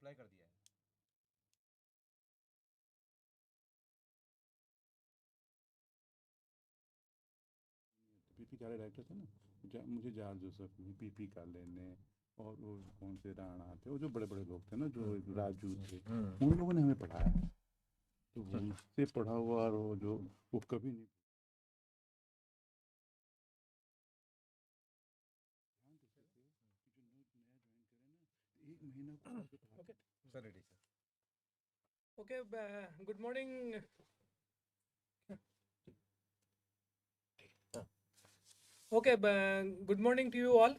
Apply कर दिया है। पीपी काले डायरेक्टर थे ना, मुझे जार्ज जोसेफ ने पीपी काले ने और वो कौन से राणा थे, वो जो बड़े बड़े लोग थे ना, जो राजू थे, उन लोगों ने हमें पढ़ाया है। तो उनसे पढ़ा हुआ, और वो जो वो कभी नहीं ध्यान देते थे कि जो नया ज्वाइन करे ना, तो 1 महीना को आगे पढ़ा। Okay sir, ready sir. Okay, good morning. Okay, good morning to you all.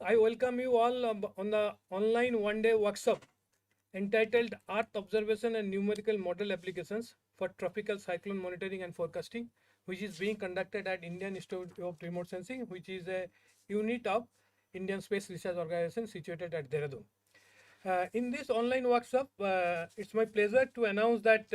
I welcome you all on the online one-day workshop entitled Earth Observation and Numerical Model Applications for Tropical Cyclone Monitoring and Forecasting, which is being conducted at Indian Institute of Remote Sensing, which is a unit of Indian Space Research Organization situated at Dehradun. In this online workshop, it's my pleasure to announce that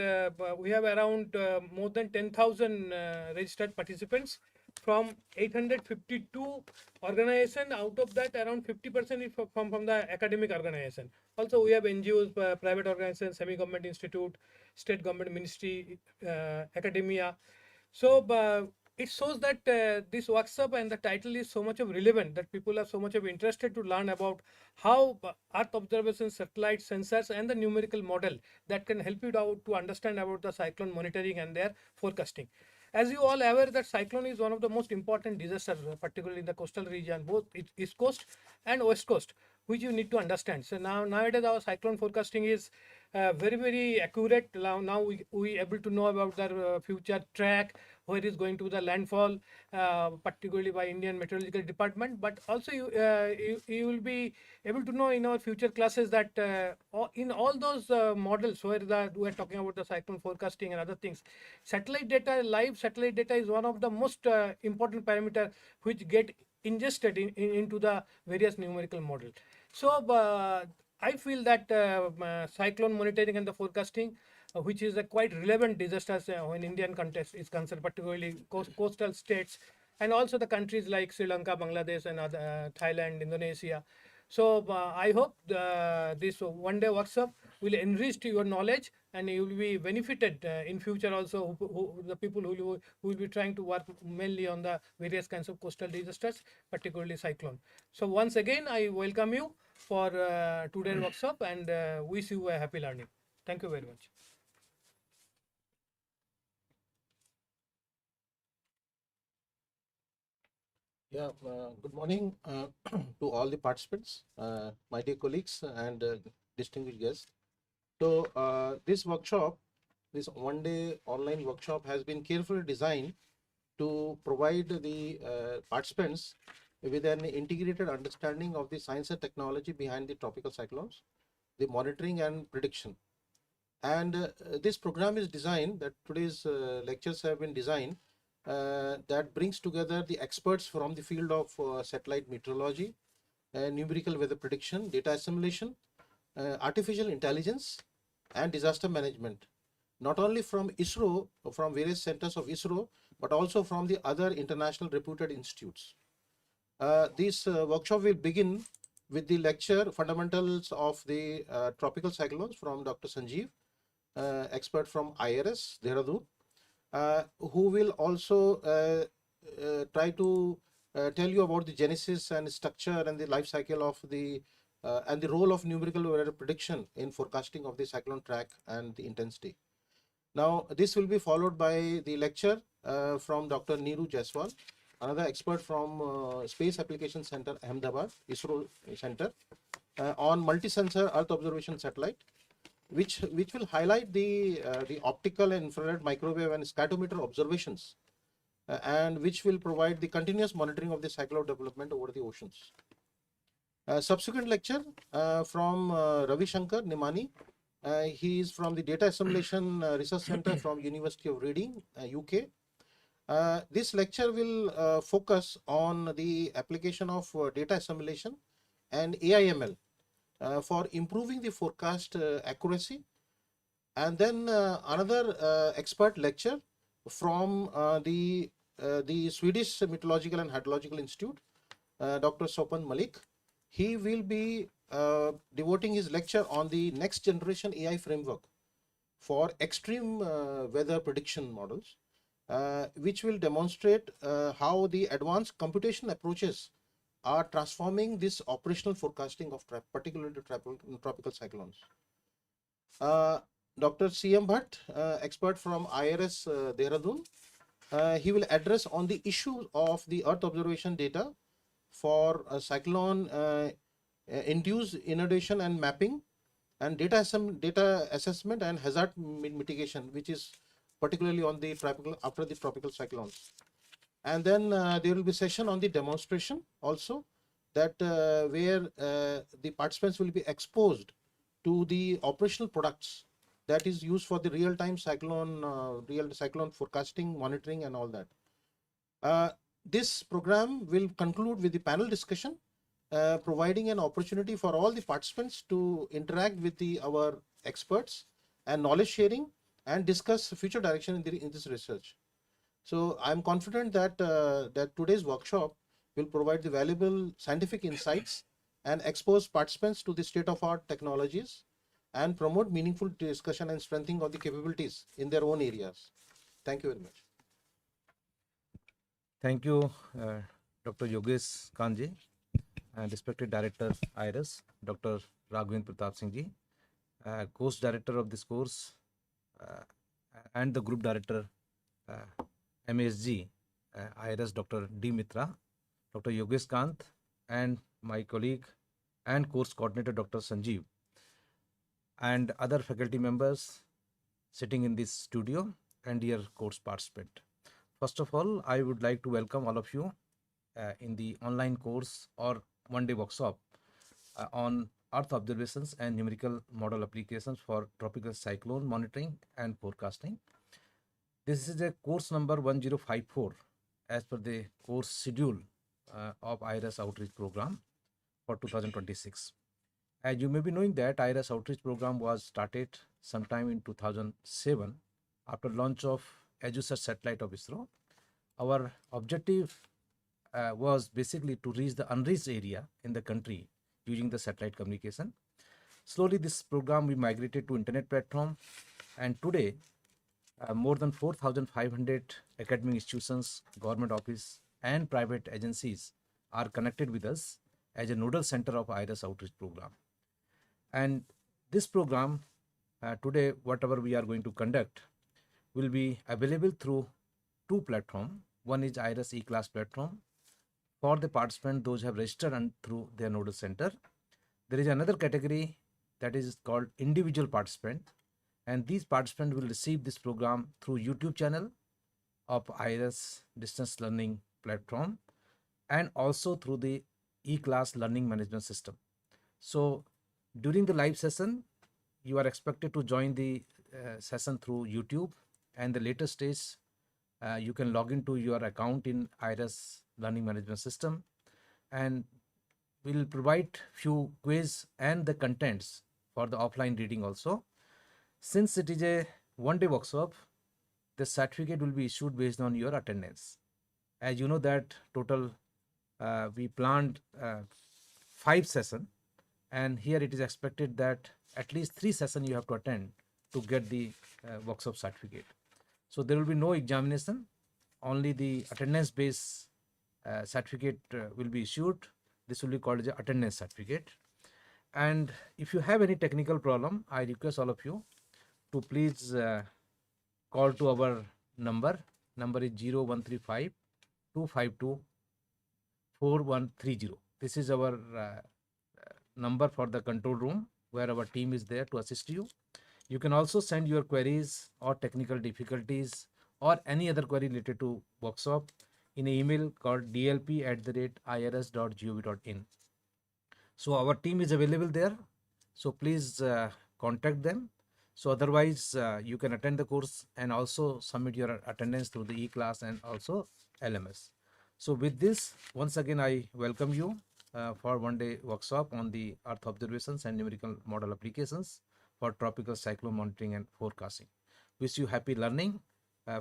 we have around more than 10,000 registered participants from 852 organizations. Out of that, around 50% is from the academic organization. Also, we have NGOs, private organizations, semi-government institute, state government ministry, academia. So it shows that this workshop and the title is so much of relevant that people are so much of interested to learn about how Earth observation, satellite sensors, and the numerical model that can help you out to understand about the cyclone monitoring and their forecasting. As you all aware that cyclone is one of the most important disasters, particularly in the coastal region, both east coast and west coast, which you need to understand. So nowadays our cyclone forecasting is very accurate. Now we able to know about their future track, where is going to the landfall, particularly by Indian Meteorological Department. But also you will be able to know in our future classes that in all those models where we are talking about the cyclone forecasting and other things, satellite data, live satellite data is one of the most important parameter which get ingested into the various numerical model. So I feel that cyclone monitoring and the forecasting, which is a quite relevant disasters when Indian context is concerned, particularly coastal states, and also the countries like Sri Lanka, Bangladesh, and other, Thailand, Indonesia. So I hope this one-day workshop will enrich your knowledge, and you will be benefited in future also. The people who will be trying to work mainly on the various kinds of coastal disasters, particularly cyclone. So once again, I welcome you for today's workshop and wish you a happy learning. Thank you very much. Yeah, good morning to all the participants, my dear colleagues and distinguished guests. So this workshop, this one-day online workshop has been carefully designed to provide the participants with an integrated understanding of the science and technology behind the tropical cyclones, the monitoring and prediction. And this program is designed, that today's lectures have been designed that brings together the experts from the field of satellite meteorology, numerical weather prediction, data assimilation, artificial intelligence, and disaster management, not only from ISRO, from various centers of ISRO, but also from the other international reputed institutes. This workshop will begin with the lecture Fundamentals of the Tropical Cyclones from Dr. Sanjeev, expert from IIRS, Dehradun, who will also try to tell you about the genesis and structure and the life cycle of the and the role of numerical weather prediction in forecasting of the cyclone track and the intensity. Now, this will be followed by the lecture from Dr. Neeru Jaiswal, another expert from Space Application Center, Ahmedabad, ISRO Center, on multi-sensor Earth observation satellite, which will highlight the optical and infrared, microwave, and scatometer observations, and which will provide the continuous monitoring of the cyclone development over the oceans. Subsequent lecture from Ravi Shankar Nimani. He is from the Data Assimilation Research Center from University of Reading, UK. This lecture will focus on the application of data assimilation and AIML for improving the forecast accuracy. And then another expert lecture from the Swedish Meteorological and Hydrological Institute, Dr. Sopan Malik. He will be devoting his lecture on the next generation AI framework for extreme weather prediction models, which will demonstrate how the advanced computation approaches are transforming this operational forecasting of particularly tropical cyclones. Dr. C.M. Bhatt, expert from IIRS Dehradun, he will address on the issue of the Earth observation data for cyclone induced inundation and mapping, and data assessment and hazard mitigation, which is particularly on the tropical after the tropical cyclones. And then there will be session on the demonstration also, that where the participants will be exposed to the operational products that is used for the real-time cyclone forecasting, monitoring, and all that. This program will conclude with the panel discussion, providing an opportunity for all the participants to interact with our experts and knowledge sharing and discuss future direction in this research. So I'm confident that that today's workshop will provide the valuable scientific insights and expose participants to the state-of-art technologies and promote meaningful discussion and strengthening of the capabilities in their own areas. Thank you very much. Thank you, Dr. Yogesh Kanji, and respected Director IIRS, Dr. Raghavendra Pratap Singh ji, course director of this course, and the group director, MSG, IIRS, Dr. D. Mitra, Dr. Yogesh Kant, and my colleague and course coordinator, Dr. Sanjeev, and other faculty members sitting in this studio, and dear course participant. First of all, I would like to welcome all of you in the online course or one-day workshop on Earth observations and numerical model applications for tropical cyclone monitoring and forecasting. This is a course number 1054 as per the course schedule of IIRS Outreach Program for 2026. As you may be knowing that IIRS Outreach Program was started sometime in 2007 after launch of EduSat satellite of ISRO. Our objective was basically to reach the unreached area in the country using the satellite communication. Slowly this program we migrated to internet platform, and today more than 4,500 academic institutions, government office and private agencies are connected with us as a nodal center of IIRS Outreach Program. And this program today, whatever we are going to conduct, will be available through two platforms. One is IIRS E-Class platform for the participants, those who have registered and through their nodal center. There is another category that is called individual participant, and these participants will receive this program through YouTube channel of IIRS distance learning platform and also through the E-Class learning management system. So during the live session, you are expected to join the session through YouTube, and the later stage you can log into your account in IIRS learning management system, and we will provide few quiz and the contents for the offline reading also. Since it is a one-day workshop, the certificate will be issued based on your attendance. As you know that total we planned 5 sessions, and here it is expected that at least 3 sessions you have to attend to get the workshop certificate. So there will be no examination, only the attendance based certificate will be issued. This will be called as a attendance certificate. And if you have any technical problem, I request all of you to please call to our number. Number is 0135 252 4130. This is our number for the control room, where our team is there to assist you. You can also send your queries or technical difficulties or any other query related to workshop in an email called dlp@iirs.gov.in. So our team is available there. So please contact them. So otherwise you can attend the course and also submit your attendance through the E-Class and also LMS. So with this, once again, I welcome you for one-day workshop on the Earth observations and numerical model applications for tropical cyclone monitoring and forecasting. Wish you happy learning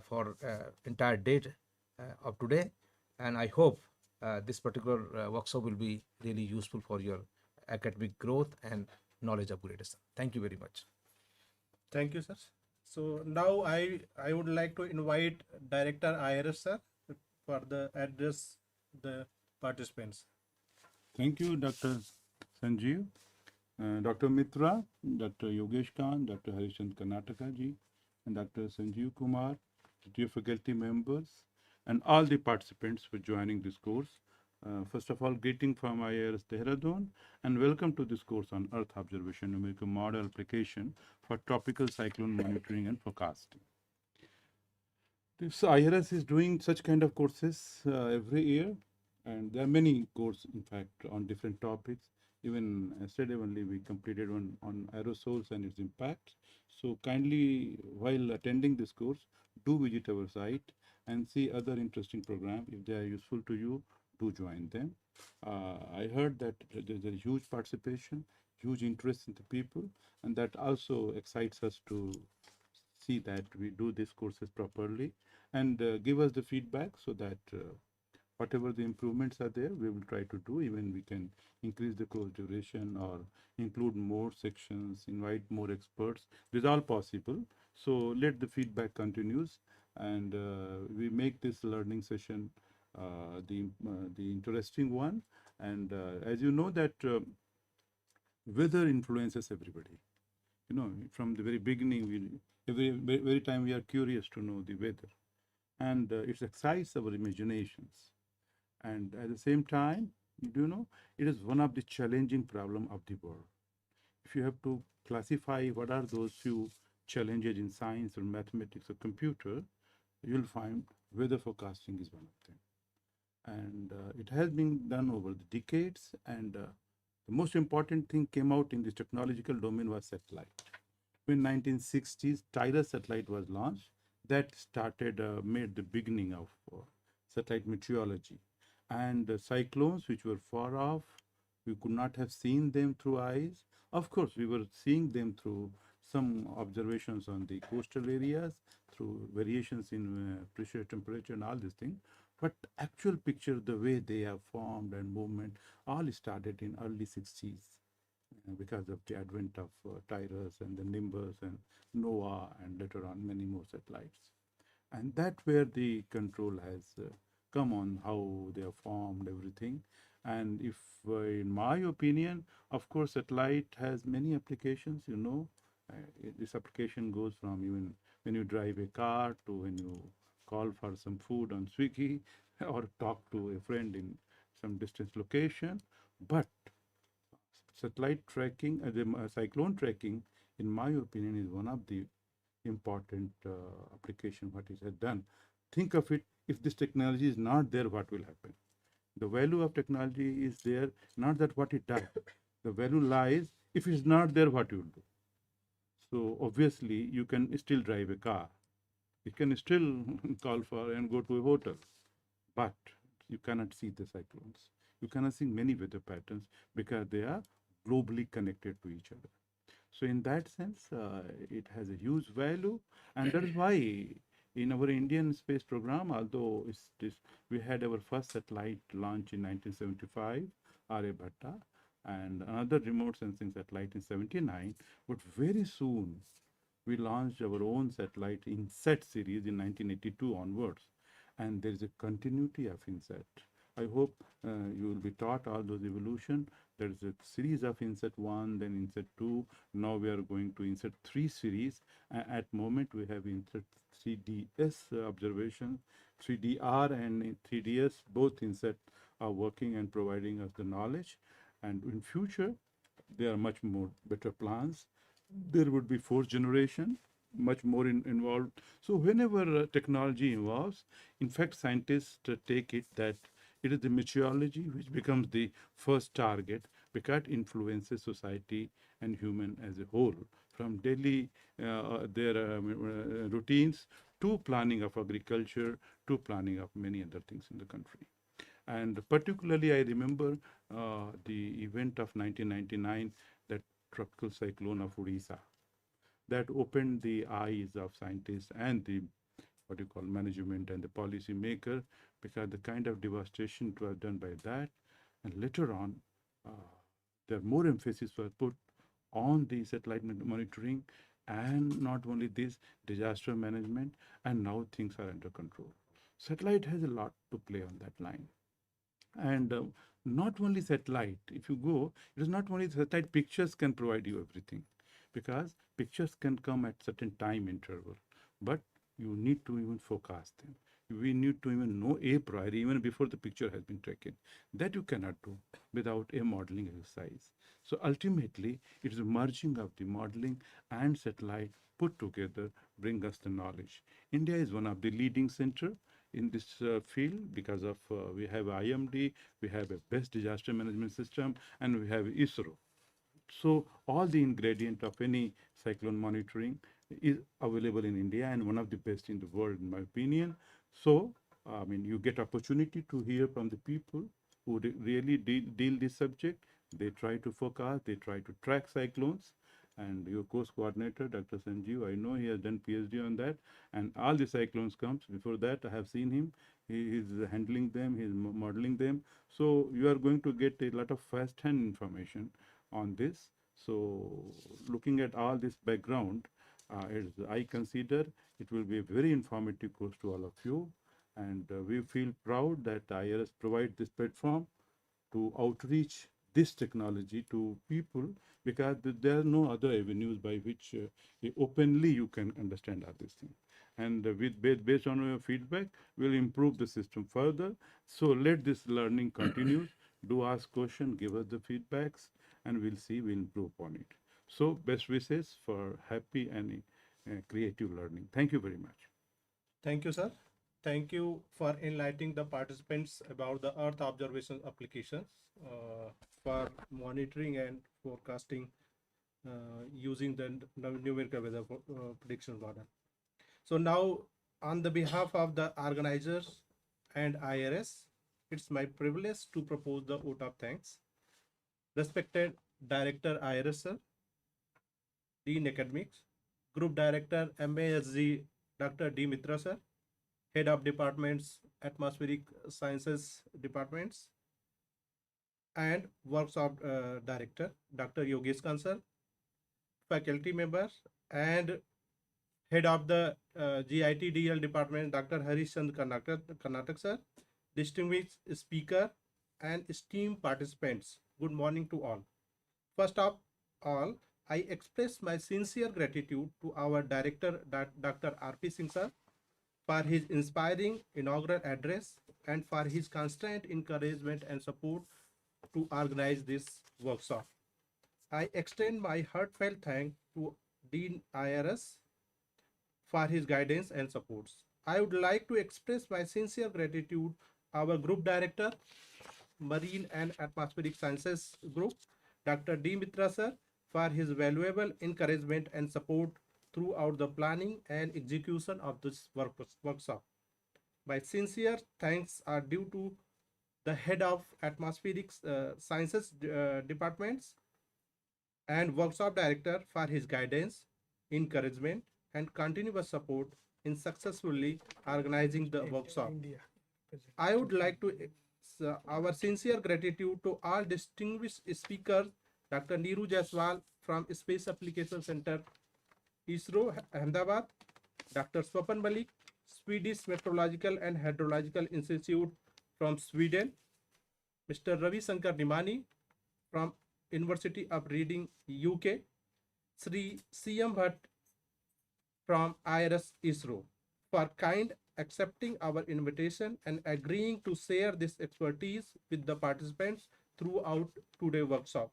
for entire day of today, and I hope this particular workshop will be really useful for your academic growth and knowledge upgradation. Thank you very much. Thank you, sir. So now I would like to invite Director IIRS sir for the address the participants. Thank you, Dr. Sanjeev, Dr. Mitra, Dr. Yogesh Khan, Dr. Harishchandra Karnataka ji, and Dr. Sanjeev Kumar, dear faculty members, and all the participants for joining this course. First of all, greeting from IIRS Dehradun, and welcome to this course on Earth Observation Numerical Model Application for Tropical Cyclone Monitoring and Forecasting. This IIRS is doing such kind of courses every year, and there are many courses, in fact, on different topics. Even yesterday only we completed one on aerosols and its impact. So kindly, while attending this course, do visit our site and see other interesting programs. If they are useful to you, do join them. I heard that there's a huge participation, huge interest in the people, and that also excites us to see that we do these courses properly, and give us the feedback so that whatever the improvements are there, we will try to do. Even we can increase the course duration or include more sections, invite more experts. This is all possible. So let the feedback continues, and we make this learning session the interesting one. And as you know that weather influences everybody. You know, from the very beginning, every time we are curious to know the weather, and it excites our imaginations. And at the same time, you know, it is one of the challenging problem of the world. If you have to classify what are those few challenges in science or mathematics or computer, you'll find weather forecasting is one of them. And it has been done over the decades, and the most important thing came out in this technological domain was satellite. When 1960s, IIRS satellite was launched, that started, made the beginning of satellite meteorology. And cyclones which were far off, we could not have seen them through eyes. Of course, we were seeing them through some observations on the coastal areas, through variations in pressure, temperature, and all these things. But actual picture, the way they have formed and movement, all started in early 60s because of the advent of IIRS and the Nimbus and NOAA, and later on many more satellites. And that where the control has come on, how they are formed, everything. And if, in my opinion, of course, satellite has many applications, you know. This application goes from even when you drive a car to when you call for some food on Swiggy or talk to a friend in some distant location. But satellite tracking, the cyclone tracking, in my opinion, is one of the important application what is done. Think of it, if this technology is not there, what will happen? The value of technology is there, not that what it does. The value lies, if it's not there, what you will do. So obviously, you can still drive a car. You can still call for and go to a hotel, but you cannot see the cyclones. You cannot see many weather patterns because they are globally connected to each other. So in that sense, it has a huge value, and that is why in our Indian space program, although we had our first satellite launch in 1975, Aryabhatta, and another remote sensing satellite in 79, but very soon we launched our own satellite INSAT series in 1982 onwards, and there is a continuity of INSAT. I hope you will be taught all those evolution. There is a series of INSAT 1, then INSAT 2. Now we are going to INSAT 3 series. At moment we have INSAT 3DS observation, 3DR and 3DS. Both INSAT are working and providing us the knowledge. And in future, there are much more better plans. There would be fourth generation, much more involved. So whenever technology evolves, in fact, scientists take it that it is the meteorology which becomes the first target because it influences society and human as a whole, from daily their routines to planning of agriculture to planning of many other things in the country. And particularly, I remember the event of 1999, that tropical cyclone of Odisha, that opened the eyes of scientists and the what you call management and the policy maker, because the kind of devastation was done by that. And later on, there more emphasis was put on the satellite monitoring, and not only this, disaster management, and now things are under control. Satellite has a lot to play on that line. And not only satellite, if you go, it is not only satellite, pictures can provide you everything, because pictures can come at certain time interval, but you need to even forecast them. We need to even know a priori, even before the picture has been taken. That you cannot do without a modeling exercise. So ultimately, it is a merging of the modeling and satellite put together bring us the knowledge. India is one of the leading center in this field, because of we have IMD, we have a best disaster management system, and we have ISRO. So all the ingredient of any cyclone monitoring is available in India, and one of the best in the world, in my opinion. So, I mean, you get opportunity to hear from the people who really deal this subject. They try to forecast, they try to track cyclones. And your course coordinator, Dr. Sanjeev, I know he has done PhD on that. And all the cyclones comes. Before that, I have seen him. He is handling them, he is modeling them. So you are going to get a lot of first-hand information on this. So looking at all this background, I consider it will be a very informative course to all of you. And we feel proud that IIRS provide this platform to outreach this technology to people, because there are no other avenues by which openly you can understand all these things. And based on your feedback, we'll improve the system further. So let this learning continue. Do ask questions, give us the feedbacks, and we'll see, we'll improve on it. So best wishes for happy and creative learning. Thank you very much. Thank you, sir. Thank you for enlightening the participants about the Earth observation applications for monitoring and forecasting using the numerical weather prediction model. So now, on the behalf of the organizers and IRS, it's my privilege to propose the vote of thanks. Respected Director IRS, sir, Dean Academics, Group Director MASG Dr. D. Mitra, sir, Head of Departments, Atmospheric Sciences Departments, and Workshop Director, Dr. Yogesh Khan, sir, faculty members, and Head of the GITDL Department, Dr. Harish Chand Karnatak, sir, distinguished speaker, and esteemed participants. Good morning to all. First of all, I express my sincere gratitude to our director, Dr. R.P. Singh, sir, for his inspiring inaugural address and for his constant encouragement and support to organize this workshop. I extend my heartfelt thanks to Dean IRS for his guidance and supports. I would like to express my sincere gratitude our Group Director, Marine and Atmospheric Sciences Group, Dr. D. Mitra, sir, for his valuable encouragement and support throughout the planning and execution of this workshop. My sincere thanks are due to the head of Atmospheric Sciences Departments and workshop director for his guidance, encouragement, and continuous support in successfully organizing the workshop. I would like to our sincere gratitude to all distinguished speakers, Dr. Neeru Jaiswal from Space Application Center, ISRO, Ahmedabad, Dr. Swapan Malik, Swedish Meteorological and Hydrological Institute from Sweden, Mr. Ravi Shankar Nimani from University of Reading, UK, Sri CM Bhatt from IIRS-ISRO for kind accepting our invitation and agreeing to share this expertise with the participants throughout today's workshop.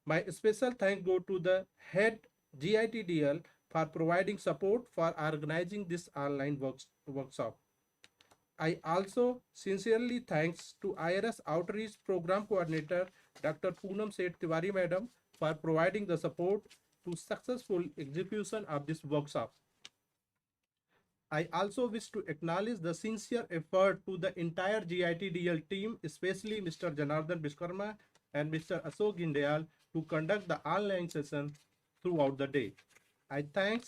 My special thanks go to the head GITDL for providing support for organizing this online workshop. I also sincerely thanks to IRS Outreach Program Coordinator Dr. Poonam Seth Tiwari Madam for providing the support to successful execution of this workshop. I also wish to acknowledge the sincere effort to the entire GITDL team, especially Mr. Janardhan Vishkarma and Mr. Ashok Gindayal to conduct the online session throughout the day. I thank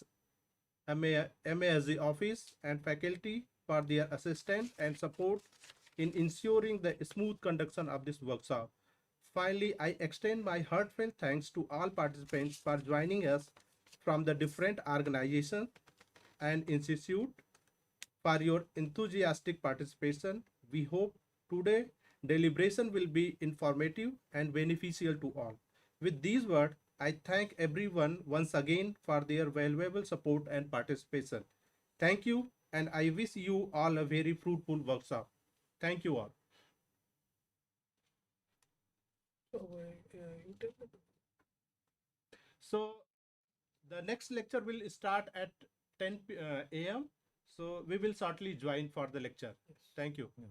MASG office and faculty for their assistance and support in ensuring the smooth conduction of this workshop. Finally, I extend my heartfelt thanks to all participants for joining us from the different organizations and institute for your enthusiastic participation. We hope today deliberation will be informative and beneficial to all. With these words, I thank everyone once again for their valuable support and participation. Thank you, and I wish you all a very fruitful workshop. Thank you all. So, you tell me. So the next lecture will start at 10 a.m. So we will shortly join for the lecture. Thank you. Yeah.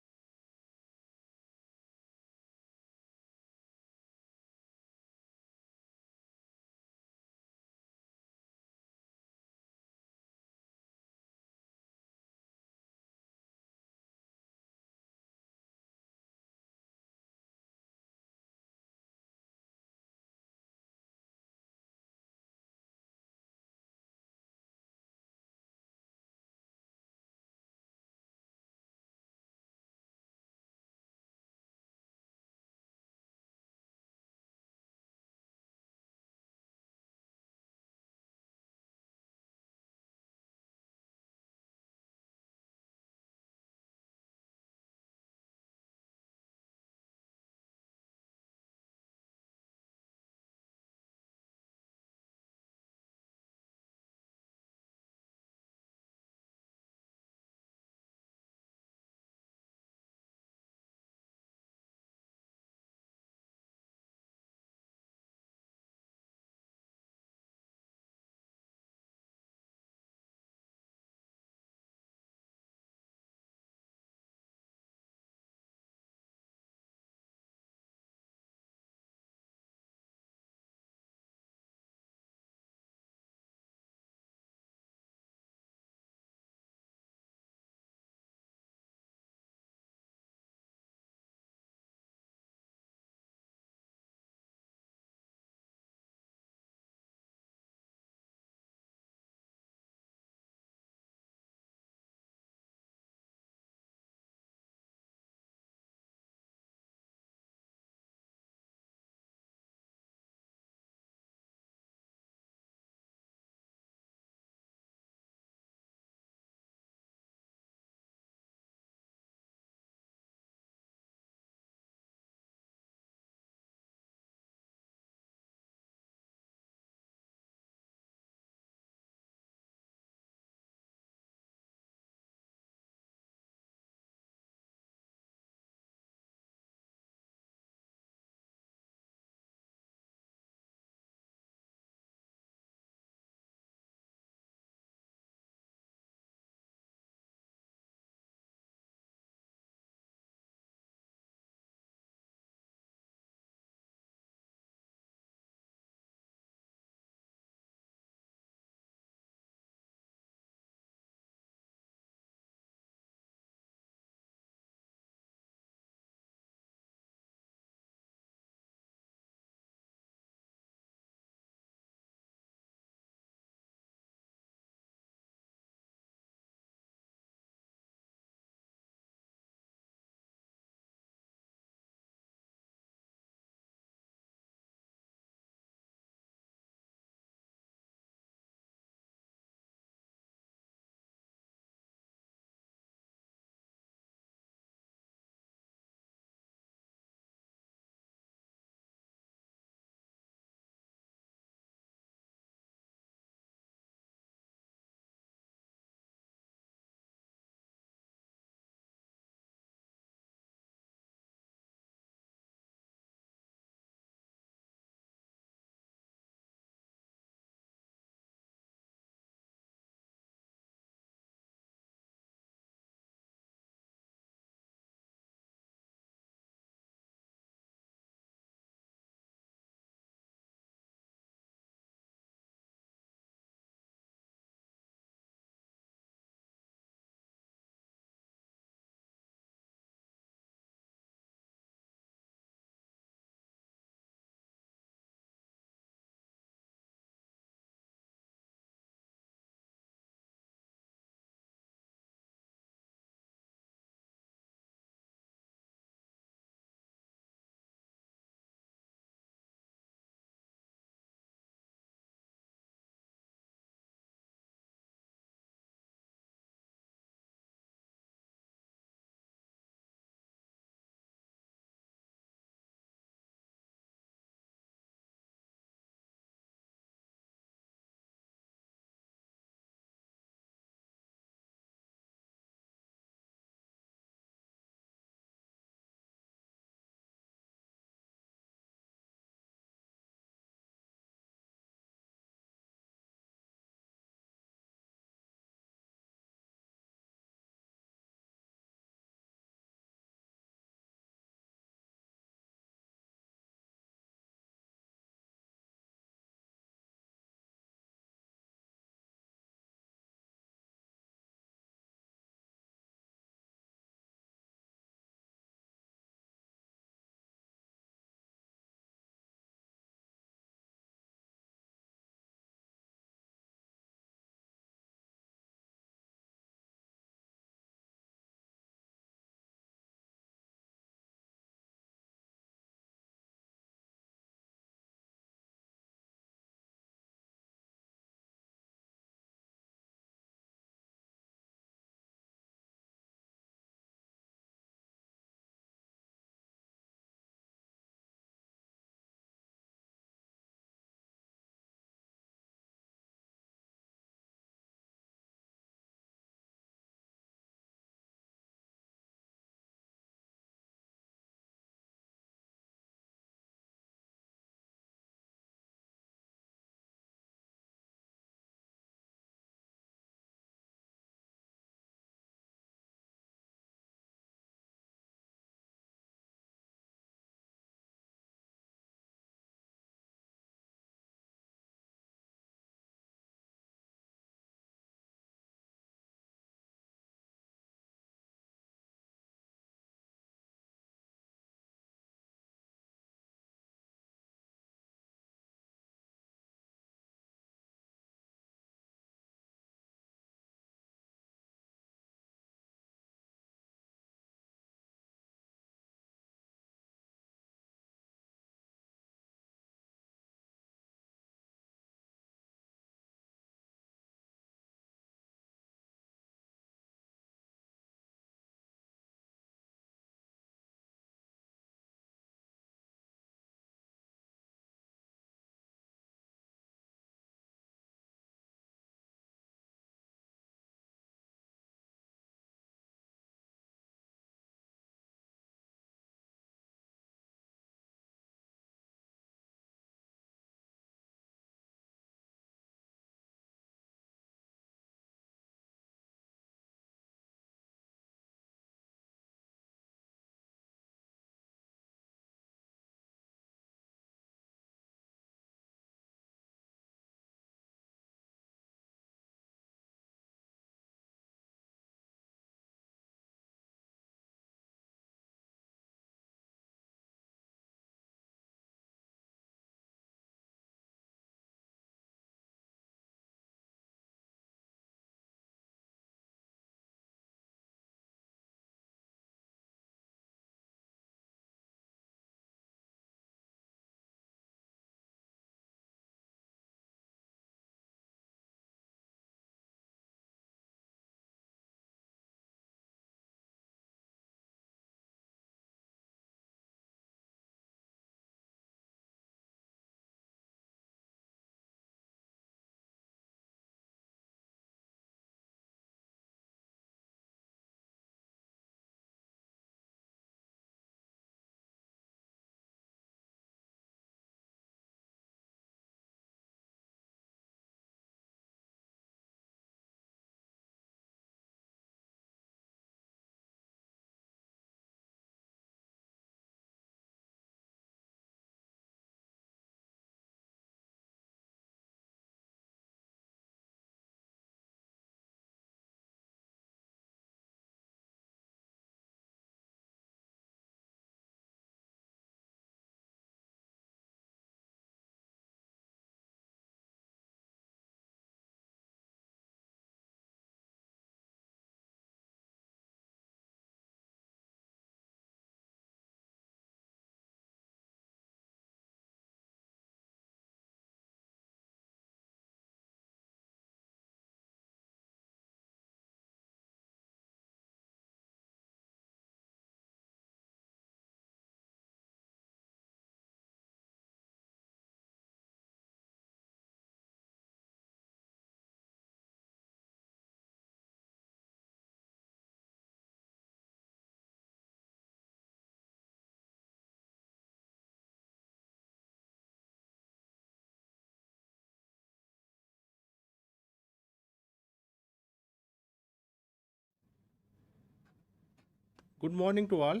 Good morning to all.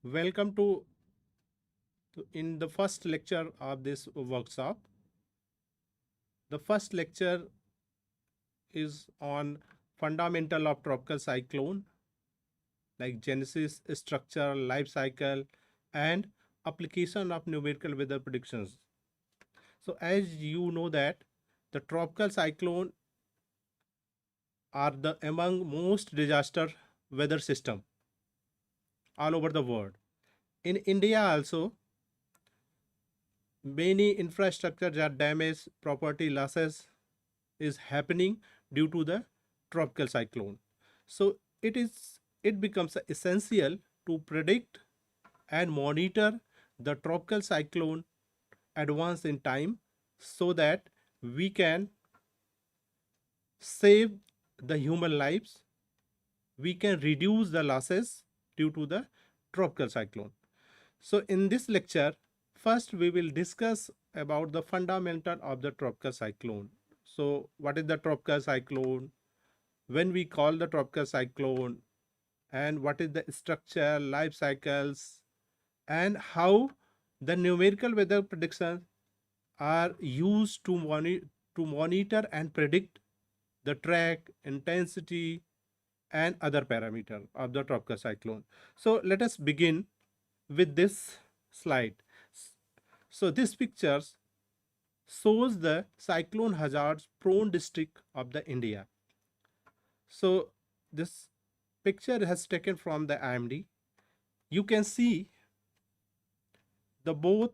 Welcome to in the first lecture of this workshop. The first lecture is on fundamental of tropical cyclone, like genesis, structure, life cycle, and application of numerical weather predictions. So as you know that the tropical cyclone are the among most disaster weather system all over the world. In India also, many infrastructures are damaged, property losses is happening due to the tropical cyclone. So it becomes essential to predict and monitor the tropical cyclone advance in time so that we can save the human lives, we can reduce the losses due to the tropical cyclone. So in this lecture, first we will discuss about the fundamental of the tropical cyclone. So what is the tropical cyclone? When we call the tropical cyclone, and what is the structure, life cycles, and how the numerical weather predictions are used to monitor and predict the track, intensity, and other parameter of the tropical cyclone. So let us begin with this slide. So this pictures shows the cyclone hazards prone district of the India. So this picture has taken from the IMD. You can see the both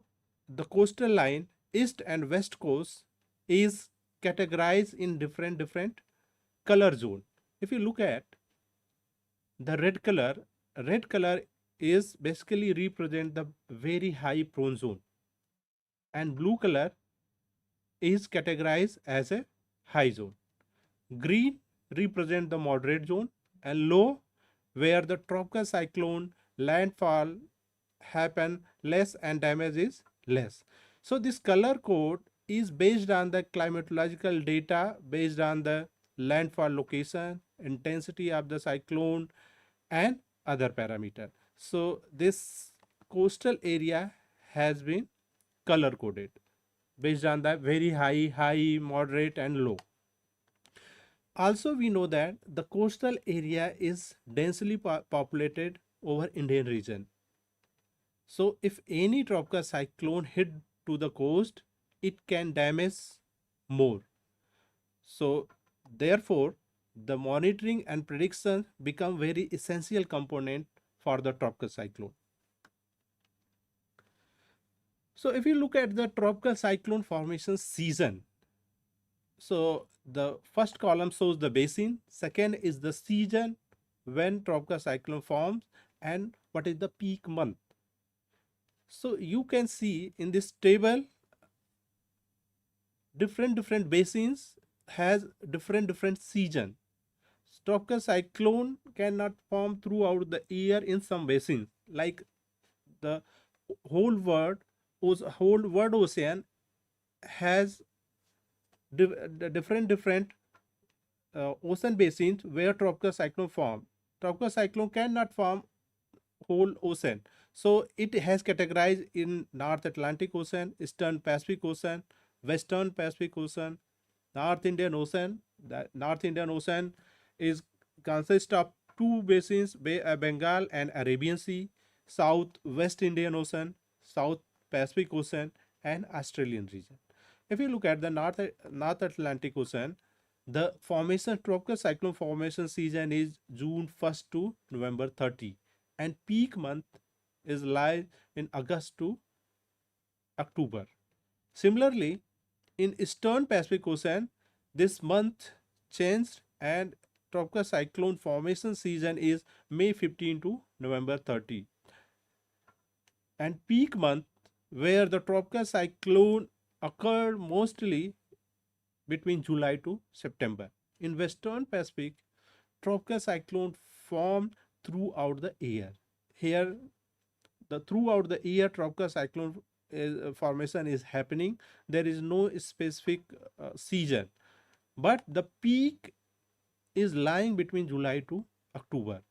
the coastal line east and west coast is categorized in different color zone. If you look at the red color is basically represent the very high prone zone, and blue color is categorized as a high zone. Green represent the moderate zone, and low where the tropical cyclone landfall happen less and damage is less. So this color code is based on the climatological data, based on the landfall location, intensity of the cyclone, and other parameter. So this coastal area has been color coded based on the very high, moderate, and low. Also, we know that the coastal area is densely populated over Indian region. So if any tropical cyclone hit to the coast, it can damage more. So therefore, the monitoring and prediction become very essential component for the tropical cyclone. So if you look at the tropical cyclone formation season, so the first column shows the basin, second is the season when tropical cyclone forms, and what is the peak month. So you can see in this table different basins has different season. Tropical cyclone cannot form throughout the year in some basins, like the whole world ocean has different ocean basins where tropical cyclone form. Tropical cyclone cannot form whole ocean. So it has categorized in North Atlantic Ocean, Eastern Pacific Ocean, Western Pacific Ocean, North Indian Ocean. The North Indian Ocean is consists of two basins, Bengal and Arabian Sea, South West Indian Ocean, South Pacific Ocean, and Australian region. If you look at the North Atlantic Ocean, the tropical cyclone formation season is June 1st to November 30, and peak month is lies in August to October. Similarly, in Eastern Pacific Ocean, this month changed, and tropical cyclone formation season is May 15 to November 30. And peak month where the tropical cyclone occurred mostly between July to September. In Western Pacific, tropical cyclone formed throughout the year. Here, the throughout the year tropical cyclone formation is happening. There is no specific season, but the peak is lying between July to October.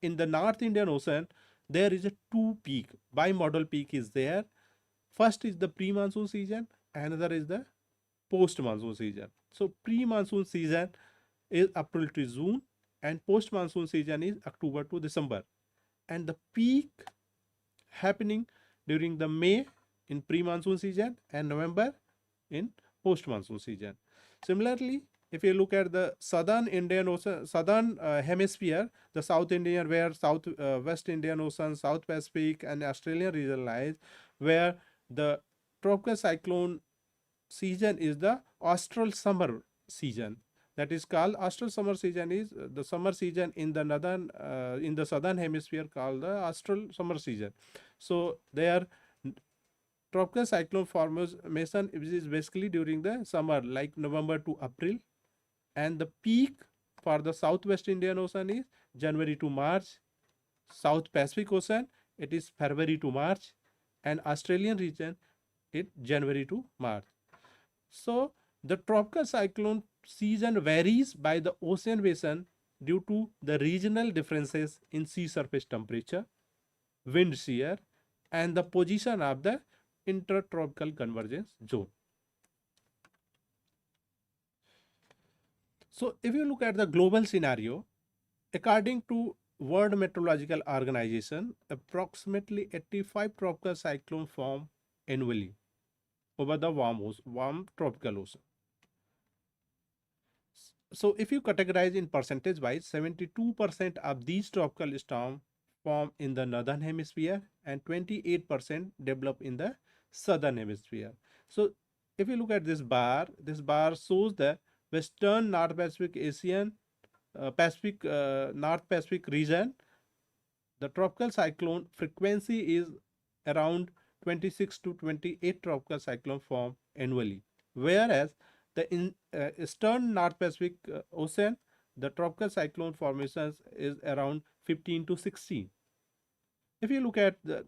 in the North Indian Ocean, there is a two peak, bimodal peak is there. First is the pre-monsoon season, another is the post-monsoon season. So pre-monsoon season is April to June and post-monsoon season is October to December. And the peak happening during the May in pre-monsoon season and November in post-monsoon season. Similarly, if you look at the southern Indian Ocean, southern hemisphere, the South Indian, where South West Indian Ocean, South Pacific, and Australian region lies, where the tropical cyclone season is the austral summer season. That is called austral summer season is the summer season in the northern in the southern hemisphere called the austral summer season. So there tropical cyclone formation is basically during the summer, like November to April, and the peak for the Southwest Indian Ocean is January to March. South Pacific Ocean, it is February to March, and Australian region, it January to March. So the tropical cyclone season varies by the ocean basin due to the regional differences in sea surface temperature, wind shear, and the position of the intertropical convergence zone. So if you look at the global scenario, according to World Meteorological Organization, approximately 85 tropical cyclones form annually over the warm tropical ocean. So if you categorize in percentage wise, 72% of these tropical storms form in the northern hemisphere and 28% develop in the southern hemisphere. So if you look at this bar shows the western North Pacific Asian North Pacific region. The tropical cyclone frequency is around 26 to 28 tropical cyclone form annually, whereas the eastern North Pacific Ocean, the tropical cyclone formations is around 15 to 16. If you look at the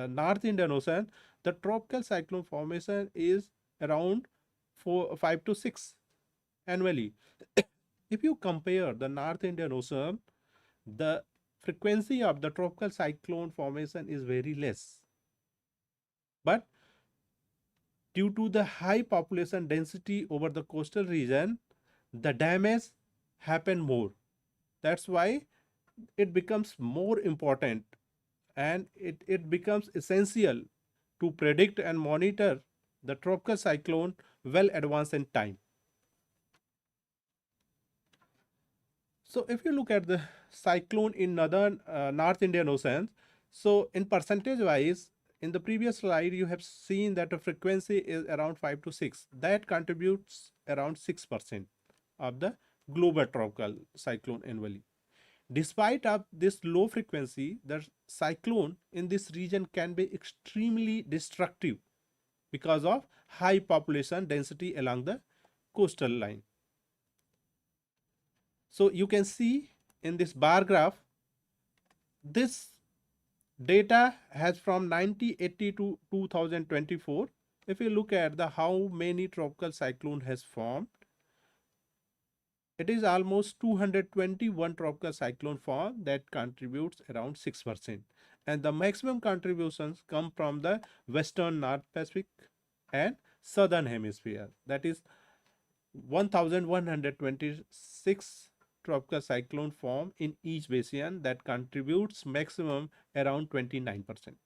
North Indian Ocean, the tropical cyclone formation is around 5 to 6 annually. If you compare the North Indian Ocean, the frequency of the tropical cyclone formation is very less. But due to the high population density over the coastal region, the damage happen more. That's why it becomes more important and it becomes essential to predict and monitor the tropical cyclone well advanced in time. So if you look at the cyclone in northern North Indian Ocean, so in percentage wise, in the previous slide, you have seen that the frequency is around 5 to 6. That contributes around 6% of the global tropical cyclone annually. Despite of this low frequency, the cyclone in this region can be extremely destructive because of high population density along the coastal line. So you can see in this bar graph, this data has from 1980 to 2024. If you look at the how many tropical cyclone has formed, it is almost 221 tropical cyclone formed that contributes around 6%. And the maximum contributions come from the western North Pacific and southern hemisphere. That is 1126 tropical cyclone form in each basin that contributes maximum around 29%.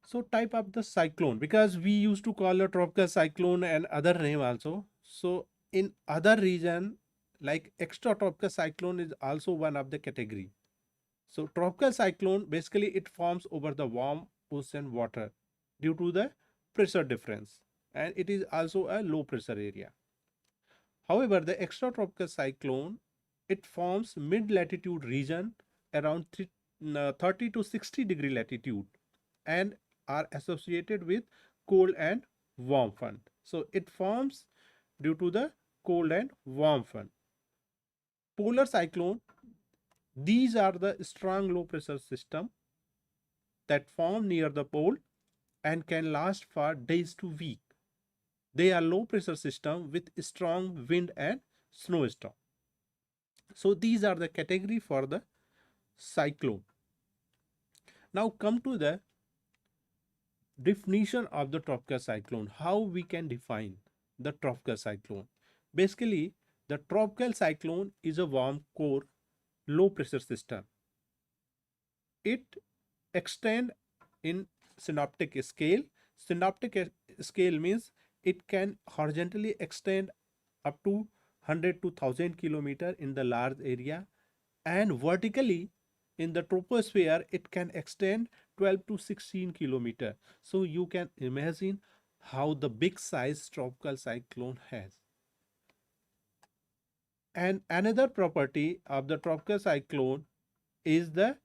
So type of the cyclone, because we used to call a tropical cyclone and other name also. So in other region, like extratropical cyclone is also one of the category. So tropical cyclone, basically it forms over the warm ocean water due to the pressure difference, and it is also a low pressure area. However, the extratropical cyclone, it forms mid-latitude region around 30 to 60 degree latitude and are associated with cold and warm front. So it forms due to the cold and warm front. Polar cyclone, these are the strong low pressure system that form near the pole and can last for days to weeks. They are low pressure system with strong wind and snowstorm. So these are the category for the cyclone. Now come to the definition of the tropical cyclone. How we can define the tropical cyclone? Basically, the tropical cyclone is a warm core low pressure system. It extend in synoptic scale. Synoptic scale means it can horizontally extend up to 100 to 1000 kilometer in the large area, and vertically in the troposphere it can extend 12 to 16 kilometer. So you can imagine how the big size tropical cyclone has. And another property of the tropical cyclone is the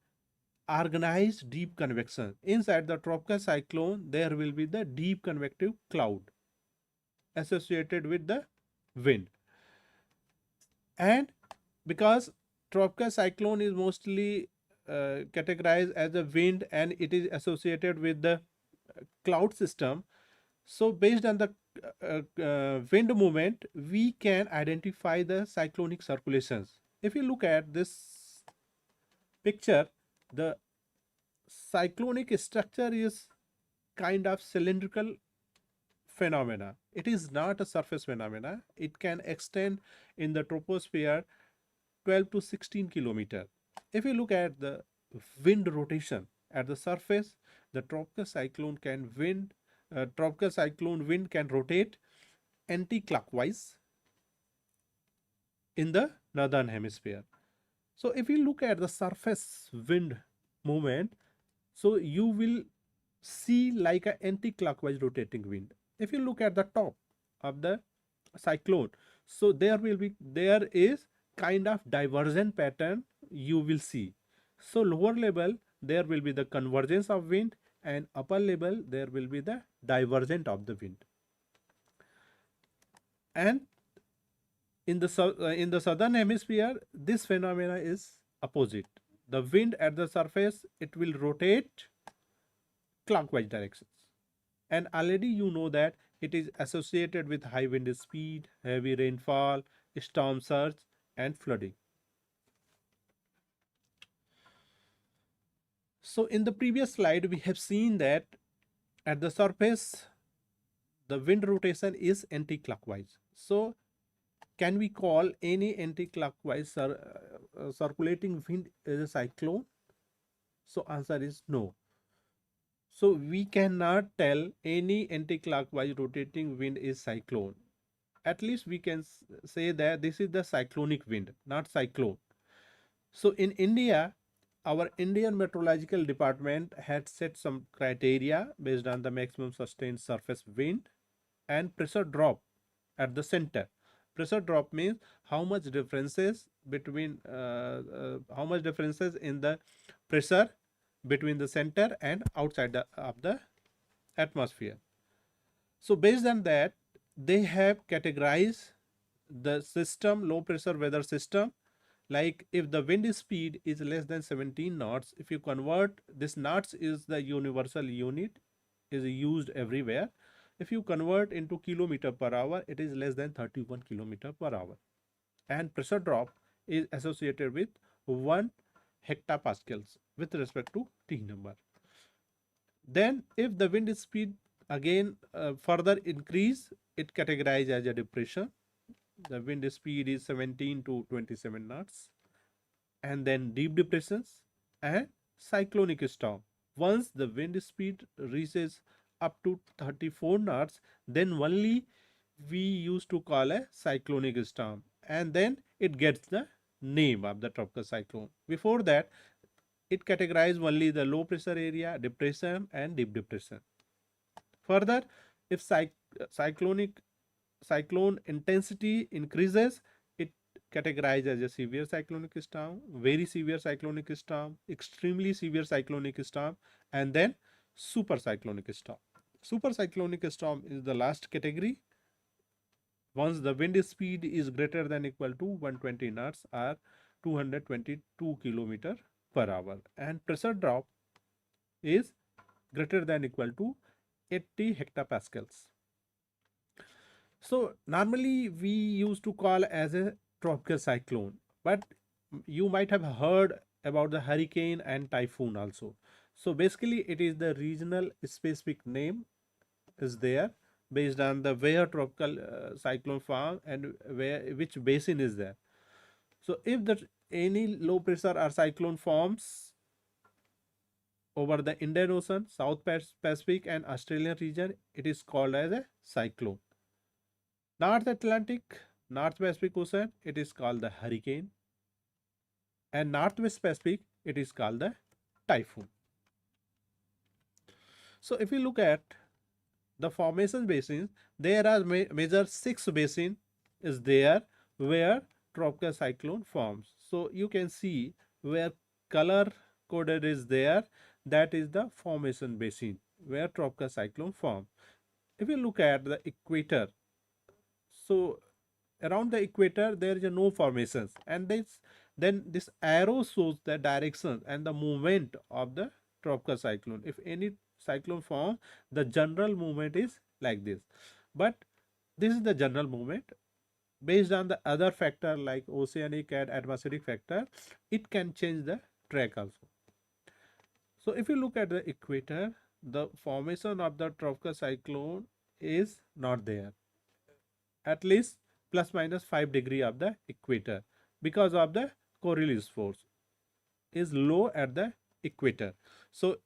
organized deep convection. Inside the tropical cyclone, there will be the deep convective cloud associated with the wind. And because tropical cyclone is mostly categorized as a wind and it is associated with the cloud system, so based on the wind movement, we can identify the cyclonic circulations. If you look at this picture, the cyclonic structure is kind of cylindrical phenomena. It is not a surface phenomena. It can extend in the troposphere 12 to 16 kilometer. If you look at the wind rotation at the surface, the tropical cyclone wind can rotate anti-clockwise in the northern hemisphere. So if you look at the surface wind movement, so you will see like an anti-clockwise rotating wind. If you look at the top of the cyclone, so there is kind of divergent pattern you will see. So lower level there will be the convergence of wind, and upper level there will be the divergent of the wind. And in the southern hemisphere, this phenomena is opposite. The wind at the surface, it will rotate clockwise directions, and already you know that it is associated with high wind speed, heavy rainfall, storm surge, and flooding. So in the previous slide we have seen that at the surface the wind rotation is anti-clockwise. So can we call any anti-clockwise circulating wind as a cyclone? So answer is no. So we cannot tell any anti-clockwise rotating wind is cyclone. At least we can say that this is the cyclonic wind, not cyclone. So in India, our Indian Meteorological Department had set some criteria based on the maximum sustained surface wind and pressure drop at the center. Pressure drop means how much differences between how much differences in the pressure between the center and outside of the atmosphere. So based on that, they have categorized the system, low pressure weather system, like if the wind speed is less than 17 knots, if you convert this, knots is the universal unit, is used everywhere. If you convert into kilometer per hour, it is less than 31 kilometer per hour. And pressure drop is associated with 1 hectopascals with respect to T number. Then if the wind speed again further increase, it categorized as a depression. The wind speed is 17 to 27 knots. And then deep depressions and cyclonic storm. Once the wind speed reaches up to 34 knots, then only we used to call a cyclonic storm, and then it gets the name of the tropical cyclone. Before that, it categorized only the low pressure area, depression, and deep depression. Further, if cyclone intensity increases, it categorized as a severe cyclonic storm, very severe cyclonic storm, extremely severe cyclonic storm, and then super cyclonic storm. Super cyclonic storm is the last category. Once the wind speed is greater than equal to 120 knots or 222 kilometer per hour, and pressure drop is greater than equal to 80 hectopascals. So normally we used to call as a tropical cyclone, but you might have heard about the hurricane and typhoon also. So basically it is the regional specific name is there based on the where tropical cyclone form and where which basin is there. So if the any low pressure or cyclone forms over the Indian Ocean, South Pacific and Australian region, it is called as a cyclone. North Atlantic, North Pacific Ocean, it is called the hurricane. And Northwest Pacific, it is called the typhoon. So if you look at the formation basins, there are major 6 basin is there where tropical cyclone forms. So you can see where color coded is there, that is the formation basin where tropical cyclone form. If you look at the equator, so around the equator there is no formations, and then this arrow shows the direction and the movement of the tropical cyclone. If any cyclone form, the general movement is like this, but this is the general movement. Based on the other factor like oceanic and atmospheric factor, it can change the track also. So if you look at the equator, the formation of the tropical cyclone is not there, at least plus minus 5 degree of the equator, because of the Coriolis force is low at the equator. So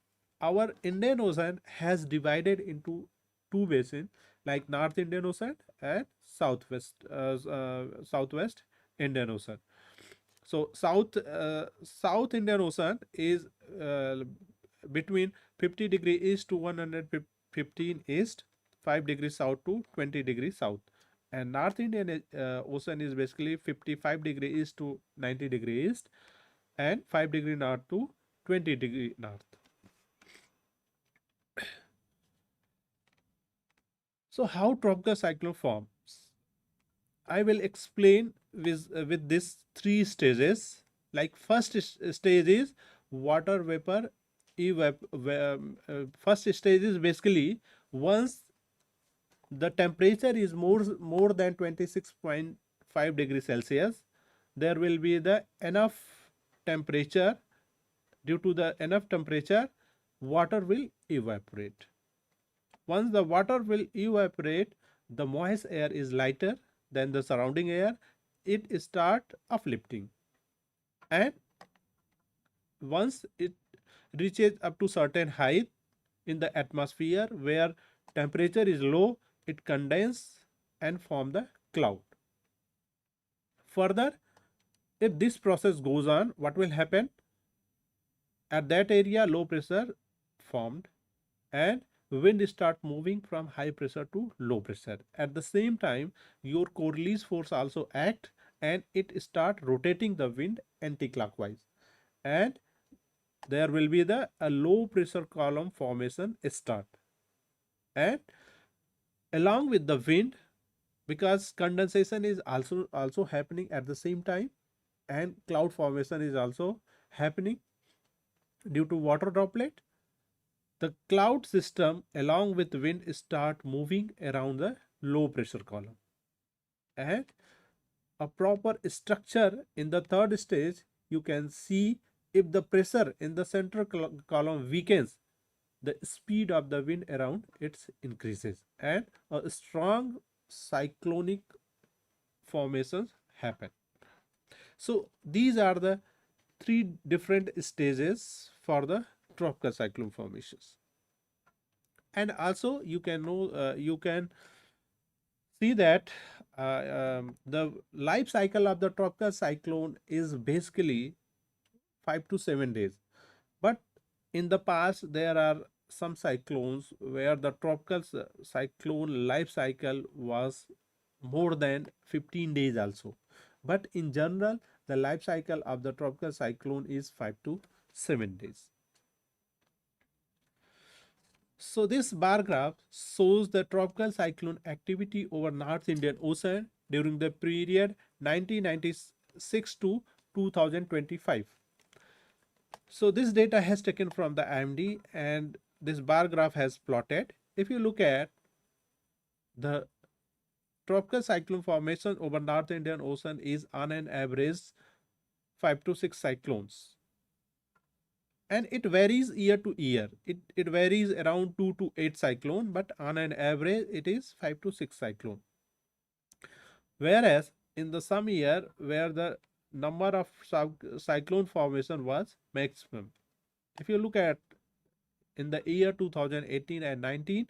our Indian Ocean has divided into 2 basins like North Indian Ocean and Southwest Indian Ocean. So South Indian Ocean is between 50 degree east to 115 east, 5 degrees south to 20 degrees south. And North Indian Ocean is basically 55 degree east to 90 degree east and 5 degree north to 20 degree north. So how tropical cyclone forms? I will explain with these 3 stages. Like first stage is water vapor first stage is basically once the temperature is more than 26.5 degrees Celsius, there will be the enough temperature. Due to the enough temperature, water will evaporate. Once the water will evaporate, the moist air is lighter than the surrounding air. It start uplifting, and once it reaches up to certain height in the atmosphere where temperature is low, it condenses and form the cloud. Further, if this process goes on, what will happen? At that area, low pressure formed and wind start moving from high pressure to low pressure. At the same time, your Coriolis force also act and it start rotating the wind anti-clockwise, and there will be a low pressure column formation start. And along with the wind, because condensation is also happening at the same time and cloud formation is also happening due to water droplet, the cloud system along with wind start moving around the low pressure column, and a proper structure in the third stage. You can see if the pressure in the central column weakens, the speed of the wind around it increases and a strong cyclonic formations happen. So these are the 3 different stages for the tropical cyclone formations. And also you can know you can see that the life cycle of the tropical cyclone is basically 5 to 7 days. But in the past, there are some cyclones where the tropical cyclone life cycle was more than 15 days also. But in general, the life cycle of the tropical cyclone is 5 to 7 days. So this bar graph shows the tropical cyclone activity over North Indian Ocean during the period 1996 to 2025. So this data has taken from the IMD and this bar graph has plotted. If you look at the tropical cyclone formation over North Indian Ocean is on an average 5 to 6 cyclones. And it varies year to year. It varies around 2 to 8 cyclone, but on an average it is 5 to 6 cyclone. Whereas in the some year where the number of cyclone formation was maximum. If you look at in the year 2018 and 19,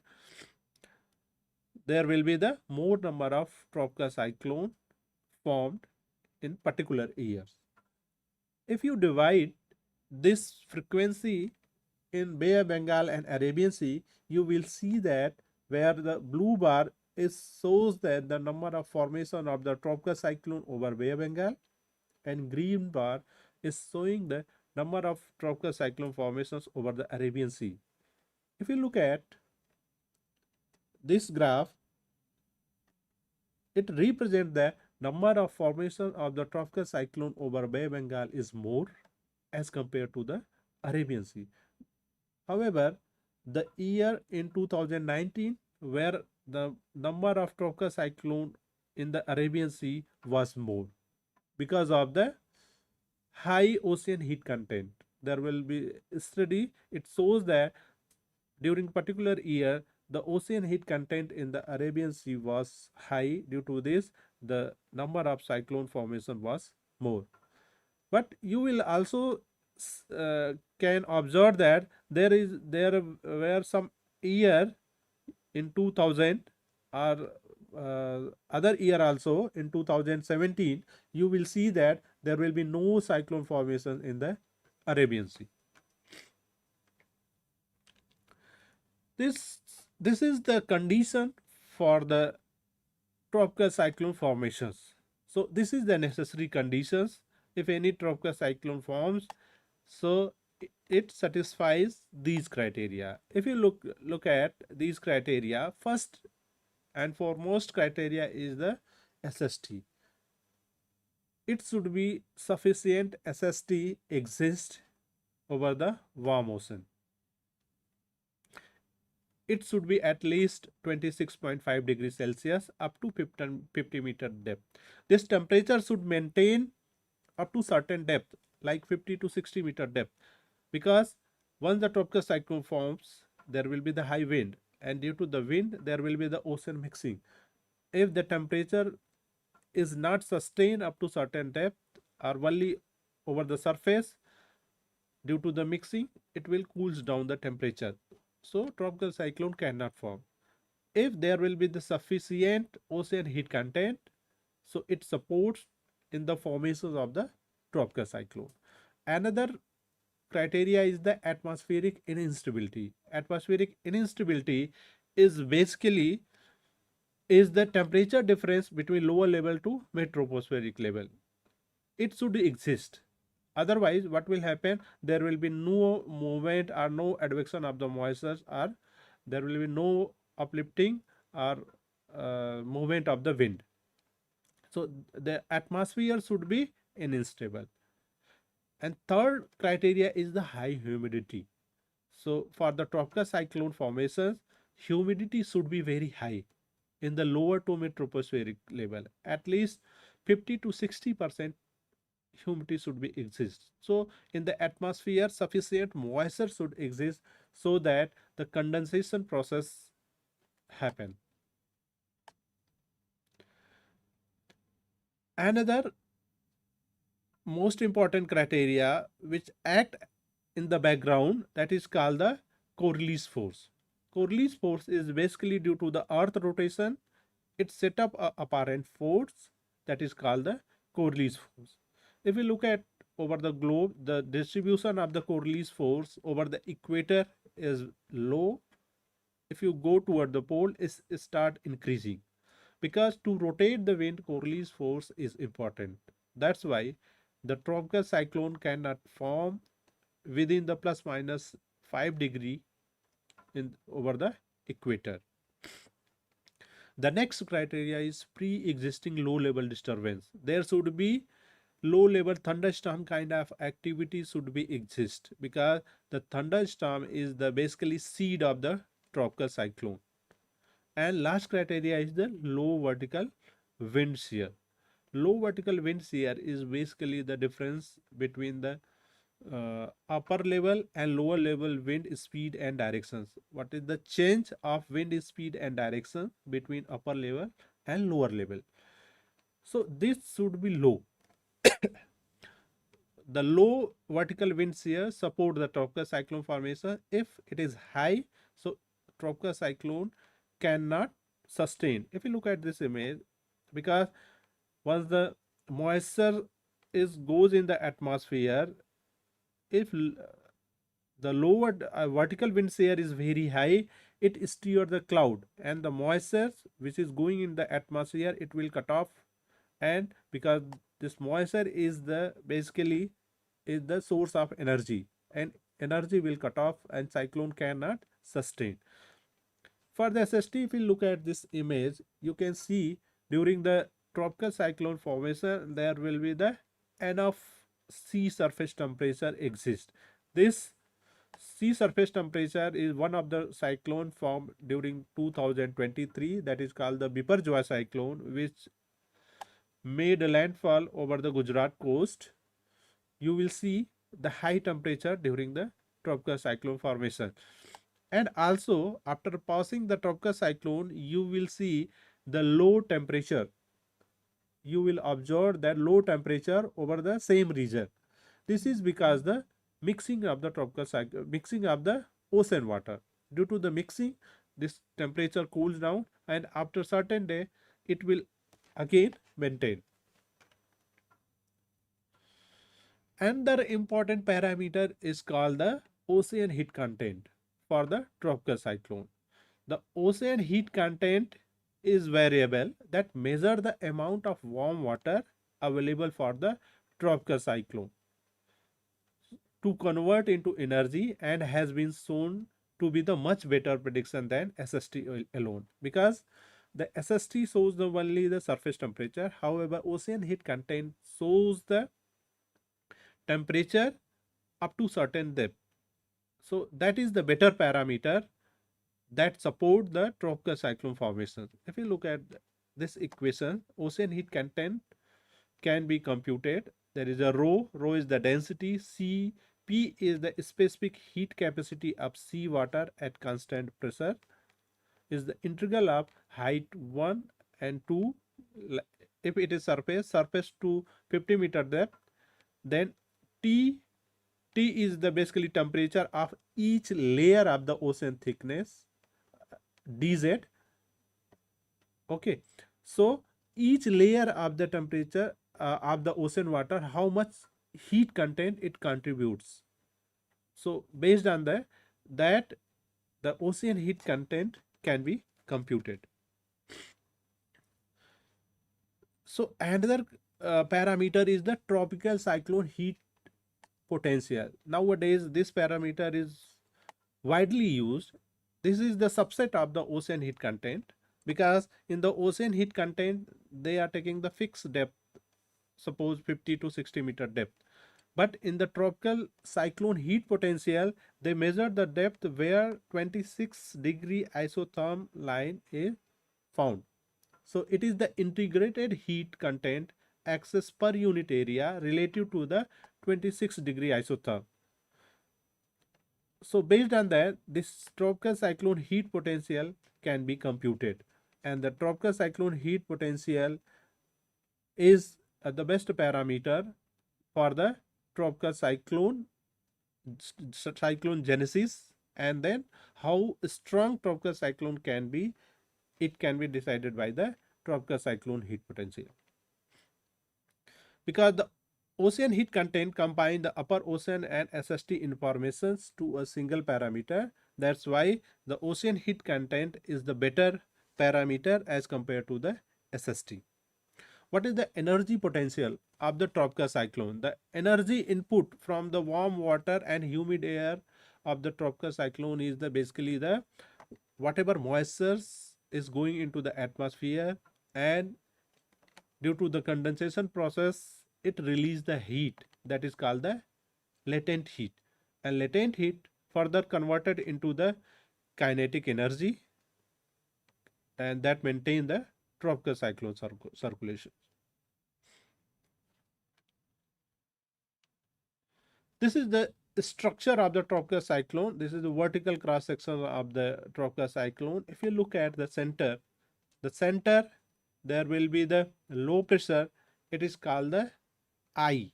there will be the more number of tropical cyclone formed in particular years. If you divide this frequency in Bay of Bengal and Arabian Sea, you will see that where the blue bar shows that the number of formation of the tropical cyclone over Bay of Bengal, and green bar is showing the number of tropical cyclone formations over the Arabian Sea. If you look at this graph, it represents the number of formation of the tropical cyclone over Bay of Bengal is more as compared to the Arabian Sea. However, the year in 2019 where the number of tropical cyclone in the Arabian Sea was more because of the high ocean heat content. There will be a study, it shows that during particular year the ocean heat content in the Arabian Sea was high. Due to this, the number of cyclone formation was more. But you will also can observe that there were some year in 2000 or other year also in 2017, you will see that there will be no cyclone formation in the Arabian Sea. This is the condition for the tropical cyclone formations. So this is the necessary conditions. If any tropical cyclone forms, so it satisfies these criteria. If you look at these criteria, first and foremost criteria is the SST. It should be sufficient SST exist over the warm ocean. It should be at least 26.5 degrees Celsius up to 50 meter depth. This temperature should maintain up to certain depth, like 50 to 60 meter depth, because once the tropical cyclone forms, there will be the high wind, and due to the wind, there will be the ocean mixing. If the temperature is not sustained up to certain depth or only over the surface, due to the mixing, it will cools down the temperature. So tropical cyclone cannot form. If there will be the sufficient ocean heat content, so it supports in the formation of the tropical cyclone. Another criteria is the atmospheric instability. Atmospheric instability is basically is the temperature difference between lower level to mid tropospheric level. It should exist. Otherwise, what will happen? There will be no movement or no advection of the moisture, or there will be no uplifting or movement of the wind. So the atmosphere should be unstable. And third criteria is the high humidity. So for the tropical cyclone formations, humidity should be very high in the lower to mid tropospheric level. At least 50 to 60% humidity should be exist. So in the atmosphere, sufficient moisture should exist so that the condensation process happen. Another most important criteria which act in the background, that is called the Coriolis force. Coriolis force is basically due to the earth rotation, it set up a apparent force that is called the Coriolis force. If we look at over the globe, the distribution of the Coriolis force over the equator is low. If you go toward the pole, it start increasing, because to rotate the wind, Coriolis force is important. That's why the tropical cyclone cannot form within the plus minus 5 degree in over the equator. The next criteria is pre-existing low-level disturbance. There should be low-level thunderstorm kind of activity should be exist, because the thunderstorm is the basically seed of the tropical cyclone. And last criteria is the low vertical wind shear. Low vertical wind shear is basically the difference between the upper level and lower level wind speed and directions. What is the change of wind speed and direction between upper level and lower level? So this should be low. The low vertical wind shear support the tropical cyclone formation. If it is high, so tropical cyclone cannot sustain. If you look at this image, because once the moisture is goes in the atmosphere, if the lower vertical wind shear is very high, it steer the cloud, and the moisture which is going in the atmosphere, it will cut off. And because this moisture is the basically is the source of energy, and energy will cut off and cyclone cannot sustain. For the SST, if you look at this image, you can see during the tropical cyclone formation there will be the enough sea surface temperature exist. This sea surface temperature is one of the cyclone formed during 2023, that is called the Biparjoy cyclone, which made a landfall over the Gujarat coast. You will see the high temperature during the tropical cyclone formation. And also after passing the tropical cyclone, you will see the low temperature. You will observe that low temperature over the same region. This is because the mixing of the tropical cyclone, mixing of the ocean water. Due to the mixing, this temperature cools down, and after certain day, it will again maintain. Another important parameter is called the ocean heat content for the tropical cyclone. The ocean heat content is variable that measure the amount of warm water available for the tropical cyclone to convert into energy, and has been shown to be the much better prediction than SST alone, because the SST shows the only the surface temperature. However, ocean heat content shows the temperature up to certain depth. So that is the better parameter that support the tropical cyclone formation. If you look at this equation, ocean heat content can be computed. There is a rho is the density, P is the specific heat capacity of sea water at constant pressure, is the integral of height 1 and 2, if it is surface to 50-meter depth. Then T is the basically temperature of each layer of the ocean thickness, dz. Okay, so each layer of the temperature of the ocean water, how much heat content it contributes. So based on that the ocean heat content can be computed. So another parameter is the tropical cyclone heat potential. Nowadays this parameter is widely used. This is the subset of the ocean heat content, because in the ocean heat content they are taking the fixed depth, suppose 50 to 60 meter depth. But in the tropical cyclone heat potential, they measure the depth where 26-degree isotherm line is found. So it is the integrated heat content access per unit area relative to the 26-degree isotherm. So based on that, this tropical cyclone heat potential can be computed, and the tropical cyclone heat potential is the best parameter for the tropical cyclone genesis, and then how strong tropical cyclone can be, it can be decided by the tropical cyclone heat potential. Because the ocean heat content combine the upper ocean and SST informations to a single parameter, that's why the ocean heat content is the better parameter as compared to the SST. What is the energy potential of the tropical cyclone? The energy input from the warm water and humid air of the tropical cyclone is the basically the whatever moisture is going into the atmosphere, and due to the condensation process it releases the heat that is called the latent heat, and latent heat further converted into the kinetic energy, and that maintain the tropical cyclone circulation. This is the structure of the tropical cyclone. This is the vertical cross section of the tropical cyclone. If you look at the center, there will be the low pressure. It is called the I.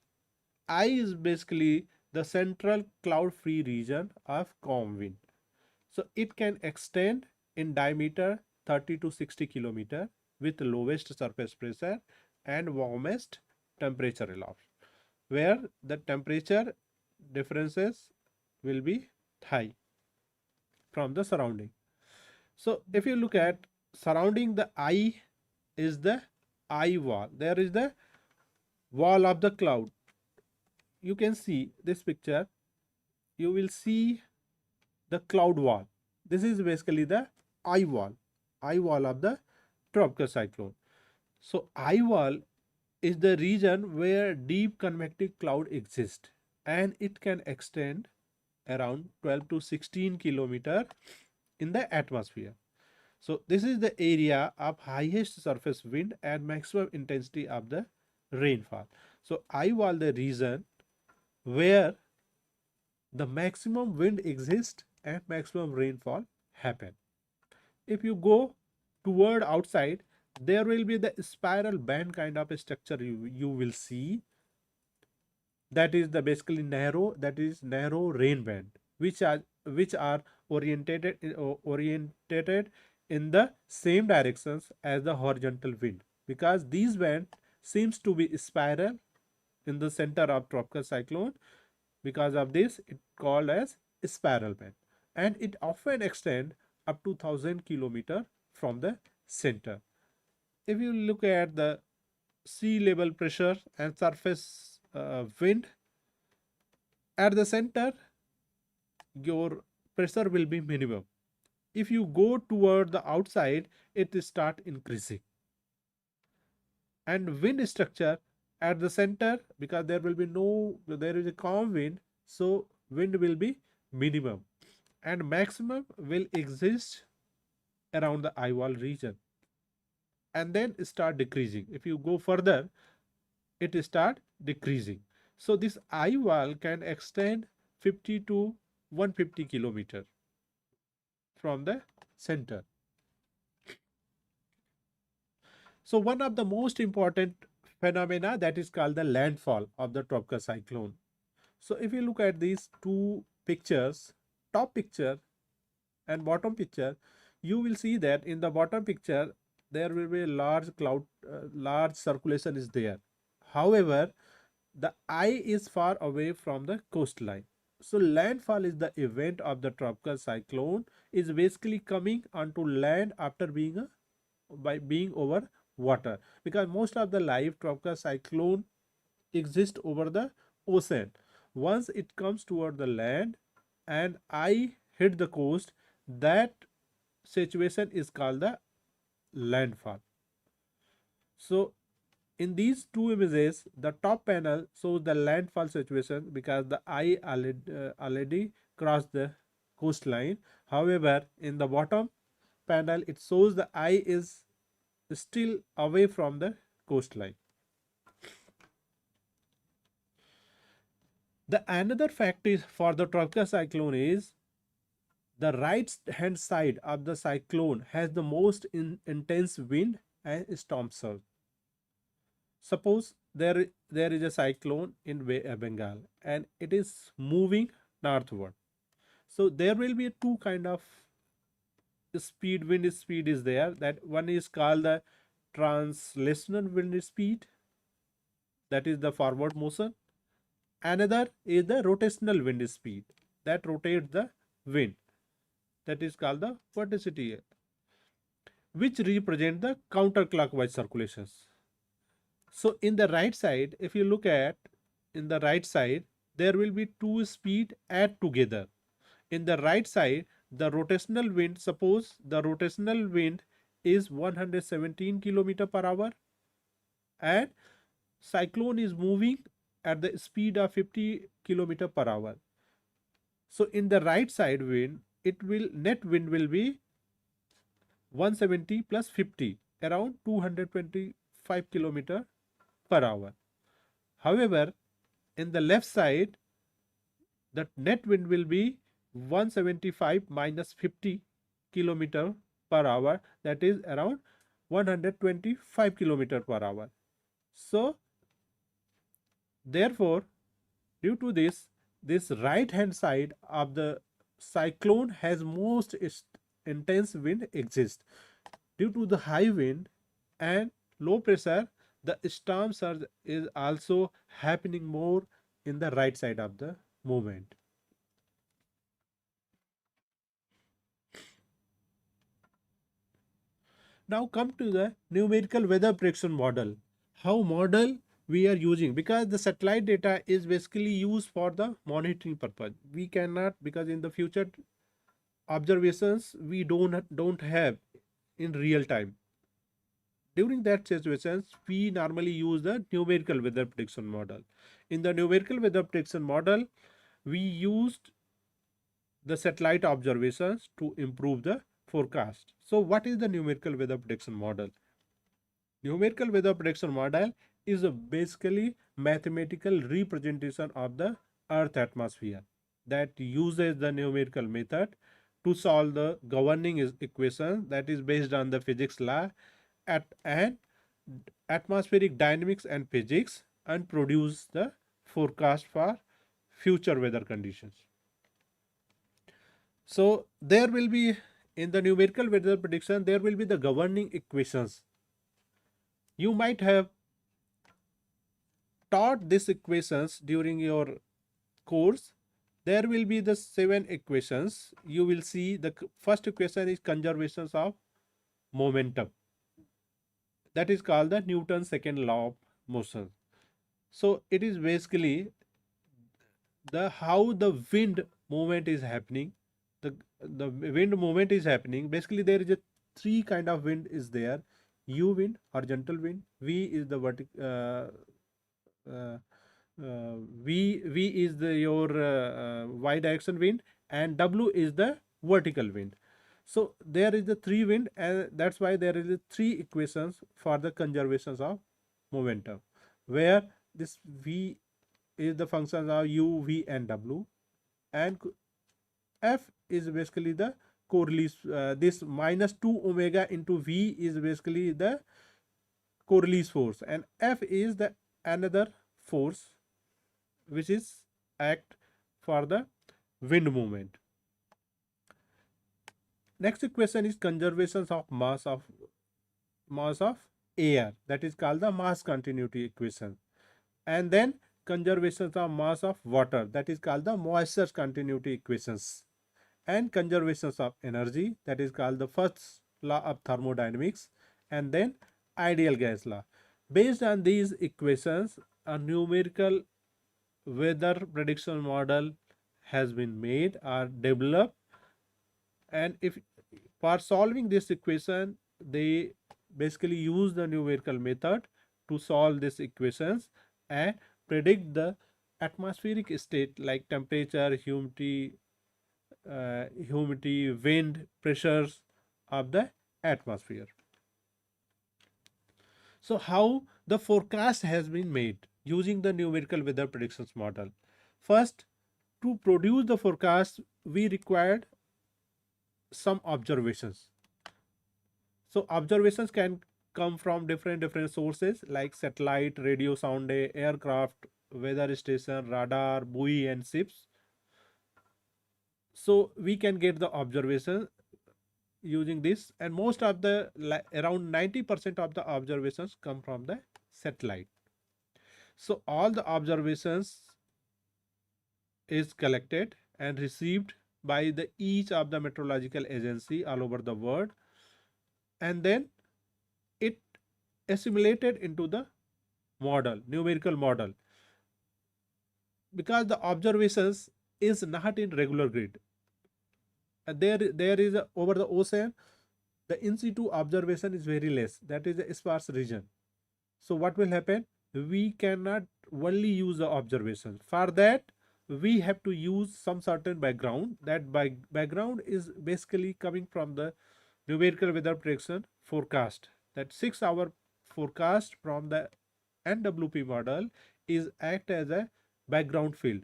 I is basically the central cloud-free region of calm wind. So it can extend in diameter 30 to 60 kilometer with lowest surface pressure and warmest temperature aloft, where the temperature differences will be high from the surrounding. So if you look at surrounding the eye is the eye wall. There is the wall of the cloud. You can see this picture. You will see the cloud wall. This is basically the eye wall of the tropical cyclone. So eye wall is the region where deep convective cloud exists, and it can extend around 12 to 16 kilometer in the atmosphere. So this is the area of highest surface wind and maximum intensity of the rainfall. So eye wall the region where the maximum wind exists and maximum rainfall happen. If you go toward outside, there will be the spiral band kind of a structure you will see. That is the basically narrow rain band, which are orientated in the same directions as the horizontal wind, because these band seems to be spiral in the center of tropical cyclone. Because of this, it called as spiral band, and it often extend up to 1000 kilometer from the center. If you look at the sea level pressure and surface wind, at the center your pressure will be minimum. If you go toward the outside, it start increasing. And wind structure at the center, because there is a calm wind, so wind will be minimum, and maximum will exist around the eye wall region, and then start decreasing. If you go further, it start decreasing. So this eye wall can extend 50 to 150 kilometer from the center. So one of the most important phenomena, that is called the landfall of the tropical cyclone. So if you look at these two pictures, top picture and bottom picture, you will see that in the bottom picture there will be a large cloud, large circulation is there. However, the eye is far away from the coastline. So landfall is the event of the tropical cyclone is basically coming onto land after being over water, because most of the live tropical cyclone exist over the ocean. Once it comes toward the land and eye hit the coast, that situation is called the landfall. So in these two images, the top panel shows the landfall situation because the eye already crossed the coastline. However, in the bottom panel, it shows the eye is still away from the coastline. The another fact is for the tropical cyclone is the right hand side of the cyclone has the most intense wind and storm surge. Suppose there is a cyclone in Bengal and it is moving northward. So there will be two kind of wind speed is there. That one is called the translational wind speed, that is the forward motion. Another is the rotational wind speed, that rotates the wind, that is called the vorticity, which represent the counterclockwise circulations. So in the right side, if you look at in the right side, there will be two speed add together. In the right side, the rotational wind, suppose the rotational wind is 117 kilometer per hour and cyclone is moving at the speed of 50 kilometer per hour. So in the right side wind, net wind will be 170 plus 50, around 225 kilometer per hour. However, in the left side, the net wind will be 175 minus 50 kilometer per hour, that is around 125 kilometer per hour. So therefore, due to this right hand side of the cyclone has most intense wind exists. Due to the high wind and low pressure, the storm surge is also happening more in the right side of the movement. Now come to the numerical weather prediction model. How model we are using, because the satellite data is basically used for the monitoring purpose. We cannot, because in the future observations we don't have in real time. During that situations, we normally use the numerical weather prediction model. In the numerical weather prediction model, we used the satellite observations to improve the forecast. So what is the numerical weather prediction model? Numerical weather prediction model is a basically mathematical representation of the Earth atmosphere that uses the numerical method to solve the governing equation that is based on the physics law and atmospheric dynamics and physics, and produce the forecast for future weather conditions. So there will be, in the numerical weather prediction, there will be the governing equations. You might have taught these equations during your course. There will be the 7 equations. You will see the first equation is conservation of momentum. That is called the Newton's second law of motion. So it is basically the how the wind movement is happening. The wind movement is happening. Basically, there is a 3 kind of wind is there. U wind, horizontal wind. V is the V is the your y direction wind, and W is the vertical wind. So there is the 3 wind, and that's why there is the 3 equations for the conservations of momentum, where this V is the functions of U, V, and W, and F is basically the Coriolis. This minus 2 omega into V is basically the Coriolis force, and F is the another force which is act for the wind movement. Next equation is conservation of mass of air, that is called the mass continuity equation, and then conservation of mass of water, that is called the moisture continuity equations, and conservation of energy, that is called the first law of thermodynamics, and then ideal gas law. Based on these equations, a numerical weather prediction model has been made or developed, and if for solving this equation, they basically use the numerical method to solve these equations and predict the atmospheric state like temperature, humidity, wind, pressures of the atmosphere. So how the forecast has been made using the numerical weather predictions model? First, to produce the forecast, we required some observations. So observations can come from different sources like satellite, radio, sound, aircraft, weather station, radar, buoy, and ships. So we can get the observation using this, and most of the around 90% of the observations come from the satellite. So all the observations is collected and received by the each of the meteorological agency all over the world, and then it assimilated into the model, numerical model, because the observations is not in regular grid. There is over the ocean, the in situ observation is very less, that is a sparse region. So what will happen? We cannot only use the observation. For that, we have to use some certain background. That background is basically coming from the numerical weather prediction forecast. That 6-hour forecast from the NWP model is act as a background field.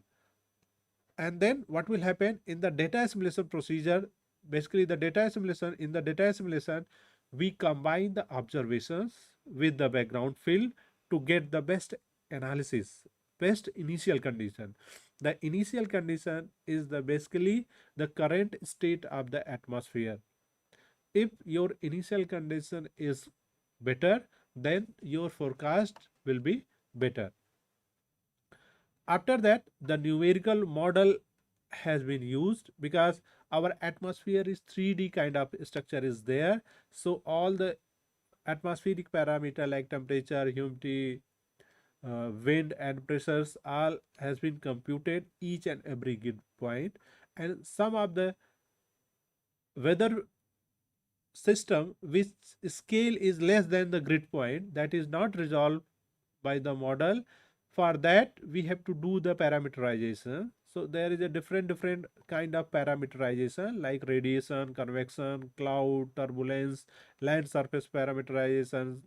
And then what will happen in the data assimilation procedure? Basically, the data assimilation, in the data assimilation, we combine the observations with the background field to get the best analysis, best initial condition. The initial condition is the basically the current state of the atmosphere. If your initial condition is better, then your forecast will be better. After that, the numerical model has been used because our atmosphere is 3D kind of structure is there. So all the atmospheric parameter like temperature, humidity, wind and pressures all has been computed each and every given point, and some of the weather system which scale is less than the grid point that is not resolved by the model. For that we have to do the parameterization. So there is a different kind of parameterization like radiation, convection, cloud, turbulence, land surface parameterization.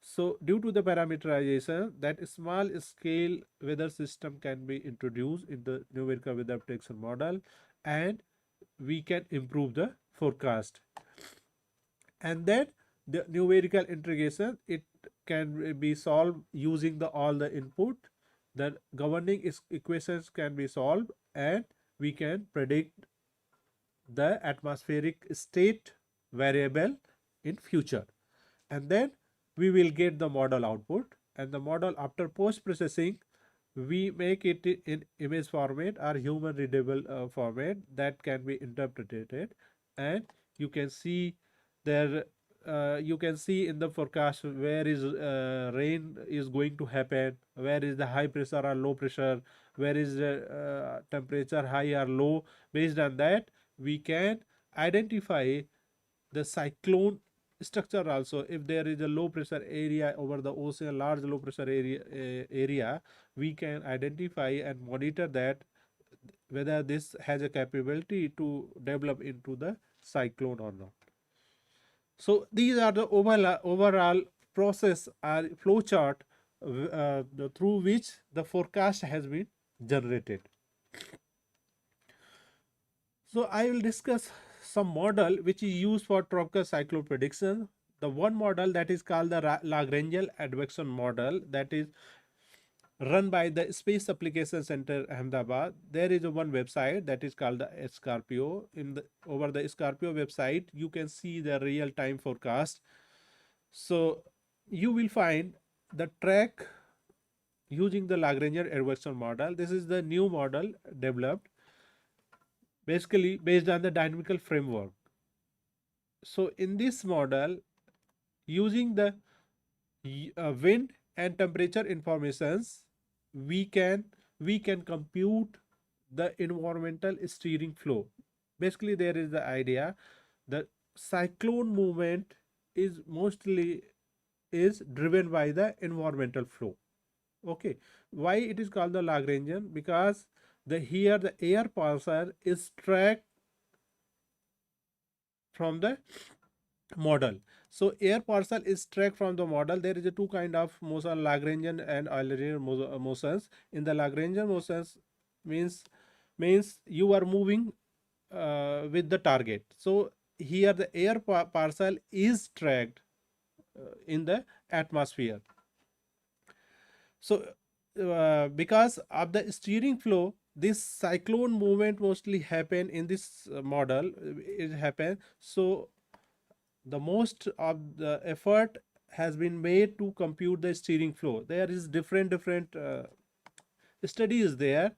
So due to the parameterization, that small scale weather system can be introduced in the numerical weather prediction model, and we can improve the forecast. And then the numerical integration, it can be solved using the all the input. The governing equations can be solved, and we can predict the atmospheric state variable in future. And then we will get the model output, and the model after post processing we make it in image format or human readable format that can be interpreted. And you can see there, you can see in the forecast where is rain is going to happen, where is the high pressure or low pressure, where is the temperature high or low. Based on that we can identify the cyclone structure also. If there is a low pressure area over the ocean, large low pressure area, we can identify and monitor that whether this has a capability to develop into the cyclone or not. So these are the overall process or flow chart through which the forecast has been generated. So I will discuss some model which is used for tropical cyclone prediction. The one model that is called the Lagrangian advection model, that is run by the Space Application Center Ahmedabad. There is a one website that is called the Scorpio. Over the Scorpio website you can see the real time forecast. So you will find the track using the Lagrangian advection model. This is the new model developed basically based on the dynamical framework. So in this model, using the wind and temperature informations, we can compute the environmental steering flow. Basically there is the idea that cyclone movement is mostly is driven by the environmental flow. Okay, why it is called the Lagrangian? Because here the air parcel is tracked from the model. So air parcel is tracked from the model. There is a two kind of motion, Lagrangian and Eulerian motions. In the Lagrangian motions means you are moving with the target. So here the air parcel is tracked in the atmosphere. So because of the steering flow, this cyclone movement mostly happen in this model. It happen. So the most of the effort has been made to compute the steering flow. There is different studies there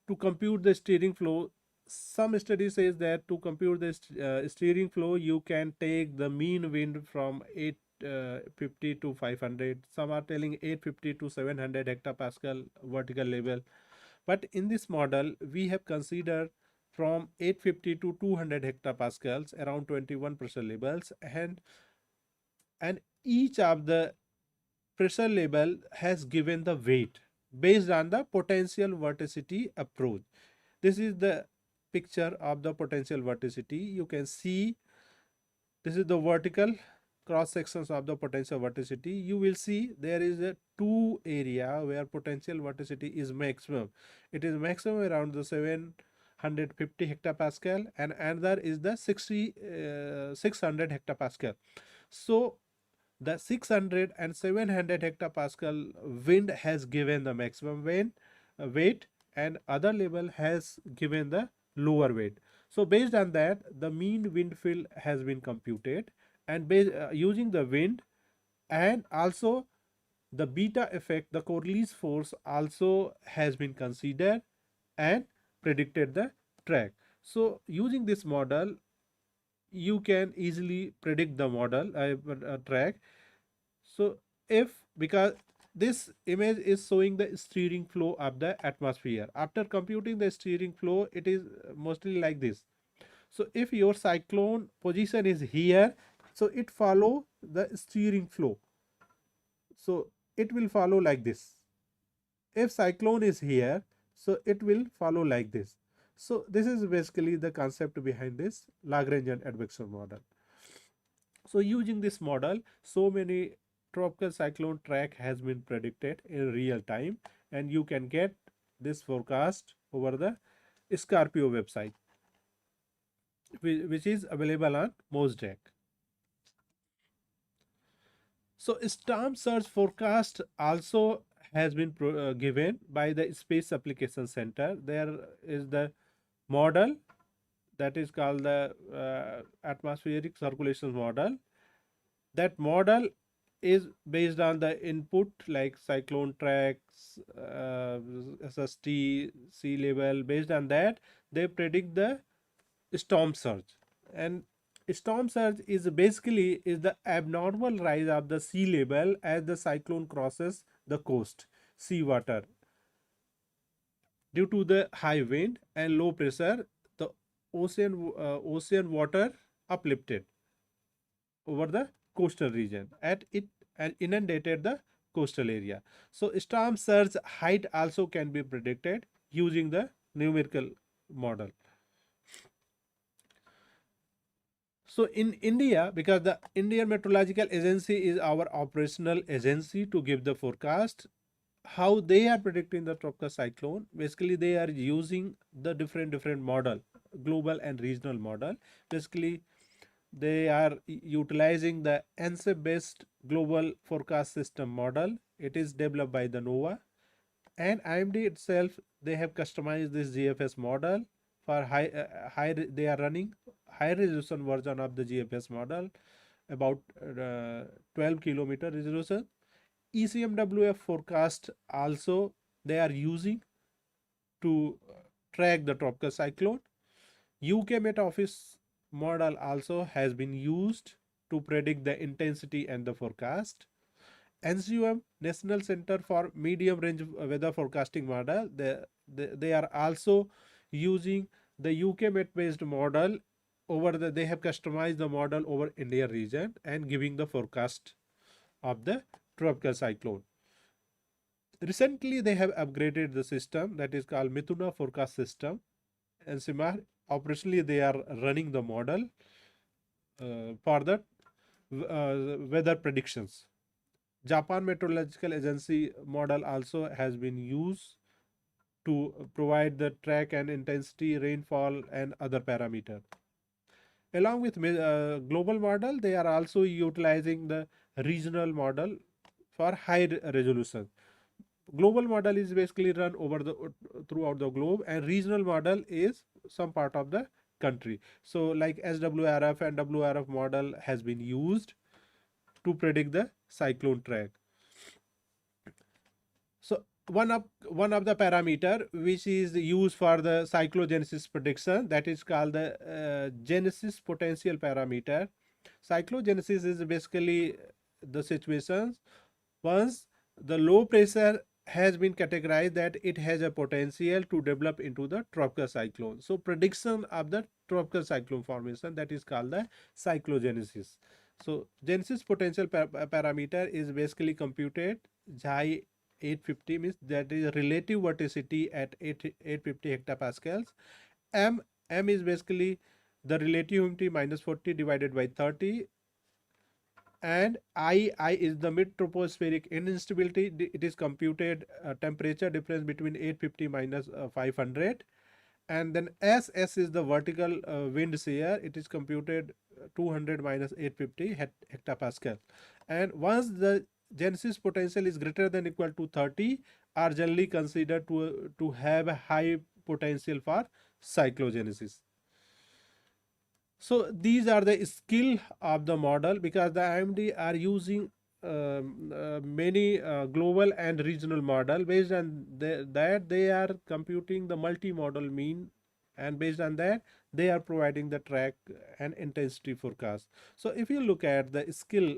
to compute the steering flow. Some study says that to compute the steering flow you can take the mean wind from 850 to 500. Some are telling 850 to 700 hectopascal vertical level. But in this model we have considered from 850 to 200 hectopascals, around 21 pressure levels, and each of the pressure level has given the weight based on the potential vorticity approach. This is the picture of the potential vorticity. You can see this is the vertical cross sections of the potential vorticity. You will see there is a two area where potential vorticity is maximum. It is maximum around the 750 hectopascal, and another is the 600 hectopascal. So the 600 and 700 hectopascal wind has given the maximum weight, and other level has given the lower weight. So based on that, the mean wind field has been computed, and using the wind and also the beta effect, the Coriolis force also has been considered and predicted the track. So using this model, you can easily predict the model track. So if, because this image is showing the steering flow of the atmosphere, after computing the steering flow, it is mostly like this. So if your cyclone position is here, so it follow the steering flow, so it will follow like this. If cyclone is here, so it will follow like this. So this is basically the concept behind this Lagrangian advection model. So using this model, so many tropical cyclone track has been predicted in real time, and you can get this forecast over the Scorpio website, which is available on Mosdec. So storm surge forecast also has been given by the Space Application Center. There is the model that is called the atmospheric circulation model. That model is based on the input like cyclone tracks, SST, sea level. Based on that, they predict the storm surge. And storm surge is basically is the abnormal rise of the sea level as the cyclone crosses the coast seawater. Due to the high wind and low pressure, the ocean water uplifted over the coastal region at it and inundated the coastal area. So storm surge height also can be predicted using the numerical model. So in India, because the Indian Meteorological Agency is our operational agency to give the forecast, how they are predicting the tropical cyclone, basically they are using the different model, global and regional model. Basically they are utilizing the NSEP based global forecast system model. It is developed by the NOAA, and IMD itself, they have customized this GFS model for they are running high resolution version of the GFS model, about 12 kilometer resolution. ECMWF forecast also they are using to track the tropical cyclone. UK Met Office model also has been used to predict the intensity and the forecast. NCOM, National Center for Medium Range Weather Forecasting model, they are also using the UK Met based model they have customized the model over India region and giving the forecast of the tropical cyclone. Recently, they have upgraded the system that is called Mithuna forecast system, and Simar operationally they are running the model for the weather predictions. Japan Meteorological Agency model also has been used to provide the track and intensity, rainfall, and other parameter. Along with global model, they are also utilizing the regional model for high resolution. Global model is basically run over the throughout the globe, and regional model is some part of the country. So like SWRF and WRF model has been used to predict the cyclone track. So one of the parameter which is used for the cyclogenesis prediction, that is called the genesis potential parameter. Cyclogenesis is basically the situations once the low pressure has been categorized that it has a potential to develop into the tropical cyclone. So prediction of the tropical cyclone formation, that is called the cyclogenesis. So genesis potential parameter is basically computed Xi 850, means that is relative vorticity at 850 hectopascals. M is basically the relative humidity minus 40 divided by 30, and I is the mid tropospheric instability. It is computed temperature difference between 850 minus 500, and then S is the vertical wind shear. It is computed 200 minus 850 hectopascal. And once the Genesis potential is greater than equal to 30, are generally considered to have a high potential for cyclogenesis. So these are the skill of the model, because the IMD are using many global and regional model. Based on that, they are computing the multi-model mean, and based on that they are providing the track and intensity forecast. So if you look at the skill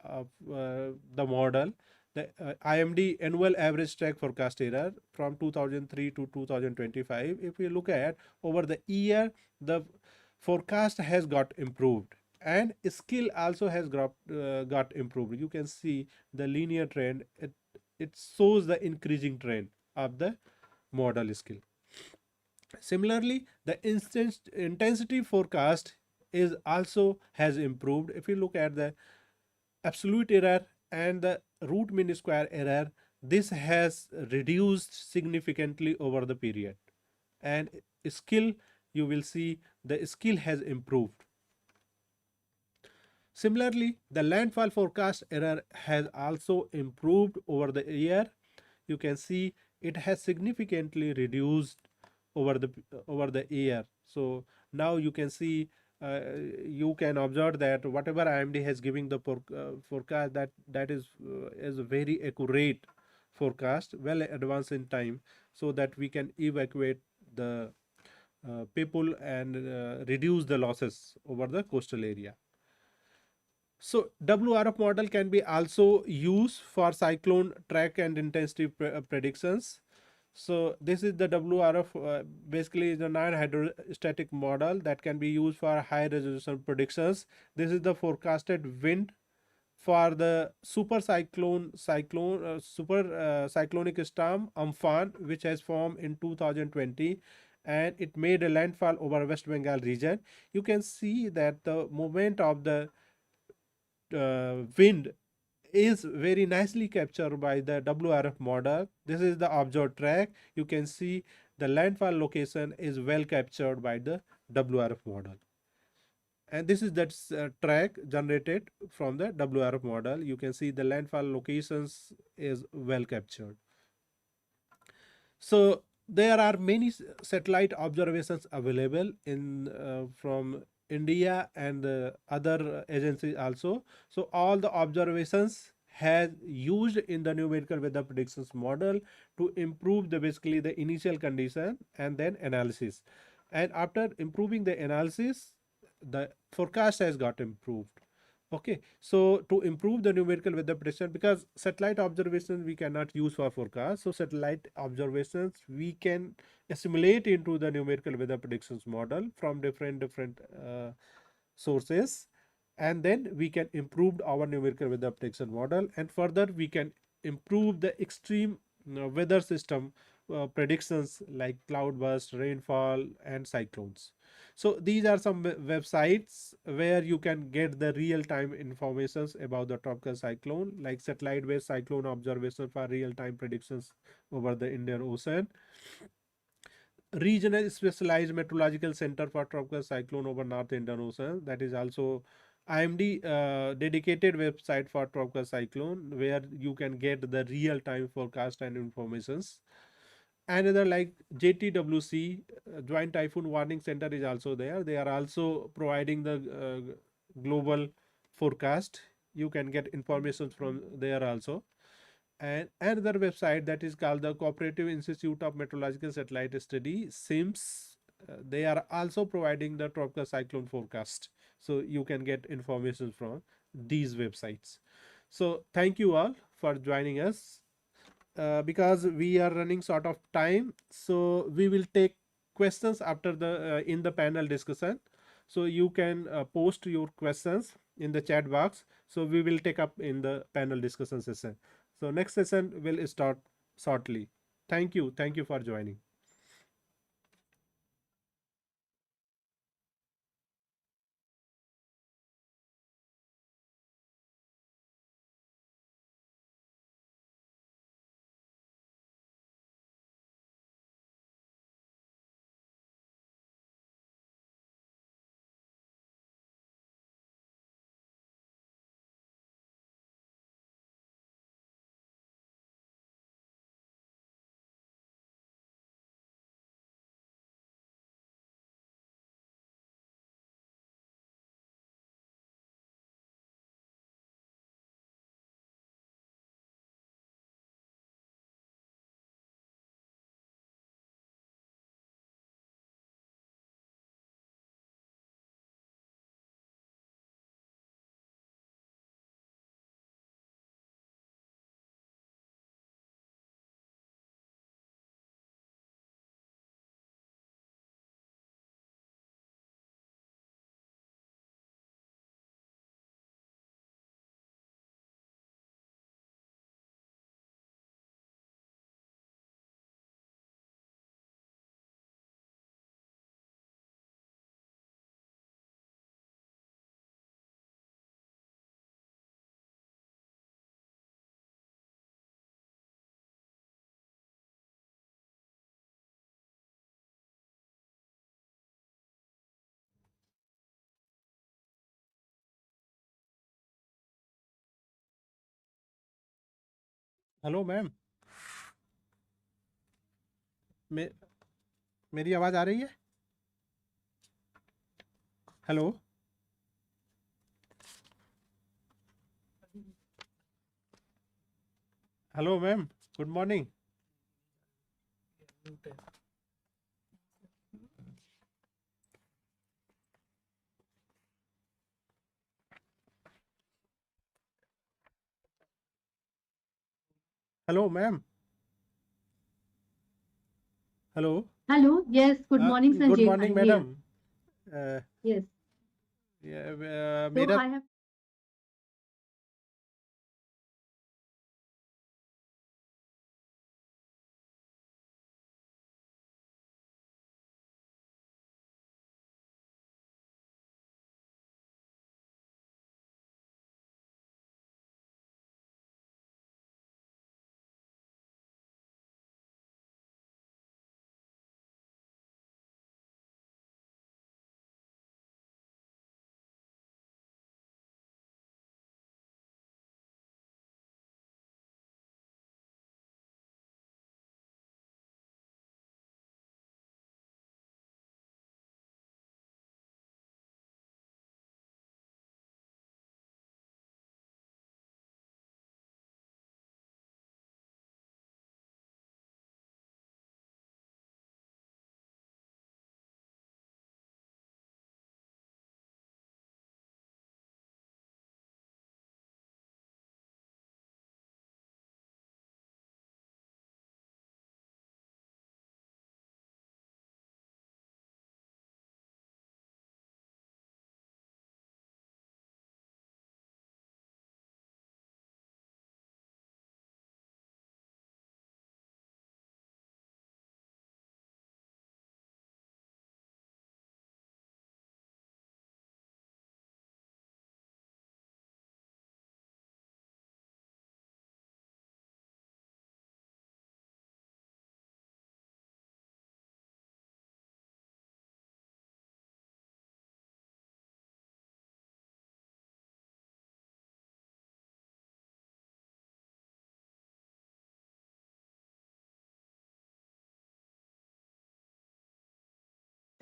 of the model, the IMD annual average track forecast error from 2003 to 2025, if you look at over the year, the forecast has got improved, and skill also has got improved. You can see the linear trend. It shows the increasing trend of the model skill. Similarly, the intensity forecast is also has improved. If you look at the absolute error and the root mean square error, this has reduced significantly over the period, and skill, you will see the skill has improved. Similarly, the landfall forecast error has also improved over the year. You can see it has significantly reduced over the year. So now you can see, you can observe that whatever IMD has given the forecast, that is a very accurate forecast, well advanced in time, so that we can evacuate the people and reduce the losses over the coastal area. So WRF model can be also used for cyclone track and intensity predictions. So this is the WRF, basically is a non-hydrostatic model that can be used for high resolution predictions. This is the forecasted wind for the cyclonic storm Amphan, which has formed in 2020, and it made a landfall over West Bengal region. You can see that the movement of the wind is very nicely captured by the WRF model. This is the observed track. You can see the landfall location is well captured by the WRF model. And this is that track generated from the WRF model. You can see the landfall locations is well captured. So there are many satellite observations available in from India and other agencies also. So all the observations has used in the numerical weather predictions model to improve the basically the initial condition and then analysis. And after improving the analysis, the forecast has got improved. Okay, so to improve the numerical weather prediction, because satellite observations we cannot use for forecast, so satellite observations we can assimilate into the numerical weather predictions model from different sources, and then we can improve our numerical weather prediction model, and further we can improve the extreme weather system predictions like cloudburst, rainfall, and cyclones. So these are some websites where you can get the real-time informations about the tropical cyclone, like satellite-based cyclone observation for real-time predictions over the Indian Ocean, regional specialized meteorological center for tropical cyclone over North Indian Ocean. That is also IMD dedicated website for tropical cyclone, where you can get the real-time forecast and informations. Another like JTWC, Joint Typhoon Warning Center, is also there. They are also providing the global forecast. You can get information from there also. And another website that is called the Cooperative Institute of Meteorological Satellite Study, SIMS. They are also providing the tropical cyclone forecast. So you can get information from these websites. So thank you all for joining us. Because we are running short of time, so we will take questions after the in the panel discussion. So you can post your questions in the chat box, so we will take up in the panel discussion session. So next session will start shortly. Thank you for joining. Hello ma'am, मेरी आवाज आ रही है? Hello, hello ma'am, good morning. Hello ma'am, hello. Hello. Yes. Good morning, good Sanjeev. Morning I'm here. Madam. Yes. So मेरा I have.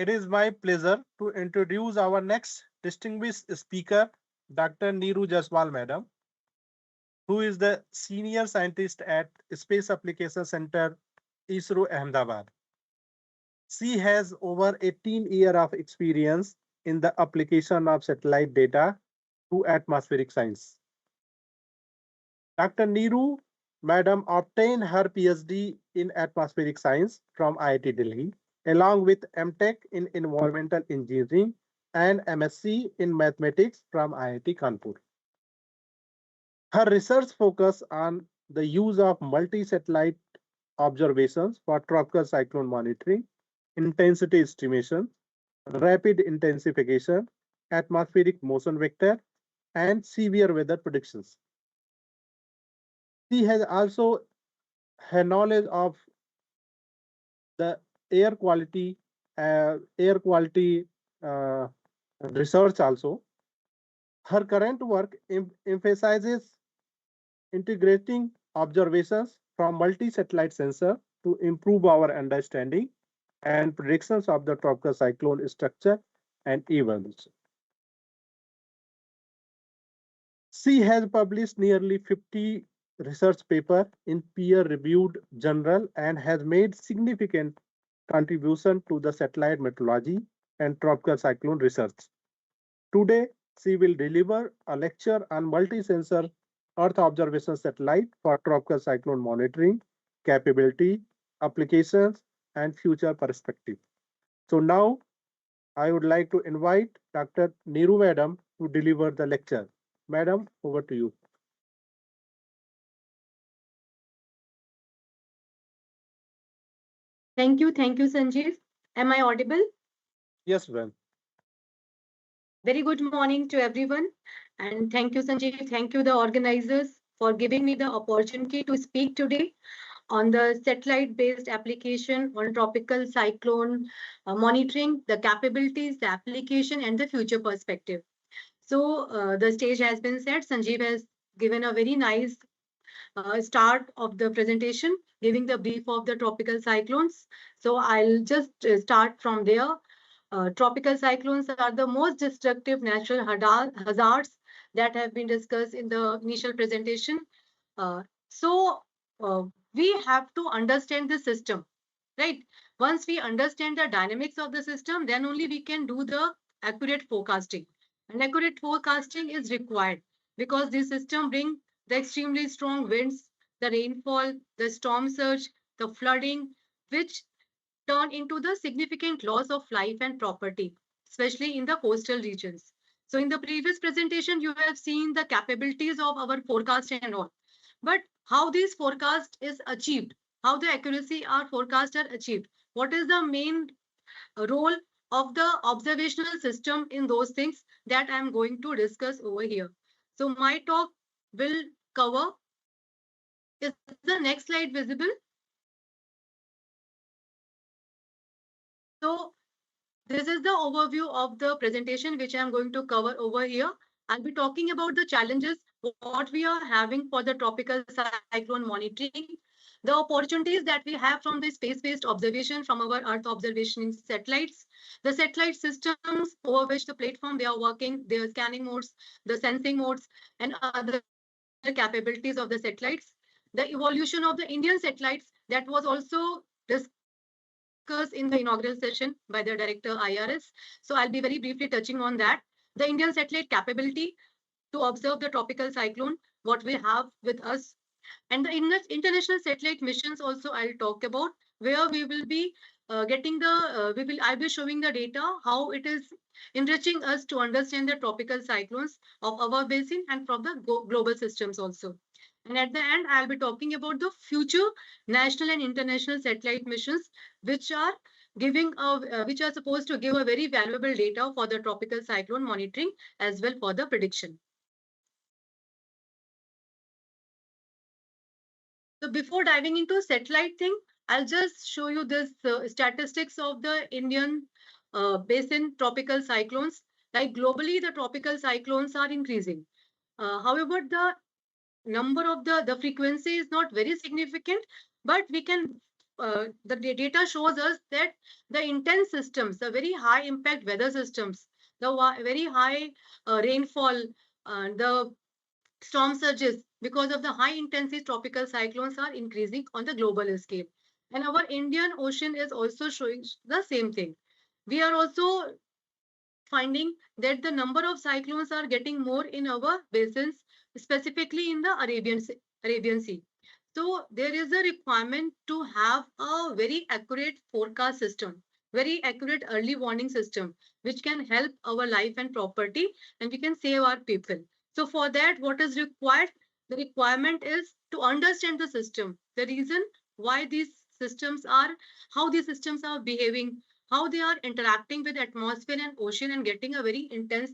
It is my pleasure to introduce our next distinguished speaker, Dr. Neeru Jaswal, madam, who is the senior scientist at Space Application Center, ISRO, Ahmedabad. She has over 18 years of experience in the application of satellite data to atmospheric science. Dr. Neeru, madam, obtained her PhD in atmospheric science from IIT Delhi, along with MTech in environmental engineering and MSc in mathematics from IIT Kanpur. Her research focus on the use of multi-satellite observations for tropical cyclone monitoring, intensity estimation, rapid intensification, atmospheric motion vector, and severe weather predictions. She has also her knowledge of the air quality uh, research also. Her current work emphasizes integrating observations from multi-satellite sensor to improve our understanding and predictions of the tropical cyclone structure and events. She has published nearly 50 research papers in peer-reviewed journal and has made significant contribution to the satellite meteorology and tropical cyclone research. Today, she will deliver a lecture on multi-sensor Earth observation satellite for tropical cyclone monitoring, capability, applications, and future perspective. So now, I would like to invite Dr. Neeru Madam to deliver the lecture. Madam, over to you. Thank you. Thank you, Sanjeev. Am I audible? Yes, ma'am. Very good morning to everyone. And thank you, Sanjeev. Thank you, the organizers, for giving me the opportunity to speak today on the satellite-based application on tropical cyclone monitoring, the capabilities, the application, and the future perspective. So the stage has been set. Sanjeev has given a very nice start of the presentation, giving the brief of the tropical cyclones. So I'll just start from there. Tropical cyclones are the most destructive natural hazards that have been discussed in the initial presentation. Uh, so uh, we have to understand the system, right? Once we understand the dynamics of the system, then only we can do the accurate forecasting. And accurate forecasting is required because this system bring the extremely strong winds, the rainfall, the storm surge, the flooding, which turn into the significant loss of life and property, especially in the coastal regions. So in the previous presentation, you have seen the capabilities of our forecast and all. But how this forecast is achieved, how the accuracy our forecast are achieved, what is the main role of the observational system in those things that I'm going to discuss over here. So my talk will cover, is the next slide visible? So this is the overview of the presentation which I'm going to cover over here. I'll be talking about the challenges, what we are having for the tropical cyclone monitoring, the opportunities that we have from the space-based observation from our Earth observation satellites, the satellite systems over which the platform they are working, their scanning modes, the sensing modes, and other capabilities of the satellites, the evolution of the Indian satellites that was also discussed in the inaugural session by the director IIRS. So I'll be very briefly touching on that. The Indian satellite capability to observe the tropical cyclone, what we have with us, and the international satellite missions also I'll talk about, where we will be getting the I'll be showing the data how it is enriching us to understand the tropical cyclones of our basin and from the global systems also. And at the end, I'll be talking about the future national and international satellite missions, which are which are supposed to give a very valuable data for the tropical cyclone monitoring as well for the prediction. So before diving into satellite thing, I'll just show you this statistics of the Indian basin tropical cyclones. Like globally, the tropical cyclones are increasing. However, the number of the frequency is not very significant, but we can the data shows us that the intense systems, the very high impact weather systems, the very high rainfall, the storm surges because of the high intensity tropical cyclones are increasing on the global scale. And our Indian Ocean is also showing the same thing. We are also finding that the number of cyclones are getting more in our basins, specifically in the Arabian Sea. So there is a requirement to have a very accurate forecast system, very accurate early warning system, which can help our life and property, and we can save our people. So for that, what is required? The requirement is to understand the system, the reason why these systems are, how these systems are behaving, how they are interacting with atmosphere and ocean and getting a very intense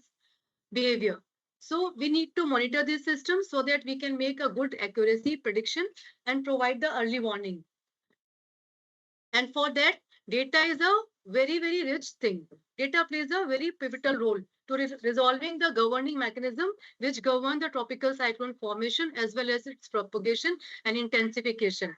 behavior. So we need to monitor this system so that we can make a good accuracy prediction and provide the early warning. And for that, data is a very, very rich thing. Data plays a very pivotal role to resolving the governing mechanism which govern the tropical cyclone formation as well as its propagation and intensification.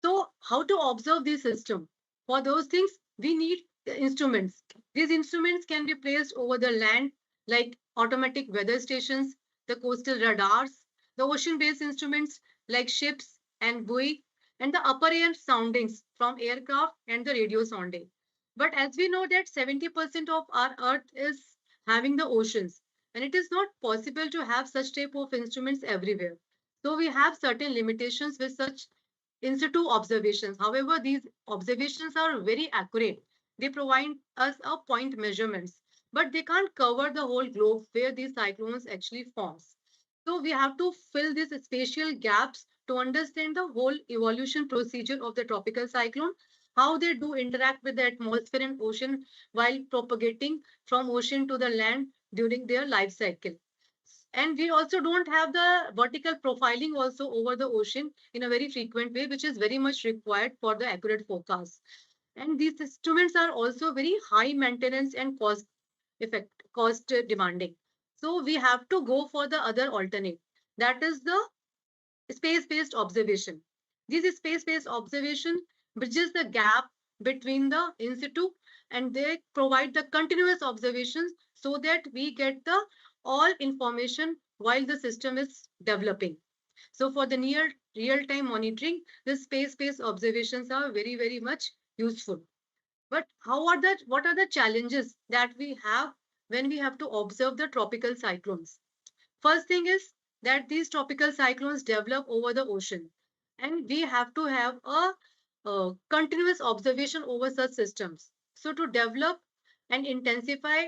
So how to observe this system? For those things, we need the instruments. These instruments can be placed over the land, like automatic weather stations, the coastal radars, the ocean-based instruments like ships and buoy, and the upper air soundings from aircraft and the radio sounding. But as we know that 70% of our Earth is having the oceans, and it is not possible to have such type of instruments everywhere. So we have certain limitations with such in situ observations. However, these observations are very accurate. They provide us a point measurements, but they can't cover the whole globe where these cyclones actually forms. So we have to fill these spatial gaps to understand the whole evolution procedure of the tropical cyclone, how they do interact with the atmosphere and ocean while propagating from ocean to the land during their life cycle. And we also don't have the vertical profiling also over the ocean in a very frequent way, which is very much required for the accurate forecast. And these instruments are also very high maintenance and cost demanding. So we have to go for the other alternate. That is the space-based observation. This space-based observation bridges the gap between the in situ, and they provide the continuous observations so that we get the all information while the system is developing. So for the near real-time monitoring, the space-based observations are very much useful. But what are the challenges that we have when we have to observe the tropical cyclones? First thing is that these tropical cyclones develop over the ocean, and we have to have a continuous observation over such systems. So to develop and intensify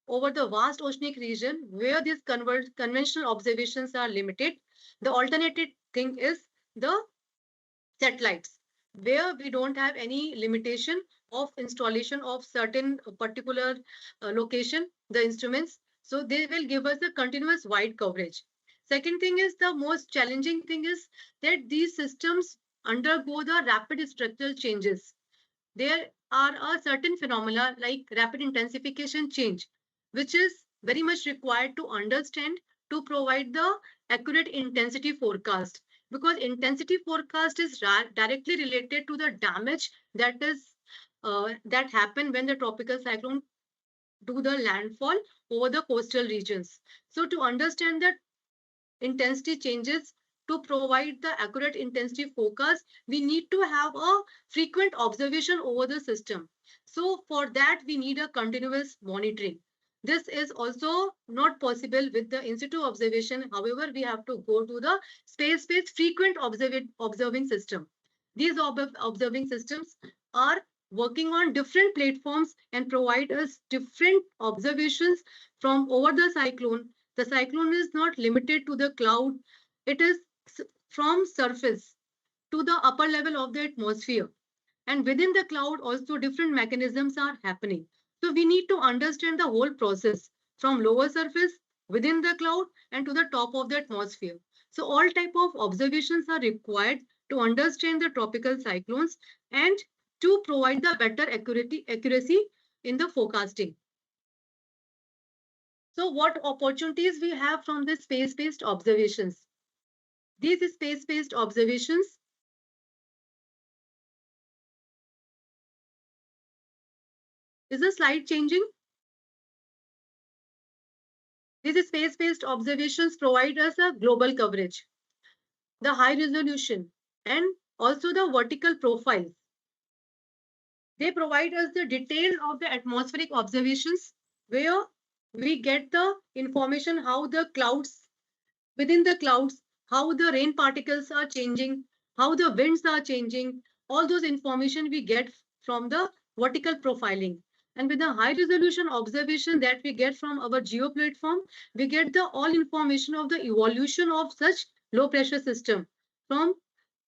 over the vast oceanic region where these conventional observations are limited, the alternative thing is the satellites, where we don't have any limitation of installation of certain particular location, the instruments. So they will give us a continuous wide coverage. Second thing is the most challenging thing is that these systems undergo the rapid structural changes. There are a certain phenomena like rapid intensification change, which is very much required to understand to provide the accurate intensity forecast, because intensity forecast is directly related to the damage that happen when the tropical cyclone do the landfall over the coastal regions. So to understand that intensity changes, to provide the accurate intensity forecast, we need to have a frequent observation over the system. So for that, we need a continuous monitoring. This is also not possible with the in situ observation. However, we have to go to the space-based frequent observing system. These observing systems are working on different platforms and provide us different observations from over the cyclone. The cyclone is not limited to the cloud. It is from surface to the upper level of the atmosphere. And within the cloud, also different mechanisms are happening. So we need to understand the whole process from lower surface, within the cloud, and to the top of the atmosphere. So all type of observations are required to understand the tropical cyclones and to provide the better accuracy in the forecasting. So what opportunities we have from the space-based observations? These space-based observations is the slide changing? These space-based observations provide us a global coverage, the high resolution, and also the vertical profiles. They provide us the detail of the atmospheric observations where we get the information how the clouds, within the clouds, how the rain particles are changing, how the winds are changing. All those information we get from the vertical profiling. And with the high resolution observation that we get from our geo platform, we get the all information of the evolution of such low pressure system from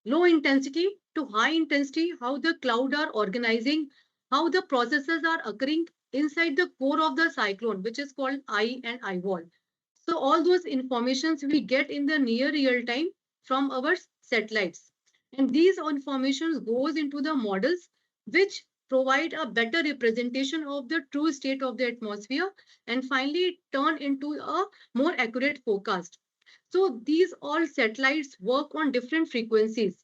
low intensity to high intensity, how the cloud are organizing, how the processes are occurring inside the core of the cyclone, which is called eye and eyeball. So all those informations we get in the near real time from our satellites. And these informations goes into the models which provide a better representation of the true state of the atmosphere and finally turn into a more accurate forecast. So these all satellites work on different frequencies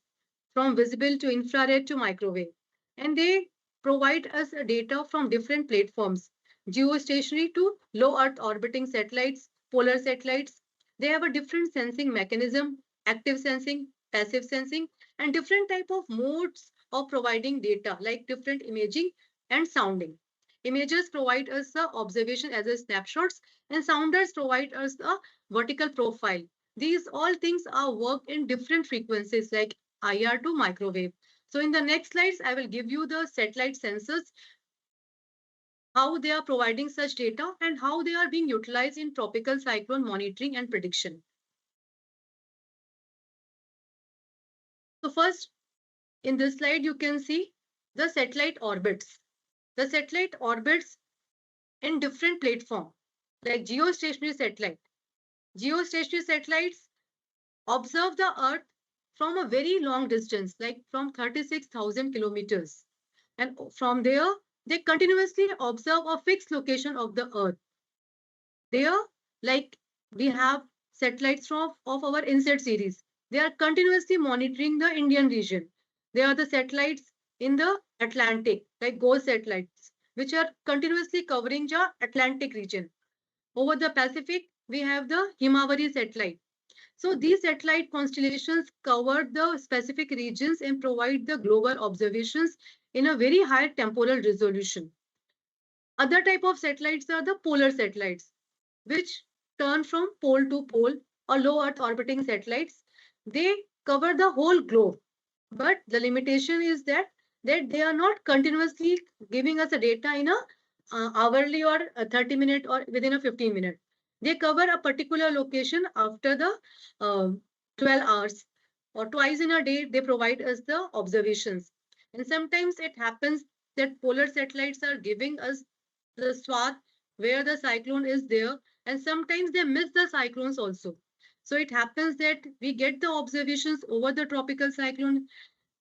from visible to infrared to microwave. And they provide us data from different platforms, geostationary to low Earth orbiting satellites, polar satellites. They have a different sensing mechanism, active sensing, passive sensing, and different type of modes of providing data like different imaging and sounding. Images provide us the observation as a snapshots and sounders provide us a vertical profile. These all things are worked in different frequencies like IR to microwave. So in the next slides, I will give you the satellite sensors, how they are providing such data and how they are being utilized in tropical cyclone monitoring and prediction. So first, in this slide, you can see the satellite orbits. The satellite orbits in different platform, like geostationary satellite. Geostationary satellites observe the Earth from a very long distance, like from 36,000 kilometers. And from there, they continuously observe a fixed location of the Earth. There, like we have satellites of our INSET series. They are continuously monitoring the Indian region. They are the satellites in the Atlantic, like GOES satellites, which are continuously covering the Atlantic region. Over the Pacific, we have the Himawari satellite. So these satellite constellations cover the specific regions and provide the global observations in a very high temporal resolution. Other type of satellites are the polar satellites, which turn from pole to pole, or low Earth orbiting satellites. They cover the whole globe, but the limitation is that they are not continuously giving us a data in a hourly or a 30-minute or within a 15-minute. They cover a particular location after the 12 hours, or twice in a day they provide us the observations. And sometimes it happens that polar satellites are giving us the swath where the cyclone is there, and sometimes they miss the cyclones also. So it happens that we get the observations over the tropical cyclone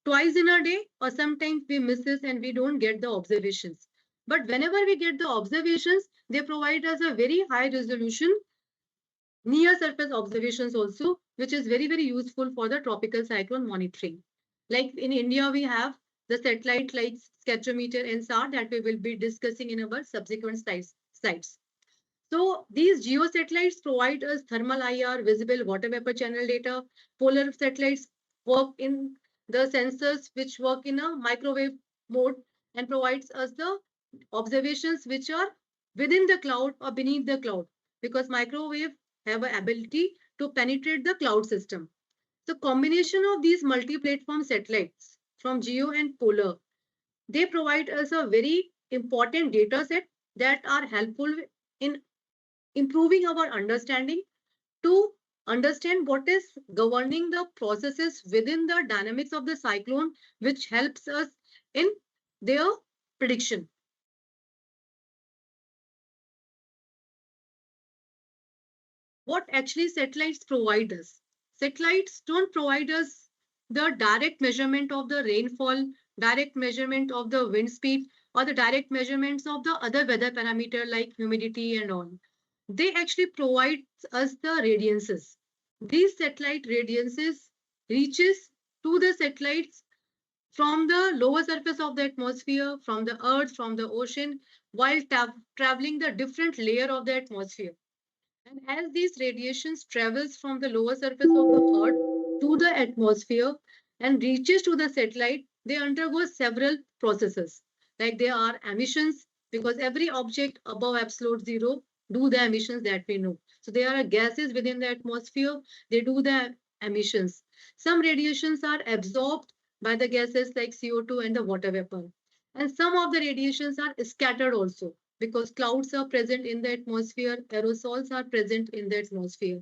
twice in a day, or sometimes we miss this and we don't get the observations. But whenever we get the observations, they provide us a very high resolution near surface observations also, which is very, very useful for the tropical cyclone monitoring. Like in India, we have the satellite like spectrometer and SAR that we will be discussing in our subsequent slides. So these geosatellites provide us thermal IR, visible water vapor channel data. Polar satellites work in the sensors which work in a microwave mode and provides us the observations which are within the cloud or beneath the cloud, because microwave have an ability to penetrate the cloud system. The combination of these multi-platform satellites from geo and polar, they provide us a very important data set that are helpful in improving our understanding to understand what is governing the processes within the dynamics of the cyclone, which helps us in their prediction. What actually satellites provide us? Satellites don't provide us the direct measurement of the rainfall, direct measurement of the wind speed, or the direct measurements of the other weather parameter like humidity and all. They actually provide us the radiances. These satellite radiances reaches to the satellites from the lower surface of the atmosphere, from the earth, from the ocean, while traveling the different layer of the atmosphere. And as these radiations travels from the lower surface of the earth to the atmosphere and reaches to the satellite, they undergo several processes. Like there are emissions, because every object above absolute zero do the emissions that we know. So there are gases within the atmosphere, they do the emissions. Some radiations are absorbed by the gases like CO2 and the water vapor. And some of the radiations are scattered also, because clouds are present in the atmosphere, aerosols are present in the atmosphere.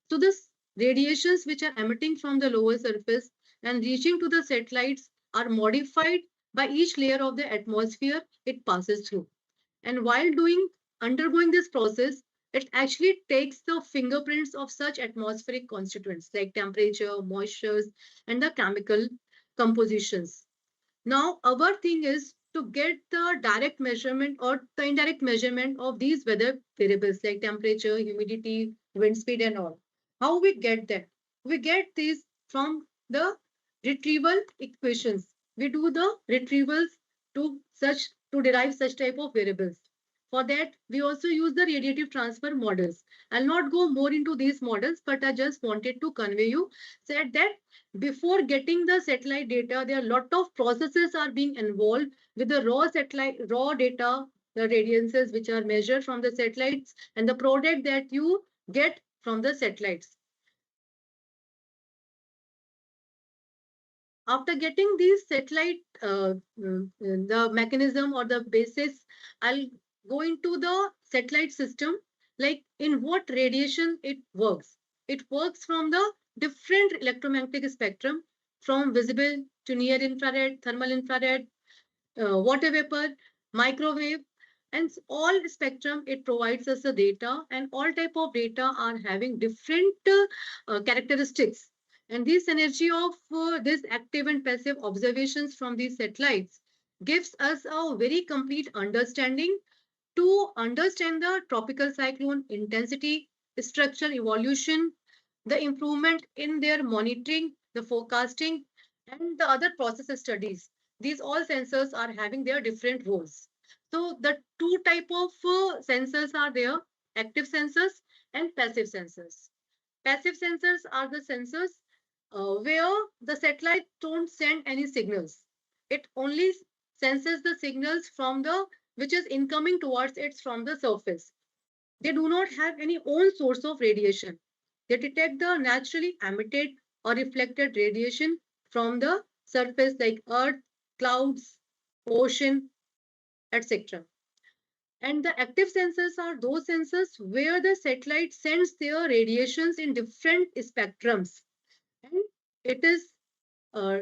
So this radiations which are emitting from the lower surface and reaching to the satellites are modified by each layer of the atmosphere it passes through. And while undergoing this process, it actually takes the fingerprints of such atmospheric constituents like temperature, moistures, and the chemical compositions. Now, our thing is to get the direct measurement or the indirect measurement of these weather variables like temperature, humidity, wind speed, and all. How we get that? We get these from the retrieval equations. We do the retrievals to derive such type of variables. For that, we also use the radiative transfer models. I'll not go more into these models, but I just wanted to convey you said that before getting the satellite data, there are a lot of processes are being involved with the raw data, the radiances which are measured from the satellites and the product that you get from the satellites. After getting these satellite, the mechanism or the basis, I'll go into the satellite system, like in what radiation it works. It works from the different electromagnetic spectrum, from visible to near infrared, thermal infrared, water vapor, microwave, and all spectrum it provides us the data, and all type of data are having different characteristics. And this energy of this active and passive observations from these satellites gives us a very complete understanding to understand the tropical cyclone intensity, structural evolution, the improvement in their monitoring, the forecasting, and the other process studies. These all sensors are having their different roles. So the two type of sensors are there, active sensors and passive sensors. Passive sensors are the sensors where the satellite don't send any signals. It only senses the signals from the which is incoming towards it from the surface. They do not have any own source of radiation. They detect the naturally emitted or reflected radiation from the surface like earth, clouds, ocean, etc. And the active sensors are those sensors where the satellite sends their radiations in different spectrums, and it is uh,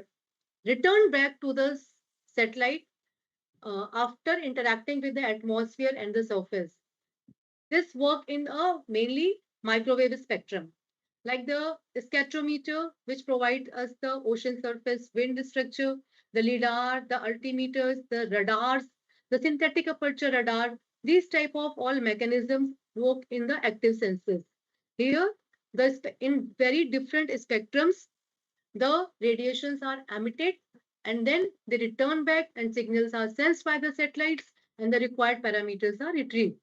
returned back to the satellite after interacting with the atmosphere and the surface. This work in a mainly microwave spectrum, like the spectrometer, which provides us the ocean surface wind structure, the lidar, the altimeters, the radars, the synthetic aperture radar. These type of all mechanisms work in the active sensors. Here, in very different spectrums, the radiations are emitted and then they return back and signals are sensed by the satellites and the required parameters are retrieved.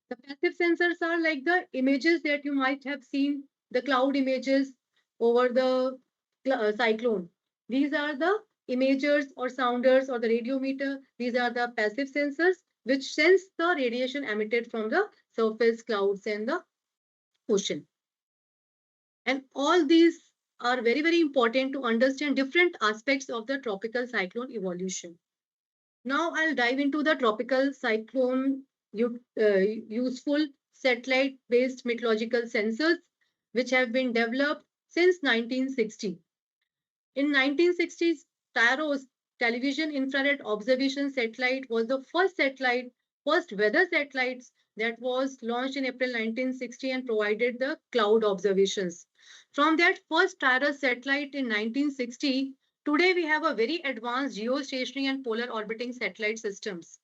The passive sensors are like the images that you might have seen, the cloud images over the cyclone. These are the imagers or sounders or the radiometer. These are the passive sensors which sense the radiation emitted from the surface, clouds, and the ocean. And all these are very, very important to understand different aspects of the tropical cyclone evolution. Now I'll dive into the tropical cyclone useful satellite-based meteorological sensors, which have been developed since 1960. In 1960s, TIROS, Television Infrared Observation Satellite, was the first weather satellites that was launched in April 1960 and provided the cloud observations. From that first TIROS satellite in 1960, today we have a very advanced geostationary and polar orbiting satellite systems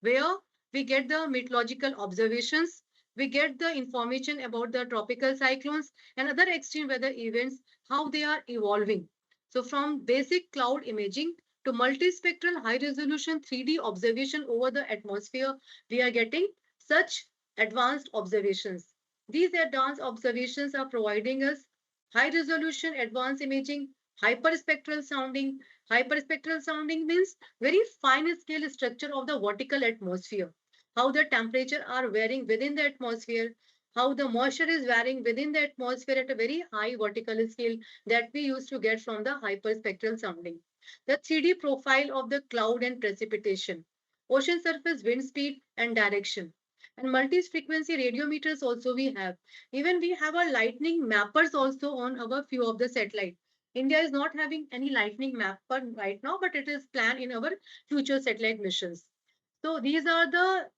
where we get the meteorological observations, we get the information about the tropical cyclones and other extreme weather events, how they are evolving. So from basic cloud imaging to multispectral high resolution 3D observation over the atmosphere, we are getting such advanced observations. These advanced observations are providing us high resolution advanced imaging, hyperspectral sounding. Hyperspectral sounding means very fine scale structure of the vertical atmosphere, how the temperature are varying within the atmosphere, how the moisture is varying within the atmosphere at a very high vertical scale that we used to get from the hyperspectral sounding. The 3D profile of the cloud and precipitation, ocean surface wind speed and direction. And multi-frequency radiometers also we have. Even we have a lightning mappers also on our few of the satellite. India is not having any lightning mapper right now, but it is planned in our future satellite missions. So these are the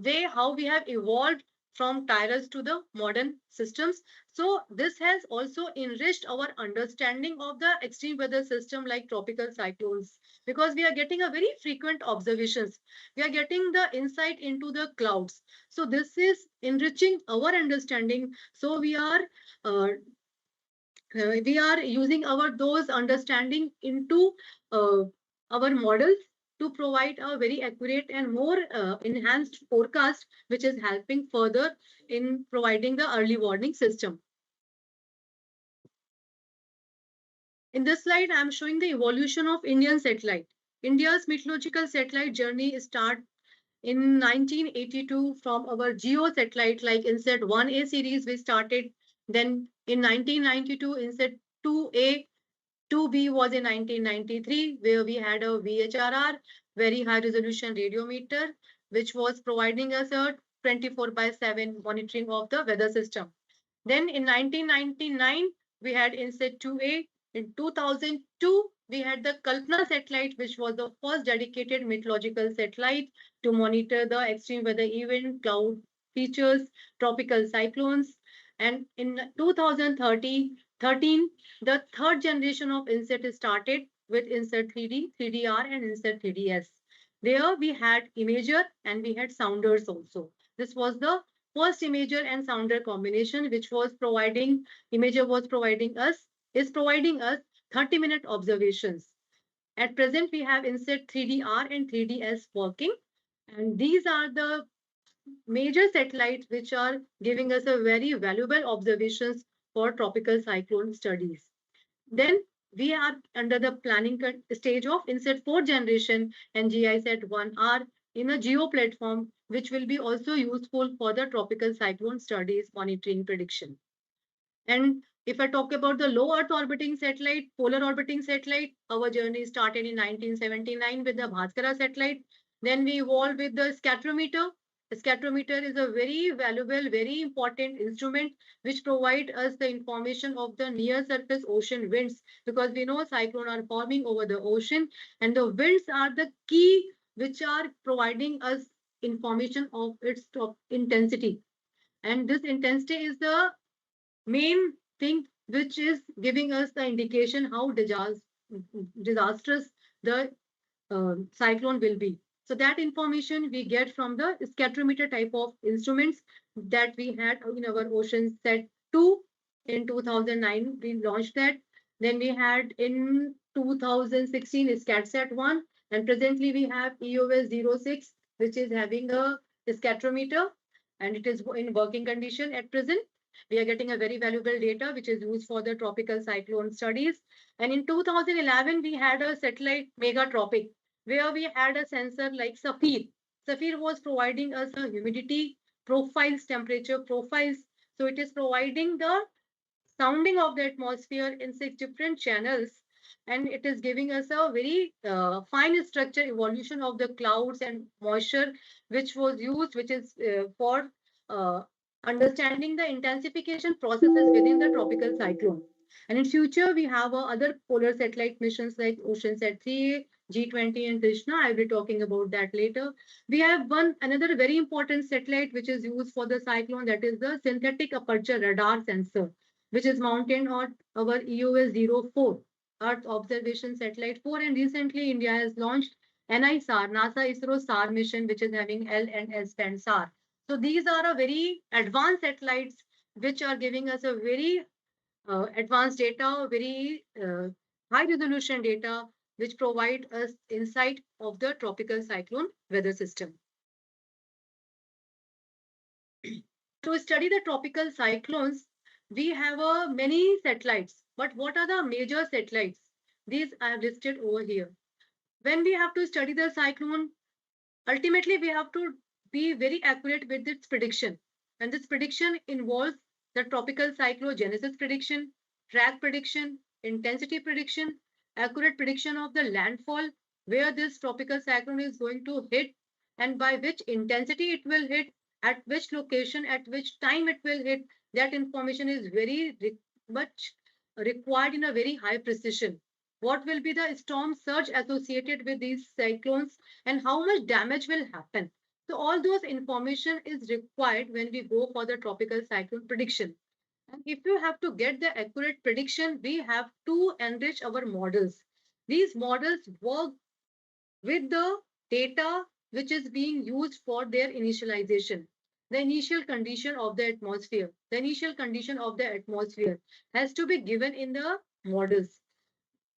way how we have evolved from tyrants to the modern systems. So this has also enriched our understanding of the extreme weather system like tropical cyclones, because we are getting a very frequent observations. We are getting the insight into the clouds. So this is enriching our understanding. So uh, we are using our those understanding into our models to provide a very accurate and more enhanced forecast, which is helping further in providing the early warning system. In this slide, I'm showing the evolution of Indian satellite. India's meteorological satellite journey start in 1982 from our geo satellite like INSAT 1A series we started. Then in 1992, INSAT 2A 2B was in 1993, where we had a VHRR, very high resolution radiometer, which was providing us a 24/7 monitoring of the weather system. Then in 1999, we had INSET 2A. In 2002, we had the Kalpana satellite, which was the first dedicated meteorological satellite to monitor the extreme weather event, cloud features, tropical cyclones. And in 2013, the third generation of INSET started with INSET 3D, 3DR, and INSET 3DS. There we had imager and we had sounders also. This was the first imager and sounder combination, which was providing, imager was providing us, is providing us 30-minute observations. At present, we have INSET 3DR and 3DS working, and these are the major satellites which are giving us a very valuable observations for tropical cyclone studies. Then we are under the planning stage of INSET 4th generation and GISAT 1R in a geo platform, which will be also useful for the tropical cyclone studies monitoring prediction. And if I talk about the low Earth orbiting satellite, polar orbiting satellite, our journey started in 1979 with the Bhaskara satellite. Then we evolved with the scatterometer. The scatterometer is a very valuable, very important instrument which provide us the information of the near surface ocean winds, because we know cyclones are forming over the ocean, and the winds are the key which are providing us information of its top intensity. And this intensity is the main thing which is giving us the indication how disastrous the cyclone will be. So that information we get from the scatterometer type of instruments that we had in our Ocean Set 2 in 2009. We launched that. Then we had in 2016 SCATSat 1, and presently we have EOS-06, which is having a scatterometer, and it is in working condition at present. We are getting a very valuable data which is used for the tropical cyclone studies. And in 2011, we had a satellite megatropic where we had a sensor like Saphir. Saphir was providing us a humidity profiles, temperature profiles. So it is providing the sounding of the atmosphere in 6 different channels, and it is giving us a very fine structure evolution of the clouds and moisture, which was used, which is for uh, understanding the intensification processes within the tropical cyclone. And in future, we have other polar satellite missions like OceanSat 3, G20, and Krishna. I'll be talking about that later. We have another very important satellite which is used for the cyclone, that is the synthetic aperture radar sensor, which is mounted on our EOS-04 Earth Observation Satellite 4. And recently, India has launched NISAR, NASA-ISRO SAR mission, which is having L and S band SAR. So these are a very advanced satellites which are giving us a very advanced data, very high resolution data, which provide us insight of the tropical cyclone weather system. To study the tropical cyclones, we have many satellites. But what are the major satellites? These I have listed over here. When we have to study the cyclone, ultimately we have to be very accurate with its prediction. And this prediction involves the tropical cyclogenesis prediction, track prediction, intensity prediction, accurate prediction of the landfall, where this tropical cyclone is going to hit, and by which intensity it will hit, at which location, at which time it will hit. That information is very much required in a very high precision. What will be the storm surge associated with these cyclones, and how much damage will happen? So all those information is required when we go for the tropical cyclone prediction. And if you have to get the accurate prediction, we have to enrich our models. These models work with the data which is being used for their initialization. The initial condition of the atmosphere, has to be given in the models.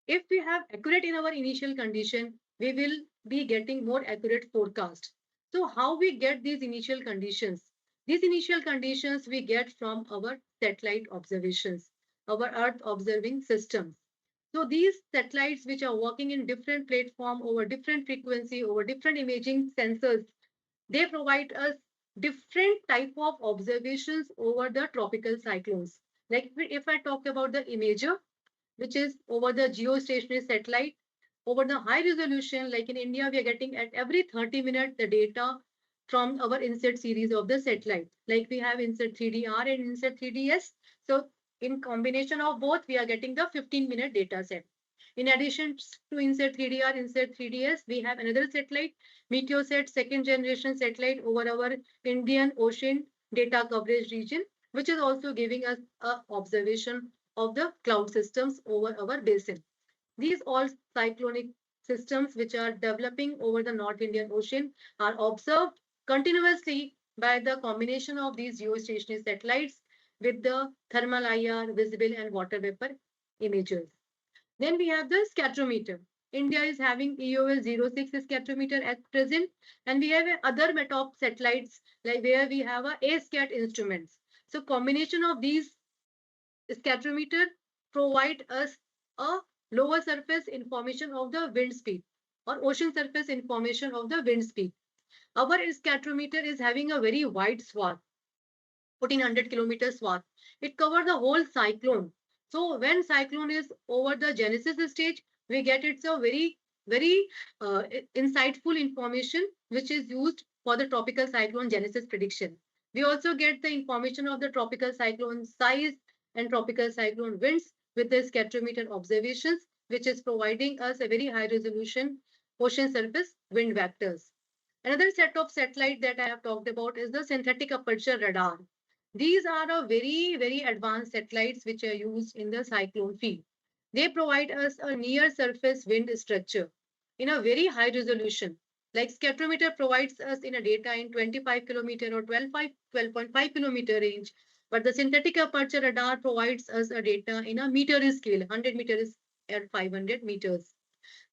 If we have accurate in our initial condition, we will be getting more accurate forecast. So how we get these initial conditions? These initial conditions we get from our satellite observations, our Earth observing systems. So these satellites which are working in different platform over different frequency, over different imaging sensors, they provide us different type of observations over the tropical cyclones. Like if I talk about the imager, which is over the geostationary satellite, over the high resolution, like in India, we are getting at every 30 minutes the data from our INSET series of the satellite. Like we have INSET 3DR and INSET 3DS. So in combination of both, we are getting the 15-minute data set. In addition to INSET 3DR, INSET 3DS, we have another satellite, Meteosat second generation satellite over our Indian Ocean data coverage region, which is also giving us a observation of the cloud systems over our basin. These all cyclonic systems which are developing over the North Indian Ocean are observed continuously by the combination of these geostationary satellites with the thermal IR, visible and water vapor imagers. Then we have the scatterometer. India is having EOS-06 scatterometer at present, and we have other METOP satellites like where we have a ASCAT instruments. So combination of these scatterometer provide us a lower surface information of the wind speed or ocean surface information of the wind speed. Our scatterometer is having a very wide swath, 1400 kilometer swath. It covers the whole cyclone. So when cyclone is over the genesis stage, we get it's a very insightful information which is used for the tropical cyclone genesis prediction. We also get the information of the tropical cyclone size and tropical cyclone winds with the scatterometer observations, which is providing us a very high resolution ocean surface wind vectors. Another set of satellite that I have talked about is the synthetic aperture radar. These are a very advanced satellites which are used in the cyclone field. They provide us a near surface wind structure in a very high resolution. Like scatterometer provides us in a data in 25 kilometer or 12.5 kilometer range, but the synthetic aperture radar provides us a data in a meter scale, 100 meters at 500 meters.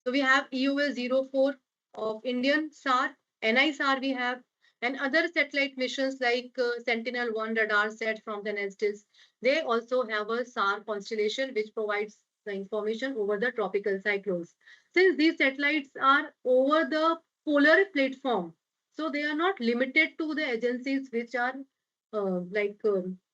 So we have EOS-04 of Indian SAR, NISAR we have, and other satellite missions like Sentinel-1 radar set from the Nestis. They also have a SAR constellation which provides the information over the tropical cyclones. Since these satellites are over the polar platform, so they are not limited to the agencies which are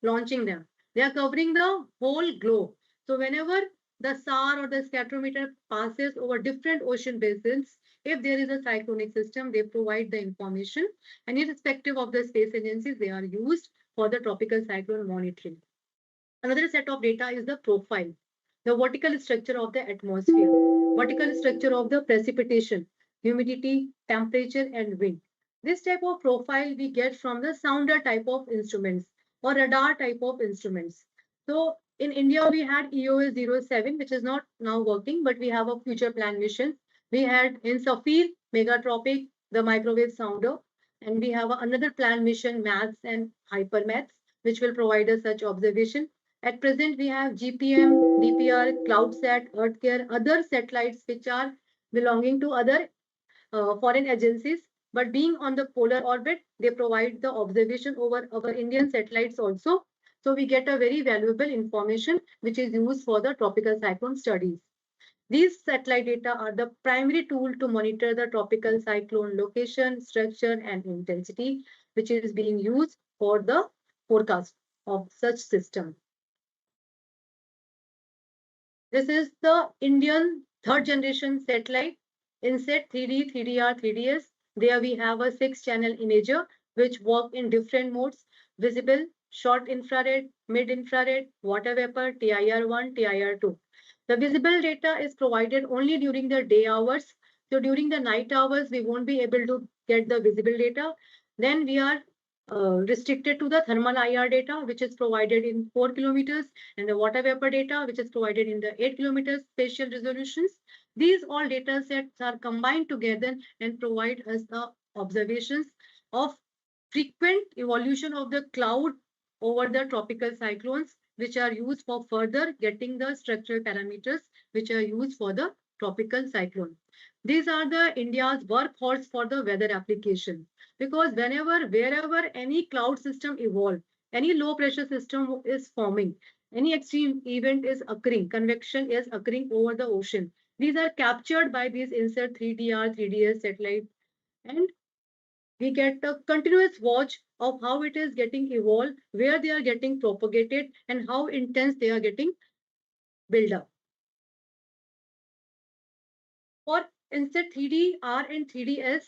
launching them. They are covering the whole globe. So whenever the SAR or the scatterometer passes over different ocean basins. If there is a cyclonic system, they provide the information, and irrespective of the space agencies, they are used for the tropical cyclone monitoring. Another set of data is the profile, the vertical structure of the atmosphere, vertical structure of the precipitation, humidity, temperature, and wind. This type of profile we get from the sounder type of instruments or radar type of instruments. So in India, we had EOS-07, which is not now working, but we have a future plan mission. We had in Safir, Megatropic, the microwave sounder, and we have another plan mission, MATS and HyperMaths, which will provide us such observation. At present, we have GPM, DPR, CloudSat, EarthCare, other satellites which are belonging to other foreign agencies. But being on the polar orbit, they provide the observation over our Indian satellites also. So we get a very valuable information which is used for the tropical cyclone studies. These satellite data are the primary tool to monitor the tropical cyclone location, structure, and intensity, which is being used for the forecast of such system. This is the Indian third generation satellite, INSET 3D, 3DR, 3DS. There we have a 6-channel imager which work in different modes: visible, short infrared, mid infrared, water vapor, TIR1, TIR2. The visible data is provided only during the day hours. So during the night hours, we won't be able to get the visible data. Then we are restricted to the thermal IR data, which is provided in 4 kilometers, and the water vapor data, which is provided in the 8 kilometers spatial resolutions. These all data sets are combined together and provide us the observations of frequent evolution of the cloud over the tropical cyclones, which are used for further getting the structural parameters, which are used for the tropical cyclone. These are the India's workhorse for the weather application, because wherever any cloud system evolve, any low pressure system is forming, any extreme event is occurring, convection is occurring over the ocean. These are captured by these INSET 3DR, 3DS satellite, and we get a continuous watch of how it is getting evolved, where they are getting propagated, and how intense they are getting built up. For INSET 3DR and 3DS,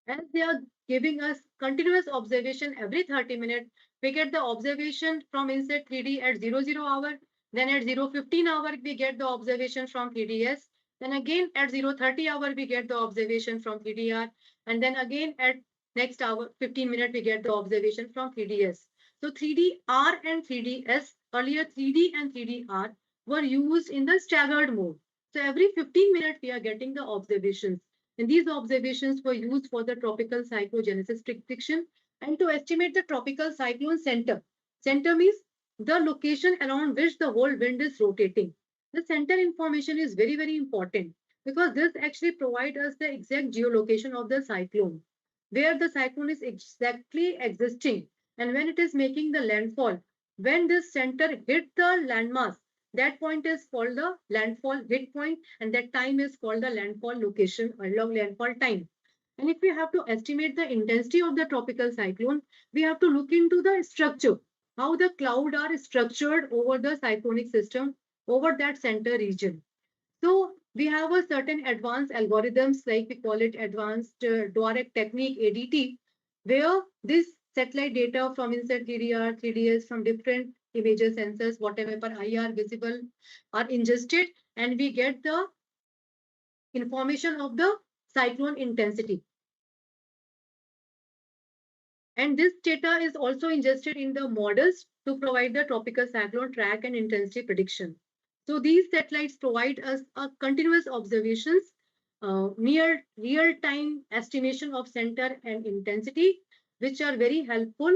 as they are giving us continuous observation every 30 minutes, we get the observation from INSET 3D at 00 hour, then at 0:15 hour, we get the observation from 3DS, then again at 0:30 hour, we get the observation from 3DR, and then again at next hour, 15 minutes, we get the observation from 3DS. So 3DR and 3DS, earlier 3D and 3DR were used in the staggered mode. So every 15 minutes, we are getting the observations. And these observations were used for the tropical cyclogenesis prediction. And to estimate the tropical cyclone center. Center means the location around which the whole wind is rotating. The center information is very, very important because this actually provides us the exact geolocation of the cyclone, where the cyclone is exactly existing and when it is making the landfall. When this center hit the landmass, that point is called the landfall hit point, and that time is called the landfall location or landfall time. And if we have to estimate the intensity of the tropical cyclone, we have to look into the structure, how the cloud are structured over the cyclonic system over that center region. So we have a certain advanced algorithms, like we call it advanced Dirac technique ADT, where this satellite data from inside 3DR, 3DS, from different images sensors, whatever per IR visible, are ingested, and we get the information of the cyclone intensity. And this data is also ingested in the models to provide the tropical cyclone track and intensity prediction. So these satellites provide us a continuous observations, near real-time estimation of center and intensity, which are very helpful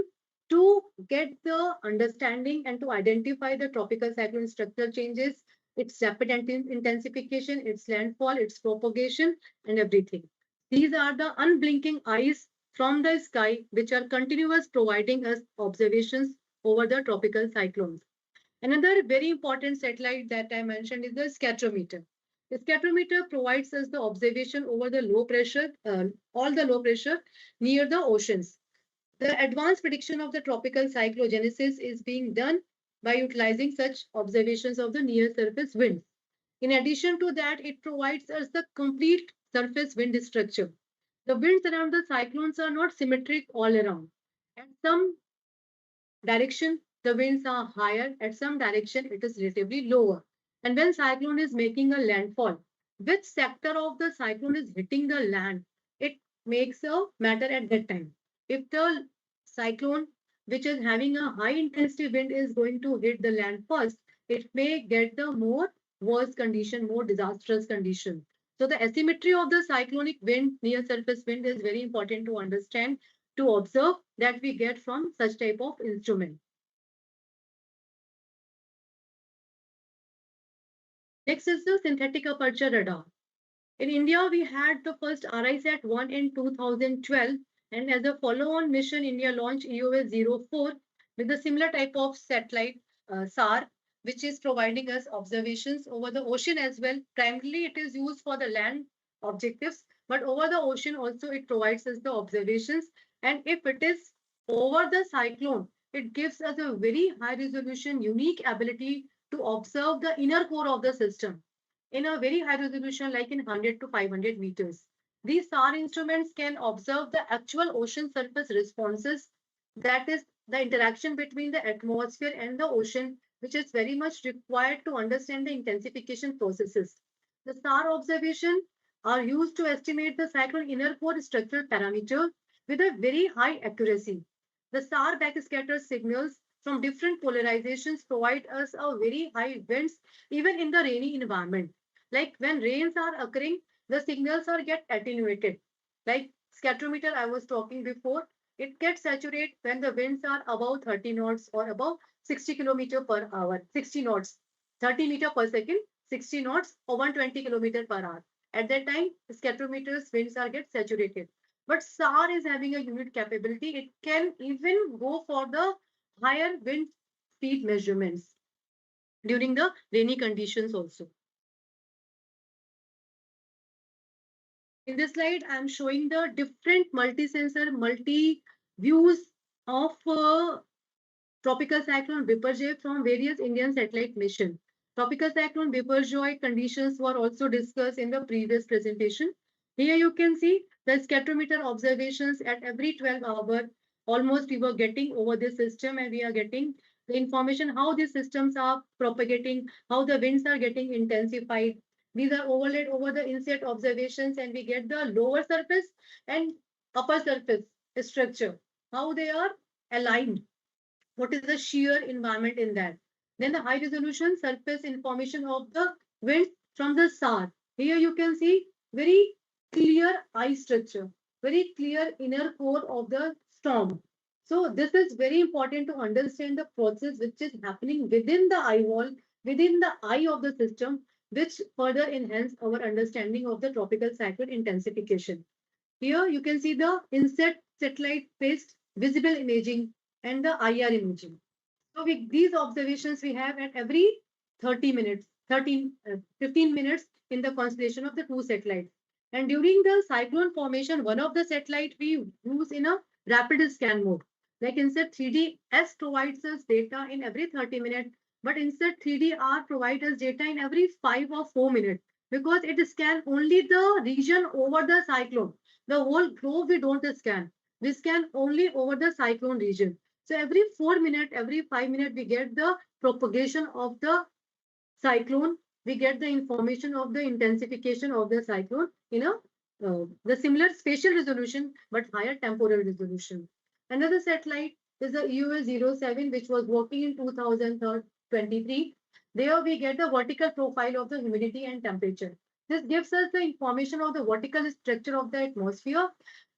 to get the understanding and to identify the tropical cyclone structural changes, its rapid intensification, its landfall, its propagation, and everything. These are the unblinking eyes from the sky, which are continuous providing us observations over the tropical cyclones. Another very important satellite that I mentioned is the scatometer. The scatometer provides us the observation over the low pressure, all the low pressure near the oceans. The advanced prediction of the tropical cyclogenesis is being done by utilizing such observations of the near surface winds. In addition to that, it provides us the complete surface wind structure. The winds around the cyclones are not symmetric all around. At some direction, the winds are higher. At some direction, it is relatively lower. And when cyclone is making a landfall, which sector of the cyclone is hitting the land, it makes a matter at that time. If the cyclone, which is having a high intensity wind, is going to hit the land first, it may get the more worse condition, more disastrous condition. So the asymmetry of the cyclonic wind, near surface wind, is very important to understand, to observe, that we get from such type of instrument. Next is the synthetic aperture radar. In India, we had the first RISAT-1 in 2012, and as a follow-on mission, India launched EOS-04 with a similar type of satellite, SAR, which is providing us observations over the ocean as well. Primarily, it is used for the land objectives, but over the ocean also it provides us the observations. And if it is over the cyclone, it gives us a very high resolution, unique ability to observe the inner core of the system in a very high resolution, like in 100 to 500 meters. These SAR instruments can observe the actual ocean surface responses, that is the interaction between the atmosphere and the ocean, which is very much required to understand the intensification processes. The SAR observation are used to estimate the cyclone inner core structural parameter with a very high accuracy. The SAR backscatter signals from different polarizations provide us a very high winds even in the rainy environment. Like when rains are occurring, the signals are get attenuated. Like scatterometer I was talking before, it gets saturated when the winds are above 30 knots or above 60 kilometer per hour, 60 knots, 30 meter per second, 60 knots or 120 kilometer per hour. At that time, scatterometer's winds are get saturated. But SAR is having a unit capability. It can even go for the higher wind speed measurements during the rainy conditions also. In this slide, I'm showing the different multi-sensor, multi-views of tropical cyclone Biparjoy from various Indian satellite missions. Tropical cyclone Biparjoy conditions were also discussed in the previous presentation. Here you can see the scatterometer observations at every 12 hours. Almost we were getting over this system, and we are getting the information how these systems are propagating, how the winds are getting intensified. These are overlaid over the inset observations, and we get the lower surface and upper surface structure, how they are aligned, what is the shear environment in that. Then the high resolution surface information of the wind from the SAR. Here you can see very clear eye structure, very clear inner core of the storm. So this is very important to understand the process which is happening within the eye wall, within the eye of the system, which further enhance our understanding of the tropical cyclone intensification. Here you can see the inset satellite-based visible imaging and the IR imaging. So these observations we have at every 30 minutes, 15 minutes in the constellation of the two satellites. And during the cyclone formation, one of the satellite we use in a rapid scan mode. Like INSET 3D-S provides us data in every 30 minutes, but INSET 3D-R provides us data in every 5 or 4 minutes because it scans only the region over the cyclone. The whole globe we don't scan. We scan only over the cyclone region. So every 4 minutes, every 5 minutes, we get the propagation of the cyclone. We get the information of the intensification of the cyclone in a the similar spatial resolution but higher temporal resolution. Another satellite is the IIRS-07, which was working in 2023. There we get the vertical profile of the humidity and temperature. This gives us the information of the vertical structure of the atmosphere,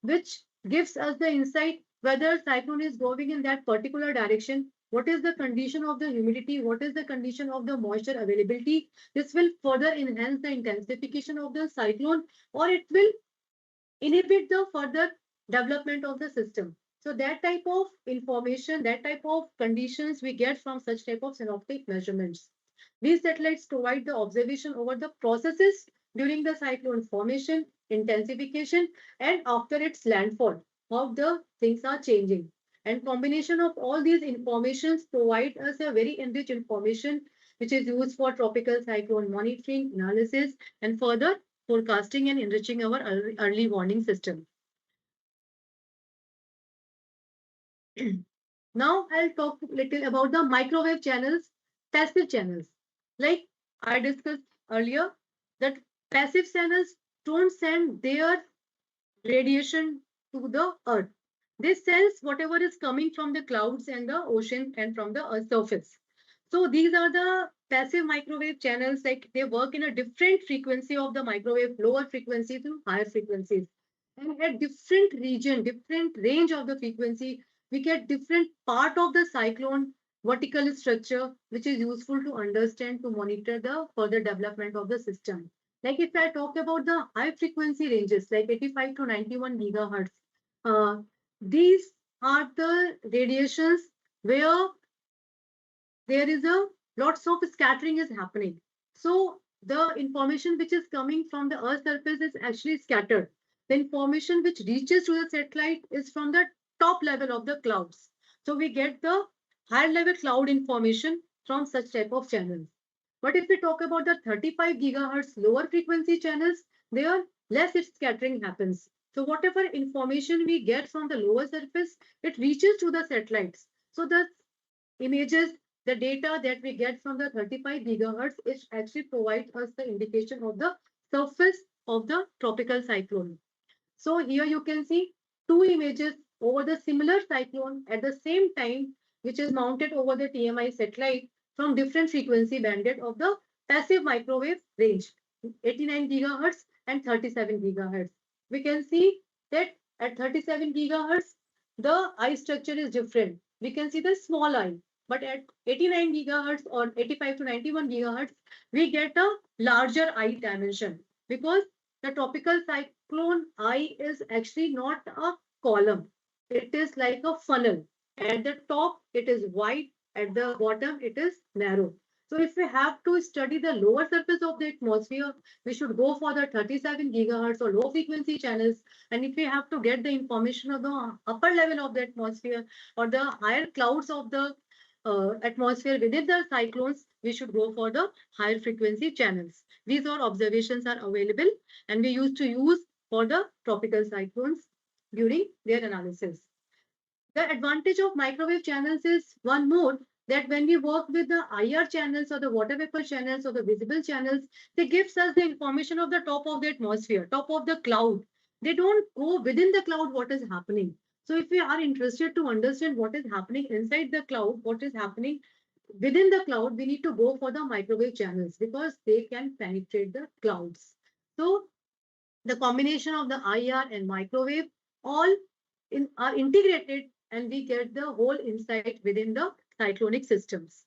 which gives us the insight whether cyclone is going in that particular direction, what is the condition of the humidity, what is the condition of the moisture availability. This will further enhance the intensification of the cyclone, or it will inhibit the further development of the system. So that type of information, that type of conditions we get from such type of synoptic measurements. These satellites provide the observation over the processes during the cyclone formation, intensification, and after its landfall, how the things are changing. And combination of all these informations provide us a very enriched information which is used for tropical cyclone monitoring, analysis, and further forecasting and enriching our early warning system. Now I'll talk a little about the microwave channels, passive channels. Like I discussed earlier, that passive channels don't send their radiation to the earth. They sense whatever is coming from the clouds and the ocean and from the earth surface. So these are the passive microwave channels, like they work in a different frequency of the microwave, lower frequency to higher frequencies. And at different region, different range of the frequency, we get different part of the cyclone vertical structure, which is useful to understand to monitor the further development of the system. Like if I talk about the high frequency ranges, like 85 to 91 gigahertz, uh, these are the radiations where there is a lots of scattering is happening. So the information which is coming from the Earth surface is actually scattered. The information which reaches to the satellite is from the top level of the clouds. So we get the higher level cloud information from such type of channels. But if we talk about the 35 gigahertz lower frequency channels, there less its scattering happens. So whatever information we get from the lower surface, it reaches to the satellites. So the images, the data that we get from the 35 gigahertz, it actually provides us the indication of the surface of the tropical cyclone. So here you can see two images over the similar cyclone at the same time, which is mounted over the TMI satellite from different frequency banded of the passive microwave range, 89 gigahertz and 37 gigahertz. We can see that at 37 gigahertz, the eye structure is different. We can see the small eye, but at 89 gigahertz or 85 to 91 gigahertz, we get a larger eye dimension because the tropical cyclone eye is actually not a column. It is like a funnel. At the top, it is wide. At the bottom, it is narrow. So if we have to study the lower surface of the atmosphere, we should go for the 37 gigahertz or low frequency channels. And if we have to get the information of the upper level of the atmosphere or the higher clouds of the atmosphere within the cyclones, we should go for the higher frequency channels. These all observations are available and we used to use for the tropical cyclones during their analysis. The advantage of microwave channels is one more, that when we work with the IR channels or the water vapor channels or the visible channels, they gives us the information of the top of the atmosphere, top of the cloud. They don't go within the cloud what is happening. So if we are interested to understand what is happening inside the cloud, what is happening within the cloud, we need to go for the microwave channels because they can penetrate the clouds. So the combination of the IR and microwave all are integrated and we get the whole insight within the cyclonic systems.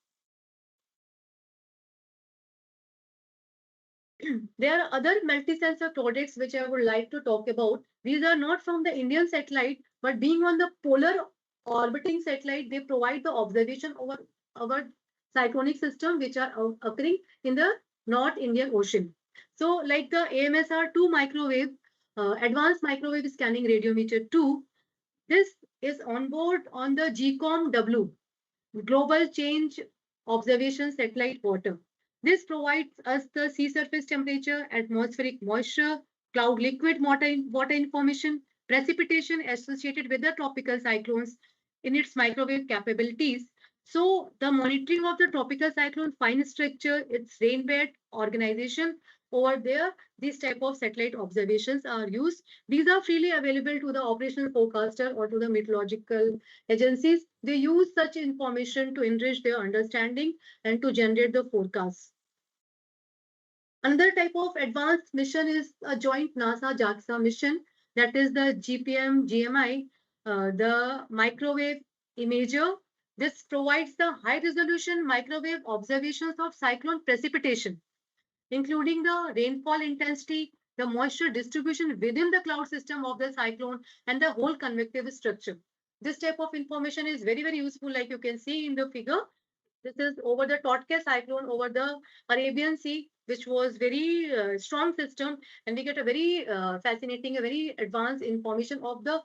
There are other multi-sensor products which I would like to talk about. These are not from the Indian satellite, but being on the polar orbiting satellite, they provide the observation over our cyclonic system which are occurring in the North Indian Ocean. So like the AMSR-2 microwave, Advanced Microwave Scanning Radiometer 2, this is on board on the GCOM-W, Global Change Observation Satellite Water. This provides us the sea surface temperature, atmospheric moisture, cloud liquid water information, precipitation associated with the tropical cyclones in its microwave capabilities. So the monitoring of the tropical cyclone fine structure, its rainbed organization over there, these type of satellite observations are used. These are freely available to the operational forecaster or to the meteorological agencies. They use such information to enrich their understanding and to generate the forecasts. Another type of advanced mission is a joint NASA-JAXA mission, that is the GPM-GMI, the microwave imager. This provides the high-resolution microwave observations of cyclone precipitation, including the rainfall intensity, the moisture distribution within the cloud system of the cyclone, and the whole convective structure. This type of information is very, very useful, like you can see in the figure. This is over the Totke cyclone over the Arabian Sea, which was very strong system, and we get a very fascinating, a very advanced information of the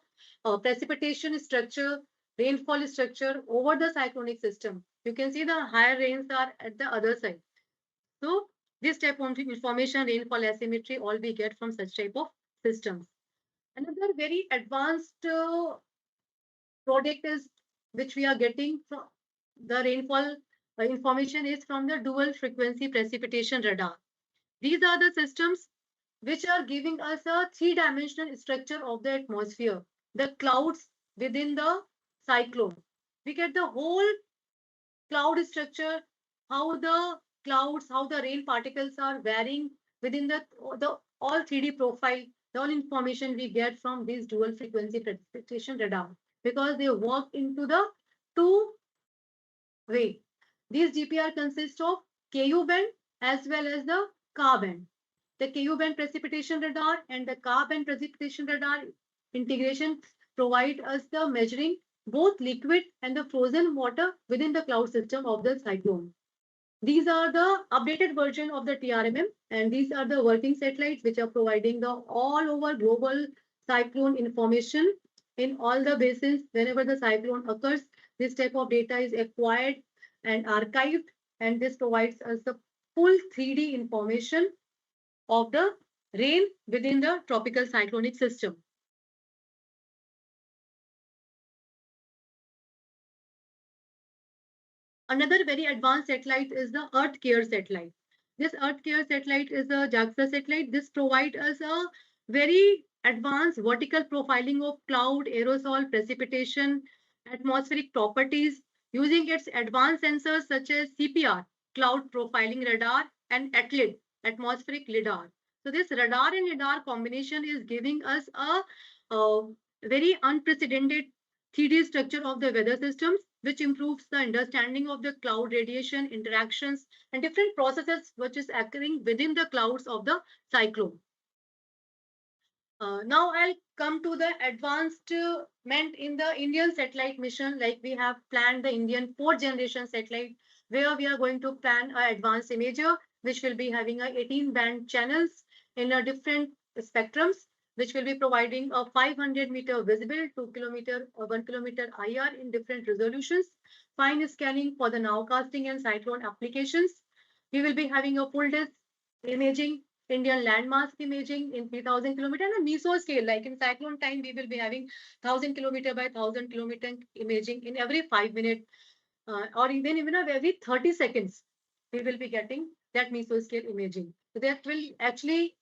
precipitation structure, rainfall structure over the cyclonic system. You can see the higher rains are at the other side. So this type of information, rainfall asymmetry, all we get from such type of systems. Another very advanced product is which we are getting from the rainfall information is from the dual frequency precipitation radar. These are the systems which are giving us a three-dimensional structure of the atmosphere, the clouds within the cyclone. We get the whole cloud structure, how the clouds, how the rain particles are varying within the all 3D profile, the all information we get from this dual frequency precipitation radar, because they work into the two way. These GPR consist of KU band as well as the Ka band. The KU band precipitation radar and the Ka band precipitation radar integration provide us the measuring both liquid and the frozen water within the cloud system of the cyclone. These are the updated version of the TRMM, and these are the working satellites which are providing the all over global cyclone information in all the basins. Whenever the cyclone occurs, this type of data is acquired and archived, and this provides us the full 3D information of the rain within the tropical cyclonic system. Another very advanced satellite is the Earth Care satellite. This Earth Care satellite is a JAXA satellite. This provides us a very advanced vertical profiling of cloud, aerosol, precipitation, atmospheric properties using its advanced sensors such as CPR, cloud profiling radar, and ATLID, atmospheric lidar. So this radar and lidar combination is giving us a very unprecedented 3D structure of the weather systems, which improves the understanding of the cloud radiation interactions and different processes which is occurring within the clouds of the cyclone. Now I'll come to the advancement in the Indian satellite mission. Like we have planned the Indian 4th generation satellite, where we are going to plan an advanced imager, which will be having a 18 band channels in a different spectrums, which will be providing a 500-meter visible, 2 kilometer or 1 kilometer IR in different resolutions, fine scanning for the nowcasting and cyclone applications. We will be having a full disk imaging, Indian landmass imaging in 3000 kilometer and a meso scale. Like in cyclone time, we will be having 1000 kilometer by 1000 kilometer imaging in every 5 minutes or even every 30 seconds. We will be getting that meso scale imaging. So that will actually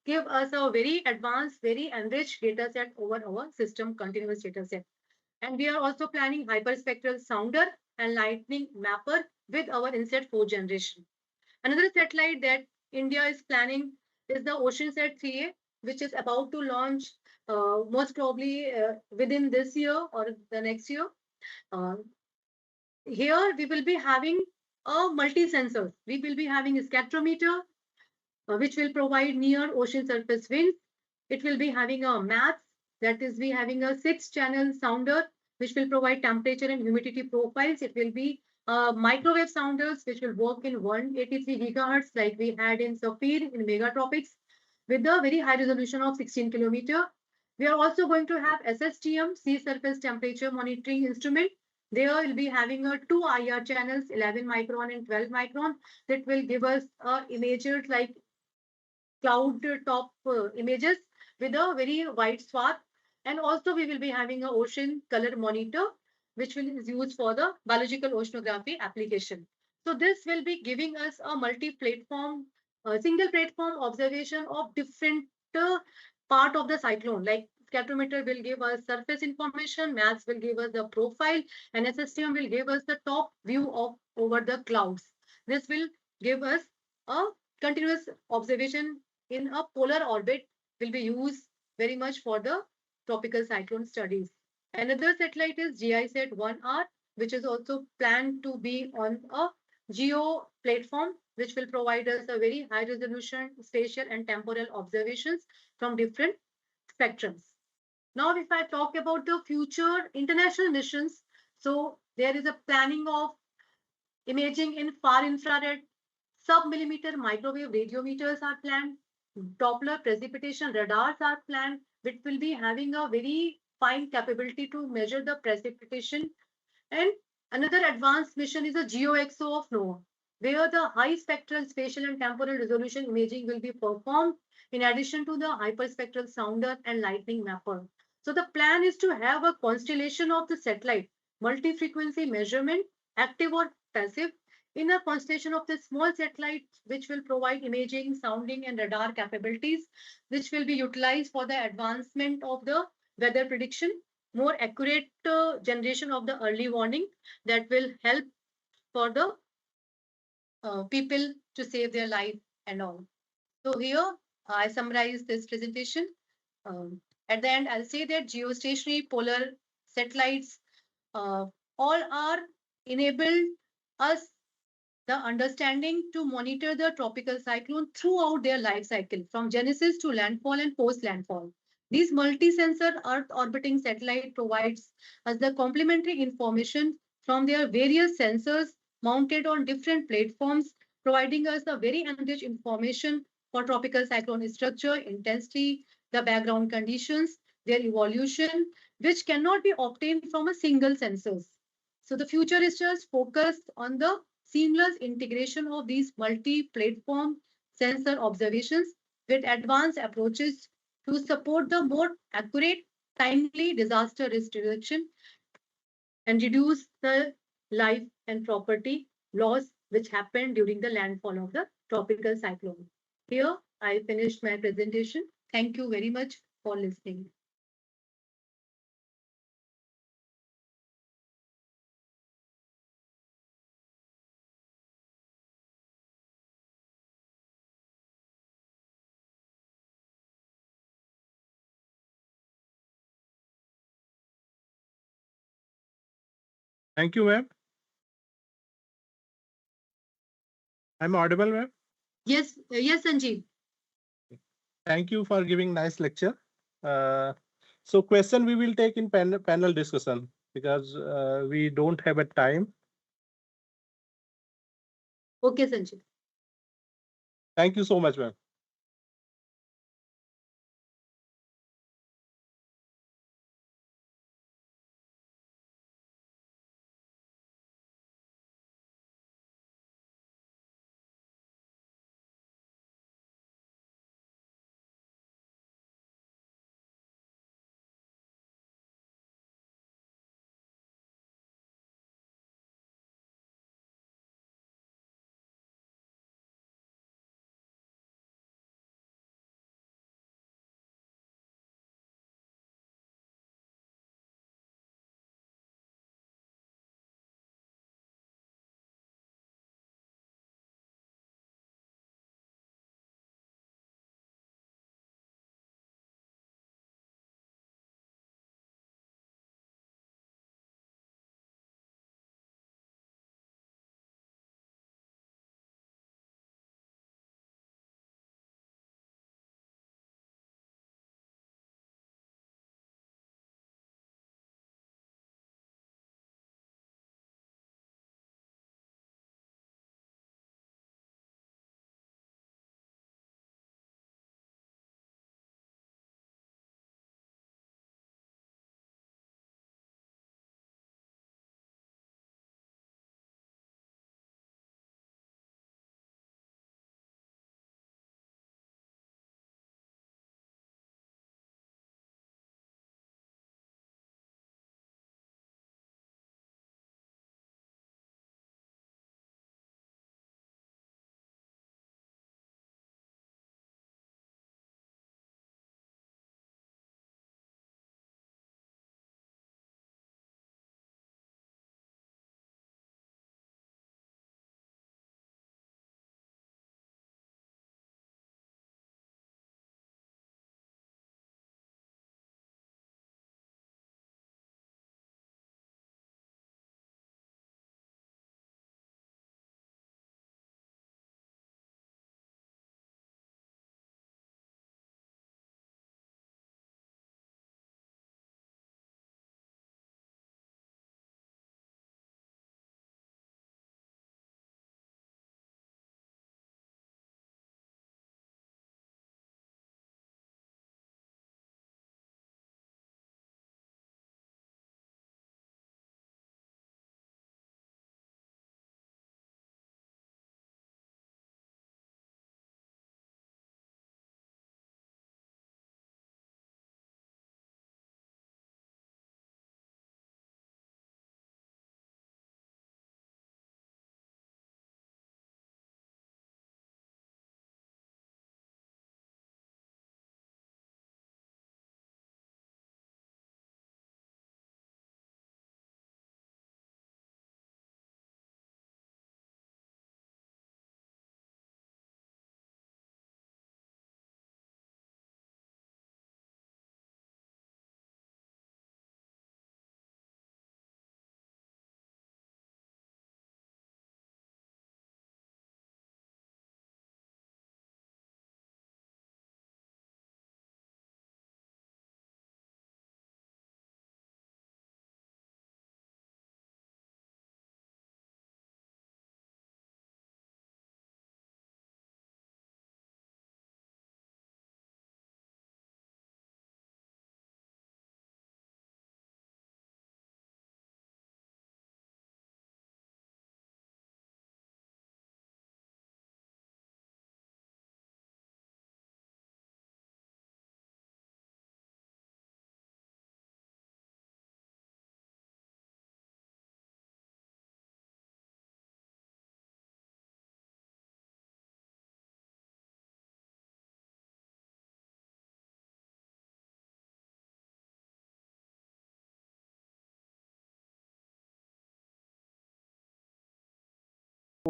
give us a very advanced, very enriched data set over our system continuous data set. And we are also planning hyperspectral sounder and lightning mapper with our INSET 4th generation. Another satellite that India is planning is the OceanSat 3A, which is about to launch most probably within this year or the next year. Uh, Here we will be having a multi-sensor. We will be having a spectrometer, which will provide near ocean surface winds. It will be having a maps, that is, we having a 6-channel sounder, which will provide temperature and humidity profiles. It will be microwave sounders, which will work in 183 gigahertz, like we had in Saphir in Megatropics, with a very high resolution of 16 kilometer. We are also going to have SSTM, sea surface temperature monitoring instrument. There will be having a 2 IR channels, 11 micron and 12 micron, that will give us images like cloud top images with a very wide swath. And also we will be having an ocean color monitor, which will is used for the biological oceanography application. So this will be giving us a multi-platform, single platform observation of different part of the cyclone. Like spectrometer will give us surface information, maps will give us the profile, and SSTM will give us the top view of over the clouds. This will give us a continuous observation in a polar orbit, will be used very much for the tropical cyclone studies. Another satellite is GISAT-1R, which is also planned to be on a geo platform, which will provide us a very high resolution spatial and temporal observations from different spectrums. Now, if I talk about the future international missions, so there is a planning of imaging in far infrared, sub-millimeter microwave radiometers are planned. Doppler precipitation radars are planned, which will be having a very fine capability to measure the precipitation. And another advanced mission is a GeoXO of NOAA, where the high spectral, spatial, and temporal resolution imaging will be performed in addition to the hyperspectral sounder and lightning mapper. So the plan is to have a constellation of the satellite, multi-frequency measurement, active or passive, in a constellation of the small satellites, which will provide imaging, sounding, and radar capabilities, which will be utilized for the advancement of the weather prediction, more accurate generation of the early warning that will help for the people to save their life and all. So here I summarize this presentation. Um, at the end, I'll say that geostationary polar satellites uh, all are enabled us the understanding to monitor the tropical cyclone throughout their life cycle, from genesis to landfall and post-landfall. These multi-sensor Earth orbiting satellite provides us the complementary information from their various sensors mounted on different platforms, providing us a very enriched information for tropical cyclone structure, intensity, the background conditions, their evolution, which cannot be obtained from a single sensors. So the future is just focused on the seamless integration of these multi-platform sensor observations with advanced approaches to support the more accurate, timely disaster risk reduction and reduce the life and property loss which happened during the landfall of the tropical cyclone. Here, I finished my presentation. Thank you very much for listening. Thank you, ma'am. I'm audible, ma'am. Yes, yes, Sanjeev. Thank you for giving nice lecture. So question we will take in panel discussion because we don't have a time. Okay, Sanjeev. Thank you so much, ma'am.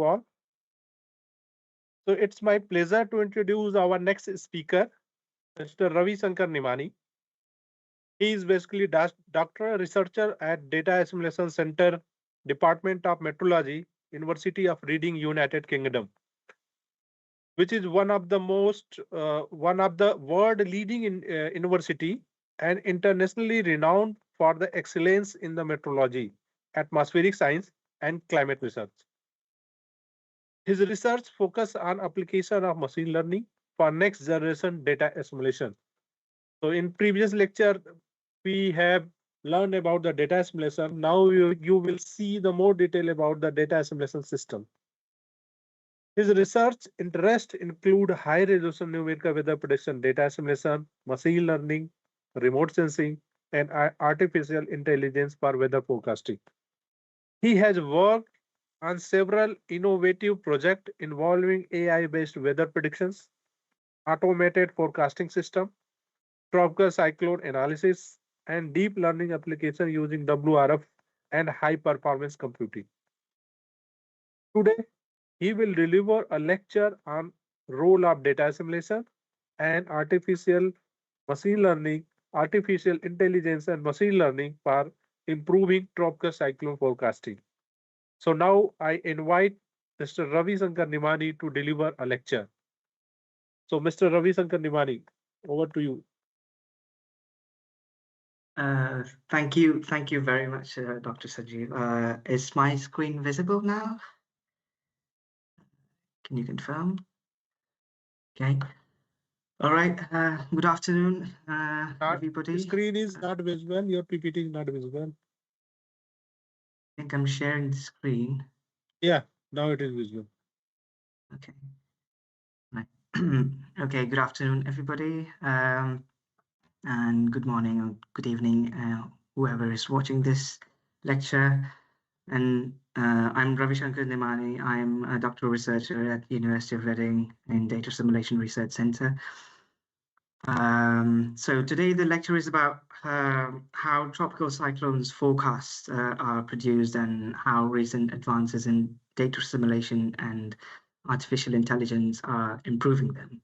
all. So it's my pleasure to introduce our next speaker, Mr. Ravi Shankar Nimani. He is basically doctoral researcher at Data Assimilation Center, Department of Metrology, University of Reading, United Kingdom, which is one of the world leading university and internationally renowned for the excellence in the metrology, atmospheric science, and climate research. His research focus on application of machine learning for next generation data assimilation. So in previous lecture, we have learned about the data assimilation. Now you will see the more detail about the data assimilation system. His research interests include high resolution numerical weather prediction data assimilation, machine learning, remote sensing, and artificial intelligence for weather forecasting. He has worked on several innovative projects involving AI-based weather predictions, automated forecasting system, tropical cyclone analysis, and deep learning application using WRF and high performance computing. Today, he will deliver a lecture on role of data assimilation and artificial machine learning, artificial intelligence and machine learning for improving tropical cyclone forecasting. So now I invite Mr. Ravi Shankar Nimani to deliver a lecture. So Mr. Ravi Shankar Nimani, over to you. Thank you very much, Dr. Sajeev. Is my screen visible now? Can you confirm? Okay. All right. Good afternoon, everybody. The screen is not visible. Your PPT is not visible. I think I'm sharing the screen. Yeah, now it is visible. Okay. Right. Okay. Good afternoon, everybody, and good morning or good evening, whoever is watching this lecture. And I'm Ravi Shankar Nimani. I'm a doctoral researcher at the University of Reading in Data Simulation Research Center. So today the lecture is about how tropical cyclones forecasts are produced and how recent advances in data simulation and artificial intelligence are improving them.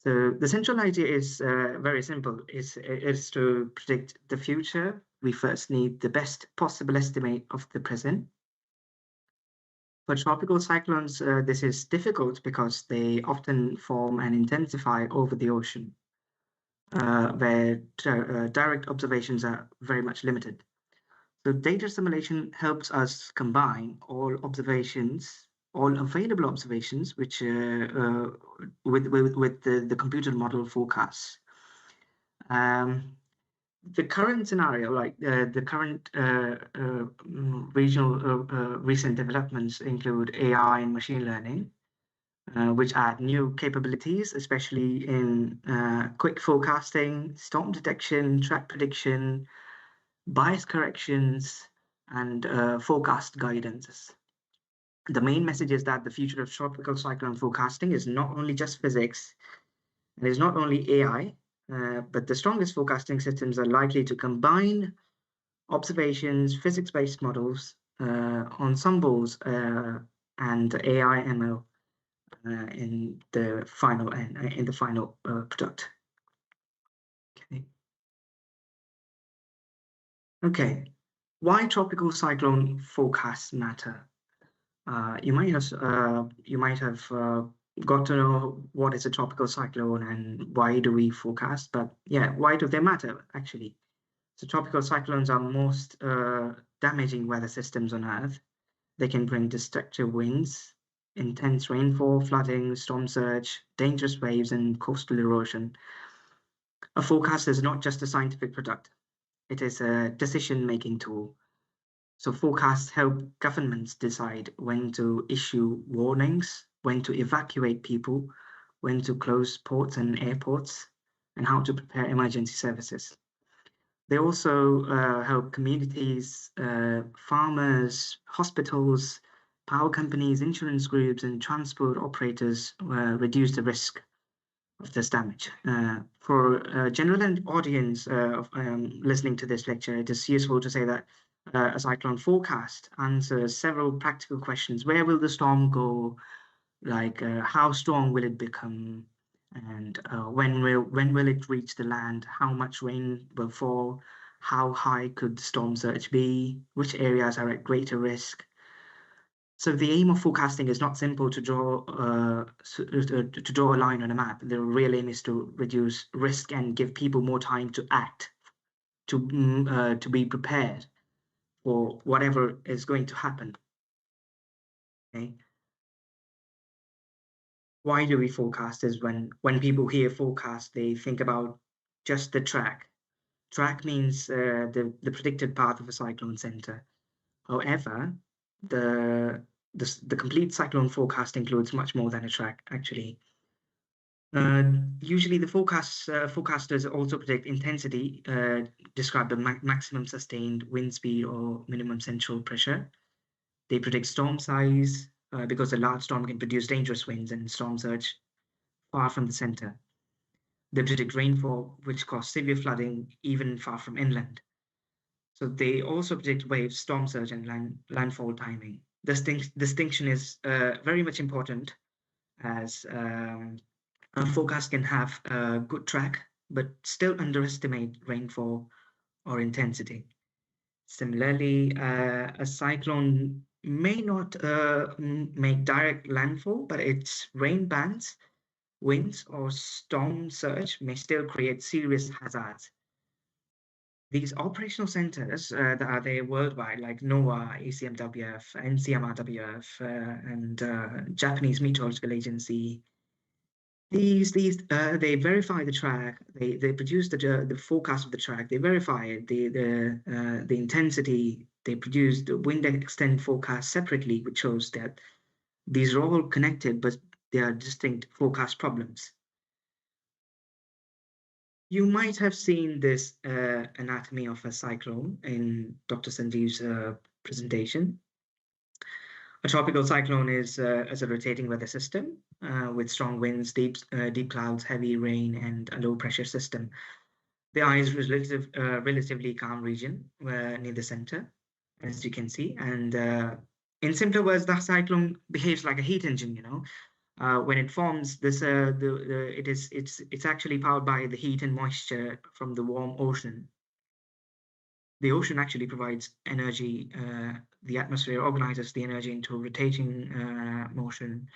So the central idea is very simple. It's to predict the future. We first need the best possible estimate of the present. For tropical cyclones, this is difficult because they often form and intensify over the ocean, where direct observations are very much limited. So data simulation helps us combine all observations, all available observations, which with the computer model forecasts. The current scenario, like the current regional recent developments include AI and machine learning, which add new capabilities, especially in quick forecasting, storm detection, track prediction, bias corrections, and forecast guidance. The main message is that the future of tropical cyclone forecasting is not only just physics, and is not only AI, but the strongest forecasting systems are likely to combine observations, physics-based models, ensembles, and AI ML in the final product. Okay. Okay. Why tropical cyclone forecasts matter? You might have got to know what is a tropical cyclone and why do we forecast, but yeah, why do they matter actually? So tropical cyclones are most damaging weather systems on Earth. They can bring destructive winds, intense rainfall, flooding, storm surge, dangerous waves, and coastal erosion. A forecast is not just a scientific product. It is a decision-making tool. So forecasts help governments decide when to issue warnings, when to evacuate people, when to close ports and airports, and how to prepare emergency services. They also help communities, farmers, hospitals, power companies, insurance groups, and transport operators reduce the risk of this damage. For a general audience listening to this lecture, it is useful to say that a cyclone forecast answers several practical questions. Where will the storm go? Like, how strong will it become? And when will it reach the land? How much rain will fall? How high could the storm surge be? Which areas are at greater risk? So the aim of forecasting is not simple to draw a line on a map. The real aim is to reduce risk and give people more time to act, to be prepared for whatever is going to happen. Okay. Why do we forecast? Is when people hear forecast, they think about just the track. Track means the predicted path of a cyclone center. However, the complete cyclone forecast includes much more than a track, actually. Usually, the forecasters also predict intensity, describe the maximum sustained wind speed or minimum central pressure. They predict storm size because a large storm can produce dangerous winds and storm surge far from the center. They predict rainfall, which cause severe flooding even far from inland. So they also predict waves, storm surge, and landfall timing. This distinction is very much important, as a forecast can have a good track, but still underestimate rainfall or intensity. Similarly, a cyclone may not make direct landfall, but its rain bands, winds, or storm surge may still create serious hazards. These operational centers that are there worldwide, like NOAA, ACMWF, NCMRWF, and Japanese Meteorological Agency, these they verify the track. They produce the forecast of the track. They verify the intensity. They produce the wind extent forecast separately, which shows that these are all connected, but they are distinct forecast problems. You might have seen this anatomy of a cyclone in Dr. Sanjeev's presentation. A tropical cyclone is a rotating weather system with strong winds, deep clouds, heavy rain, and a low pressure system. The eye is relatively calm region near the center, as you can see. And in simpler words, the cyclone behaves like a heat engine. When it forms, it's actually powered by the heat and moisture from the warm ocean. The ocean actually provides energy. The atmosphere organizes the energy into rotating motion.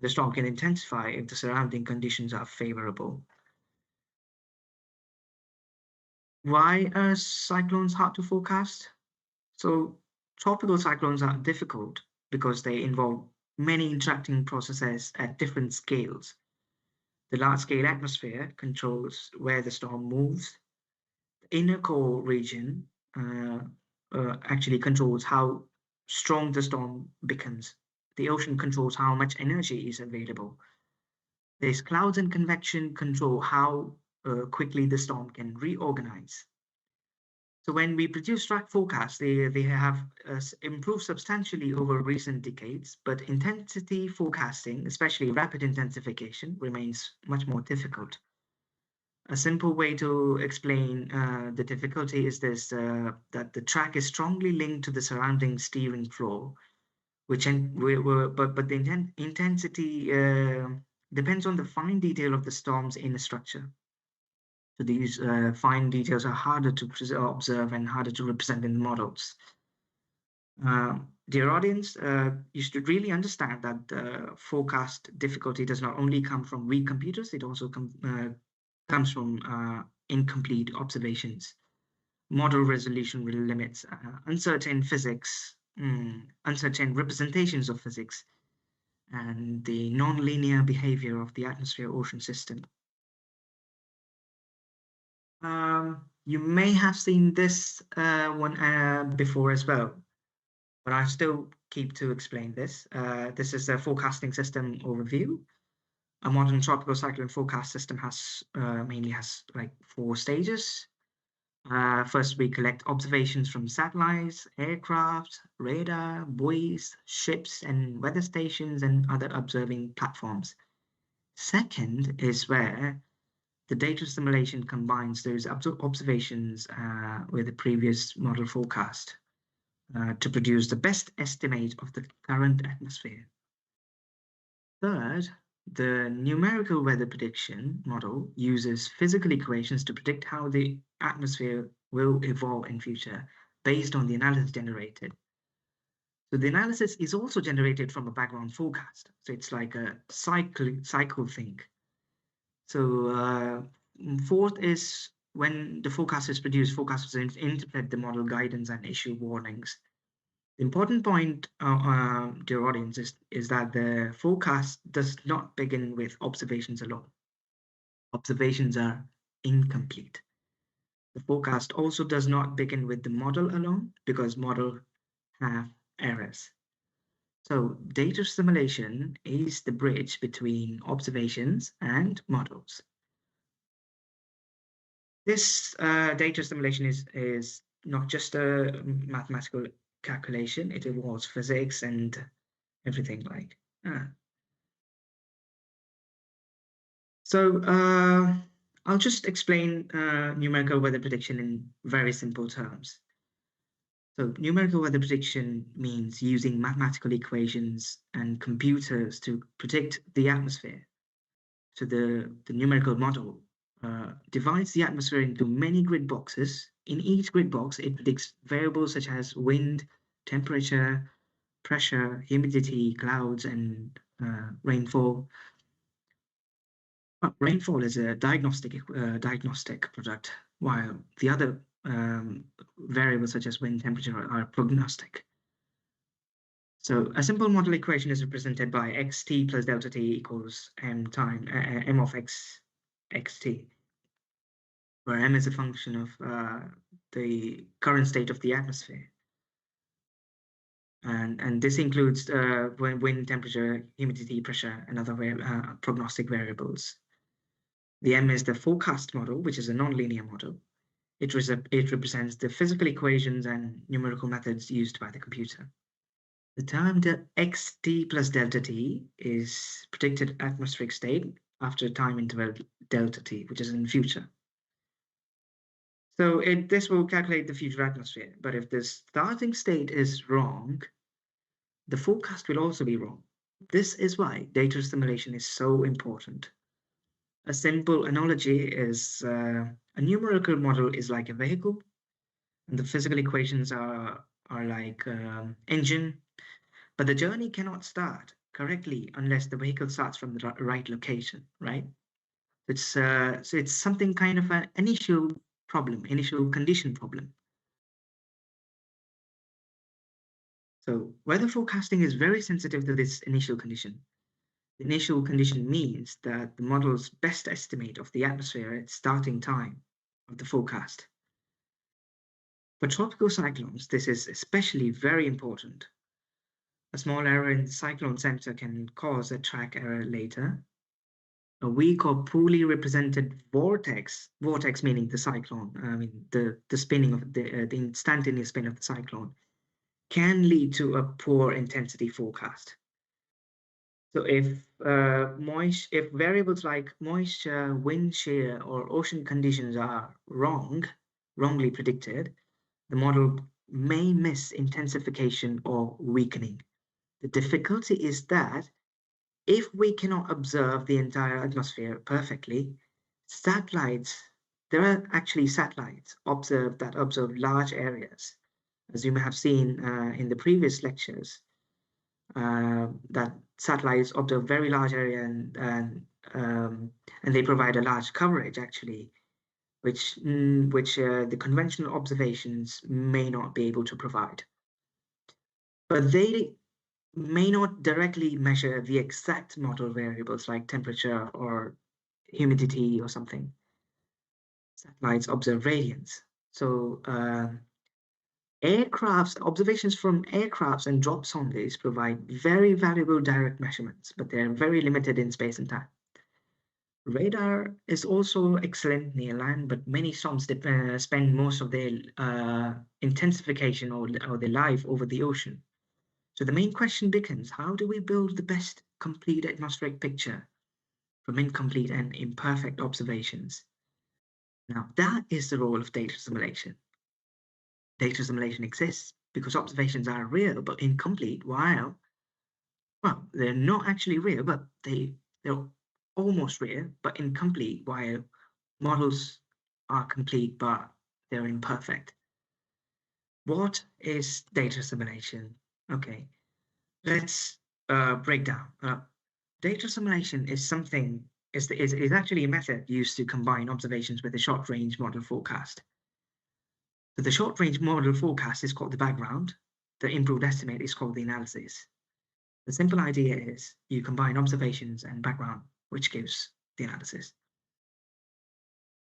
The storm can intensify if the surrounding conditions are favorable. Why are cyclones hard to forecast? So tropical cyclones are difficult because they involve many interacting processes at different scales. The large-scale atmosphere controls where the storm moves. The inner core region actually controls how strong the storm becomes. The ocean controls how much energy is available. There's clouds and convection control how quickly the storm can reorganize. So when we produce track forecasts, they have improved substantially over recent decades, but intensity forecasting, especially rapid intensification, remains much more difficult. A simple way to explain the difficulty is this, that the track is strongly linked to the surrounding steering flow, but the intensity depends on the fine detail of the storm's inner structure. So these fine details are harder to observe and harder to represent in models. Dear audience, you should really understand that forecast difficulty does not only come from weak computers, it also comes from incomplete observations. Model resolution limits, uncertain physics, uncertain representations of physics, and the non-linear behavior of the atmosphere-ocean system. You may have seen this one before as well, but I still keep to explain this. This is a forecasting system overview. A modern tropical cyclone forecast system mainly has like 4 stages. First, we collect observations from satellites, aircraft, radar, buoys, ships, and weather stations and other observing platforms. Second is where the data simulation combines those observations with the previous model forecast. to produce the best estimate of the current atmosphere. Third, the numerical weather prediction model uses physical equations to predict how the atmosphere will evolve in future based on the analysis generated. So the analysis is also generated from a background forecast. So it's like a cycle thing. So fourth is when the forecast is produced, forecasters interpret the model guidance and issue warnings. The important point, dear audience, is that the forecast does not begin with observations alone. Observations are incomplete. The forecast also does not begin with the model alone because model have errors. So data simulation is the bridge between observations and models. This data simulation is not just a mathematical calculation, it involves physics and everything like. So I'll just explain numerical weather prediction in very simple terms. So numerical weather prediction means using mathematical equations and computers to predict the atmosphere. So the numerical model divides the atmosphere into many grid boxes. In each grid box, it predicts variables such as wind, temperature, pressure, humidity, clouds, and rainfall. Rainfall is a diagnostic product, while the other variables such as wind, temperature are prognostic. So a simple model equation is represented by xt plus delta t equals m of xt, where m is a function of the current state of the atmosphere. And this includes wind, temperature, humidity, pressure, and other prognostic variables. The m is the forecast model, which is a nonlinear model. It represents the physical equations and numerical methods used by the computer. The term xt plus delta t is predicted atmospheric state after a time interval delta t, which is in the future. So this will calculate the future atmosphere, but if the starting state is wrong, the forecast will also be wrong. This is why data simulation is so important. A simple analogy is a numerical model is like a vehicle, and the physical equations are like engine, but the journey cannot start correctly unless the vehicle starts from the right location, right? So it's something kind of an initial condition problem. So weather forecasting is very sensitive to this initial condition. The initial condition means that the model's best estimate of the atmosphere at starting time of the forecast. For tropical cyclones, this is especially very important. A small error in the cyclone center can cause a track error later. A weak or poorly represented vortex meaning the cyclone, I mean the spinning of the instantaneous spin of the cyclone, can lead to a poor intensity forecast. So if variables like moisture, wind shear, or ocean conditions are wrongly predicted, the model may miss intensification or weakening. The difficulty is that if we cannot observe the entire atmosphere perfectly, there are actually satellites that observe large areas. As you may have seen in the previous lectures, that satellites observe very large area and they provide a large coverage actually, which the conventional observations may not be able to provide. But they may not directly measure the exact model variables like temperature or humidity or something. Satellites observe radiance. So observations from aircrafts and drop sondes provide very valuable direct measurements, but they're very limited in space and time. Radar is also excellent near land, but many storms spend most of their intensification or their life over the ocean. So the main question becomes, how do we build the best complete atmospheric picture from incomplete and imperfect observations? Now, that is the role of data simulation. Data simulation exists because observations are real but incomplete, while, well, they're not actually real, but they're almost real but incomplete, while models are complete but they're imperfect. What is data assimilation? Okay, let's break down. Data assimilation is actually a method used to combine observations with a short-range model forecast. So the short-range model forecast is called the background. The improved estimate is called the analysis. The simple idea is you combine observations and background, which gives the analysis.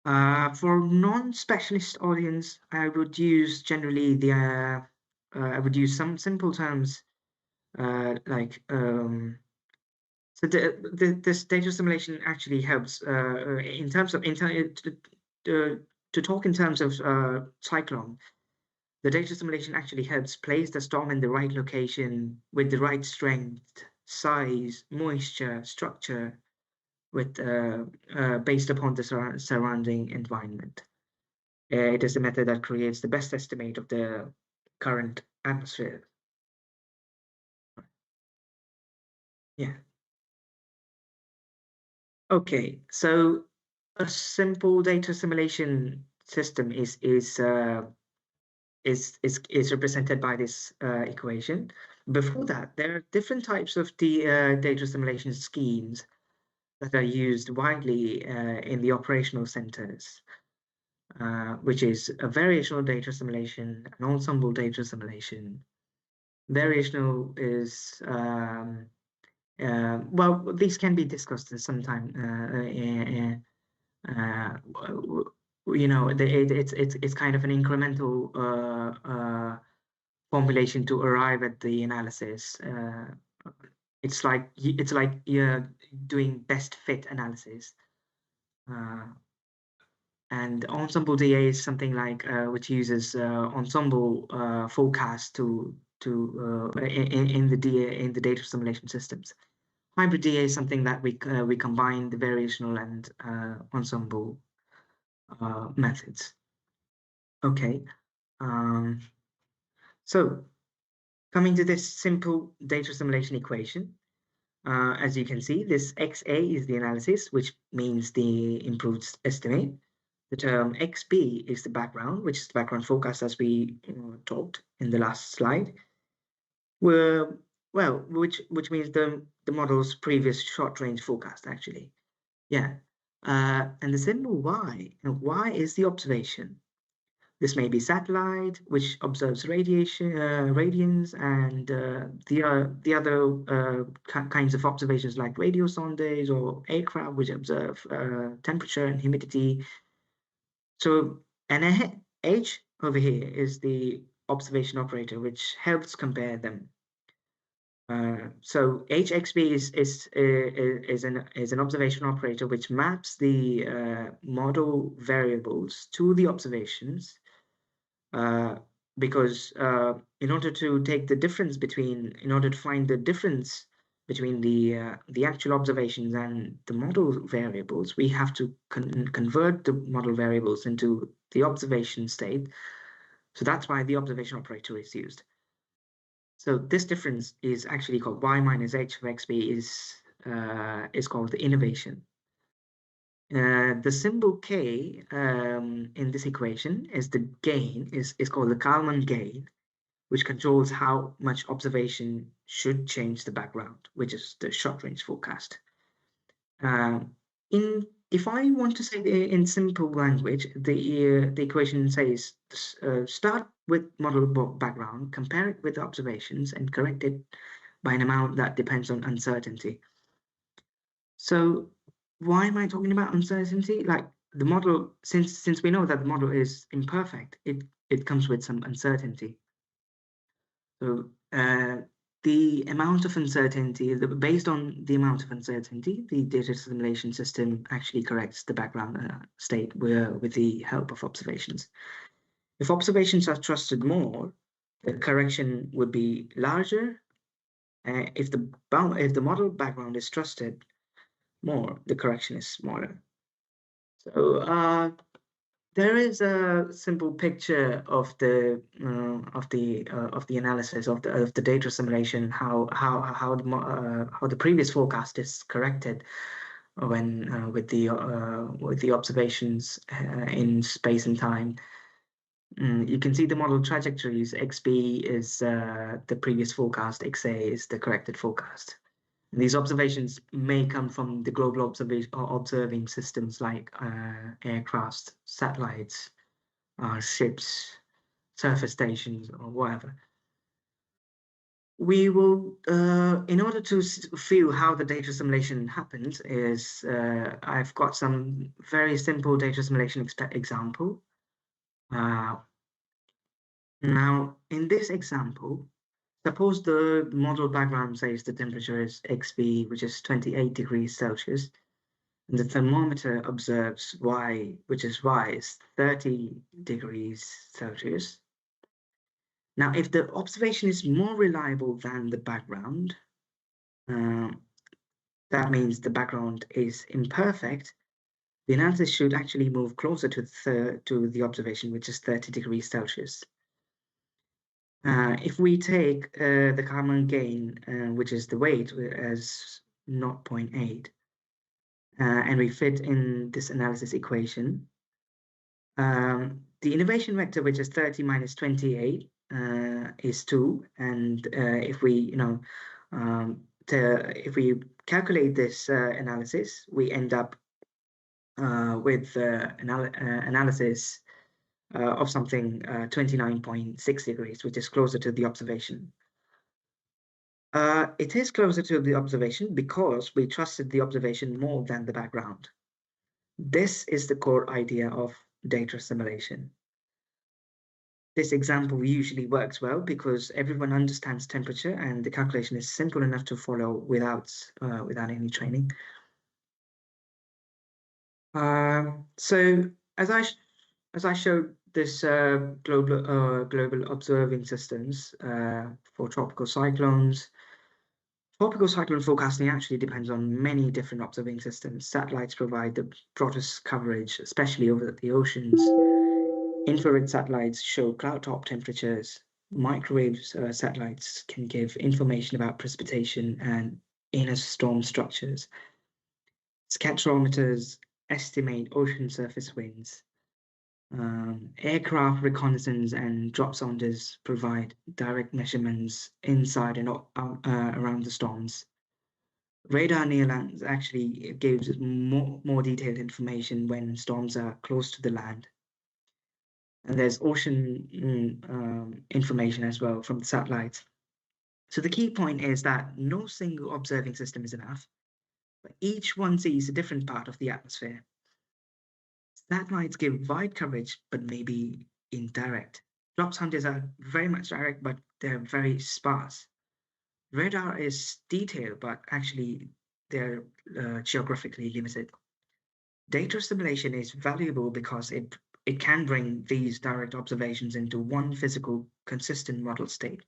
For non-specialist audience, I would use generally I would use some simple terms like so this data assimilation actually helps in terms of to talk in terms of cyclone. The data assimilation actually helps place the storm in the right location with the right strength, size, moisture, structure, with based upon the surrounding environment. It is a method that creates the best estimate of the current atmosphere. Yeah. Okay, so a simple data assimilation system is represented by this equation. Before that, there are different types of the data assimilation schemes that are used widely in the operational centers, which is a variational data assimilation, an ensemble data assimilation. Variational is well, these can be discussed at some time. You know, it's kind of an incremental formulation to arrive at the analysis. It's like you're doing best fit analysis. And ensemble DA is something like which uses ensemble forecast to in the data assimilation systems. Hybrid DA is something that we combine the variational and ensemble methods. Okay, so coming to this simple data assimilation equation, as you can see, this XA is the analysis, which means the improved estimate. The term XB is the background, which is the background forecast, as we talked in the last slide. Which means the model's previous short-range forecast, actually. Yeah. And the symbol Y, and Y is the observation. This may be satellite, which observes radiation, radiance, and the other kinds of observations like radio sondes or aircraft, which observe temperature and humidity. So an H over here is the observation operator, which helps compare them. So HXB is an observation operator which maps the model variables to the observations, because in order to find the difference between the actual observations and the model variables, we have to convert the model variables into the observation state. So that's why the observation operator is used. So this difference is actually called Y minus H of XB is called the innovation. The symbol K in this equation is the gain, is called the Kalman gain, which controls how much observation should change the background, which is the short-range forecast. If I want to say in simple language, the equation says start with model background, compare it with observations, and correct it by an amount that depends on uncertainty. So why am I talking about uncertainty? Like the model, since we know that the model is imperfect, it comes with some uncertainty. So the amount of uncertainty, based on the amount of uncertainty, the data assimilation system actually corrects the background state with the help of observations. If observations are trusted more, the correction would be larger. If the model background is trusted more, the correction is smaller. So There is a simple picture of the analysis of the data assimilation, how the previous forecast is corrected when with the observations in space and time. You can see the model trajectories. XB is the previous forecast, XA is the corrected forecast. And these observations may come from the global observing systems like aircraft, satellites, ships, surface stations, or whatever. We will, in order to feel how the data assimilation happens, I've got some very simple data assimilation example. Now, in this example, suppose the model background says the temperature is XB, which is 28 degrees Celsius, and the thermometer observes Y, which is 30 degrees Celsius. Now, if the observation is more reliable than the background, that means the background is imperfect, the analysis should actually move closer to the observation, which is 30 degrees Celsius. If we take the Kalman gain, which is the weight, as 0.8, and we fit in this analysis equation, the innovation vector, which is 30 minus 28, is 2. And if we, if we calculate this analysis, we end up with analysis of something 29.6 degrees, which is closer to the observation. It is closer to the observation because we trusted the observation more than the background. This is the core idea of data assimilation. This example usually works well because everyone understands temperature and the calculation is simple enough to follow without any training. So as I showed this global observing systems for tropical cyclones. Tropical cyclone forecasting actually depends on many different observing systems. Satellites provide the broadest coverage, especially over the oceans. Infrared satellites show cloud top temperatures. Microwave satellites can give information about precipitation and inner storm structures. Spectrometers estimate ocean surface winds. Aircraft reconnaissance and drop sonders provide direct measurements inside and around the storms. Radar near land actually gives more detailed information when storms are close to the land. And there's ocean information as well from the satellites. So the key point is that no single observing system is enough, but each one sees a different part of the atmosphere. Satellites give wide coverage, but maybe indirect. Drop sonders are very much direct, but they're very sparse. Radar is detailed, but actually they're geographically limited. Data assimilation is valuable because it can bring these direct observations into one physical, consistent model state.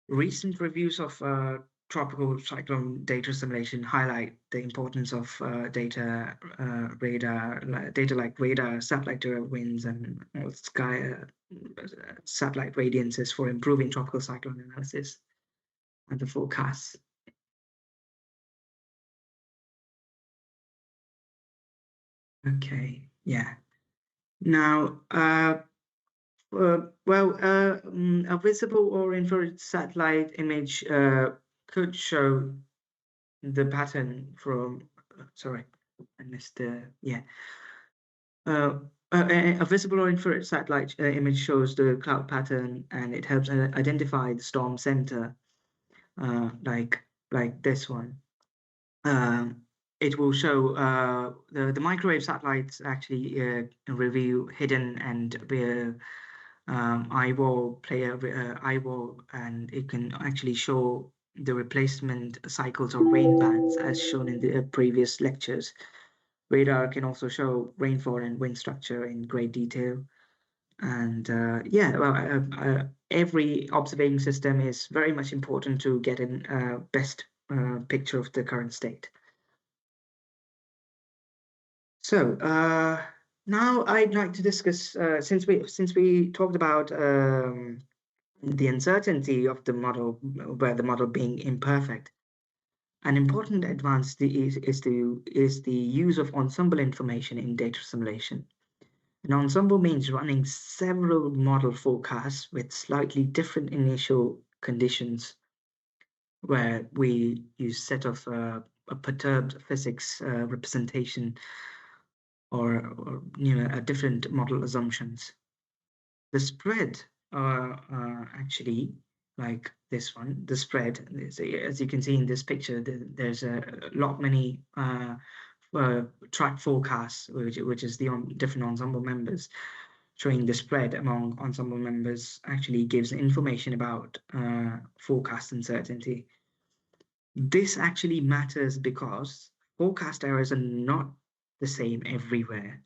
Recent reviews of tropical cyclone data assimilation highlight the importance of data like radar, satellite winds, and sky satellite radiances for improving tropical cyclone analysis and the forecasts. Okay, yeah. Now, a visible or infrared satellite image could show the pattern from, sorry, I missed the, yeah. A visible or infrared satellite image shows the cloud pattern and it helps identify the storm center, like this one. It will show the microwave satellites actually reveal hidden and eyewall and it can actually show the replacement cycles of rain bands as shown in the previous lectures. Radar can also show rainfall and wind structure in great detail. And every observing system is very much important to get a best picture of the current state. So Now I'd like to discuss, since we talked about the uncertainty of the model, where the model being imperfect. An important advance is the use of ensemble information in data simulation. An ensemble means running several model forecasts with slightly different initial conditions, where we use set of a perturbed physics representation or a different model assumptions. The spread actually, like this one, the spread, as you can see in this picture, there's a lot many track forecasts, which is the different ensemble members, showing the spread among ensemble members actually gives information about forecast uncertainty. This actually matters because forecast errors are not the same everywhere.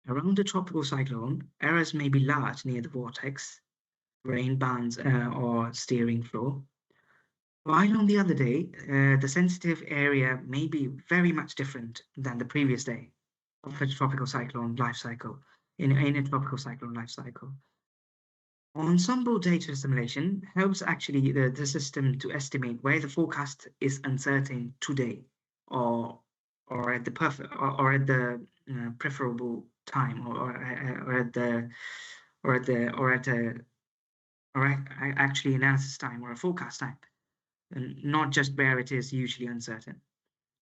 Around the tropical cyclone, errors may be large near the vortex, rain bands, or steering flow, while on the other day, the sensitive area may be very much different than the previous day of a tropical cyclone life cycle, in a tropical cyclone life cycle. Ensemble data simulation helps actually the system to estimate where the forecast is uncertain today, or at the perfect or at the preferable time, or at the or at the or at a or actually analysis time or a forecast time, and not just where it is usually uncertain.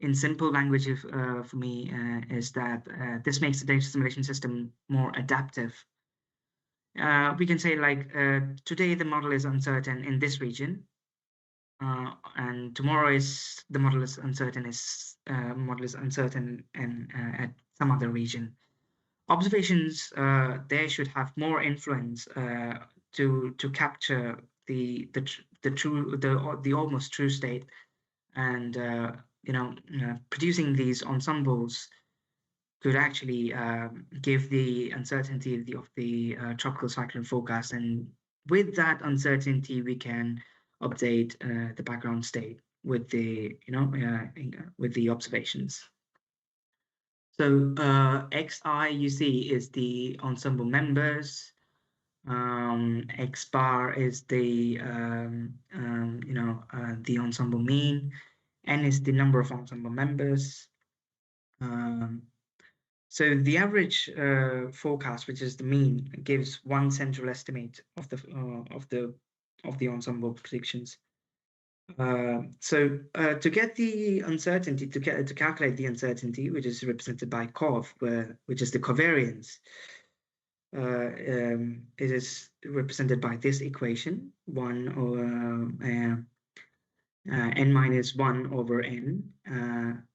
In simple language, for me, is that this makes the data simulation system more adaptive. We can say, like, today the model is uncertain in this region, and tomorrow the model is uncertain at some other region. Observations there should have more influence to capture the almost true state, and producing these ensembles could actually give the uncertainty of the tropical cyclone forecast, and with that uncertainty, we can update the background state with the with the observations. So XI you see is the ensemble members. X bar is the the ensemble mean. N is the number of ensemble members. So the average forecast, which is the mean, gives one central estimate of the ensemble predictions. So to get the uncertainty, to calculate the uncertainty, which is represented by COV, which is the covariance, it is represented by this equation: n minus 1 over n,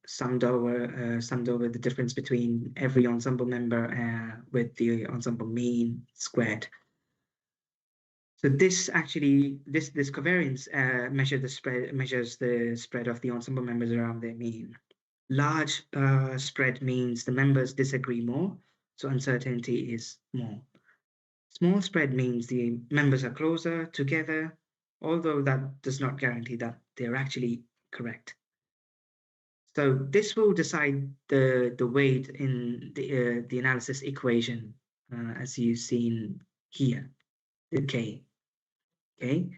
summed over the difference between every ensemble member with the ensemble mean squared. So this actually, this covariance measures the spread of the ensemble members around their mean. Large spread means the members disagree more, so uncertainty is more. Small spread means the members are closer together, although that does not guarantee that they're actually correct. So this will decide the weight in the analysis equation, as you've seen here, the K. Okay,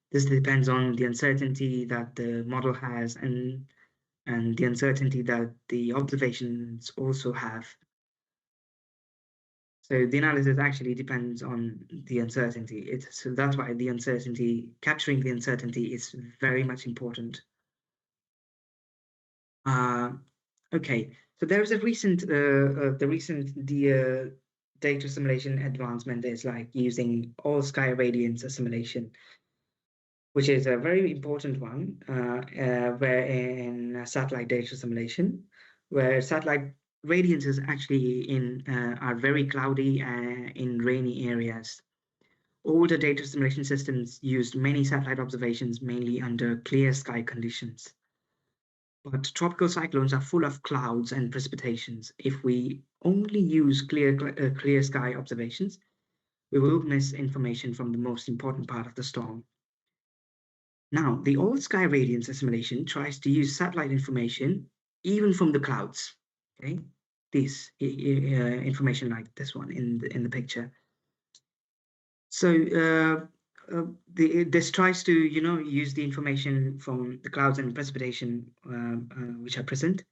this depends on the uncertainty that the model has, and the uncertainty that the observations also have. So the analysis actually depends on the uncertainty. So that's why the uncertainty, capturing the uncertainty, is very much important. Okay, so there's a recent, data simulation advancement is like using all sky radiance assimilation, which is a very important one, where in satellite data simulation, where satellite radiances actually are very cloudy in rainy areas. Older data simulation systems used many satellite observations, mainly under clear sky conditions. But tropical cyclones are full of clouds and precipitations. If we only use clear sky observations, we will miss information from the most important part of the storm. Now, the all sky radiance assimilation tries to use satellite information even from the clouds. Okay, this information like this one in the picture. So this tries to use the information from the clouds and precipitation which are present.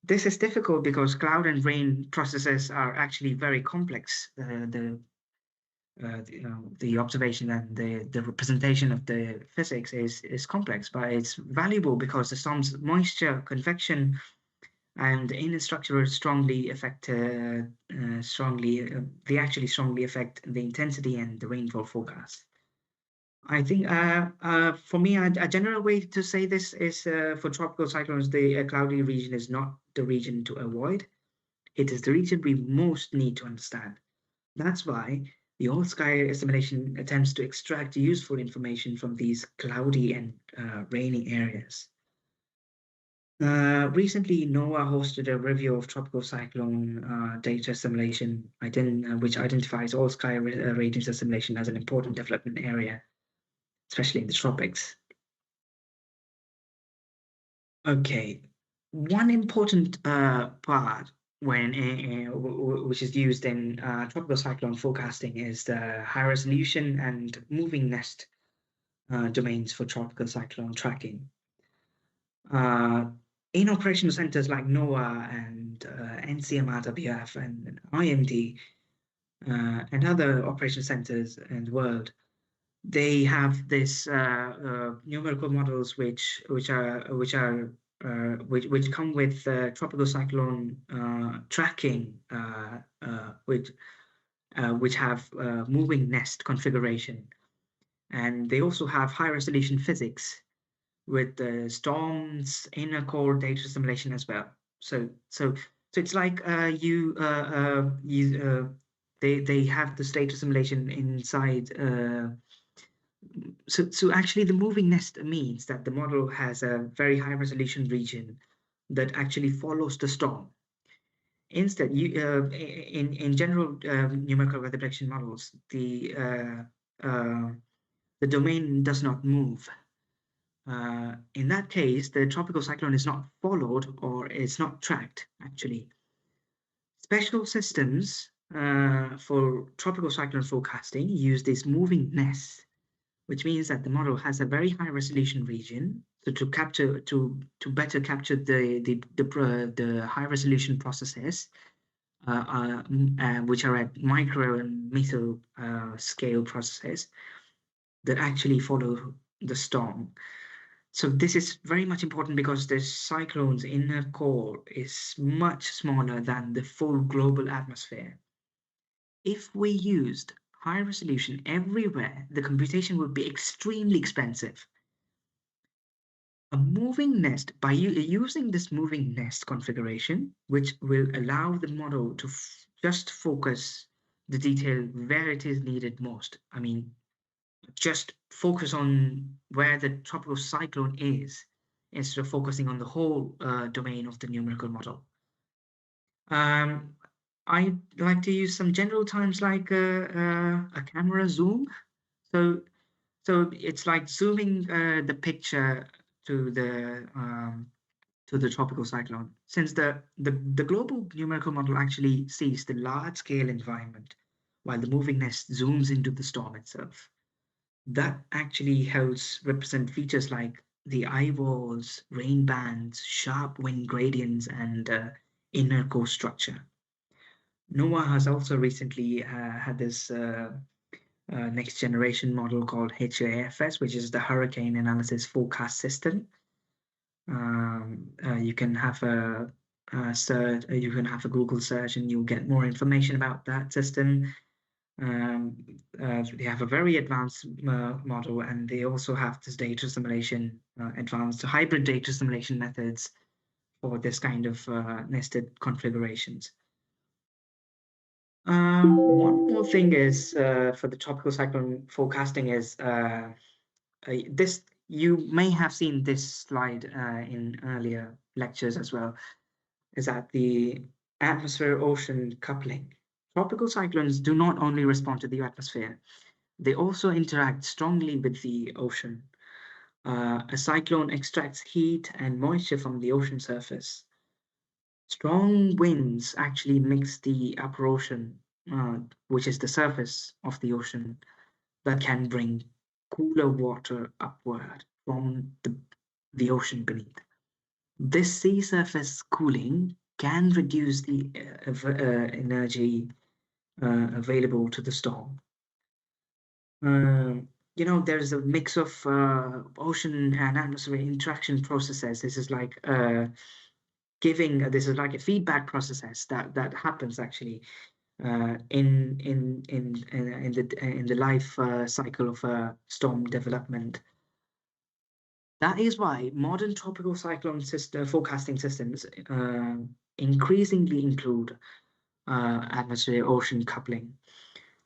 This is difficult because cloud and rain processes are actually very complex. The observation and the representation of the physics is complex, but it's valuable because the storm's moisture, convection, and inner structure strongly affect they actually strongly affect the intensity and the rainfall forecast. I think for me, a general way to say this is for tropical cyclones, the cloudy region is not the region to avoid. It is the region we most need to understand. That's why the all-sky assimilation attempts to extract useful information from these cloudy and rainy areas. Recently, NOAA hosted a review of tropical cyclone data assimilation, which identifies all-sky ratings assimilation as an important development area, especially in the tropics. Okay, one important part which is used in tropical cyclone forecasting is the high resolution and moving nest domains for tropical cyclone tracking. In operational centers like NOAA and NCMRWF and IMD and other operation centers in the world, they have this numerical models which come with tropical cyclone tracking, which have moving nest configuration, and they also have high resolution physics with the storms inner core data assimilation as well. So it's like they have the data assimilation inside. So actually the moving nest means that the model has a very high resolution region that actually follows the storm. Instead, in general numerical weather prediction models, the domain does not move. In that case, the tropical cyclone is not followed or it's not tracked, actually. Special systems for tropical cyclone forecasting use this moving nest, which means that the model has a very high resolution region. So to better capture the high resolution processes, which are at micro and meso scale processes that actually follow the storm. So this is very much important because the cyclone's inner core is much smaller than the full global atmosphere. If we used high resolution everywhere, the computation would be extremely expensive. A moving nest, by using this moving nest configuration, which will allow the model to just focus the detail where it is needed most. I mean, just focus on where the tropical cyclone is instead of focusing on the whole domain of the numerical model. I like to use some general terms like a camera zoom. So it's like zooming the picture to the tropical cyclone. Since the global numerical model actually sees the large scale environment, while the moving nest zooms into the storm itself. That actually helps represent features like the eye walls, rain bands, sharp wind gradients, and inner core structure. NOAA has also recently had this next generation model called HIIRS, which is the Hurricane Analysis Forecast System. You can have a search, you can have a Google search, and you'll get more information about that system. They have a very advanced model, and they also have this data assimilation, advanced hybrid data assimilation methods for this kind of nested configurations. One more thing is for the tropical cyclone forecasting is this. You may have seen this slide in earlier lectures as well. Is that the atmosphere-ocean coupling? Tropical cyclones do not only respond to the atmosphere, they also interact strongly with the ocean. A cyclone extracts heat and moisture from the ocean surface. strong winds actually mix the upper ocean, which is the surface of the ocean, that can bring cooler water upward from the ocean beneath. This sea surface cooling can reduce the energy available to the storm. There's a mix of ocean and atmospheric interaction processes. This is like this is like a feedback process that happens actually in the life cycle of storm development. That is why modern tropical cyclone forecasting systems increasingly include atmosphere-ocean coupling.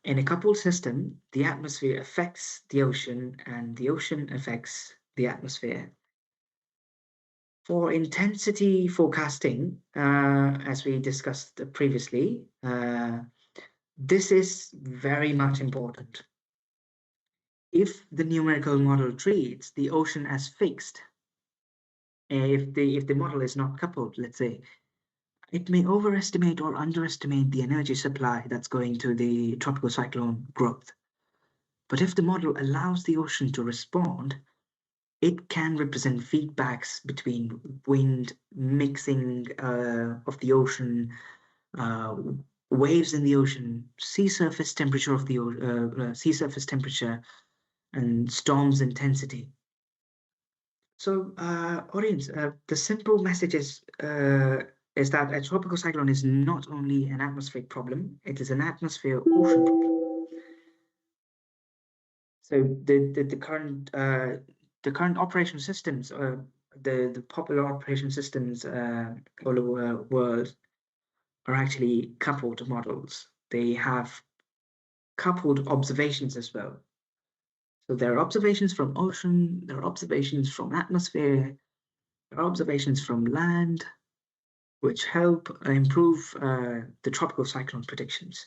In a coupled system, the atmosphere affects the ocean and the ocean affects the atmosphere. For intensity forecasting, as we discussed previously, this is very much important. If the numerical model treats the ocean as fixed, if the model is not coupled, let's say, it may overestimate or underestimate the energy supply that's going to the tropical cyclone growth. But if the model allows the ocean to respond, it can represent feedbacks between wind mixing of the ocean, waves in the ocean, sea surface temperature of the sea surface temperature, and storm's intensity. So, audience, the simple message is that a tropical cyclone is not only an atmospheric problem; it is an atmosphere-ocean problem. So, the current operation systems, the popular operation systems all over the world, are actually coupled models. They have coupled observations as well. So there are observations from ocean, there are observations from atmosphere, there are observations from land, which help improve the tropical cyclone predictions.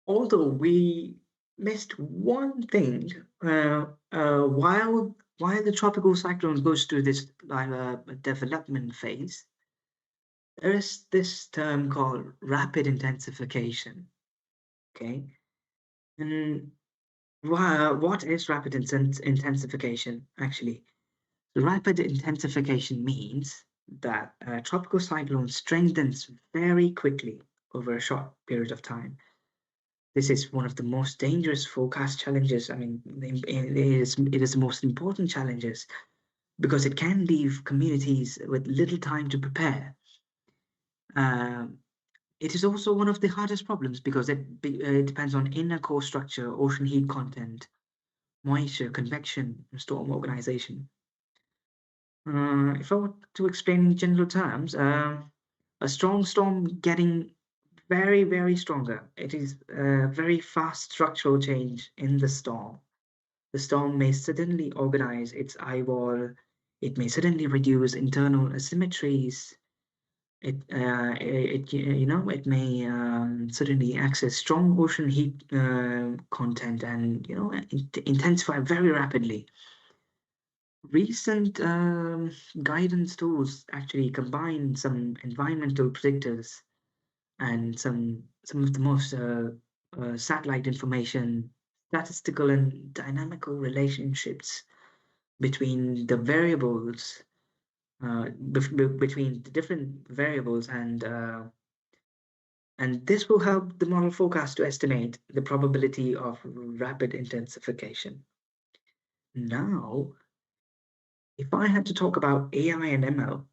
Although we missed one thing, while the tropical cyclone goes through this development phase, there is this term called rapid intensification. Okay, and what is rapid intensification actually? Rapid intensification means that a tropical cyclone strengthens very quickly over a short period of time. This is one of the most dangerous forecast challenges. I mean, it is the most important challenges because it can leave communities with little time to prepare. It is also one of the hardest problems because it depends on inner core structure, ocean heat content, moisture, convection, and storm organization. If I were to explain in general terms, a strong storm getting very, very stronger. It is a very fast structural change in the storm. The storm may suddenly organize its eye wall. It may suddenly reduce internal asymmetries. It may suddenly access strong ocean heat content and intensify very rapidly. Recent guidance tools actually combine some environmental predictors and some of the most satellite information, statistical and dynamical relationships between the variables, between the different variables, and this will help the model forecast to estimate the probability of rapid intensification. Now, if I had to talk about AI and ML,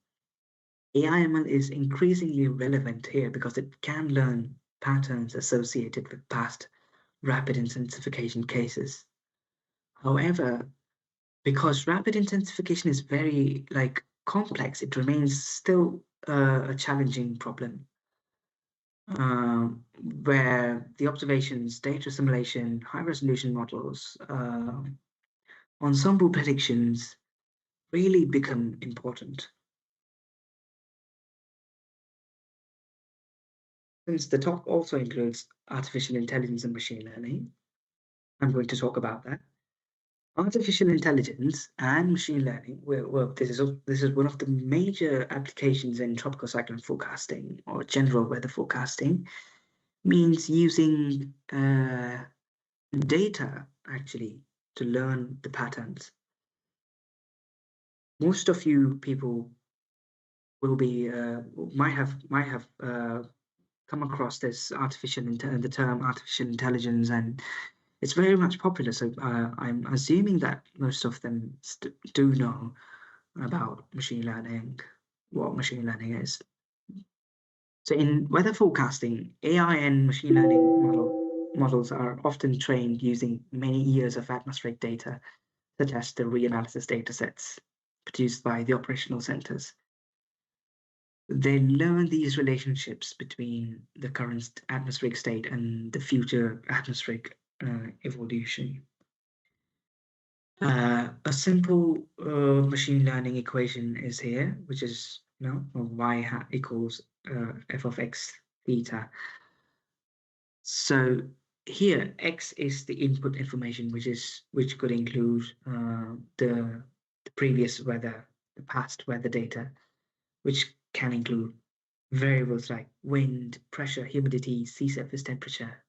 AI/ML is increasingly relevant here because it can learn patterns associated with past rapid intensification cases. However, because rapid intensification is very complex, it remains still a challenging problem. Where the observations, data assimilation, high resolution models, ensemble predictions really become important. Since the talk also includes artificial intelligence and machine learning, I'm going to talk about that. Artificial intelligence and machine learning, this is one of the major applications in tropical cyclone forecasting or general weather forecasting, means using data actually to learn the patterns. Most of you people will be might have come across this the term artificial intelligence, and it's very much popular. So I'm assuming that most of them do know about machine learning, what machine learning is. So in weather forecasting, AI and machine learning models are often trained using many years of atmospheric data, such as the reanalysis datasets produced by the operational centers. They learn these relationships between the current atmospheric state and the future atmospheric evolution. A simple machine learning equation is here, which is y hat equals f of x theta. So here x is the input information, which could include the previous weather, the past weather data, which can include variables like wind, pressure, humidity, sea surface temperature,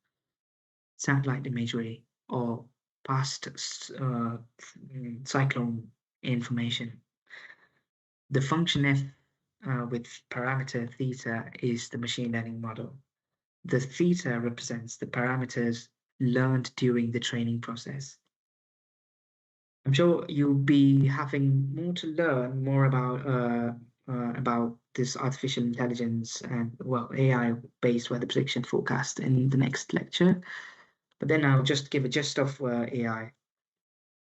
satellite imagery, or past cyclone information. The function f with parameter theta is the machine learning model. The theta represents the parameters learned during the training process. I'm sure you'll be having more to learn more about this artificial intelligence and AI-based weather prediction forecast in the next lecture. But then I'll just give a gist of AI.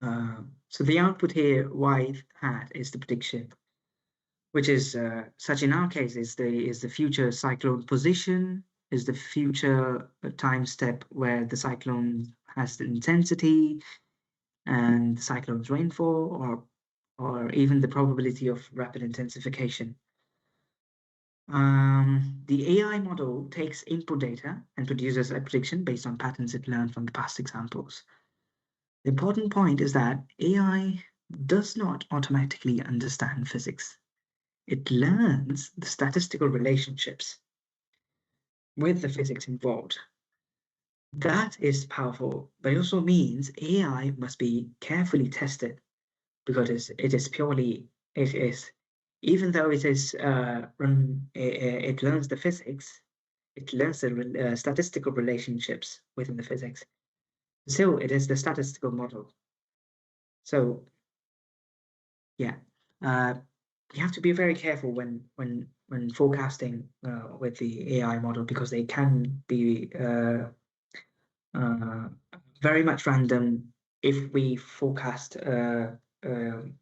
So the output here, y hat, is the prediction, which is such in our case is the future cyclone position, is the future time step where the cyclone has the intensity and the cyclone's rainfall, or even the probability of rapid intensification. The AI model takes input data and produces a prediction based on patterns it learned from the past examples. The important point is that AI does not automatically understand physics. It learns the statistical relationships with the physics involved. That is powerful, but it also means AI must be carefully tested because even though it learns the physics, it learns the statistical relationships within the physics. Still, it is the statistical model. So, yeah, you have to be very careful when forecasting with the AI model, because they can be very much random. If we forecast,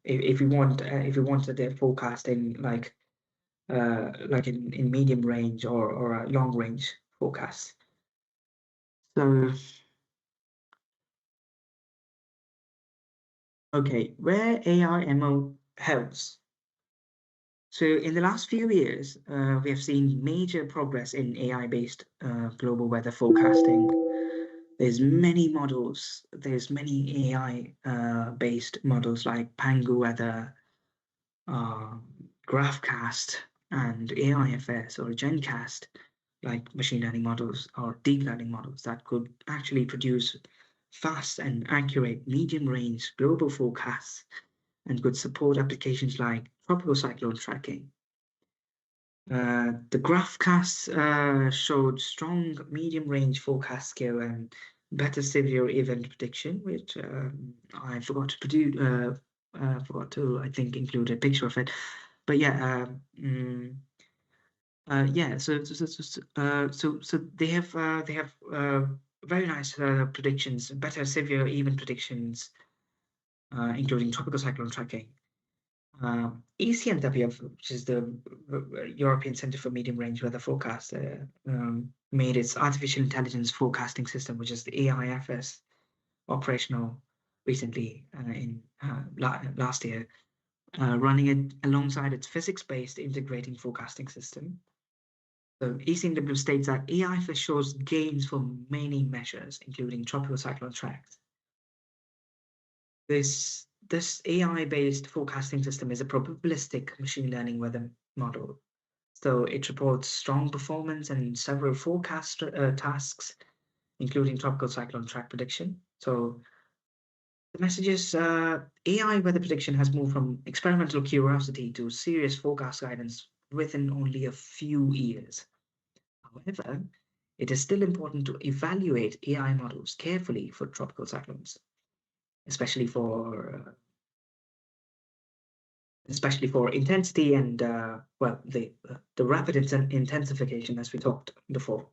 if we wanted the forecasting like in medium range or a long range forecast. So, okay, where AI ML helps. So in the last few years, we have seen major progress in AI-based global weather forecasting. There's many models. There's many AI-based models like Pangu Weather, GraphCast, and AIFS or GenCast, like machine learning models or deep learning models that could actually produce fast and accurate medium-range global forecasts and could support applications like tropical cyclone tracking. The GraphCast showed strong medium-range forecast skill and better severe event prediction, which I forgot to produce. I think, include a picture of it. But yeah, yeah. So they have very nice predictions, better severe event predictions, including tropical cyclone tracking. ECMWF, which is the European Center for Medium Range Weather Forecast, made its artificial intelligence forecasting system, which is the AIFS, operational recently in last year, running it alongside its physics-based integrating forecasting system. So ECMWF states that AIFS shows gains for many measures, including tropical cyclone tracks. This AI-based forecasting system is a probabilistic machine learning weather model. So it reports strong performance in several forecast tasks, including tropical cyclone track prediction. So the message is AI weather prediction has moved from experimental curiosity to serious forecast guidance within only a few years. However, it is still important to evaluate AI models carefully for tropical cyclones, especially for intensity and well, the rapid intensification, as we talked before.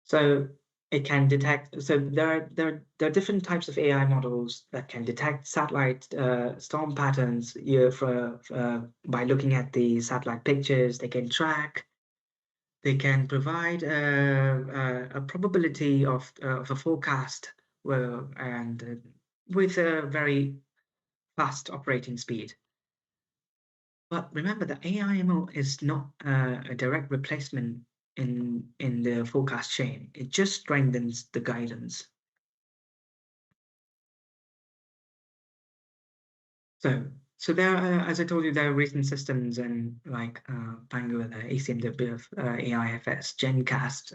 So it can detect. So there are different types of AI models that can detect satellite storm patterns. By looking at the satellite pictures, they can track. They can provide a probability of a forecast, with a very fast operating speed. But remember that AIML is not a direct replacement in the forecast chain. It just strengthens the guidance. So there are, as I told you, there are recent systems and like Bangalore, the ACMWF, AIFS, GenCast,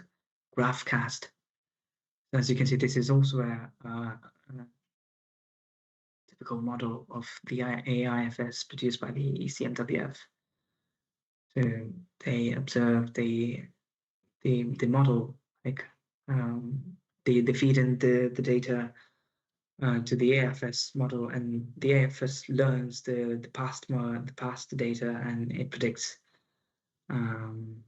GraphCast. So as you can see, this is also a typical model of the AIFS produced by the ECMWF. So they observe the model, like they feed in the data to the AFS model, and the AFS learns the past data, and it predicts. And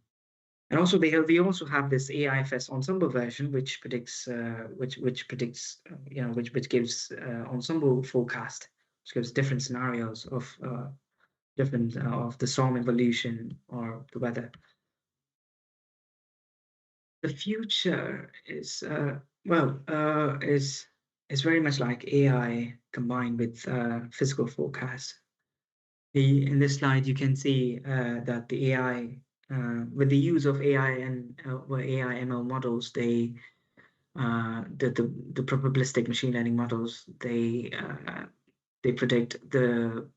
also we also have this AIFS ensemble version, which predicts which gives ensemble forecast, which gives different scenarios of of the storm evolution or the weather. The future is is very much like AI combined with physical forecast. In this slide, you can see that the AI, with the use of AI and AI ML models, the probabilistic machine learning models, they predict the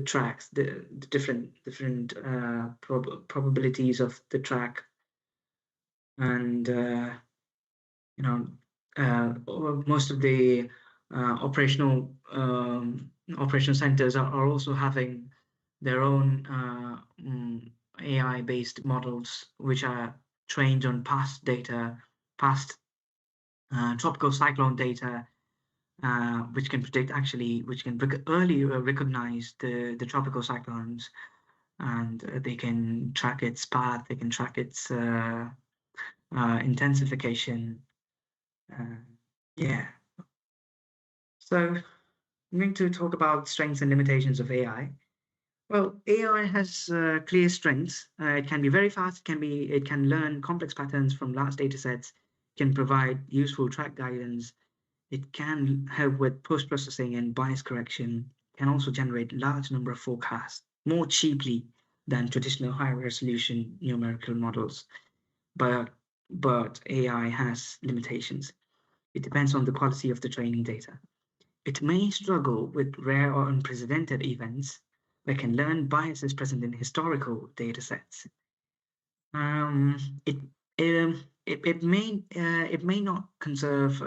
tracks, the different probabilities of the track, and most of the operational centers are also having their own AI-based models, which are trained on past data, past tropical cyclone data, which can early recognize the tropical cyclones, and they can track its path, they can track its intensification. Yeah. So I'm going to talk about strengths and limitations of AI. Well, AI has clear strengths. It can be very fast. It can learn complex patterns from large data sets. Can provide useful track guidance. It can help with post-processing and bias correction. Can also generate large number of forecasts more cheaply than traditional high-resolution numerical models. But AI has limitations. It depends on the quality of the training data. It may struggle with rare or unprecedented events, but can learn biases present in historical data sets. It may not conserve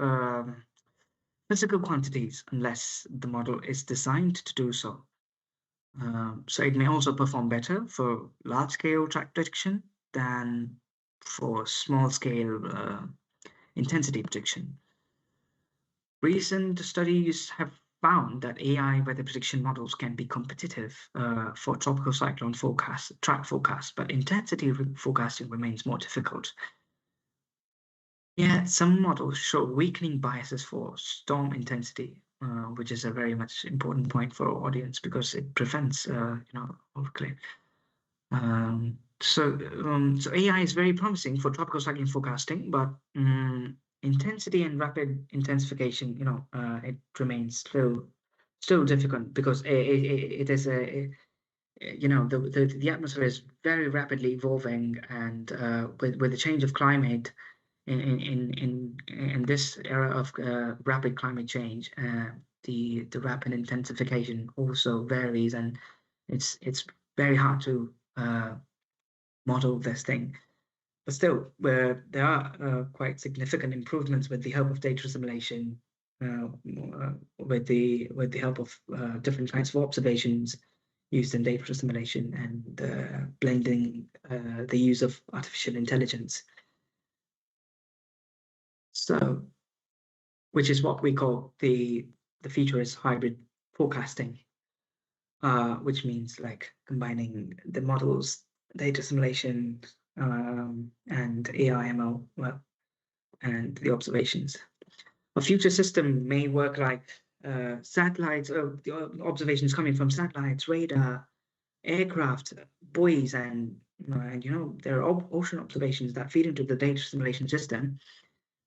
physical quantities unless the model is designed to do so. So it may also perform better for large-scale track prediction than for small-scale intensity prediction. Recent studies have found that AI weather prediction models can be competitive for tropical cyclone track forecasts, but intensity forecasting remains more difficult. Yeah, some models show weakening biases for storm intensity, which is a very much important point for our audience because it prevents, overclaim. So AI is very promising for tropical cyclone forecasting, but intensity and rapid intensification, it remains still difficult because it is the atmosphere is very rapidly evolving, and with the change of climate, in this era of rapid climate change, the rapid intensification also varies, and it's very hard to model this thing. But still, there are quite significant improvements with the help of data assimilation, with the help of different kinds of observations used in data assimilation, and blending the use of artificial intelligence. So, which is what we call the future is hybrid forecasting, which means like combining the models, data assimilation, and AI ML, well, and the observations. A future system may work like satellites, the observations coming from satellites, radar, aircraft, buoys, and there are ocean observations that feed into the data assimilation system.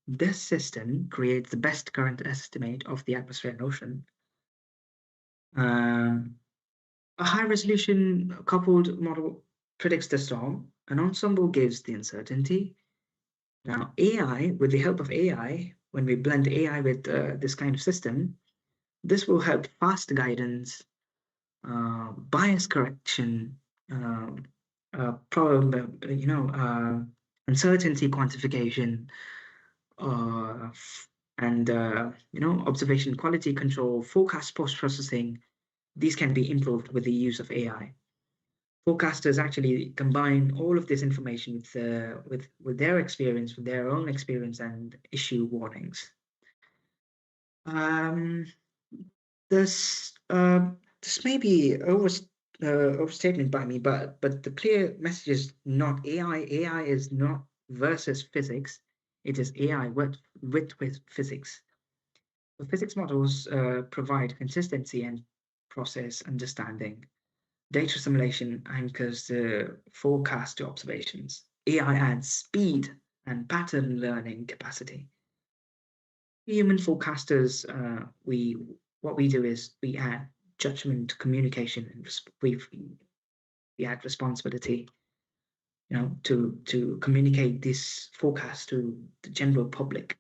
This system creates the best current estimate of the atmosphere and ocean. A high-resolution coupled model predicts the storm. An ensemble gives the uncertainty. Now, AI, with the help of AI, when we blend AI with this kind of system, this will help fast guidance, bias correction, problem, uncertainty quantification, and observation quality control, forecast post-processing. These can be improved with the use of AI. Forecasters actually combine all of this information with their experience, with their own experience, and issue warnings. This may be overstatement by me, but the clear message is not AI. AI is not versus physics. It is AI with physics. The physics models provide consistency and process understanding. Data assimilation anchors the forecast to observations. AI adds speed and pattern learning capacity. Human forecasters, what we do is we add judgment, communication, and we add responsibility, to communicate this forecast to the general public.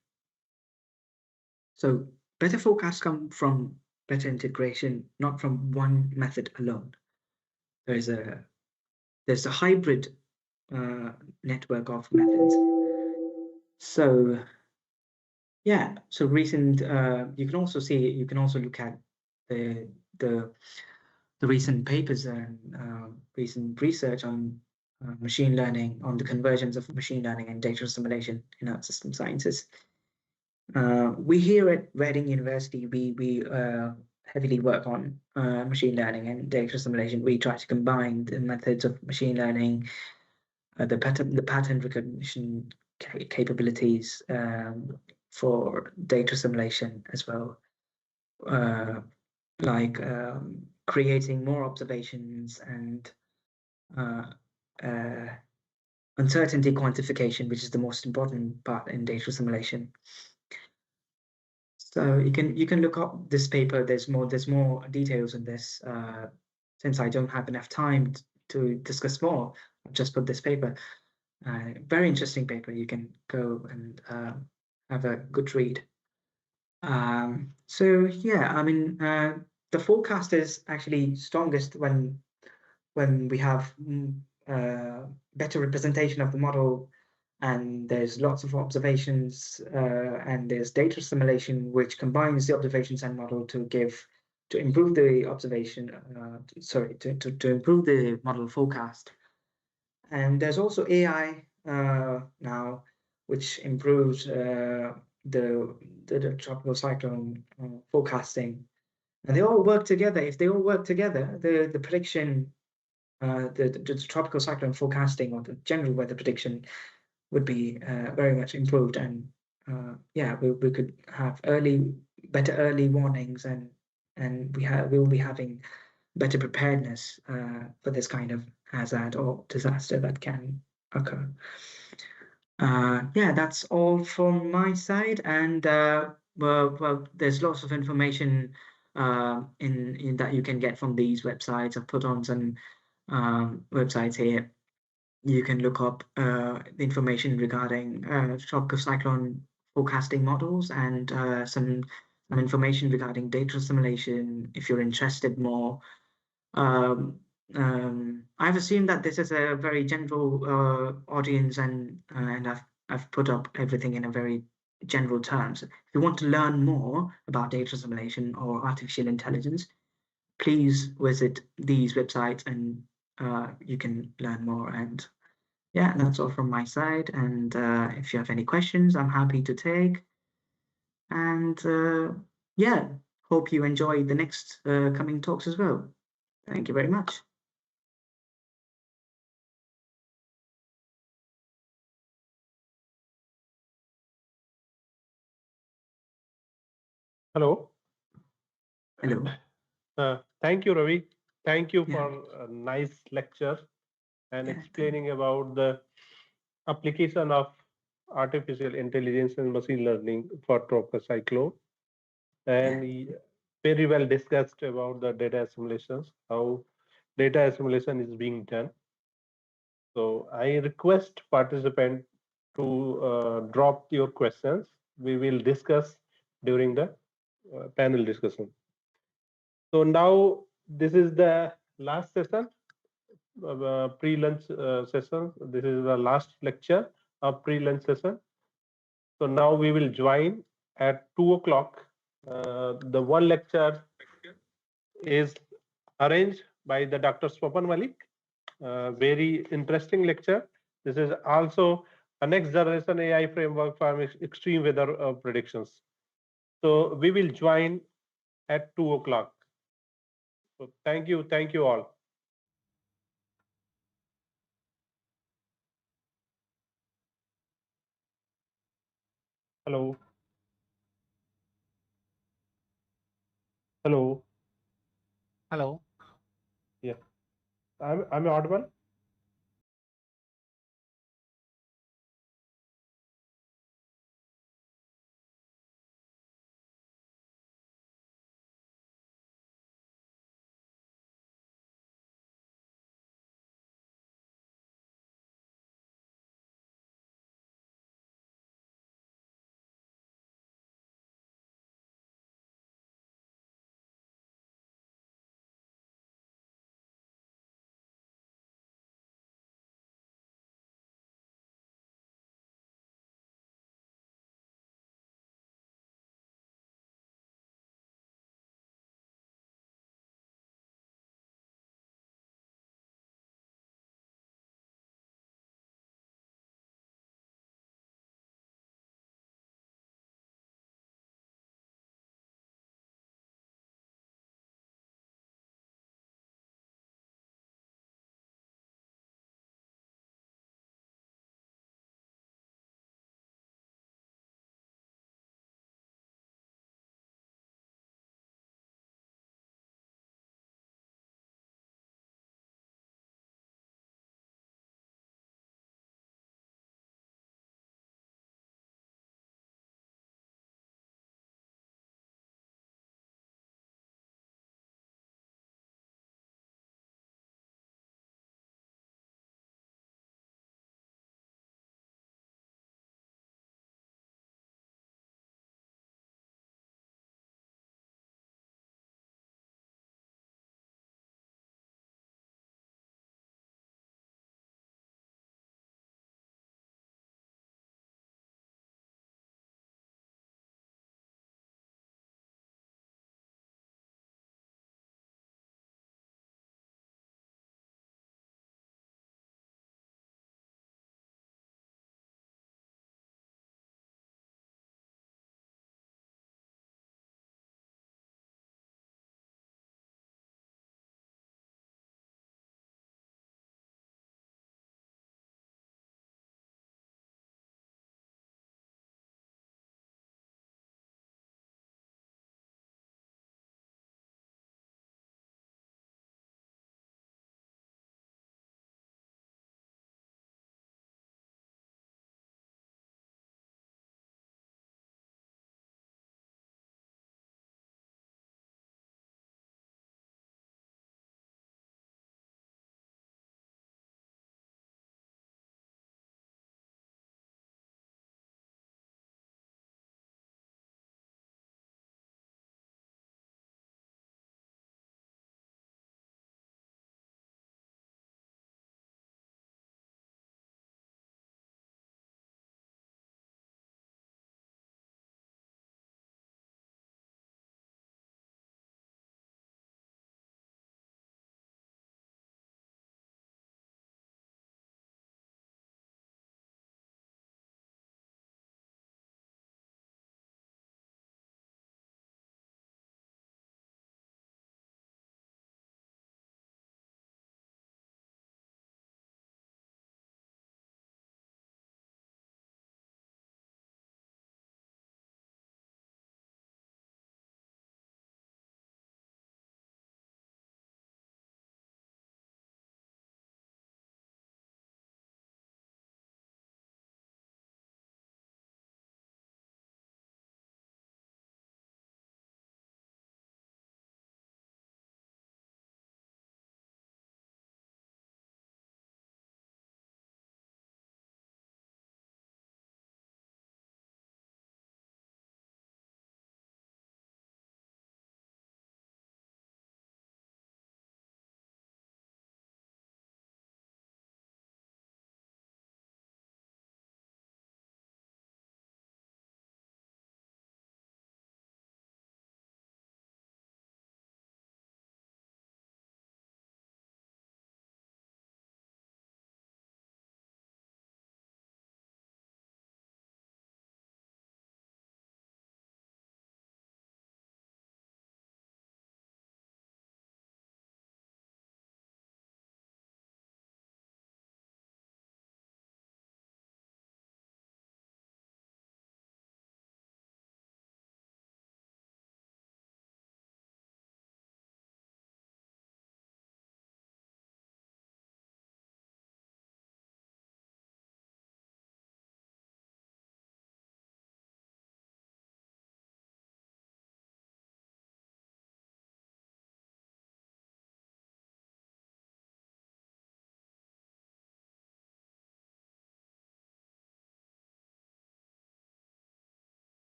So better forecasts come from better integration, not from one method alone. There's a hybrid network of methods. So yeah, so recent you can also look at the recent papers and recent research on machine learning, on the convergence of machine learning and data assimilation in Earth system sciences. We here at Reading University, we heavily work on machine learning and data assimilation. We try to combine the methods of machine learning, the pattern recognition capabilities for data assimilation as well, like creating more observations and uncertainty quantification, which is the most important part in data assimilation. So you can look up this paper. There's more details in this. Since I don't have enough time to discuss more, I've just put this paper. Very interesting paper. You can go and have a good read. So yeah, I mean, the forecast is actually strongest when we have better representation of the model, and there's lots of observations, and there's data assimilation, which combines the observations and model to improve the observation, to improve the model forecast. And there's also AI now, which improves the tropical cyclone forecasting. And they all work together. If they all work together, the prediction, the tropical cyclone forecasting or the general weather prediction would be very much improved, and yeah, we could have better early warnings, and we will be having better preparedness for this kind of hazard or disaster that can occur. Yeah, that's all from my side, and well, there's lots of information in that you can get from these websites. I've put on some websites here. you can look up the information regarding tropical cyclone forecasting models and some information regarding data assimilation if you're interested more. I've assumed that this is a very general audience, and I've put up everything in a very general terms. If you want to learn more about data assimilation or artificial intelligence, please visit these websites and you can learn more. And yeah, that's all from my side. And if you have any questions, I'm happy to take. And yeah, hope you enjoy the next coming talks as well. Thank you very much. Hello. Hello. Thank you, Ravi. Thank you Yeah. for a nice lecture and Yeah, explaining about the application of artificial intelligence and machine learning for tropical cyclone. And very well discussed about the data assimilations, how data assimilation is being done. So I request participants to drop your questions. We will discuss during the panel discussion. So now this is the last session, pre-lunch session. This is the last lecture of pre-lunch session. So now we will join at 2 o'clock. The one lecture is arranged by the Dr. Swapan Malik. Very interesting lecture. This is also a next generation AI framework for extreme weather predictions. So we will join at 2 o'clock. So thank you all. Hello. Hello. Hello. Yeah. I'm audible.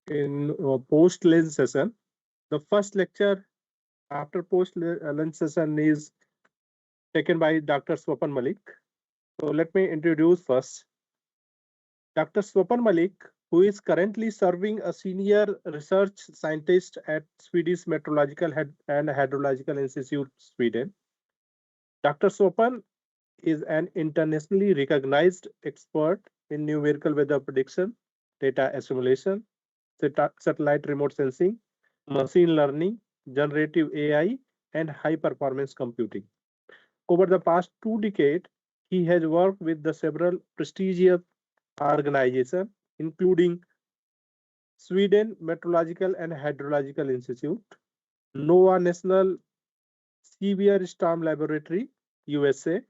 in post lunch session. The first lecture after post lunch session is taken by Dr. Swapan Malik. So let me introduce first Dr. Swapan Malik, who is currently serving a senior research scientist at Swedish Meteorological and Hydrological Institute, Sweden. Dr. Swapan is an internationally recognized expert in numerical weather prediction, data assimilation, satellite remote sensing, machine learning, generative AI, and high performance computing. Over the past 2 decades, he has worked with the several prestigious organizations, including Sweden Meteorological and Hydrological Institute, NOAA National Severe Storm Laboratory, USA,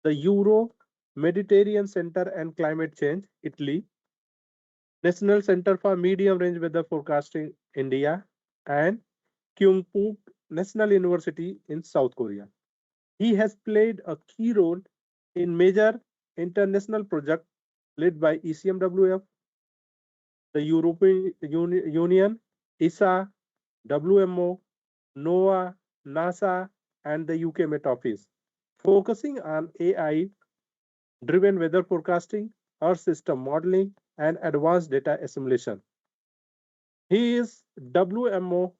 the Euro Mediterranean Center and Climate Change, Italy, National Center for Medium Range Weather Forecasting, India, and Kyungpook National University in South Korea. He has played a key role in major international projects led by ECMWF, the European Union, ISA, WMO, NOAA, NASA, and the UK Met Office, focusing on AI-driven weather forecasting, Earth system modeling, and advanced data assimilation. He is WMO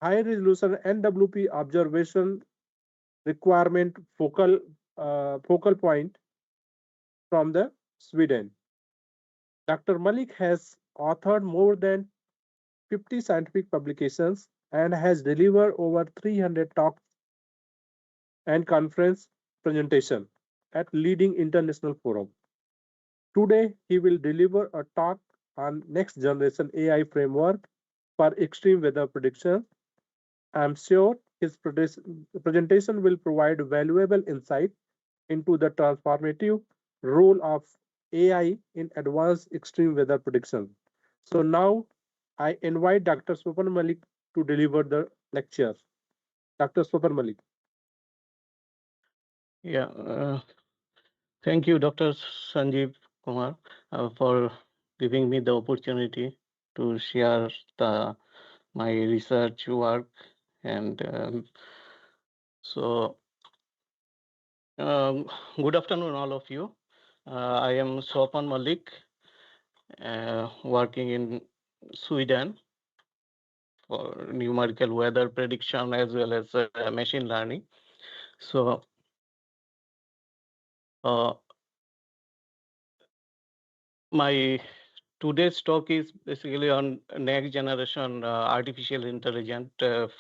high resolution NWP observation requirement focal point from the Sweden. Dr. Malik has authored more than 50 scientific publications and has delivered over 300 talks and conference presentations at leading international forums. Today, he will deliver a talk on next generation AI framework for extreme weather prediction. I'm sure his presentation will provide valuable insight into the transformative role of AI in advanced extreme weather prediction. So now I invite Dr. Swapan Malik to deliver the lecture. Dr. Swapan Malik. Yeah, thank you, Dr. Sanjeev Kumar, for giving me the opportunity to share my research work. And good afternoon, all of you. I am Swapan Malik, working in Sweden for numerical weather prediction as well as machine learning. So my today's talk is basically on next generation artificial intelligence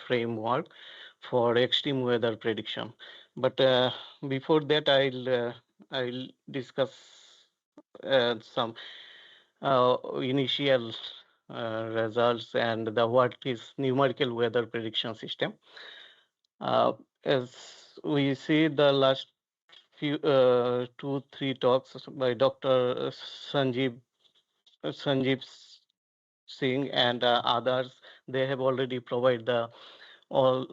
framework for extreme weather prediction. But before that, I'll discuss some initial results and what is numerical weather prediction system. As we see the last few 2-3 talks by Dr. Sanjeev Singh and others, they have already provided all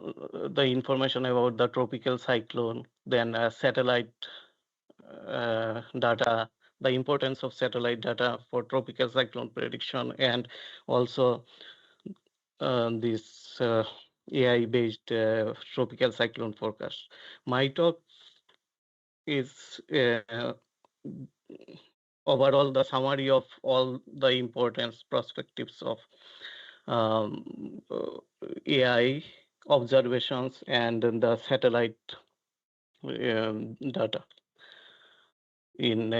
the information about the tropical cyclone, then satellite data, the importance of satellite data for tropical cyclone prediction, and also this AI-based tropical cyclone forecast. My talk is overall the summary of all the importance perspectives of AI observations and the satellite data in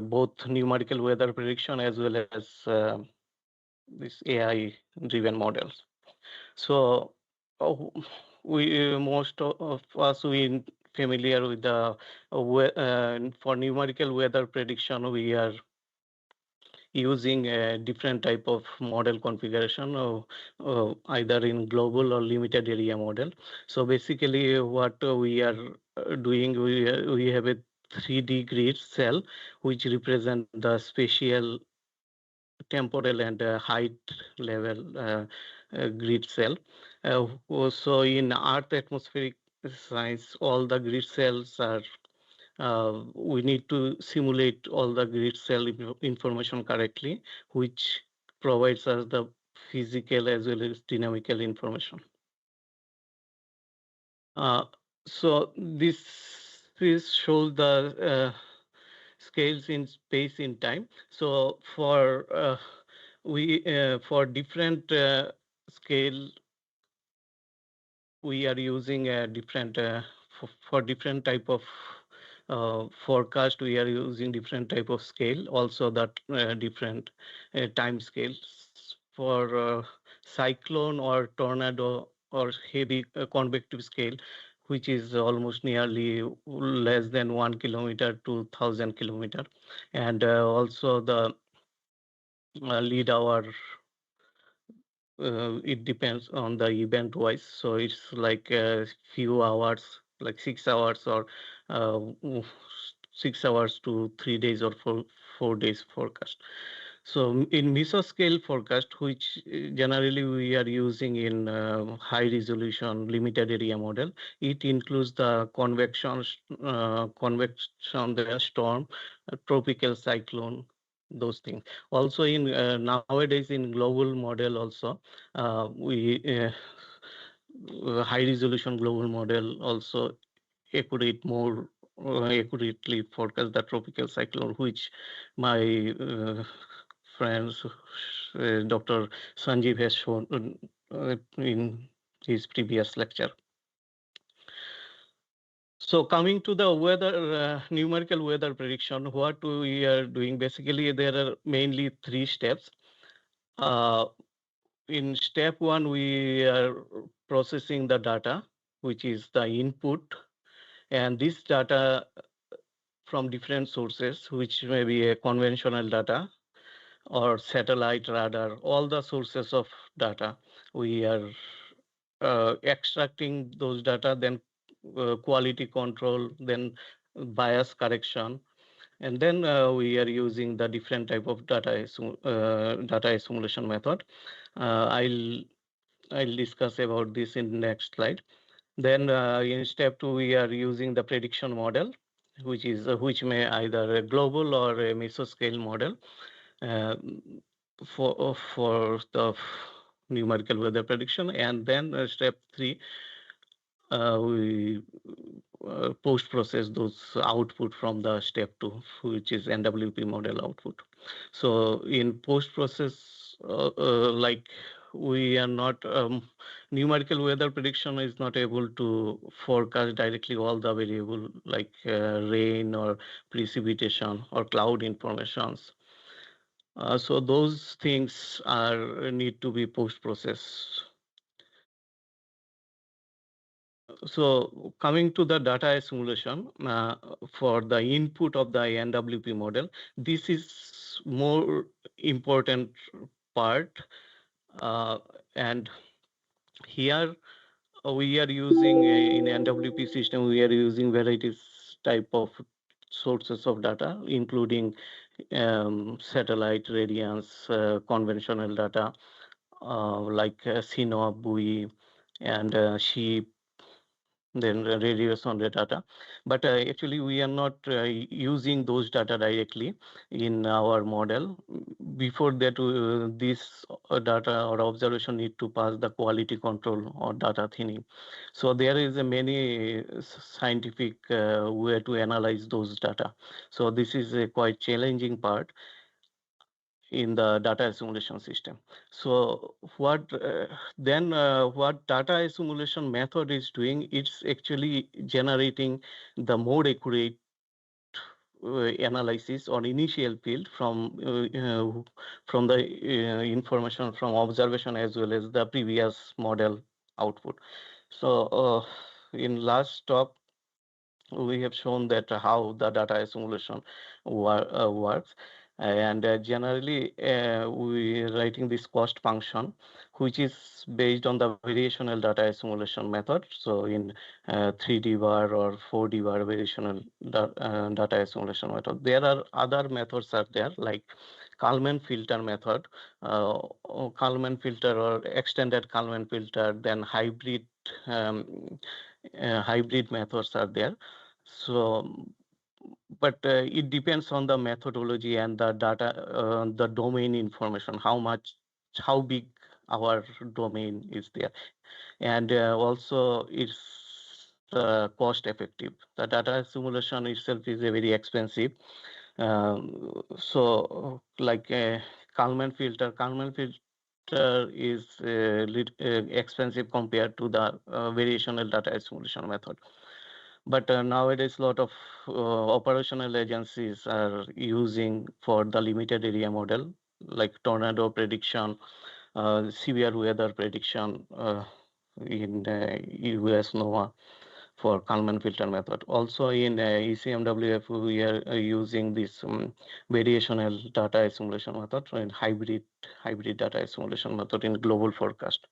both numerical weather prediction as well as this AI-driven models. So most of us we familiar with the for numerical weather prediction we are using a different type of model configuration, either in global or limited area model. So basically what we are doing, we have a 3D grid cell which represent the spatial, temporal and height level grid cell. So in Earth atmospheric science, all the grid cells are we need to simulate all the grid cell information correctly, which provides us the physical as well as dynamical information. So this shows the scales in space in time. So for for different scale, we are using a different for different type of forecast. We are using different type of scale. Also that different time scales for cyclone or tornado or heavy convective scale, which is almost nearly less than 1 kilometer to 1,000 kilometer, and also the lead hour. It depends on the event wise, so it's like a few hours, like 6 hours or uh, 6 hours to 3 days or 4 days forecast. So in mesoscale forecast, which generally we are using in high resolution limited area model, it includes the convection, the storm, tropical cyclone, those things. Also in nowadays in global model also, we high resolution global model also more accurately forecast the tropical cyclone, which my friends, Dr. Sanjeev has shown in his previous lecture. So coming to the weather, numerical weather prediction, what we are doing, basically there are mainly 3 steps. In step 1, we are processing the data, which is the input, and this data from different sources, which may be a conventional data or satellite radar, all the sources of data. We are extracting those data, then quality control, then bias correction, and then we are using the different type of data assimilation method. I'll discuss about this in next slide. Then in step 2, we are using the prediction model, which may either a global or a mesoscale model for the numerical weather prediction. And then step 3, we post process those output from the step 2, which is NWP model output. So in post process, like we are not numerical weather prediction is not able to forecast directly all the variable like rain or precipitation or cloud informations. So those things need to be post processed. So coming to the data assimilation for the input of the NWP model, this is more important part, and here we are using in NWP system, we are using varieties type of sources of data, including satellite, radiance, conventional data like CNOP, buoy, and sheep, then radius on the data. But actually we are not using those data directly in our model. Before that, this data or observation need to pass the quality control or data thinning. So there is a many scientific way to analyze those data. So this is a quite challenging part in the data assimilation system. So what what data assimilation method is doing, it's actually generating the more accurate analysis or initial field from the information from observation as well as the previous model output. So in last talk, we have shown that how the data assimilation works, and generally we are writing this cost function, which is based on the variational data assimilation method. So in 3D bar or 4D bar variational data assimilation method, there are other methods are there like Kalman filter method, Kalman filter or extended Kalman filter, then hybrid methods are there. So but it depends on the methodology and the data, the domain information, how big our domain is there, and also it's cost effective. The data simulation itself is a very expensive. So like a Kalman filter is expensive compared to the variational data simulation method. But nowadays, a lot of operational agencies are using for the limited area model, like tornado prediction, severe weather prediction in US NOAA for Kalman filter method. Also in ECMWF, we are using this variational data assimilation method and hybrid data assimilation method in global forecast.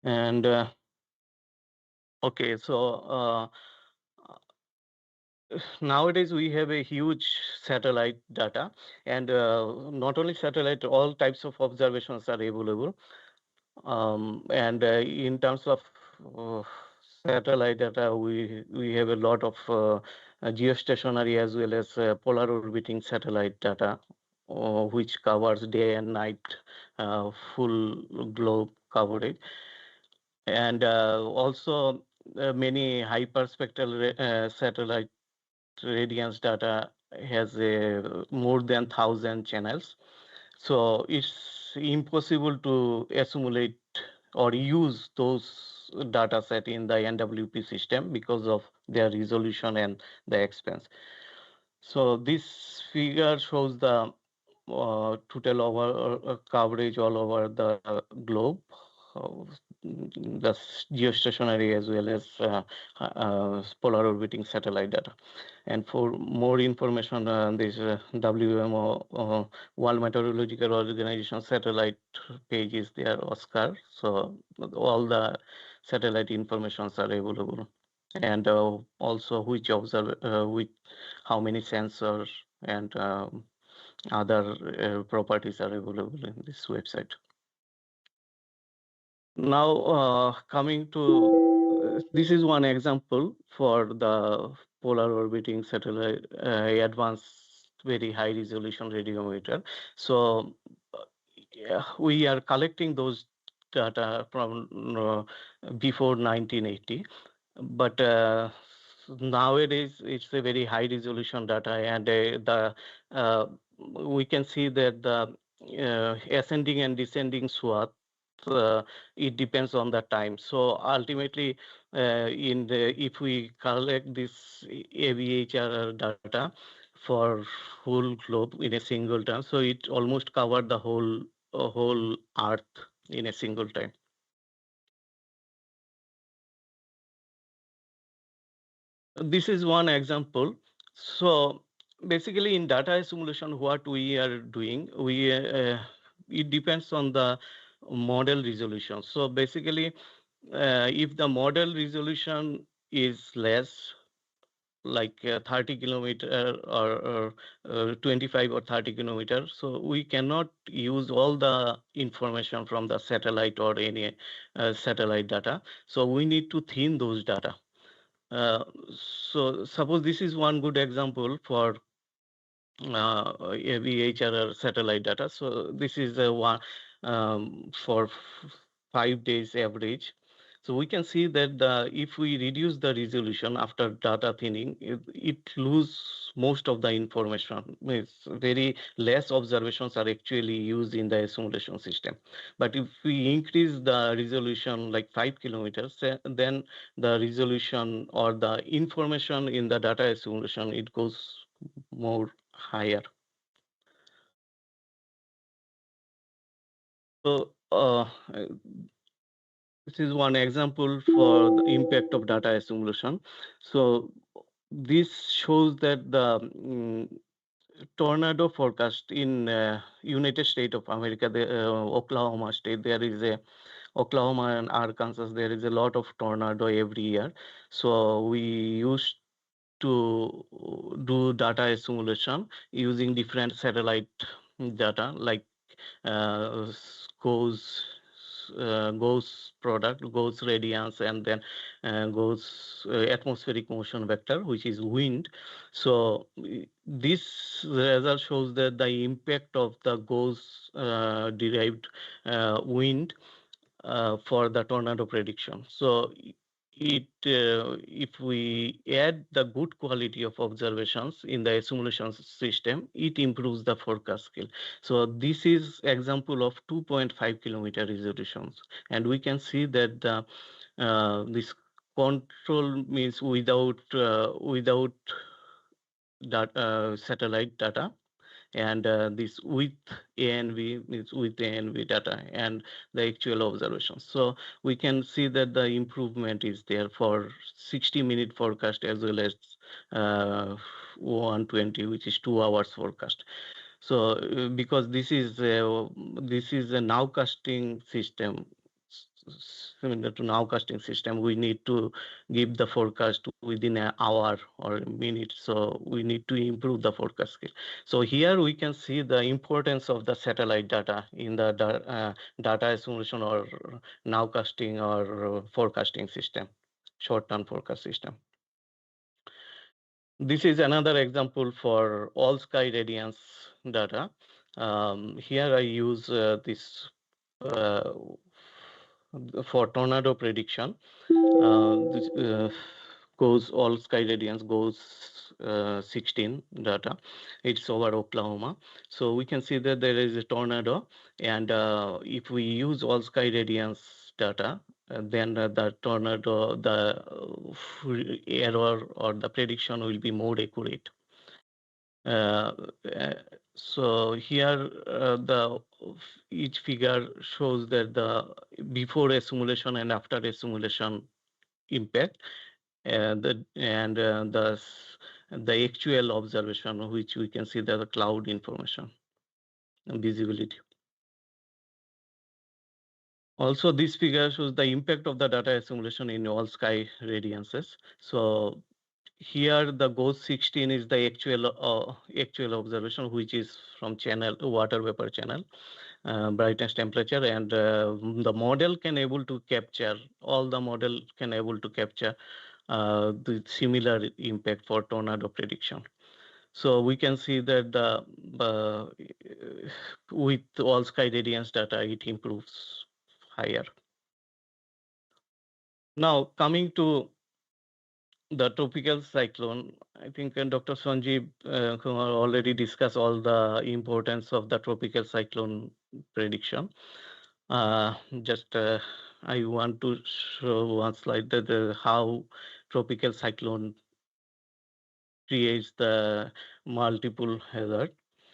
And okay, so nowadays we have a huge satellite data, and not only satellite, all types of observations are available. And in terms of satellite data, we have a lot of geostationary as well as polar orbiting satellite data, which covers day and night full globe coverage, and also many hyperspectral satellite radiance data has more than 1,000 channels. So it's impossible to assimilate or use those data set in the NWP system because of their resolution and the expense. So this figure shows the total over coverage all over the globe, the geostationary as well as polar orbiting satellite data. And for more information on this WMO, World Meteorological Organization satellite page is there, Oscar. So all the satellite informations are available, and also which how many sensors and other properties are available in this website. Now coming to this is one example for the polar orbiting satellite advanced very high resolution radiometer. So we are collecting those data from before 1980, but nowadays it's a very high resolution data, and we can see that the ascending and descending swath, it depends on the time. So ultimately, if we collect this AVHR data for whole globe in a single time, so it almost covered the whole Earth in a single time. This is one example. So basically in data simulation, what we are doing, it depends on the model resolution. So basically, if the model resolution is less, like 30 kilometer or 25 or 30 kilometers, so we cannot use all the information from the satellite or any satellite data. So we need to thin those data. So suppose this is one good example for VHR satellite data. So this is one for 5 days average. So we can see that if we reduce the resolution after data thinning, it lose most of the information. It's very less observations are actually used in the simulation system. But if we increase the resolution like 5 kilometers, then the resolution or the information in the data simulation, it goes more higher. So this is one example for the impact of data assimilation. So this shows that the tornado forecast in United States of America, the Oklahoma state, there is a Oklahoma and Arkansas, there is a lot of tornado every year. So we used to do data assimilation using different satellite data like SCOS, Gauss product, Gauss radiance, and then Gauss atmospheric motion vector, which is wind. So this result shows that the impact of the Gauss derived wind for the tornado prediction. So if we add the good quality of observations in the simulation system, it improves the forecast skill. So this is example of 2.5 kilometer resolutions, and we can see that the this control means without satellite data, and this with ANV means with ANV data and the actual observations. So we can see that the improvement is there for 60-minute forecast as well as 120, which is 2 hours forecast. So because this is a nowcasting system, similar to nowcasting system, we need to give the forecast within an hour or a minute. So we need to improve the forecast skill. So here we can see the importance of the satellite data in the data assimilation or nowcasting or forecasting system, short-term forecast system. This is another example for all sky radiance data. Here I use this for tornado prediction. This goes all sky radiance goes 16 data. It's over Oklahoma. So we can see that there is a tornado, and if we use all sky radiance data, then the tornado, the error or the prediction will be more accurate. So here the each figure shows that the before a simulation and after a simulation impact, and the actual observation, which we can see the cloud information and visibility. Also, this figure shows the impact of the data assimilation in all sky radiances. So here the GOES 16 is the actual observation, which is from channel water vapor channel, brightness, temperature, and the model can able to capture the similar impact for tornado prediction. So we can see that with all sky radiance data, it improves higher. Now coming to the tropical cyclone, I think Dr. Sanjeev Kumar already discussed all the importance of the tropical cyclone prediction. Just I want to show one slide that how tropical cyclone creates the multiple hazard.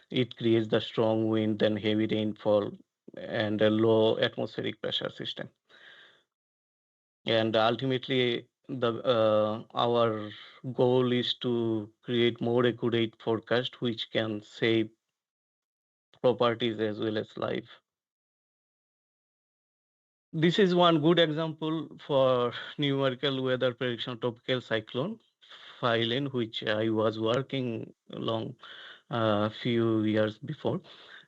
It creates the strong wind and heavy rainfall and a low atmospheric pressure system. And ultimately, our goal is to create more accurate forecast, which can save properties as well as life. This is one good example for numerical weather prediction tropical cyclone file in which I was working along few years before.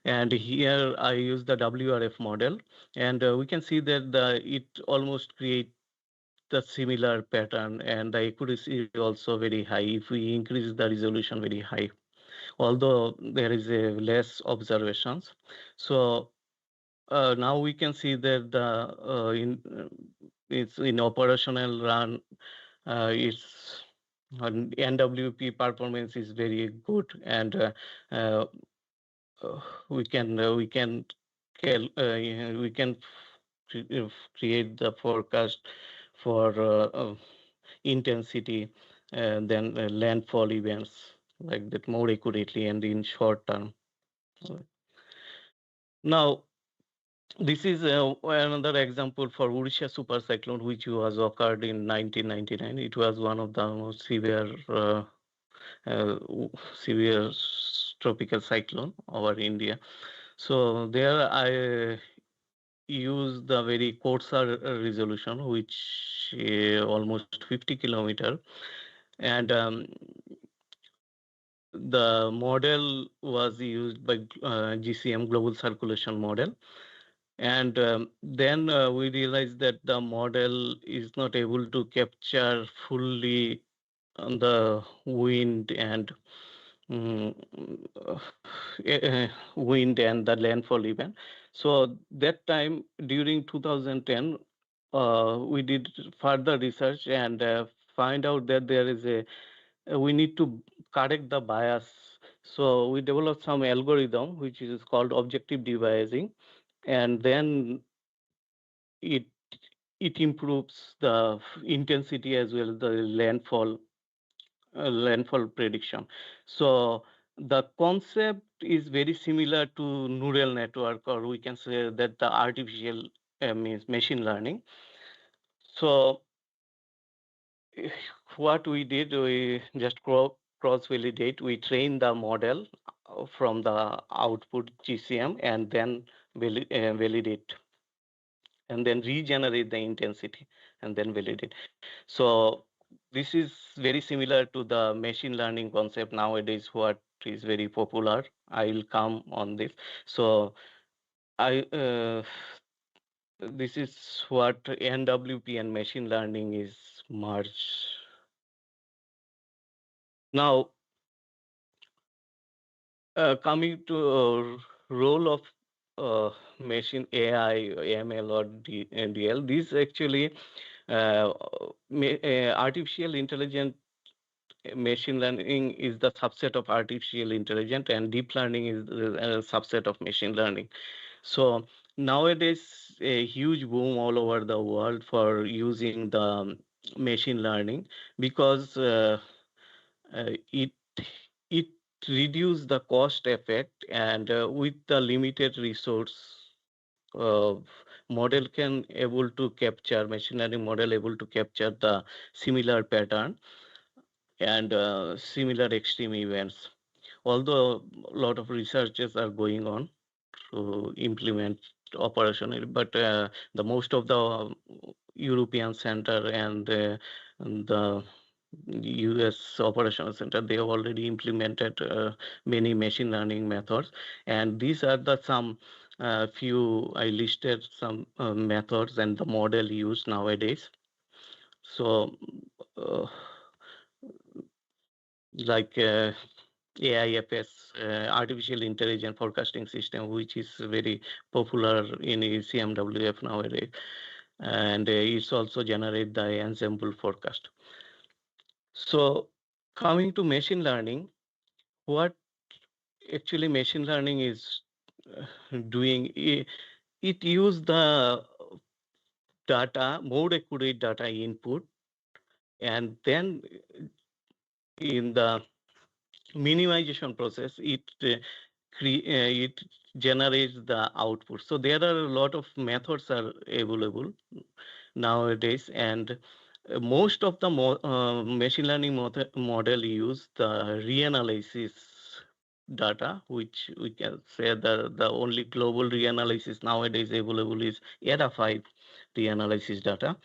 And here I use the WRF model, and we can see that it almost create the similar pattern, and the accuracy is also very high if we increase the resolution very high, although there is a less observations. So now we can see that it's in operational run, its NWP performance is very good, and we can create the forecast for intensity and then landfall events like that more accurately and in short term. Now, this is another example for Odisha super cyclone, which was occurred in 1999. It was one of the most severe tropical cyclone over India. So there I use the very coarser resolution, which almost 50 kilometer, and the model was used by GCM global circulation model, And then we realized that the model is not able to capture fully on the wind and mm, wind and the landfall event. So that time during 2010, we did further research and find out that there is we need to correct the bias. So we developed some algorithm which is called objective debiasing, and then it it improves the intensity as well as the landfall prediction. So the concept is very similar to neural network, or we can say that the artificial means machine learning. So what we did, we just cross validate. We train the model from the output GCM and then validate, and then regenerate the intensity and then validate. So this is very similar to the machine learning concept nowadays, what is very popular. I will come on this. So I this is what NWP and machine learning is merged. Now coming to role of machine AI, ML or DL, this actually artificial intelligence machine learning is the subset of artificial intelligence, and deep learning is a subset of machine learning. So nowadays, a huge boom all over the world for using the machine learning, because it it reduce the cost effect, and with the limited resource, uh, model can able to capture machine learning model able to capture the similar pattern and similar extreme events. Although a lot of researches are going on to implement operationally, but the most of the European center and the US operational center, they have already implemented many machine learning methods, and these are the some few I listed some methods and the model used nowadays. So like AIFS, artificial intelligence forecasting system, which is very popular in CMWF nowadays, and it's also generate the ensemble forecast. So coming to machine learning, what actually machine learning is doing, it use the data, more accurate data input, and then in the minimization process, it generates the output. So there are a lot of methods are available nowadays, and most of the machine learning model use the reanalysis data, which we can say the only global reanalysis nowadays available is ERA5 reanalysis data.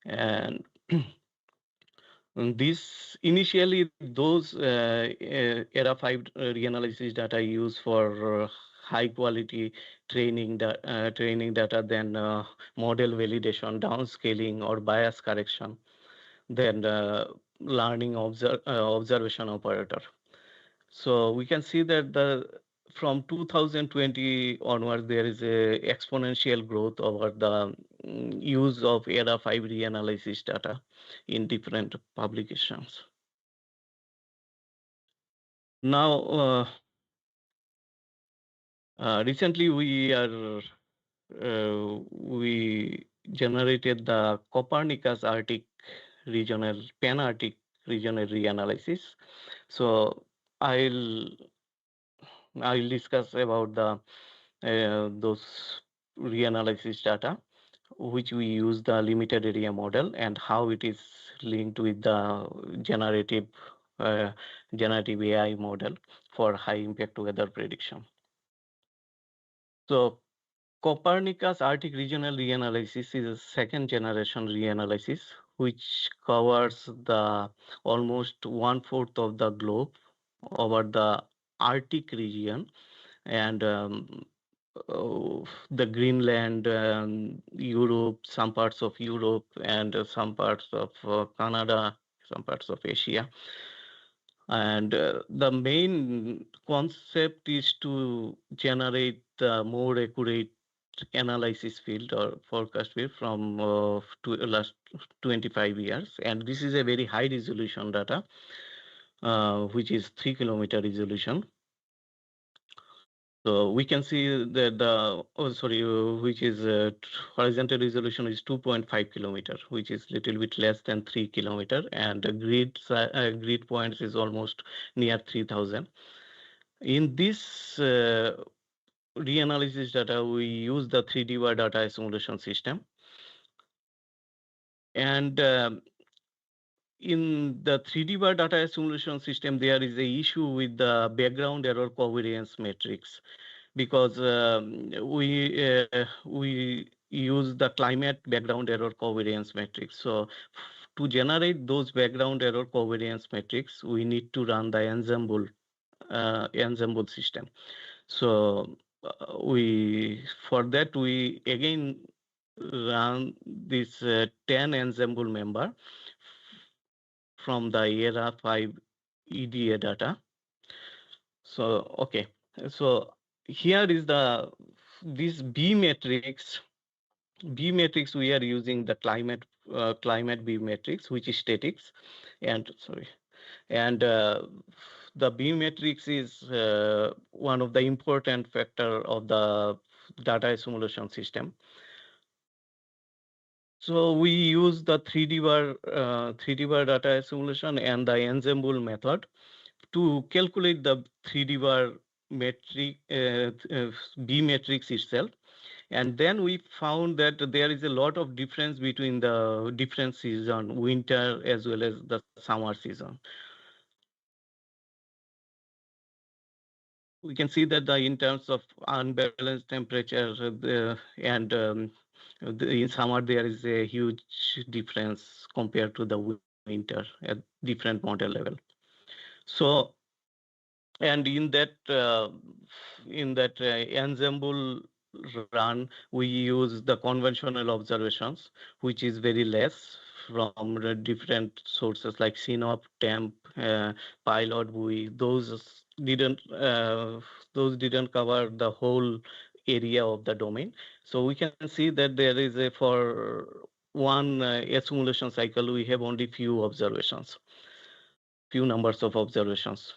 And this initially those ERA5 reanalysis data used for high quality training data, then model validation, downscaling or bias correction, then learning observation operator. So we can see that from 2020 onwards, there is a exponential growth over the use of ERA5 reanalysis data in different publications. Now, recently we generated the Copernicus Arctic regional Pan-Arctic regional reanalysis. So I'll discuss about the those reanalysis data, which we use the limited area model and how it is linked with the generative AI model for high impact weather prediction. So Copernicus Arctic regional reanalysis is a second generation reanalysis which covers the almost 1/4 of the globe over the Arctic region, and the Greenland, Europe, some parts of Europe, and some parts of Canada, some parts of Asia. And the main concept is to generate the more accurate analysis field or forecast field from last 25 years. And this is a very high resolution data, which is 3-kilometer resolution. So we can see that which is horizontal resolution is 2.5 kilometer, which is little bit less than 3 kilometer, and the grid points is almost near 3000. In this reanalysis data, we use the 3D bar data assimilation system, and in the 3D bar data assimilation system, there is a issue with the background error covariance matrix, because we use the climate background error covariance matrix. So to generate those background error covariance matrix, we need to run the ensemble system. So for that we again run this 10 ensemble member from the ERA 5 EDA data. So okay, so here is this B matrix we are using the climate B matrix, which is statics, and the B matrix is one of the important factor of the data assimilation system. So we use the 3D bar data assimilation and the ensemble method to calculate the 3D bar metric B matrix itself. And then we found that there is a lot of difference between the different season, winter as well as the summer season. We can see that in terms of unbalanced temperature and in summer, there is a huge difference compared to the winter at different model level. So, and in that ensemble run, we use the conventional observations, which is very less from the different sources like CNOP, TEMP, pilot buoy. Those didn't cover the whole area of the domain. So we can see that there is for one assimilation cycle, we have only few numbers of observations.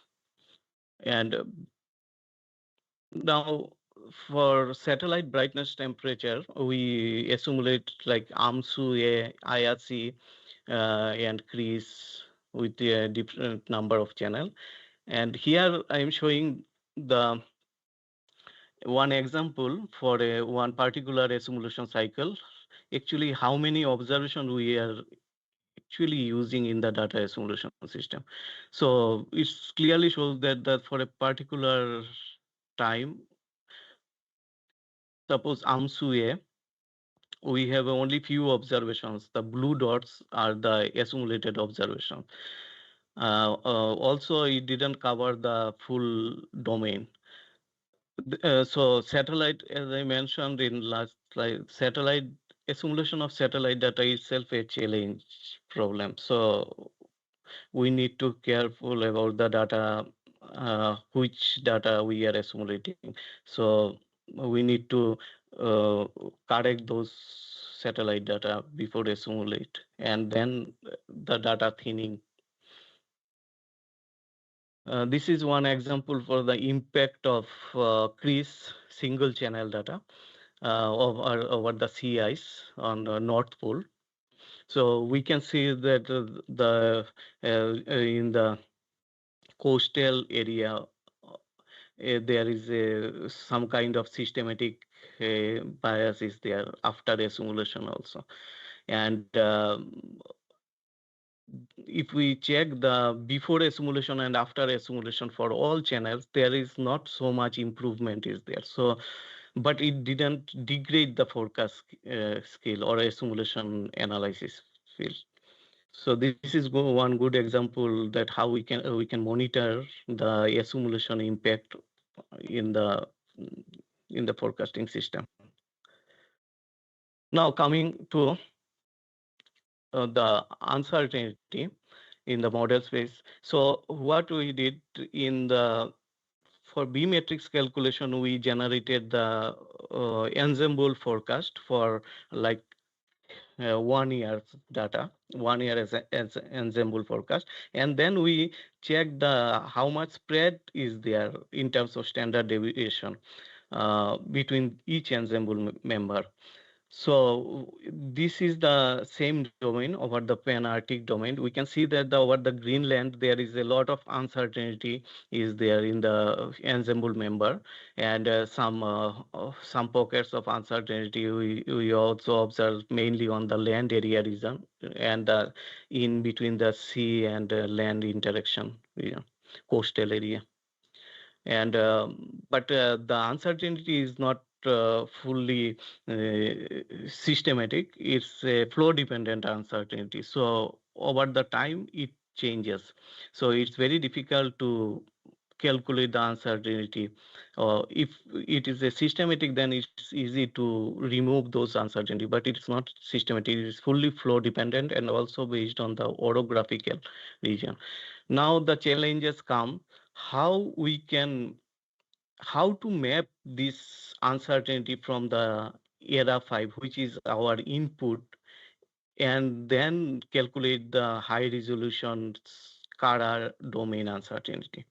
And now for satellite brightness temperature, we assimilate like AMSU, IRC, and CRIS with a different number of channel. And here I am showing the one example for one particular assimilation cycle, actually how many observations we are actually using in the data assimilation system. So it clearly shows that for a particular time, suppose AMSU, we have only few observations. The blue dots are the assimilated observation. Also, it didn't cover the full domain. So satellite, as I mentioned in last slide, satellite assimilation of satellite data itself a challenge problem. So we need to careful about the data, which data we are assimilating. So we need to correct those satellite data before assimilate, and then the data thinning. This is one example for the impact of CRIS single channel data over the sea ice on the North Pole. So we can see that in the coastal area, there is some kind of systematic bias is there after assimilation also. And if we check the before assimilation and after assimilation for all channels, there is not so much improvement is there. So, but it didn't degrade the forecast skill or assimilation analysis field. So this is one good example that how we can monitor the assimilation impact in the in the forecasting system. Now coming to the uncertainty in the model space. So what we did in the for B matrix calculation, we generated the ensemble forecast for like 1 year data, 1 year as ensemble forecast, and then we check the how much spread is there in terms of standard deviation between each ensemble member. So this is the same domain over the pan-Arctic domain. We can see that over the Greenland, there is a lot of uncertainty is there in the ensemble member, and some pockets of uncertainty we also observe mainly on the land area region and in between the sea and land interaction, coastal area. And but the uncertainty is not fully systematic. It's a flow dependent uncertainty, so over the time it changes, so it's very difficult to calculate the uncertainty. If it is a systematic, then it's easy to remove those uncertainty, but it's not systematic. It is fully flow dependent and also based on the orographical region. Now the challenges come how to map this uncertainty from the ERA 5, which is our input, and then calculate the high resolution SCADA domain uncertainty.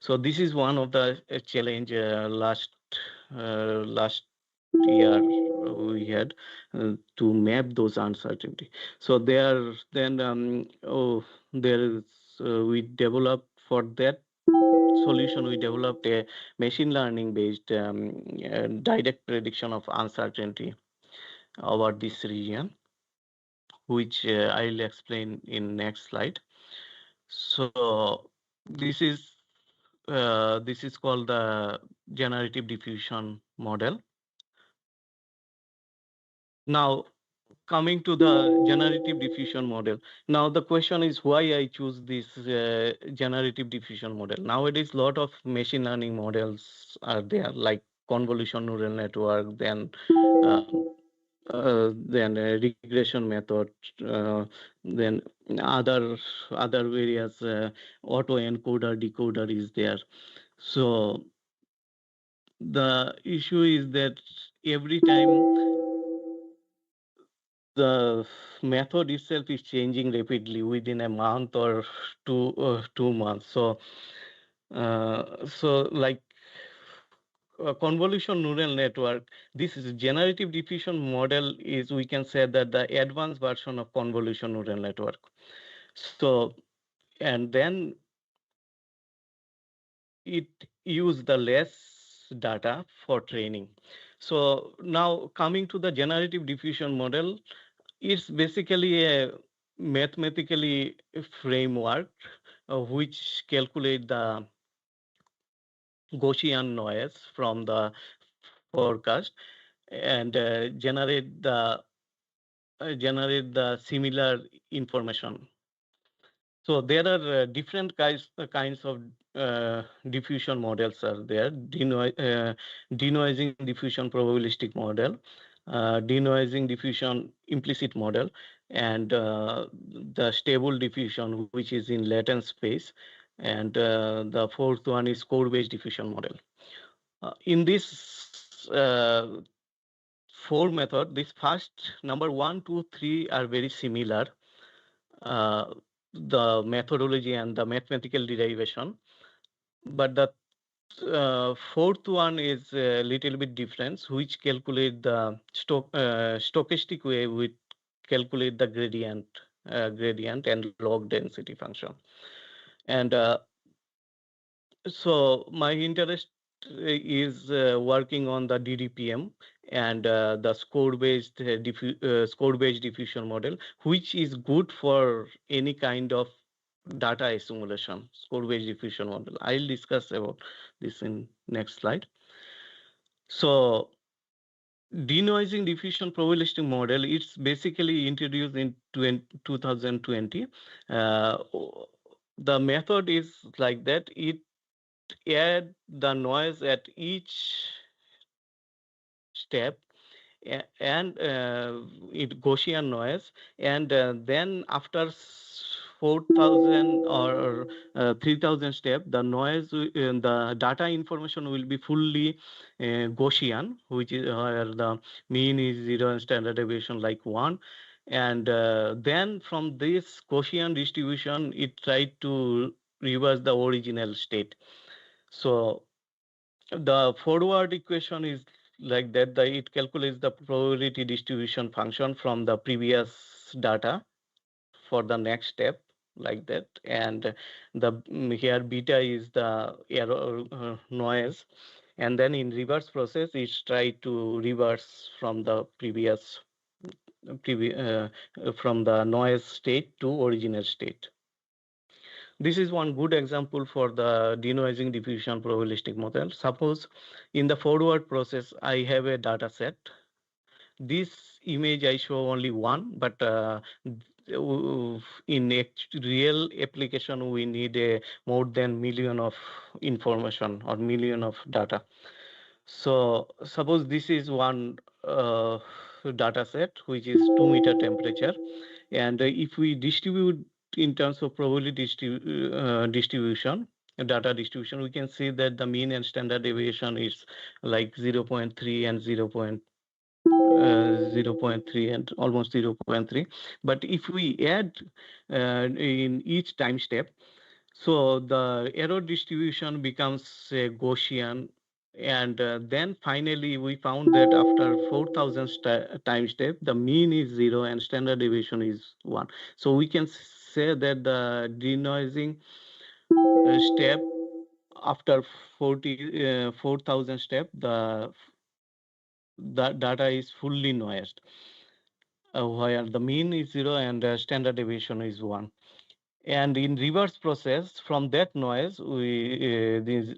So this is one of the challenge last year we had to map those uncertainty. So there is we developed for that solution, we developed a machine learning based direct prediction of uncertainty over this region, which I'll explain in next slide. So this is called the generative diffusion model. Now coming to the generative diffusion model. Now the question is why I choose this generative diffusion model. Nowadays, a lot of machine learning models are there, like convolution neural network, then regression method, then other various auto encoder decoder is there. So the issue is that every time the method itself is changing rapidly within a month or 2 months. So like convolution neural network, this is generative diffusion model is, we can say that the advanced version of convolution neural network. So, and then it use the less data for training. So now coming to the generative diffusion model, it's basically a mathematically framework which calculate the Gaussian noise from the forecast and generate the similar information. So there are different kinds of diffusion models are there. Denoising diffusion probabilistic model, denoising diffusion implicit model, and the stable diffusion, which is in latent space, and the fourth one is score-based diffusion model. In this four method, this first number 1, 2, 3 are very similar. The methodology and the mathematical derivation, but the fourth one is a little bit different, which calculate the stochastic way with calculate the gradient and log density function. And so my interest is working on the DDPM and the score-based diffusion model, which is good for any kind of data assimilation. Score-based diffusion model. I'll discuss about this in next slide. So denoising diffusion probabilistic model, it's basically introduced in 2020. The method is like that. It add the noise at each step and it Gaussian noise, and then after 4,000 or 3,000 step, the noise, the data information will be fully Gaussian, which is where the mean is 0 and standard deviation like 1. And then from this Gaussian distribution, it tried to reverse the original state. So the forward equation is like that, it calculates the probability distribution function from the previous data for the next step like that, and the here beta is the error noise, and then in reverse process it's try to reverse from the previous from the noise state to original state. This is one good example for the denoising diffusion probabilistic model. Suppose in the forward process, I have a data set. This image I show only one, but in real application, we need a more than million of information or million of data. So suppose this is one data set, which is 2-meter temperature. And if we distribute in terms of probability distribution, data distribution, we can see that the mean and standard deviation is like 0.3 and 0.3 and almost 0.3. But if we add in each time step, so the error distribution becomes Gaussian, and then finally we found that after 4,000 time step, the mean is 0 and standard deviation is 1. So we can say that the denoising step after 4,000 step, the data is fully noised, where the mean is 0 and standard deviation is 1. And in reverse process, from that noise, we this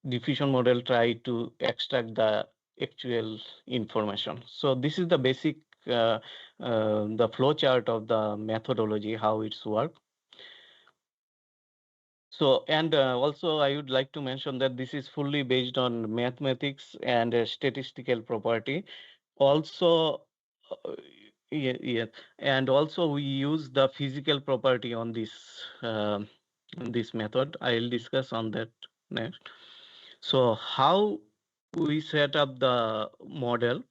diffusion model try to extract the actual information. So this is the basic the flow chart of the methodology, how it's work. So, and also I would like to mention that this is fully based on mathematics and statistical property. Also, yeah, and also we use the physical property on this method. I'll discuss on that next. So how we set up the model,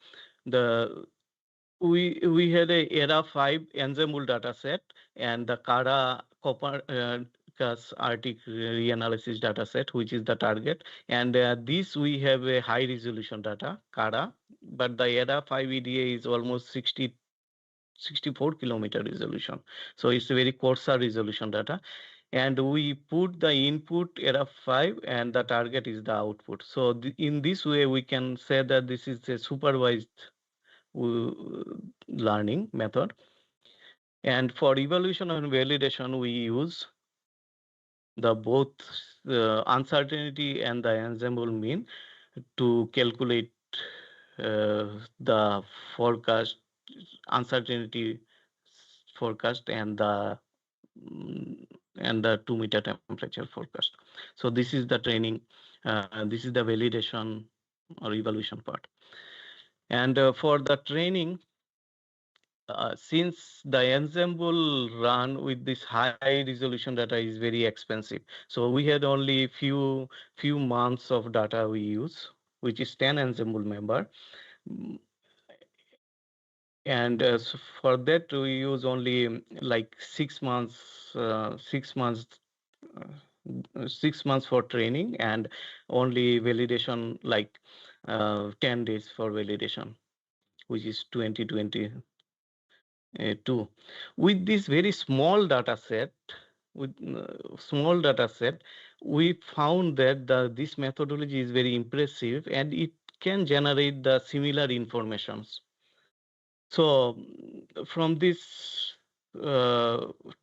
we had a ERA5 ensemble data set and the CARA Copernicus Arctic reanalysis data set, which is the target. And this we have a high resolution data, CARA, but the ERA5 EDA is almost 64 kilometer resolution. So it's a very coarser resolution data. And we put the input ERA5 and the target is the output. So in this way, we can say that this is a supervised learning method. And for evaluation and validation, we use the both uncertainty and the ensemble mean to calculate the forecast, uncertainty forecast and the 2-meter temperature forecast. So this is the training, this is the validation or evaluation part. And for the training, since the ensemble run with this high resolution data is very expensive, so we had only few months of data we use, which is 10 ensemble member. And so for that we use only like 6 months, 6 months for training and only validation like 10 days for validation, which is 2022. With this very small data set, we found that this methodology is very impressive and it can generate the similar informations. So from this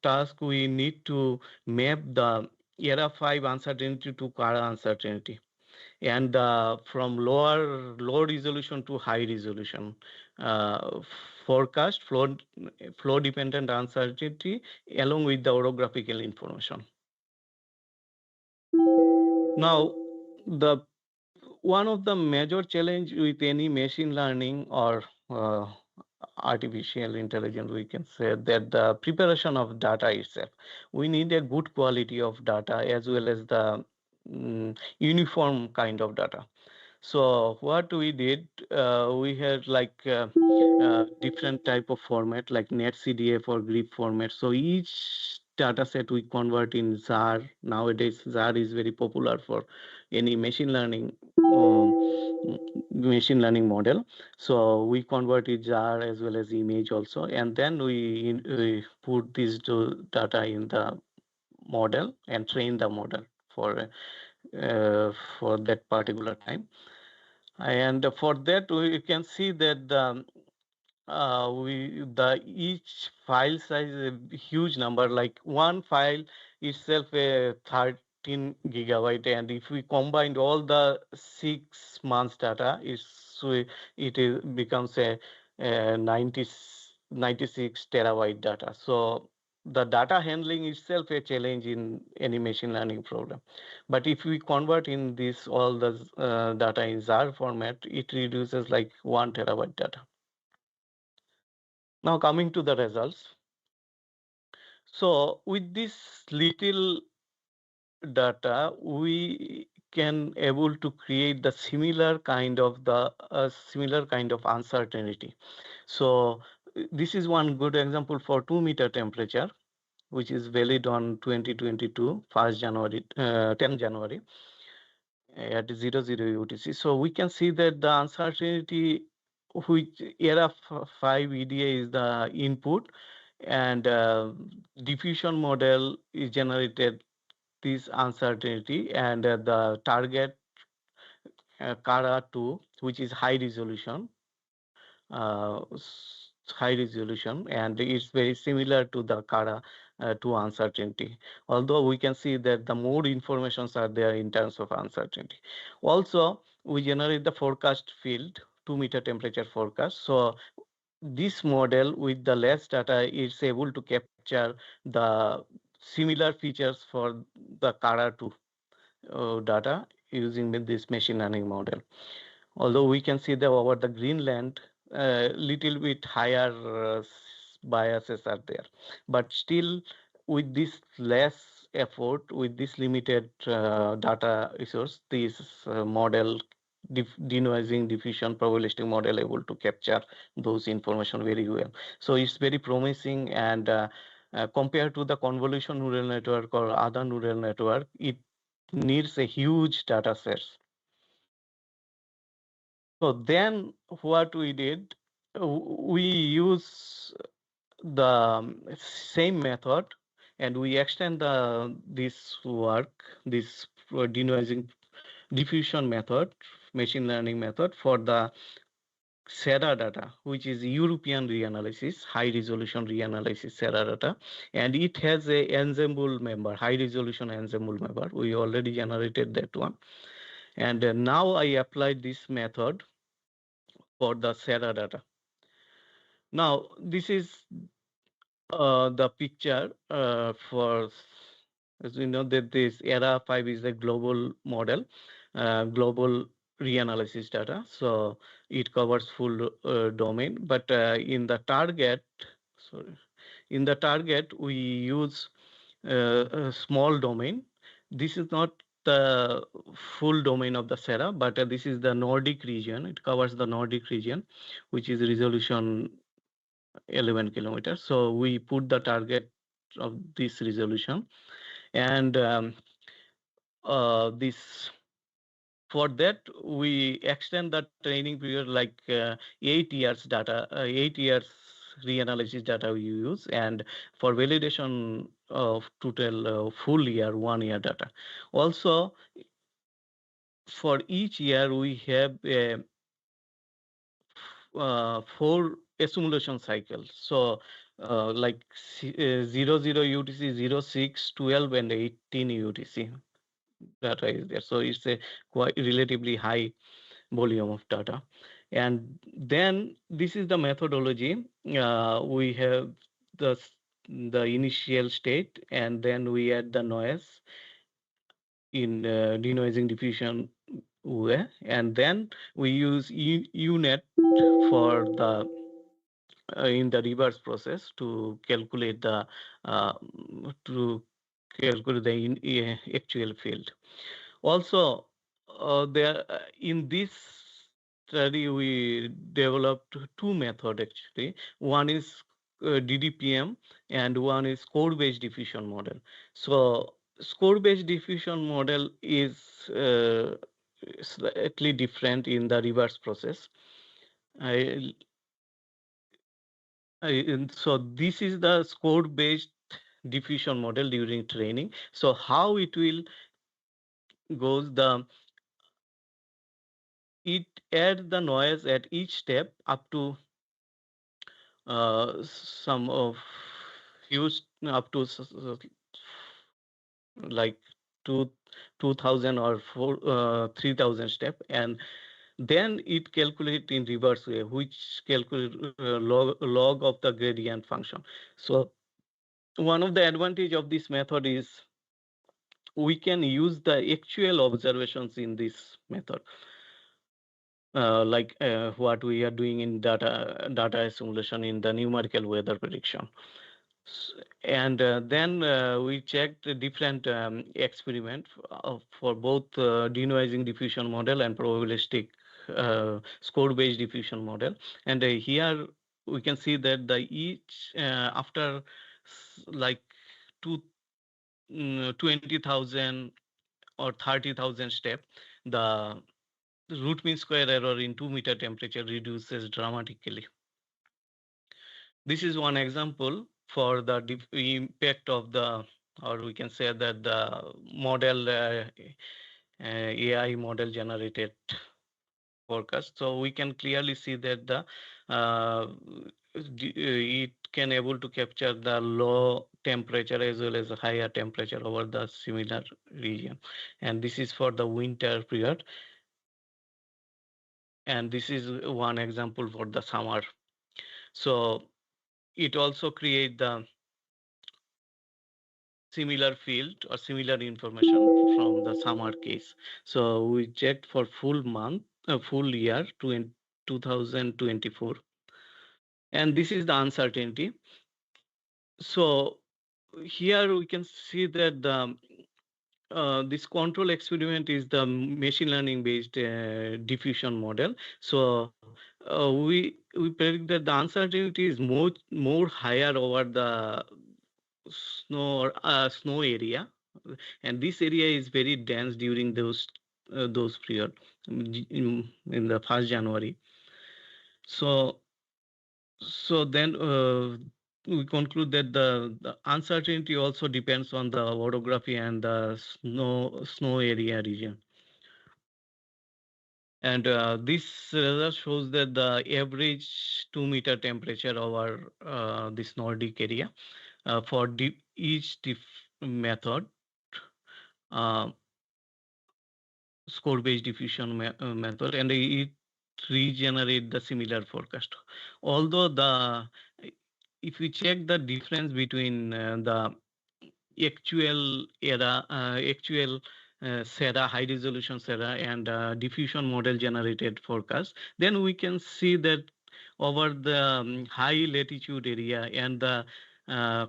task, we need to map the ERA5 uncertainty to CARA uncertainty, and from low resolution to high resolution forecast flow dependent uncertainty along with the orographical information. Now one of the major challenge with any machine learning or artificial intelligence, we can say that the preparation of data itself. We need a good quality of data as well as the uniform kind of data. So what we did, we had like different type of format like netcdf or grep format. So each data set we convert in ZAR. Nowadays ZAR is very popular for any machine learning model. So we convert it ZAR as well as image also, and then we put this data in the model and train the model for that particular time. And for that we can see that each file size is a huge number, like one file itself a 13 gigabyte, and if we combined all the 6 months data, becomes a 96 terabyte data. So the data handling itself a challenge in any machine learning program. But if we convert in this all the data in ZAR format, it reduces like 1 terabyte data. Now coming to the results. So with this little data, we can able to create the similar kind of uncertainty. So this is one good example for 2-meter temperature, which is valid on 2022, 10 January at 00 UTC. So we can see that the uncertainty, which ERA 5 EDA is the input, and diffusion model is generated this uncertainty, and the target CARA 2, which is high resolution, and it's very similar to the CARA 2 uncertainty. Although we can see that the more informations are there in terms of uncertainty. Also, we generate the forecast field, 2-meter temperature forecast. So this model with the less data is able to capture the similar features for the CARA 2 data using this machine learning model. Although we can see that over the Greenland, little bit higher biases are there, but still with this less effort, with this limited data resource, this model, denoising diffusion probabilistic model, able to capture those information very well. So it's very promising, and compared to the convolution neural network or other neural network, it needs a huge data sets. So then what we did, we use the same method, and we extend this denoising diffusion method, machine learning method, for the SERA data, which is European reanalysis, high resolution reanalysis SERA data, and it has a ensemble member, high resolution ensemble member. We already generated that one, and now I applied this method for the SERA data. Now this is the picture for, as we know that this ERA 5 is a global model, global reanalysis data. So it covers full domain, but in the target, we use a small domain. This is not the full domain of the SERA, but this is the Nordic region. It covers the Nordic region, which is resolution 11 kilometers. So we put the target of this resolution, and this, for that we extend the training period like 8 years data, 8 years reanalysis data we use, and for validation of total full year, 1 year data. Also, for each year we have a 4 simulation cycles. So like 00 UTC, 06, 12, and 18 UTC data is there. So it's a quite relatively high volume of data. And then this is the methodology. We have the initial state, and then we add the noise in denoising diffusion way, and then we use UNet for the in the reverse process to calculate the actual field. Also, there in this study we developed two methods actually. One is DDPM and one is score-based diffusion model. So score-based diffusion model is slightly different in the reverse process. So this is the score-based diffusion model during training. So how it will goes, it adds the noise at each step up to some of huge up to like 2000 or 3000 step, and then it calculate in reverse way, which calculate log of the gradient function. So one of the advantage of this method is we can use the actual observations in this method, like what we are doing in data simulation in the numerical weather prediction. And then we checked the different experiment for both denoising diffusion model and probabilistic score-based diffusion model. And here we can see that the each after like 20,000 or 30,000 step, the root mean square error in 2-meter temperature reduces dramatically. This is one example for the impact of the, or we can say that the model AI model generated forecast. So we can clearly see that the it can able to capture the low temperature as well as a higher temperature over the similar region. And this is for the winter period. And this is one example for the summer. So it also create the similar field or similar information from the summer case. So we checked for full month, full year 2024. And this is the uncertainty. So here we can see that the this control experiment is the machine learning based diffusion model. So we predict that the uncertainty is more higher over the snow area, and this area is very dense during those period in the 1st January. So then we conclude that the uncertainty also depends on the orography and the snow area region. And this result shows that the average 2-meter temperature over this Nordic area for each method, score-based diffusion method, and it regenerate the similar forecast. Although if we check the difference between the actual SERA, high resolution SERA, and diffusion model generated forecast, then we can see that over the high latitude area and the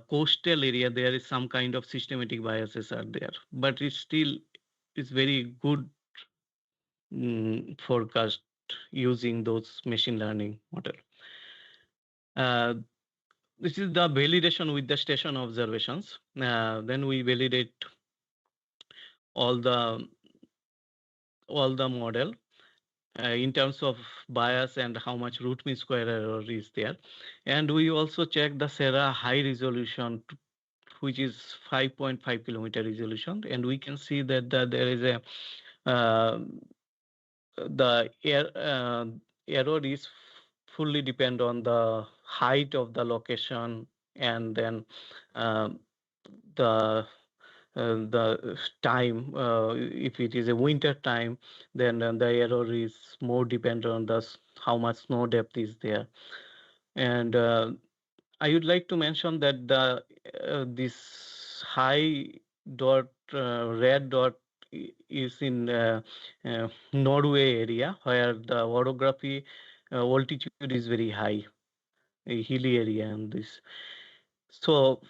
coastal area, there is some kind of systematic biases are there, but it's still very good forecast using those machine learning model. This is the validation with the station observations. Then we validate all the model in terms of bias and how much root mean square error is there. And we also check the SERA high resolution, which is 5.5 kilometer resolution. And we can see that there is a the error is fully depend on the height of the location, and then the time. If it is a winter time, then the error is more dependent on the how much snow depth is there. And I would like to mention that the this high dot red dot is in Norway area, where the orography altitude is very high, a hilly area, and this. So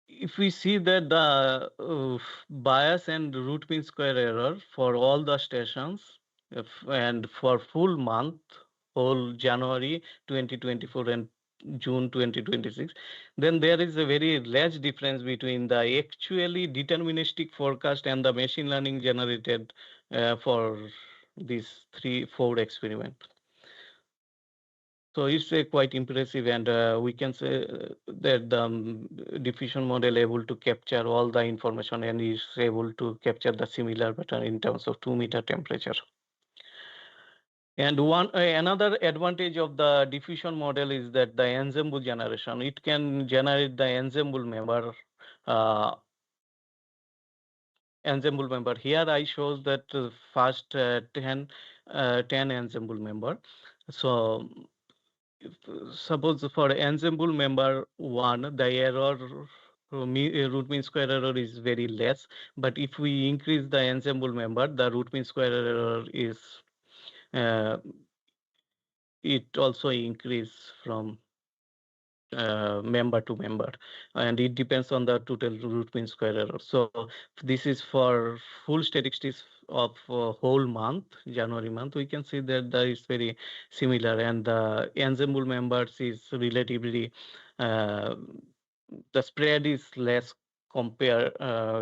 if we see that the bias and root mean square error for all the stations and for full month, whole January 2024 and June 2026, then there is a very large difference between the actually deterministic forecast and the machine learning generated for these 3-4 experiments. So it's quite impressive, and we can say that the diffusion model able to capture all the information and is able to capture the similar pattern in terms of 2-meter temperature. And another advantage of the diffusion model is that the ensemble generation. It can generate the ensemble member. Ensemble member. Here I shows that first 10 ensemble member. So suppose for ensemble member 1, the error root mean square error is very less, but if we increase the ensemble member, the root mean square error is it also increase from member to member, and it depends on the total root mean square error. So this is for full statistics of whole month, January month. We can see that that is very similar, and the ensemble members is relatively the spread is less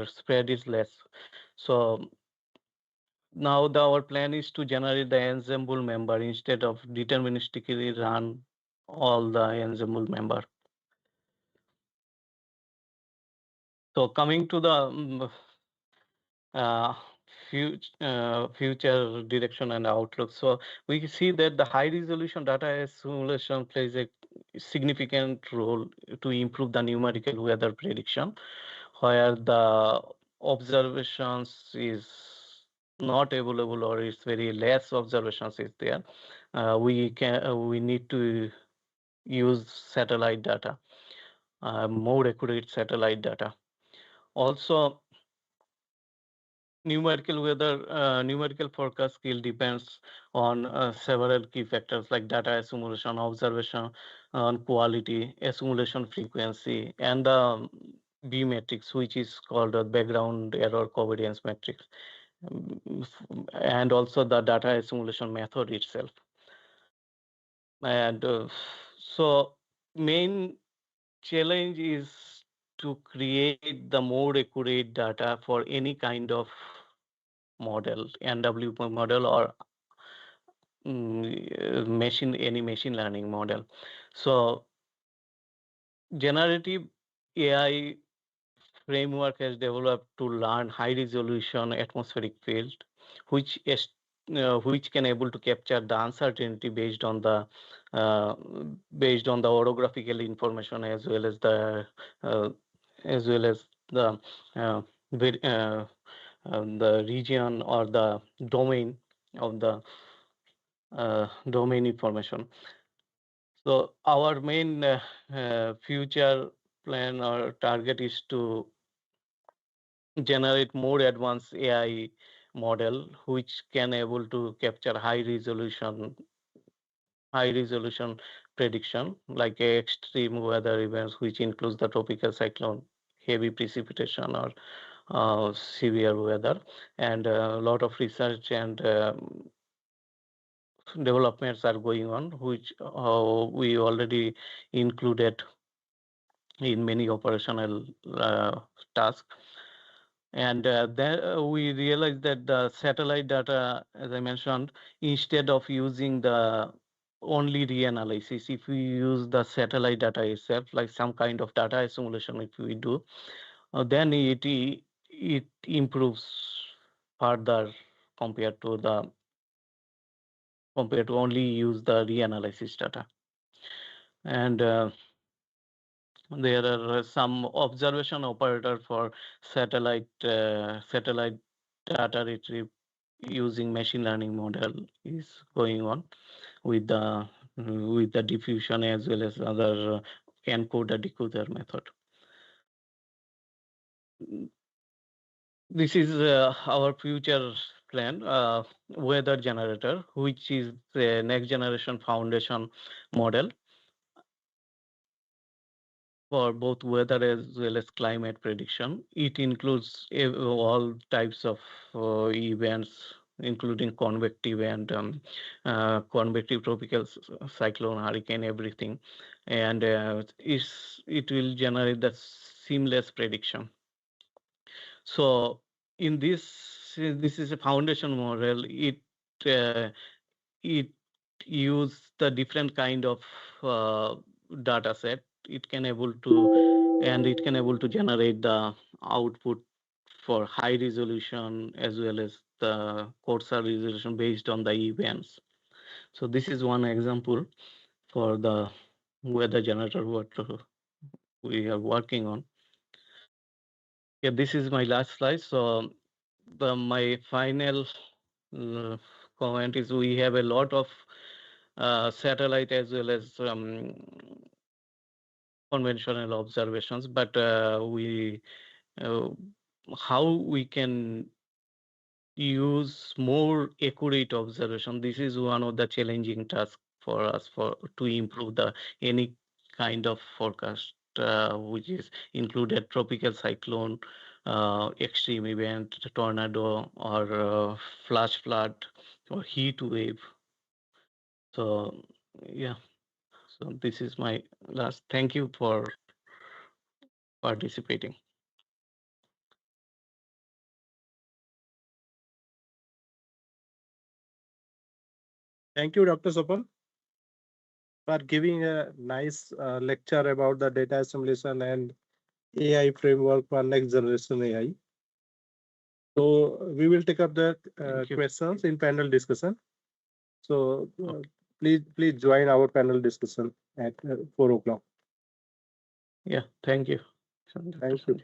spread is less. So now our plan is to generate the ensemble member instead of deterministically run all the ensemble member. So coming to the future direction and outlook. So we see that the high resolution data simulation plays a significant role to improve the numerical weather prediction, where the observations is not available or it's very less observations is there. We need to use satellite data, more accurate satellite data. Also, numerical forecast skill depends on several key factors like data assimilation, observation on quality, assimilation frequency, and the B matrix, which is called a background error covariance matrix, and also the data assimilation method itself. And so main challenge is to create the more accurate data for any kind of model, NW model, or any machine learning model. So generative AI framework has developed to learn high resolution atmospheric field, which can able to capture the uncertainty based on the orographical information as well as the the region or the domain of the domain information. So our main future plan or target is to generate more advanced AI model which can able to capture high resolution prediction like extreme weather events, which includes the tropical cyclone, heavy precipitation, or severe weather. And a lot of research and developments are going on, which we already included in many operational tasks. And then we realized that the satellite data, as I mentioned, instead of using the only reanalysis, if we use the satellite data itself, like some kind of data assimilation, if we do, then it improves further compared to only use the reanalysis data. And there are some observation operator for satellite data retrieve using machine learning model is going on with the diffusion as well as other encoder decoder method. This is our future plan, weather generator, which is the next generation foundation model for both weather as well as climate prediction. It includes all types of events, including convective and convective tropical cyclone, hurricane, everything. And it will generate the seamless prediction. So in this is a foundation model. It use the different kind of data set. It can able to generate the output for high resolution as well as the coarser resolution based on the events. So this is one example for the weather generator what we are working on. Yeah, this is my last slide. So my final comment is we have a lot of satellite as well as conventional observations, but how we can use more accurate observation. This is one of the challenging tasks for us to improve the any kind of forecast, which is included tropical cyclone, extreme event, tornado, or flash flood, or heat wave. So yeah, so this is my last. Thank you for participating. Thank you, Dr. Sopal, for giving a nice lecture about the data assimilation and AI framework for next generation AI. So we will take up the questions in panel discussion. So please join our panel discussion at 4 o'clock. Yeah, thank you. Thank you.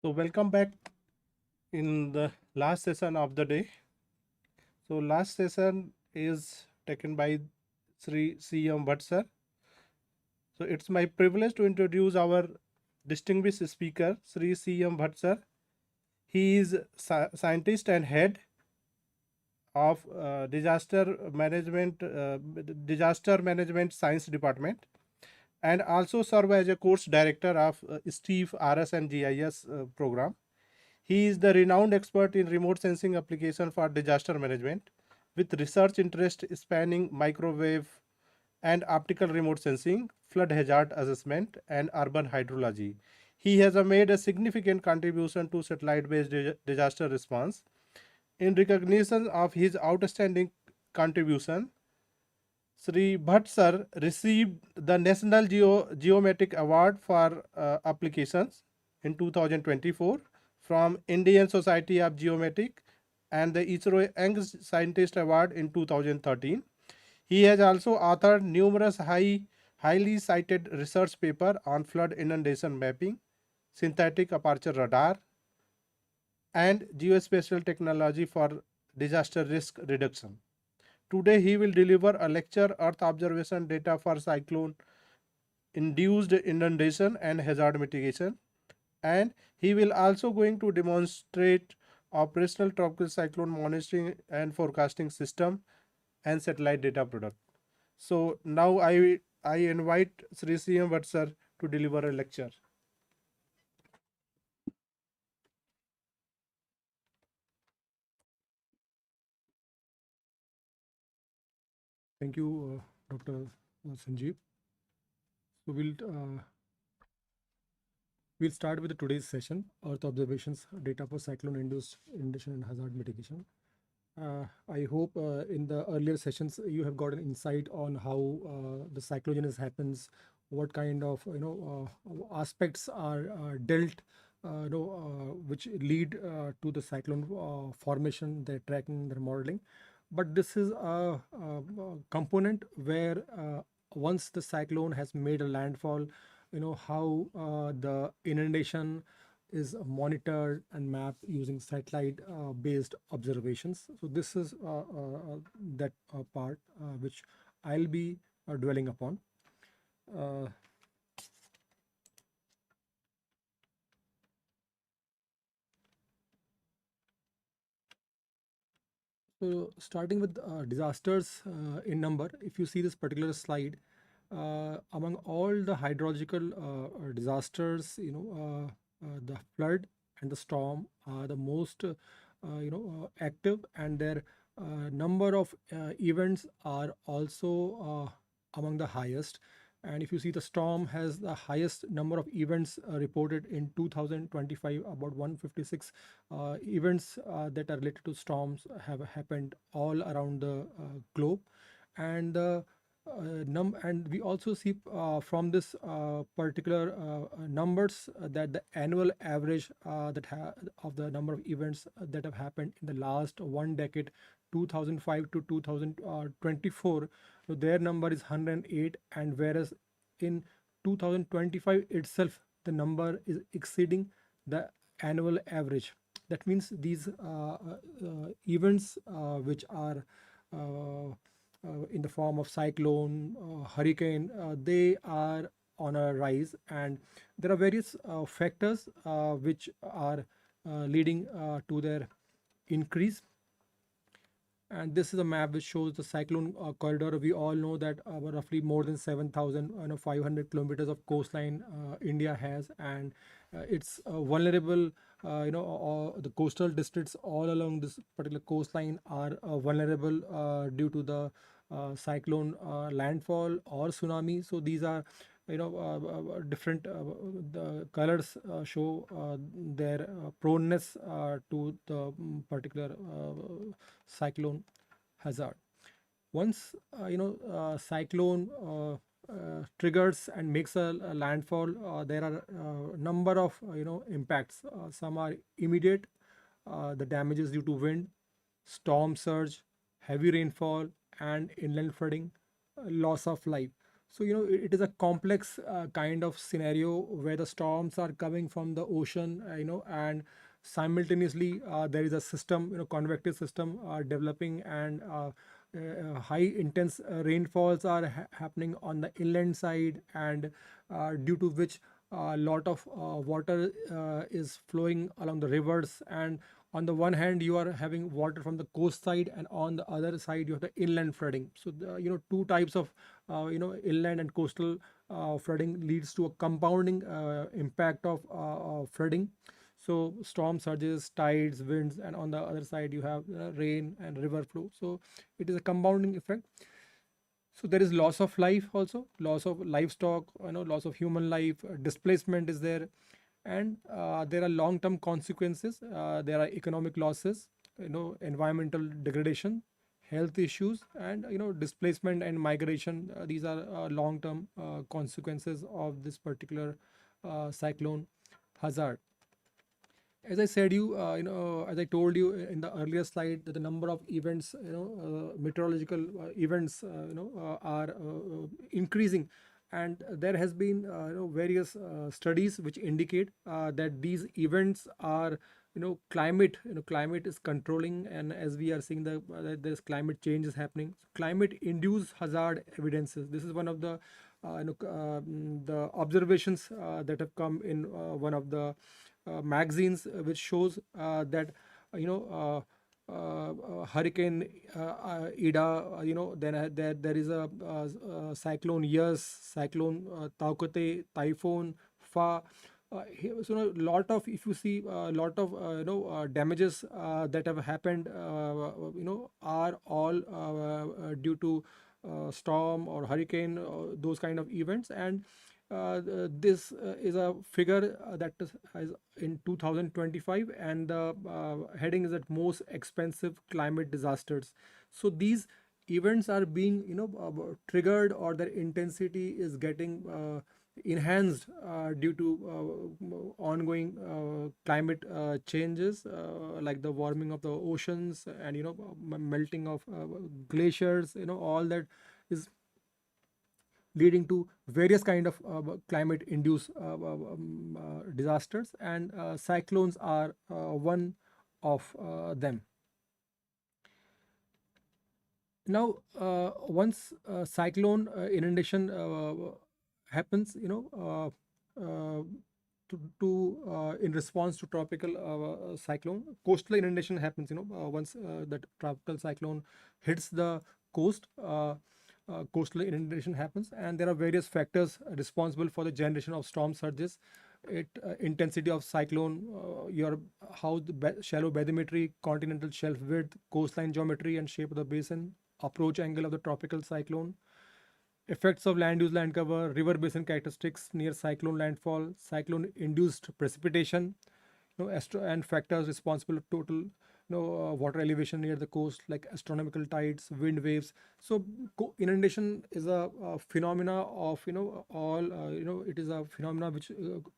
So welcome back in the last session of the day. So last session is taken by Sri C.M. Bhatt sir. So it's my privilege to introduce our distinguished speaker, Sri C.M. Bhatt sir. He is scientist and head of disaster management science department, and also serve as a course director of Steve RS and GIS program. He is the renowned expert in remote sensing application for disaster management, with research interest spanning microwave and optical remote sensing, flood hazard assessment, and urban hydrology. He has made a significant contribution to satellite-based disaster response. In recognition of his outstanding contribution, Sri Bhatt sir received the National Geometric Award for applications in 2024 from Indian Society of Geometric and the ISRO Young Scientist Award in 2013. He has also authored numerous highly cited research papers on flood inundation mapping, synthetic aperture radar, and geospatial technology for disaster risk reduction. Today, he will deliver a lecture, Earth Observation Data for Cyclone Induced Inundation and Hazard Mitigation. And he will also going to demonstrate operational tropical cyclone monitoring and forecasting system and satellite data product. So now I invite Sri C.M. Bhatt sir to deliver a lecture. Thank you, Dr. Sanjeev. So we'll start with today's session, Earth Observations, Data for Cyclone-Induced Inundation and Hazard Mitigation. I hope in the earlier sessions you have got an insight on how the cyclogenesis happens, what kind of aspects are dealt, which lead to the cyclone formation, their tracking, their modeling. But this is a component where once the cyclone has made a landfall, how the inundation is monitored and mapped using satellite based observations. So this is that part which I'll be dwelling upon. So starting with disasters in number, if you see this particular slide, among all the hydrological disasters, the flood and the storm are the most, active, and their number of events are also among the highest. And if you see, the storm has the highest number of events reported in 2025. About 156 events that are related to storms have happened all around the globe. And and we also see from this particular numbers that the annual average of the number of events that have happened in the last one decade, 2005 to 2024, so their number is 108, and whereas in 2025 itself the number is exceeding the annual average. That means these events which are in the form of cyclone, hurricane, they are on a rise, and there are various factors which are leading to their increase. And this is a map which shows the cyclone corridor. We all know that roughly more than 7,500 kilometers of coastline India has, and it's vulnerable. The coastal districts all along this particular coastline are vulnerable due to the cyclone landfall or tsunami. So these are different the colors show their proneness to the particular cyclone hazard. Once cyclone triggers and makes a landfall, there are number of impacts. Some are immediate, the damages due to wind, storm surge, heavy rainfall, and inland flooding, loss of life. So, it is a complex kind of scenario where the storms are coming from the ocean, and simultaneously there is a system, convective system developing, and high intense rainfalls are happening on the inland side, and due to which a lot of water is flowing along the rivers. And on the one hand you are having water from the coast side, and on the other side you have the inland flooding. So two types of inland and coastal flooding leads to a compounding impact of flooding. So storm surges, tides, winds, and on the other side you have rain and river flow. So it is a compounding effect. So there is loss of life also, loss of livestock, loss of human life, displacement is there, and there are long-term consequences. There are economic losses, environmental degradation, health issues, and displacement and migration. These are long-term consequences of this particular cyclone hazard. As I said as I told you in the earlier slide, that the number of events, meteorological events, are increasing, and there has been various studies which indicate that these events are climate is controlling, and as we are seeing that there's climate change is happening. So climate induced hazard evidences, this is one of the the observations that have come in one of the magazines, which shows that hurricane Ida, there is a cyclone Yas, cyclone Taukate, typhoon Fa. So a lot of, if you see a lot of damages that have happened, are all due to storm or hurricane, those kind of events. And this is a figure that is in 2025, and the heading is that most expensive climate disasters. So these events are being triggered, or their intensity is getting enhanced due to ongoing climate changes, like the warming of the oceans, and melting of glaciers, all that is leading to various kind of climate induced disasters, and cyclones are one of them. Now once cyclone inundation happens, in response to tropical cyclone, coastal inundation happens, once that tropical cyclone hits the coast. Coastal inundation happens, and there are various factors responsible for the generation of storm surges. Intensity of cyclone, your how the shallow bathymetry, continental shelf width, coastline geometry and shape of the basin, approach angle of the tropical cyclone, effects of land use, land cover, river basin characteristics near cyclone landfall, cyclone induced precipitation, and factors responsible for total water elevation near the coast, like astronomical tides, wind waves. So inundation is a phenomena of all it is a phenomena which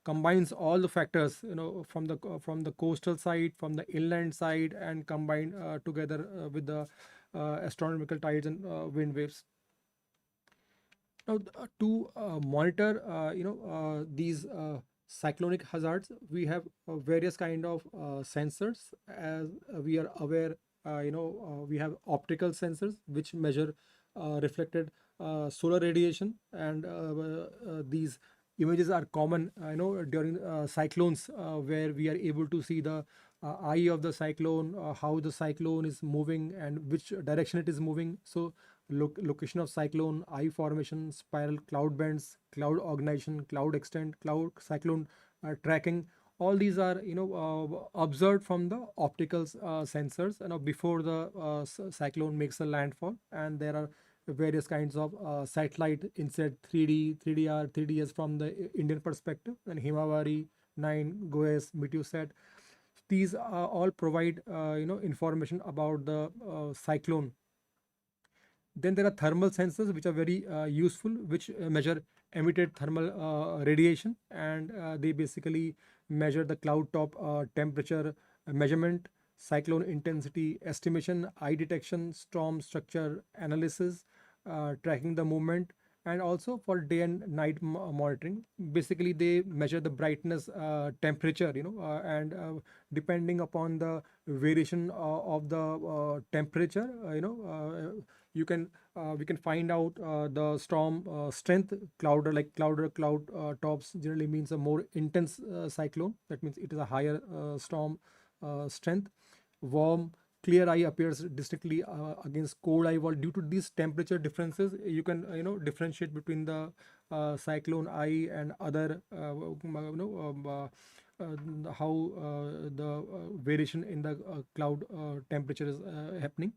combines all the factors, from the coastal side, from the inland side, and combined together with the astronomical tides and wind waves. Now, to monitor, these cyclonic hazards, we have various kind of sensors. As we are aware, we have optical sensors which measure reflected solar radiation, and these images are common, during cyclones, where we are able to see the eye of the cyclone, how the cyclone is moving and which direction it is moving. So location of cyclone, eye formation, spiral cloud bands, cloud organization, cloud extent, cloud cyclone tracking. All these are observed from the optical sensors, before the cyclone makes a landfall. And there are various kinds of satellite inset 3D, 3DR, 3DS from the Indian perspective, and Himawari, 9, GOES, Meteosat. These all provide information about the cyclone. Then there are thermal sensors which are very useful, which measure emitted thermal radiation, and they basically measure the cloud top temperature measurement, cyclone intensity estimation, eye detection, storm structure analysis, tracking the movement, and also for day and night monitoring. Basically, they measure the brightness, temperature, and depending upon the variation of the temperature, you can we can find out the storm strength. Cloud tops generally means a more intense cyclone. That means it is a higher storm strength. Warm clear eye appears distinctly against cold eye wall. Due to these temperature differences, you can differentiate between the cyclone eye and other how the variation in the cloud temperature is happening.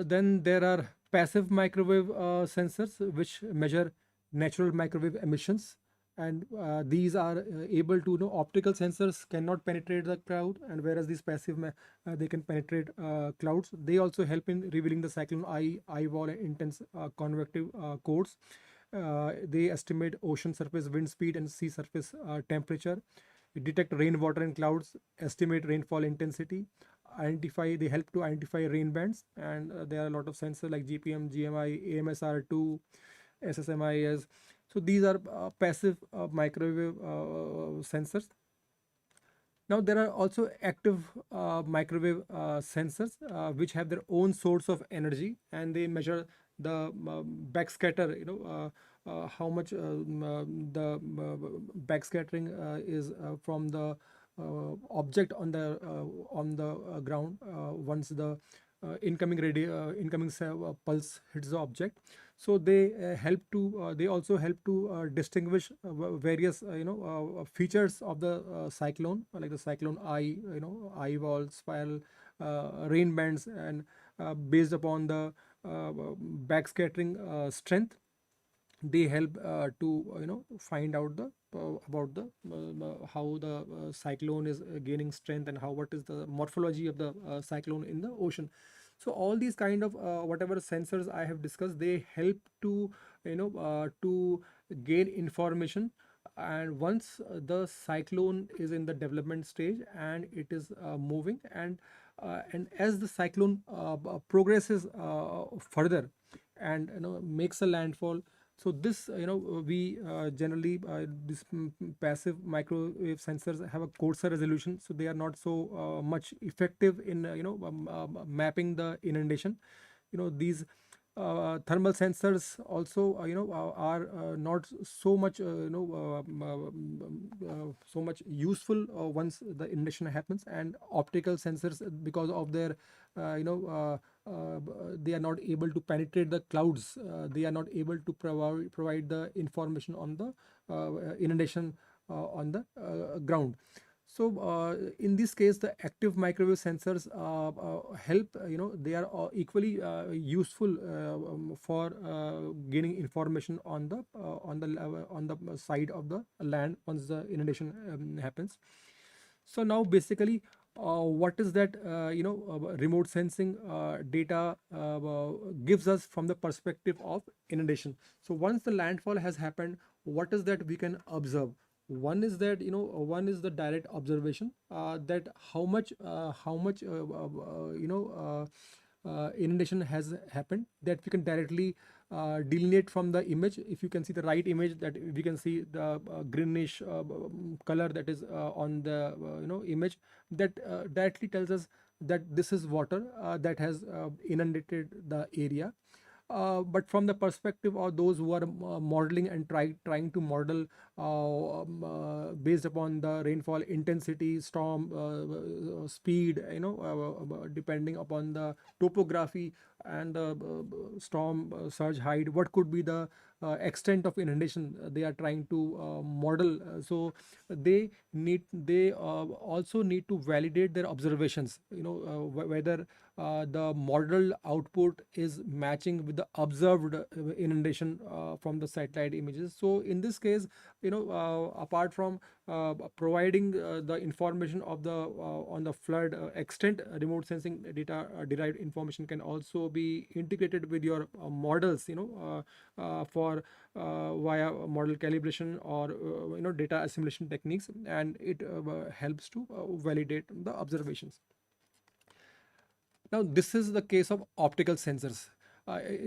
Then there are passive microwave sensors which measure natural microwave emissions, and these are able to optical sensors cannot penetrate the cloud, and whereas these they can penetrate clouds. They also help in revealing the cyclone eye wall and intense convective codes. They estimate ocean surface wind speed and sea surface temperature, detect rainwater in clouds, estimate rainfall intensity, they help to identify rain bands. And there are a lot of sensors like GPM, GMI, AMSR2, SSMIS. So these are passive microwave sensors. Now there are also active microwave sensors which have their own source of energy, and they measure the backscatter. How much the backscattering is from the object on the ground once the incoming pulse hits the object. So they also help to distinguish various features of the cyclone, like the cyclone eye, eye wall, spiral, rain bands, and based upon the backscattering strength, they help to find out the about the how the cyclone is gaining strength, and what is the morphology of the cyclone in the ocean. So all these kind of whatever sensors I have discussed, they help to to gain information. And once the cyclone is in the development stage and it is moving, and as the cyclone progresses further and makes a landfall, so this we generally this passive microwave sensors have a coarser resolution, so they are not so much effective in mapping the inundation. These thermal sensors also are not so much so much useful once the inundation happens. And optical sensors, because of their they are not able to penetrate the clouds, they are not able to provide the information on the inundation on the ground. So in this case, the active microwave sensors help. They are equally useful for gaining information on the side of the land once the inundation happens. So now basically, what is that remote sensing data gives us from the perspective of inundation. So once the landfall has happened, what is that we can observe? One is that one is the direct observation, that how much inundation has happened, that we can directly delineate from the image. If you can see the right image, that we can see the greenish color that is on the image, that directly tells us that this is water that has inundated the area. But from the perspective of those who are modeling and trying to model based upon the rainfall intensity, storm speed, depending upon the topography and the storm surge height, what could be the extent of inundation they are trying to model. So they also need to validate their observations, whether the model output is matching with the observed inundation from the satellite images. So in this case, apart from providing the information of the on the flood extent, remote sensing data derived information can also be integrated with your models, for via model calibration or data assimilation techniques, and it helps to validate the observations. Now, this is the case of optical sensors.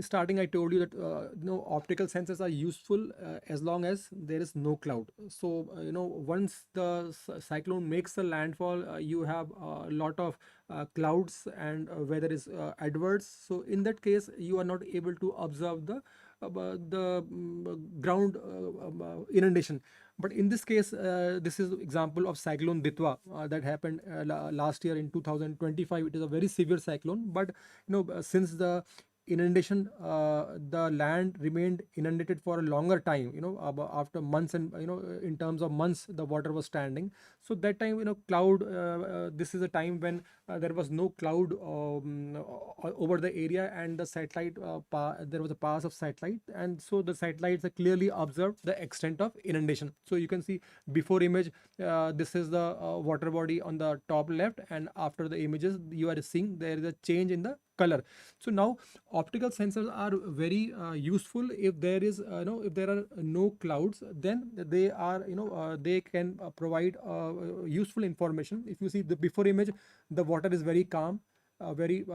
starting, I told you that optical sensors are useful as long as there is no cloud. So once the cyclone makes a landfall, you have a lot of clouds and weather is adverse. So in that case, you are not able to observe the ground inundation. But in this case, this is example of cyclone Ditwa that happened last year in 2025. It is a very severe cyclone, but since the inundation, the land remained inundated for a longer time, after months, and in terms of months the water was standing. So that time, cloud, this is a time when there was no cloud over the area, and the satellite, there was a pass of satellite, and so the satellites clearly observed the extent of inundation. So you can see before image, this is the water body on the top left, and after the images you are seeing there is a change in the color. So now optical sensors are very useful if there is if there are no clouds, then they are they can provide useful information. If you see the before image, the water is very calm, very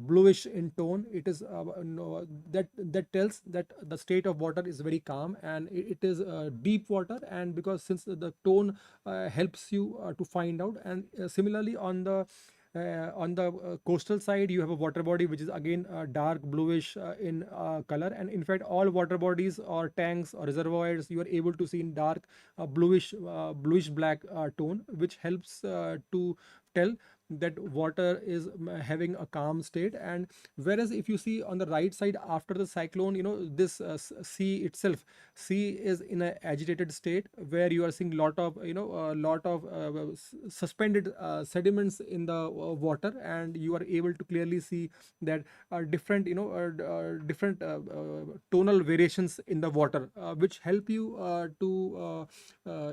bluish in tone. It is that tells that the state of water is very calm, and it is deep water, and because since the tone helps you to find out. And similarly on the coastal side, you have a water body which is again dark bluish in color, and in fact all water bodies or tanks or reservoirs you are able to see in dark bluish black tone, which helps to tell that water is having a calm state. And whereas if you see on the right side after the cyclone, this sea is in an agitated state, where you are seeing lot of suspended sediments in the water, and you are able to clearly see that different different tonal variations in the water, which help you to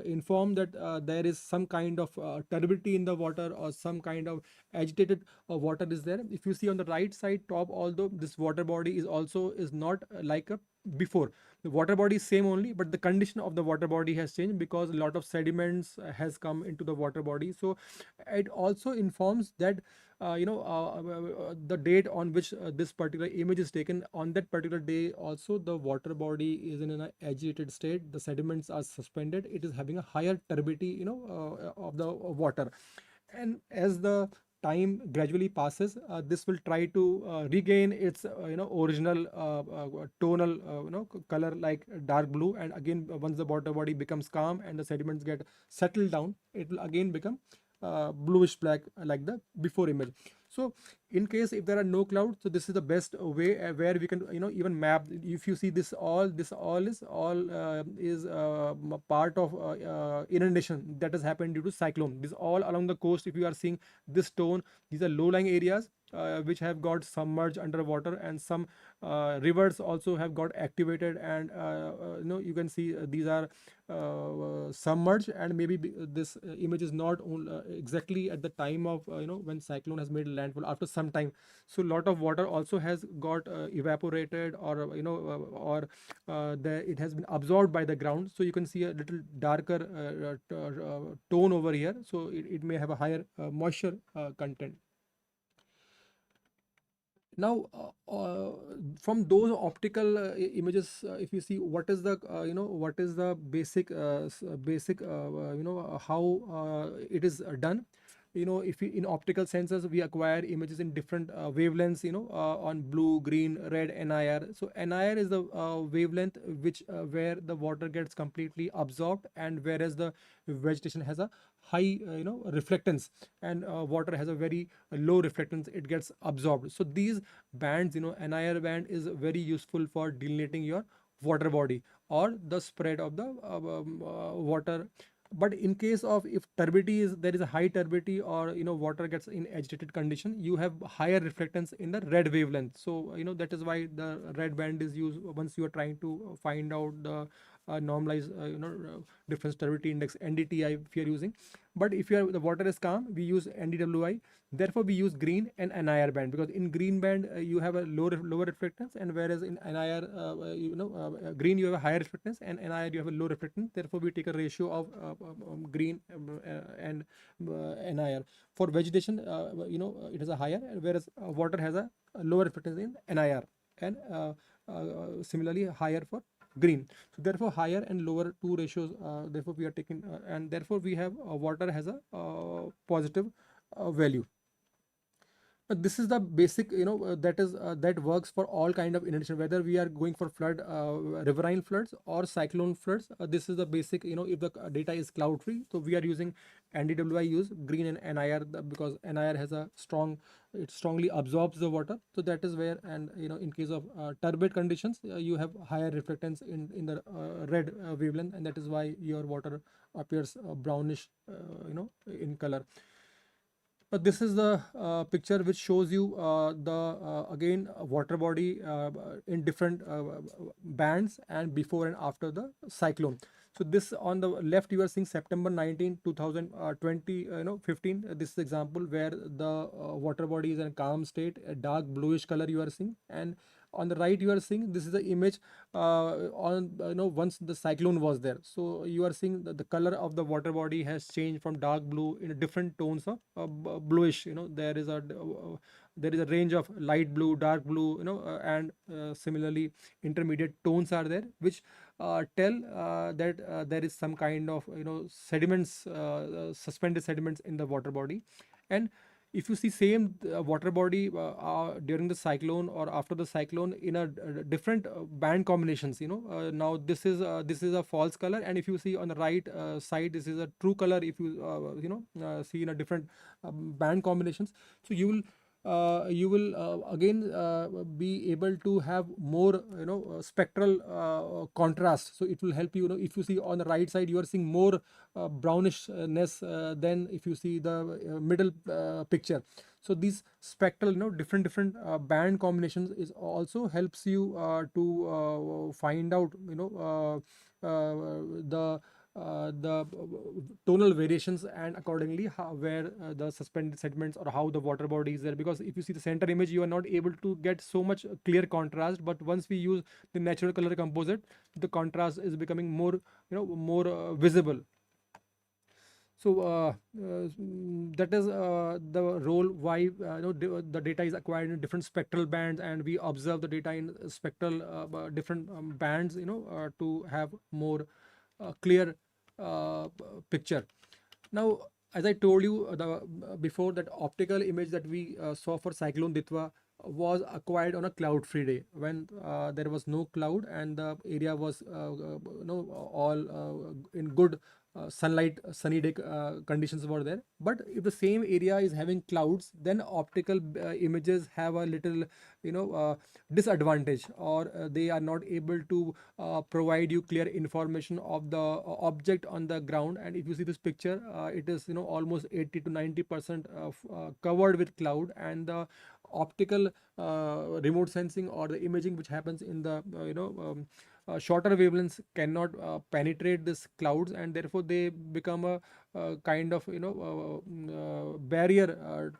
inform that there is some kind of turbidity in the water, or some kind of agitated water is there. If you see on the right side top, although this water body is not like a before, the water body is same only, but the condition of the water body has changed because a lot of sediments has come into the water body. So it also informs that the date on which this particular image is taken, on that particular day also the water body is in an agitated state, the sediments are suspended, it is having a higher turbidity of the water. And as the time gradually passes, this will try to regain its original tonal color, like dark blue. And again, once the water body becomes calm and the sediments get settled down, it will again become bluish black, like the before image. So in case if there are no clouds, so this is the best way where we can even map. If you see this all is part of inundation that has happened due to cyclone. This all along the coast, if you are seeing this tone, these are low lying areas which have got submerged underwater, and some rivers also have got activated, and you can see these are submerged, and maybe this image is not exactly at the time of when cyclone has made landfall, after some time. So lot of water also has got evaporated, or it has been absorbed by the ground. So you can see a little darker tone over here, so it may have a higher moisture content. Now from those optical images, if you see what is the what is the basic how it is done. If we, in optical sensors, we acquire images in different wavelengths, on blue, green, red, NIR. So NIR is the wavelength which where the water gets completely absorbed, and whereas the vegetation has a high reflectance, and water has a very low reflectance, it gets absorbed. So these bands, NIR band is very useful for delineating your water body or the spread of the water. But in case of if turbidity is, there is a high turbidity, or water gets in agitated condition, you have higher reflectance in the red wavelength. So that is why the red band is used once you are trying to find out the normalized difference turbidity index, NDTI, if you are using. But if the water is calm, we use NDWI. Therefore we use green and NIR band, because in green band you have a lower reflectance, and whereas in NIR green you have a higher reflectance, and NIR you have a low reflectance. Therefore we take a ratio of green and NIR. For vegetation, it has a higher, whereas water has a lower reflectance in NIR. and similarly higher for green. So therefore higher and lower two ratios, therefore we are taking, and therefore we have water has a positive value. But this is the basic, that is that works for all kind of inundation, whether we are going for flood, riverine floods or cyclone floods. This is the basic, if the data is cloud free, so we are using NDWI use green and NIR, because NIR has a strong, it strongly absorbs the water. So that is where, and in case of turbid conditions, you have higher reflectance in the red wavelength, and that is why your water appears brownish, in color. But this is the picture which shows you the again water body in different bands and before and after the cyclone. So this on the left you are seeing September 19, 2020, 15. This is example where the water body is in a calm state, a dark bluish color you are seeing, and on the right you are seeing this is the image on once the cyclone was there. So you are seeing the color of the water body has changed from dark blue in different tones of bluish. There is a range of light blue, dark blue, and similarly intermediate tones are there, which tell that there is some kind of sediments, suspended sediments in the water body. And if you see same water body during the cyclone or after the cyclone in a different band combinations, now this is a false color, and if you see on the right side, this is a true color. If you see in a different band combinations, so you will again be able to have more spectral contrast. So it will help you, if you see on the right side, you are seeing more brownishness than if you see the middle picture. So these spectral, different band combinations is also helps you to find out the tonal variations, and accordingly where the suspended sediments or how the water body is there. Because if you see the center image, you are not able to get so much clear contrast, but once we use the natural color composite, the contrast is becoming more more visible. So that is the role why the data is acquired in different spectral bands, and we observe the data in spectral different bands, to have more clear picture. Now, as I told you before, that optical image that we saw for cyclone Ditwa was acquired on a cloud-free day when there was no cloud and the area was all in good sunlight, sunny day conditions were there. But if the same area is having clouds, then optical images have a little disadvantage, or they are not able to provide you clear information of the object on the ground. And if you see this picture, it is almost 80 to 90% of covered with cloud, and the optical remote sensing or the imaging which happens in the shorter wavelengths cannot penetrate this clouds, and therefore they become a kind of barrier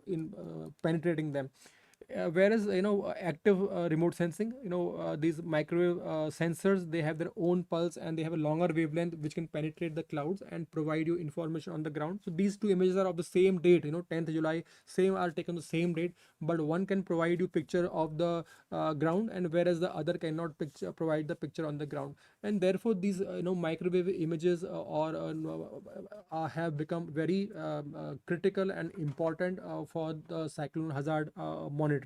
in penetrating them. Whereas active remote sensing, these microwave sensors, they have their own pulse and they have a longer wavelength which can penetrate the clouds and provide you information on the ground. So these two images are of the same date, 10th July, same are taken the same date, but one can provide you picture of the ground, and whereas the other cannot provide the picture on the ground. And therefore these microwave images have become very critical and important for the cyclone hazard monitoring.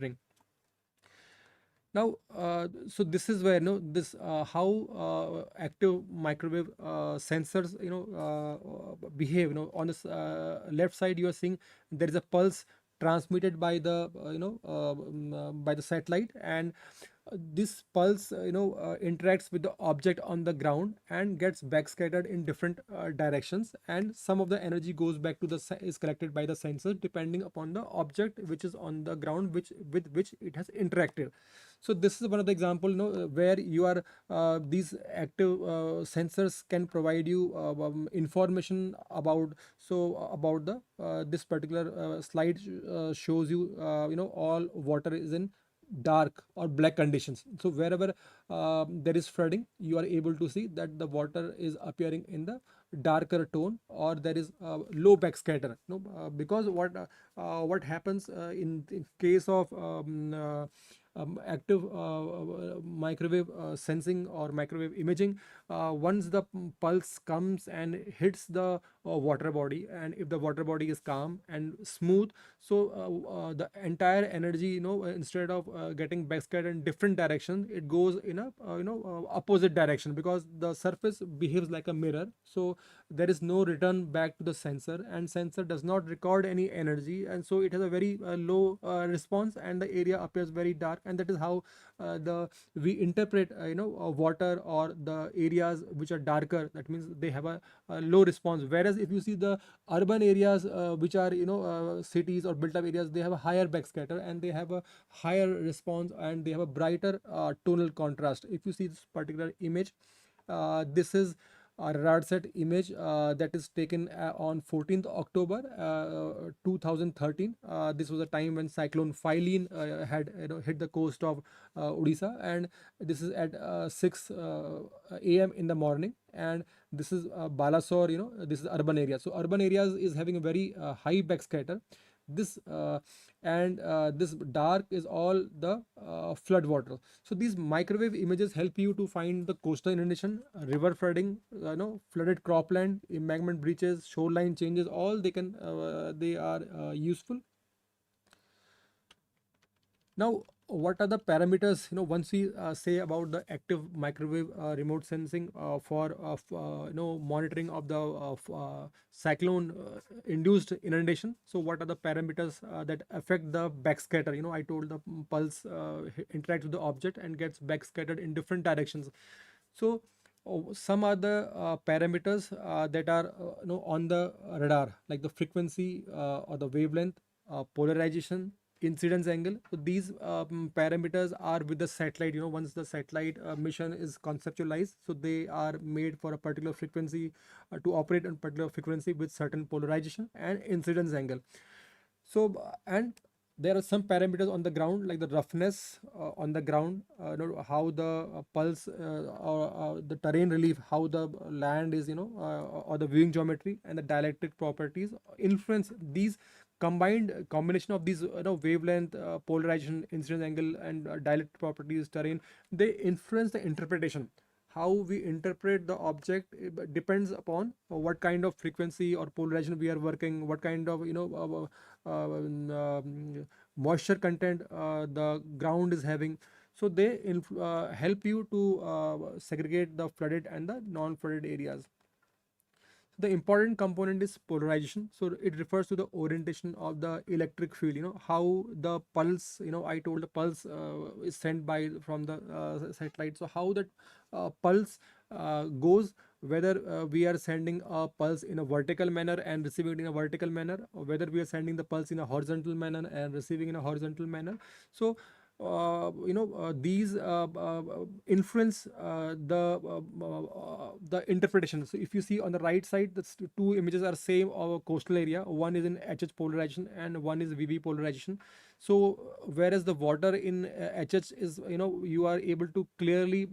Now, so this is where this how active microwave sensors behave. On this left side, you are seeing there is a pulse transmitted by the by the satellite, and this pulse interacts with the object on the ground and gets backscattered in different directions, and some of the energy goes back to the is collected by the sensor depending upon the object which is on the ground, with which it has interacted. So this is one of the example where you are these active sensors can provide you information about. So about the this particular slide shows you all water is in dark or black conditions. So wherever there is flooding, you are able to see that the water is appearing in the darker tone, or there is low backscatter. Because what happens in case of active microwave sensing or microwave imaging. Once the pulse comes and hits the water body, and if the water body is calm and smooth, so the entire energy, instead of getting backscattered in different direction, it goes in a opposite direction, because the surface behaves like a mirror. So there is no return back to the sensor, and sensor does not record any energy, and so it has a very low response, and the area appears very dark. And that is how the we interpret water or the areas which are darker. That means they have a low response. Whereas if you see the urban areas, which are cities or built up areas, they have a higher backscatter, and they have a higher response, and they have a brighter tonal contrast. If you see this particular image, this is a radar set image that is taken on 14th October 2013. This was a time when cyclone Phylline had hit the coast of Odisha, and this is at 6 a.m. in the morning. And this is Balasore, this is urban area. So urban areas is having a very high backscatter. This and this dark is all the flood water. So these microwave images help you to find the coastal inundation, river flooding, flooded cropland, embankment breaches, shoreline changes. All they are useful. Now, what are the parameters? Once we say about the active microwave remote sensing for monitoring of the cyclone induced inundation. So, what are the parameters that affect the backscatter? I told the pulse interacts with the object and gets backscattered in different directions. So, some are the parameters that are on the radar, like the frequency or the wavelength, polarization, incidence angle. So these parameters are with the satellite. Once the satellite mission is conceptualized, so they are made for a particular frequency to operate on particular frequency with certain polarization and incidence angle. So and there are some parameters on the ground, like the roughness on the ground, how the pulse or the terrain relief, how the land is, or the viewing geometry and the dielectric properties influence these combination of these wavelength, polarization, incidence angle, and dielectric properties, terrain. They influence the interpretation. How we interpret the object depends upon what kind of frequency or polarization we are working, what kind of moisture content the ground is having. So they help you to segregate the flooded and the non-flooded areas. The important component is polarization. So it refers to the orientation of the electric field. How the pulse, I told the pulse is sent by from the satellite. So how that pulse goes, whether we are sending a pulse in a vertical manner and receiving it in a vertical manner, or whether we are sending the pulse in a horizontal manner and receiving in a horizontal manner. So these influence the interpretation. So if you see on the right side, the two images are same of a coastal area. One is in HH polarization and one is VV polarization. So whereas the water in HH is, you are able to clearly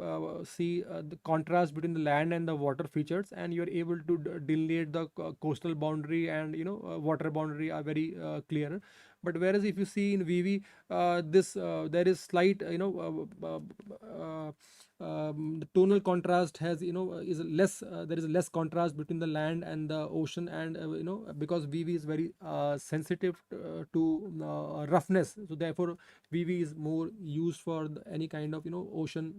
see the contrast between the land and the water features, and you are able to delineate the coastal boundary and water boundary are very clear. But whereas if you see in VV, this there is slight the tonal contrast has is less, there is less contrast between the land and the ocean, and because VV is very sensitive to roughness, so therefore VV is more used for any kind of ocean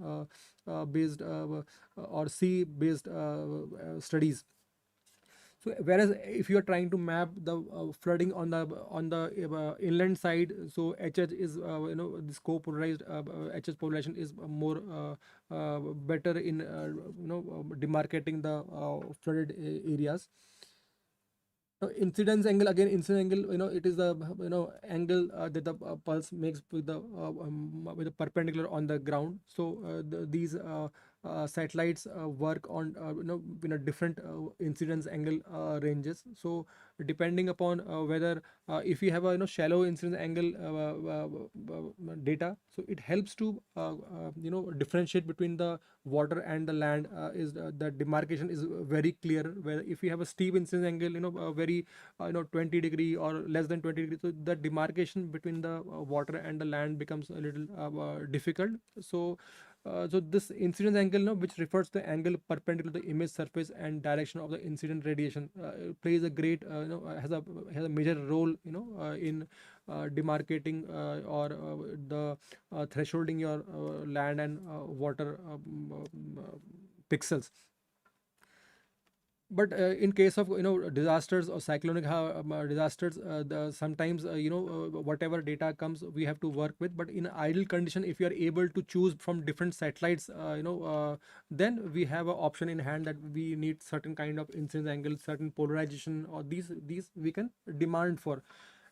based or sea based studies. So whereas if you are trying to map the flooding on the inland side, so HH is this co-polarized HH polarization is more better in demarcating the flooded areas. Now, incidence angle, again, incidence angle, it is the angle that the pulse makes with the perpendicular on the ground. So these satellites work on different incidence angle ranges. So depending upon whether if you have a shallow incidence angle data, so it helps to differentiate between the water and the land. Is The demarcation is very clear, where if you have a steep incidence angle, very 20 degree or less than 20 degrees, so the demarcation between the water and the land becomes a little difficult. So this incidence angle, which refers to the angle perpendicular to the image surface and direction of the incident radiation, plays a great, has a major role, in demarcating or the thresholding your land and water pixels. But in case of disasters or cyclonic disasters, sometimes whatever data comes we have to work with. But in ideal condition, if you are able to choose from different satellites, then we have an option in hand that we need certain kind of incidence angle, certain polarization, or these we can demand for.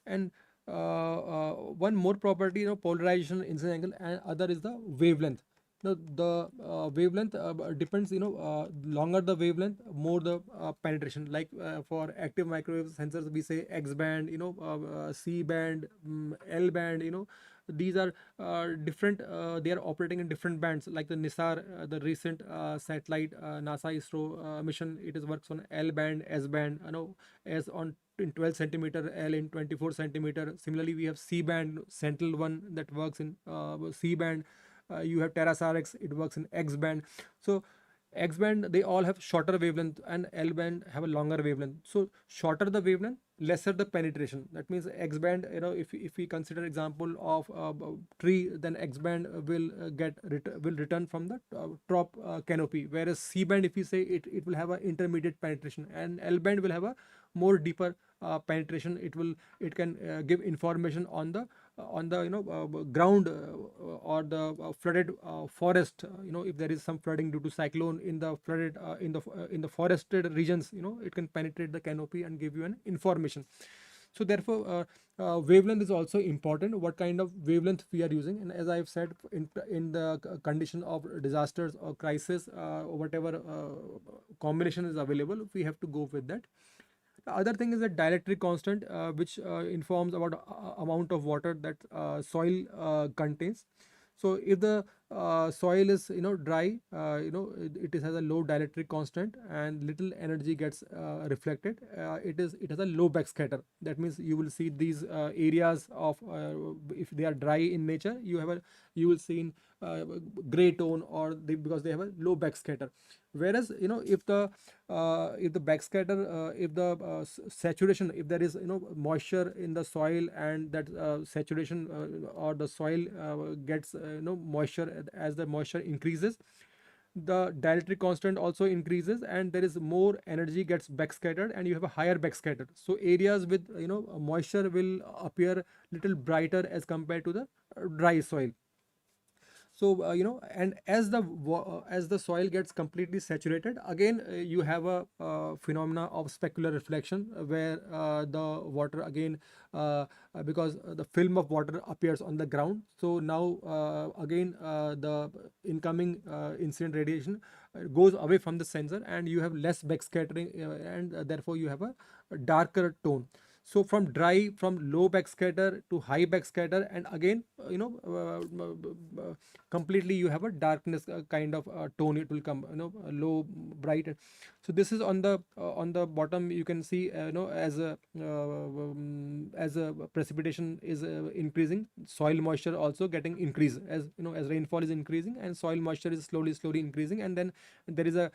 And one more property, polarization, incidence angle, and other is the wavelength. The wavelength depends, longer the wavelength, more the penetration. Like for active microwave sensors, we say X band, C band, L band. These are different. They are operating in different bands. Like the NISAR, the recent satellite NASA ISRO mission, it is works on L band, S band. As on in 12 centimeter, L in 24 centimeter. Similarly, we have C band, central one that works in C band. You have TerraSAR-X, it works in X band. So X band, they all have shorter wavelength, and L band have a longer wavelength. So shorter the wavelength, lesser the penetration. That means X band, if we consider example of a tree, then X band will will return from the top canopy, whereas C band, if you say, it will have an intermediate penetration, and L band will have a more deeper penetration. It can give information on the ground, or the flooded forest. If there is some flooding due to cyclone in the flooded in the forested regions, it can penetrate the canopy and give you an information. So therefore, wavelength is also important. What kind of wavelength we are using, and as I've said, in the condition of disasters or crisis, or whatever combination is available, we have to go with that. The other thing is the dielectric constant, which informs about amount of water that soil contains. So if the soil is dry, it has a low dielectric constant and little energy gets reflected. It has a low backscatter. That means you will see these areas of if they are dry in nature, you will see in gray tone, or because they have a low backscatter. Whereas if the backscatter, if the saturation, if there is moisture in the soil, and that saturation or the soil gets moisture, as the moisture increases, the dielectric constant also increases, and there is more energy gets backscattered, and you have a higher backscatter. So areas with moisture will appear little brighter as compared to the dry soil. So and as the soil gets completely saturated, again you have a phenomena of specular reflection, where the water again, because the film of water appears on the ground. So now again the incoming incident radiation goes away from the sensor, and you have less backscattering, and therefore you have a darker tone. So from low backscatter to high backscatter, and again completely you have a darkness kind of tone. It will come low, bright. So this is on the bottom. You can see as a precipitation is increasing, soil moisture also getting increased, as rainfall is increasing and soil moisture is slowly increasing, and then there is a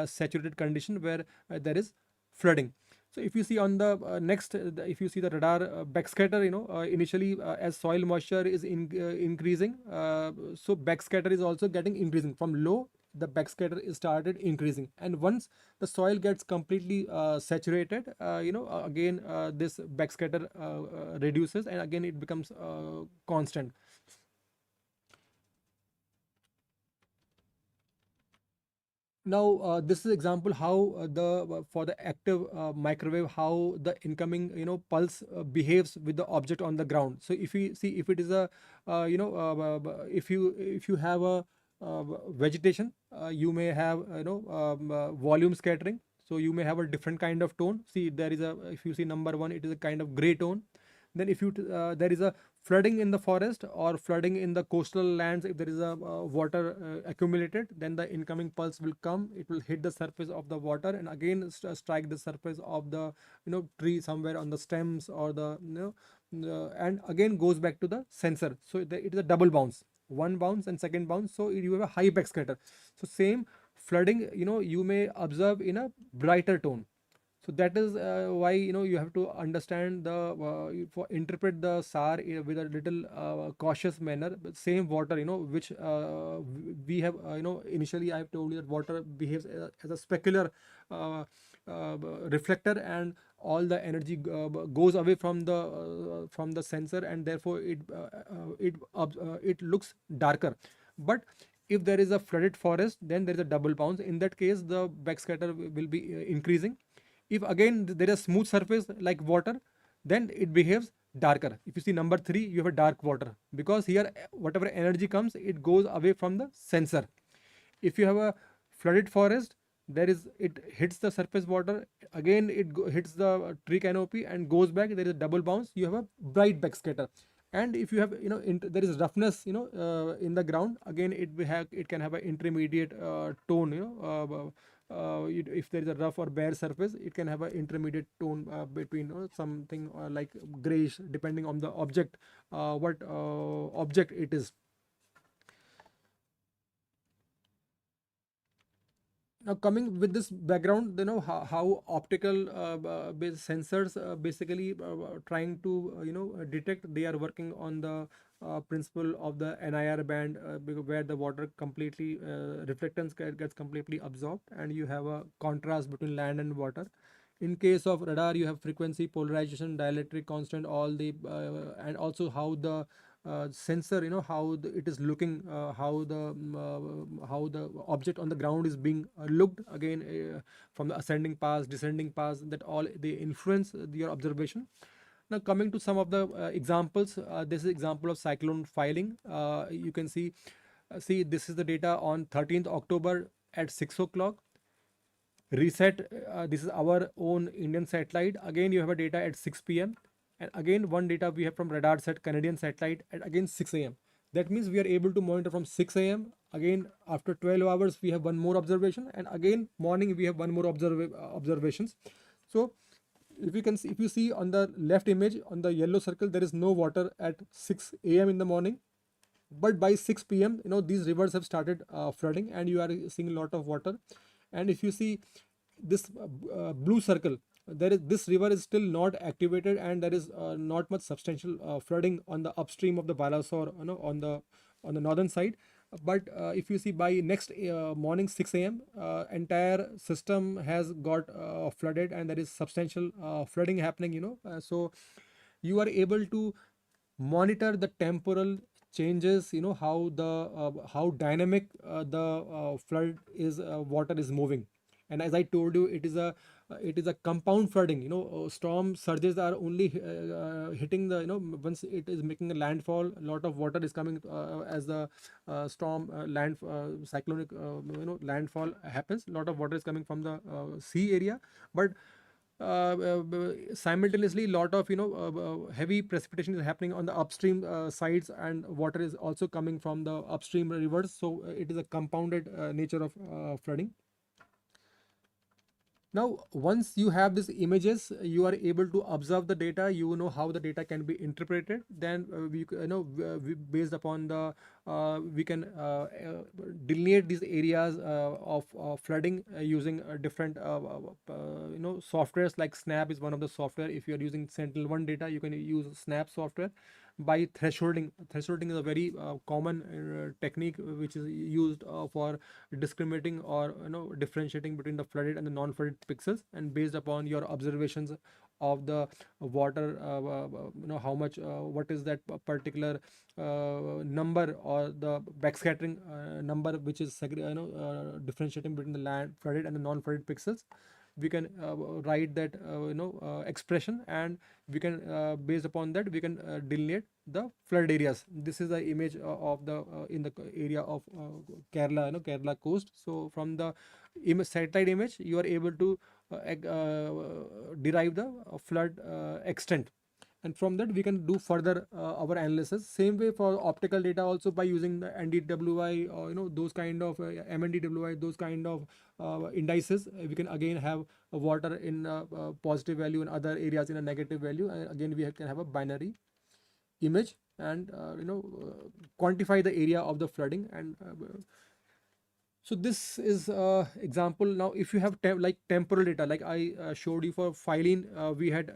saturated condition where there is flooding. So if you see on the next, if you see the radar backscatter, initially as soil moisture is increasing, so backscatter is also getting increasing. From low, the backscatter is started increasing, and once the soil gets completely saturated, again this backscatter reduces, and again it becomes constant. Now this is example how for the active microwave, how the incoming pulse behaves with the object on the ground. So if we see, if it is a if you have a vegetation, you may have volume scattering. So you may have a different kind of tone. See, there is a, if you see number 1, it is a kind of gray tone. Then if you there is a flooding in the forest or flooding in the coastal lands, if there is a water accumulated, then the incoming pulse will come, it will hit the surface of the water and again strike the surface of the tree somewhere on the stems or the and again goes back to the sensor. So it is a double bounce, one bounce and second bounce, so you have a high backscatter. So same flooding, you may observe in a brighter tone. So that is why you have to understand the for interpret the SAR with a little cautious manner. But same water, which we have initially I have told you that water behaves as a specular uh, uh, reflector, and all the energy goes away from the sensor, and therefore it looks darker. But if there is a flooded forest, then there is a double bounce. In that case, the backscatter will be increasing. If again there is smooth surface like water, then it behaves darker. If you see number 3, you have a dark water, because here whatever energy comes, it goes away from the sensor. If you have a flooded forest, there is, it hits the surface water, again it hits the tree canopy and goes back, there is a double bounce, you have a bright backscatter. And if you have there is roughness in the ground, again it can have an intermediate tone, if there is a rough or bare surface, it can have an intermediate tone between something like grayish, depending on the object, what object it is. Now coming with this background, how optical based sensors basically trying to detect. They are working on the principle of the NIR band, where the water completely reflectance gets completely absorbed, and you have a contrast between land and water. In case of radar, you have frequency, polarization, dielectric constant, all the and also how the sensor, how it is looking, how the object on the ground is being looked, again from the ascending paths, descending paths, that all they influence your observation. Now coming to some of the examples, this is example of cyclone filing. You can see this is the data on 13th October at 6 o'clock. Reset, this is our own Indian satellite. Again, you have a data at 6 p.m. And again, one data we have from radar set Canadian satellite at again 6 a.m. That means we are able to monitor from 6 a.m. Again, after 12 hours, we have one more observation, and again morning we have one more observations. So if you can see, if you see on the left image on the yellow circle, there is no water at 6 a.m. in the morning, but by 6 p.m. these rivers have started flooding, and you are seeing a lot of water. And if you see this blue circle, there is, this river is still not activated, and there is not much substantial flooding on the upstream of the Balasore, on the northern side. But if you see by next morning 6 a.m., entire system has got flooded, and there is substantial flooding happening. So you are able to monitor the temporal changes, how the how dynamic the flood is, water is moving. And as I told you, it is a compound flooding. Storm surges are only hitting the, once it is making a landfall, a lot of water is coming as the storm cyclonic landfall happens, a lot of water is coming from the sea area. But simultaneously, lot of heavy precipitation is happening on the upstream sides, and water is also coming from the upstream rivers. So it is a compounded nature of flooding. Now, once you have these images, you are able to observe the data. You know how the data can be interpreted. Then based upon the we can delineate these areas of flooding using different softwares. Like Snap is one of the software. If you are using Sentinel-1 data, you can use Snap software. By thresholding is a very common technique which is used for discriminating or differentiating between the flooded and the non-flooded pixels. And based upon your observations of the water, how much what is that particular number, or the backscattering number, which is differentiating between the land flooded and the non-flooded pixels. we can write that expression, and we can based upon that we can delineate the flood areas. This is the image of the in the area of Kerala, Kerala coast. So from the satellite image, you are able to derive the flood extent, and from that we can do further our analysis. Same way for optical data also, by using the NDWI or those kind of MNDWI, those kind of indices, we can again have a water in positive value and other areas in a negative value, and again we can have a binary image, and quantify the area of the flooding. And so this is example. Now if you have like temporal data, like I showed you for Phylline, we had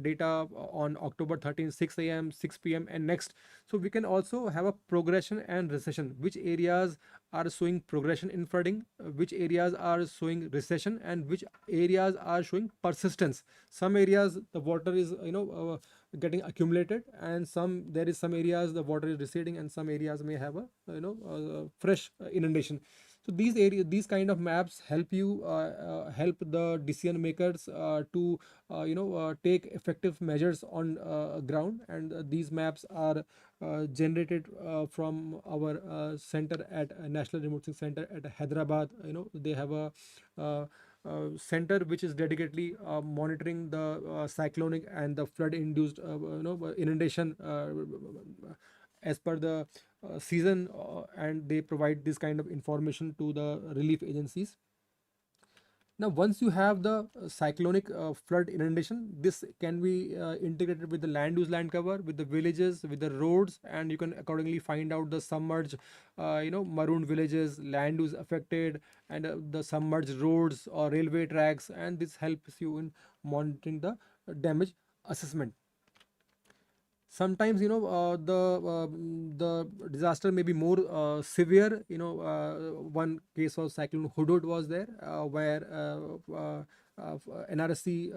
data on October 13, 6 a.m., 6 p.m. and next. So we can also have a progression and recession, which areas are showing progression in flooding, which areas are showing recession, and which areas are showing persistence. Some areas the water is getting accumulated, and there is some areas the water is receding, and some areas may have a fresh inundation. So these kind of maps help you help the decision makers to take effective measures on ground. And these maps are generated from our center at National Remote Sensing Center at Hyderabad. They have a center which is dedicatedly monitoring the cyclonic and the flood induced inundation as per the season, and they provide this kind of information to the relief agencies. Now, once you have the cyclonic flood inundation, this can be integrated with the land use land cover, with the villages, with the roads, and you can accordingly find out the submerged, marooned villages, land use affected, and the submerged roads or railway tracks, and this helps you in monitoring the damage assessment. Sometimes the disaster may be more severe. One case of cyclone Hudud was there, where NRSC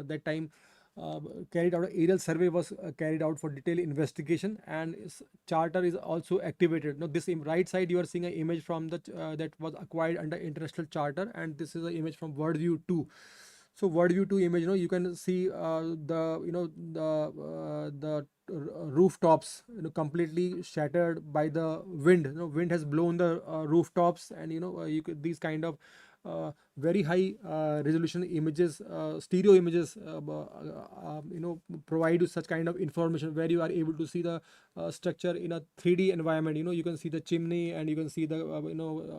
that time carried out an aerial survey, was carried out for detailed investigation, and charter is also activated. Now this right side you are seeing an image from the that was acquired under international charter, and this is an image from WorldView 2. So WorldView 2 image, you can see the rooftops completely shattered by the wind. Wind has blown the rooftops, and you could, these kind of very high resolution images, stereo images, provide you such kind of information where you are able to see the structure in a 3D environment. You can see the chimney, and you can see the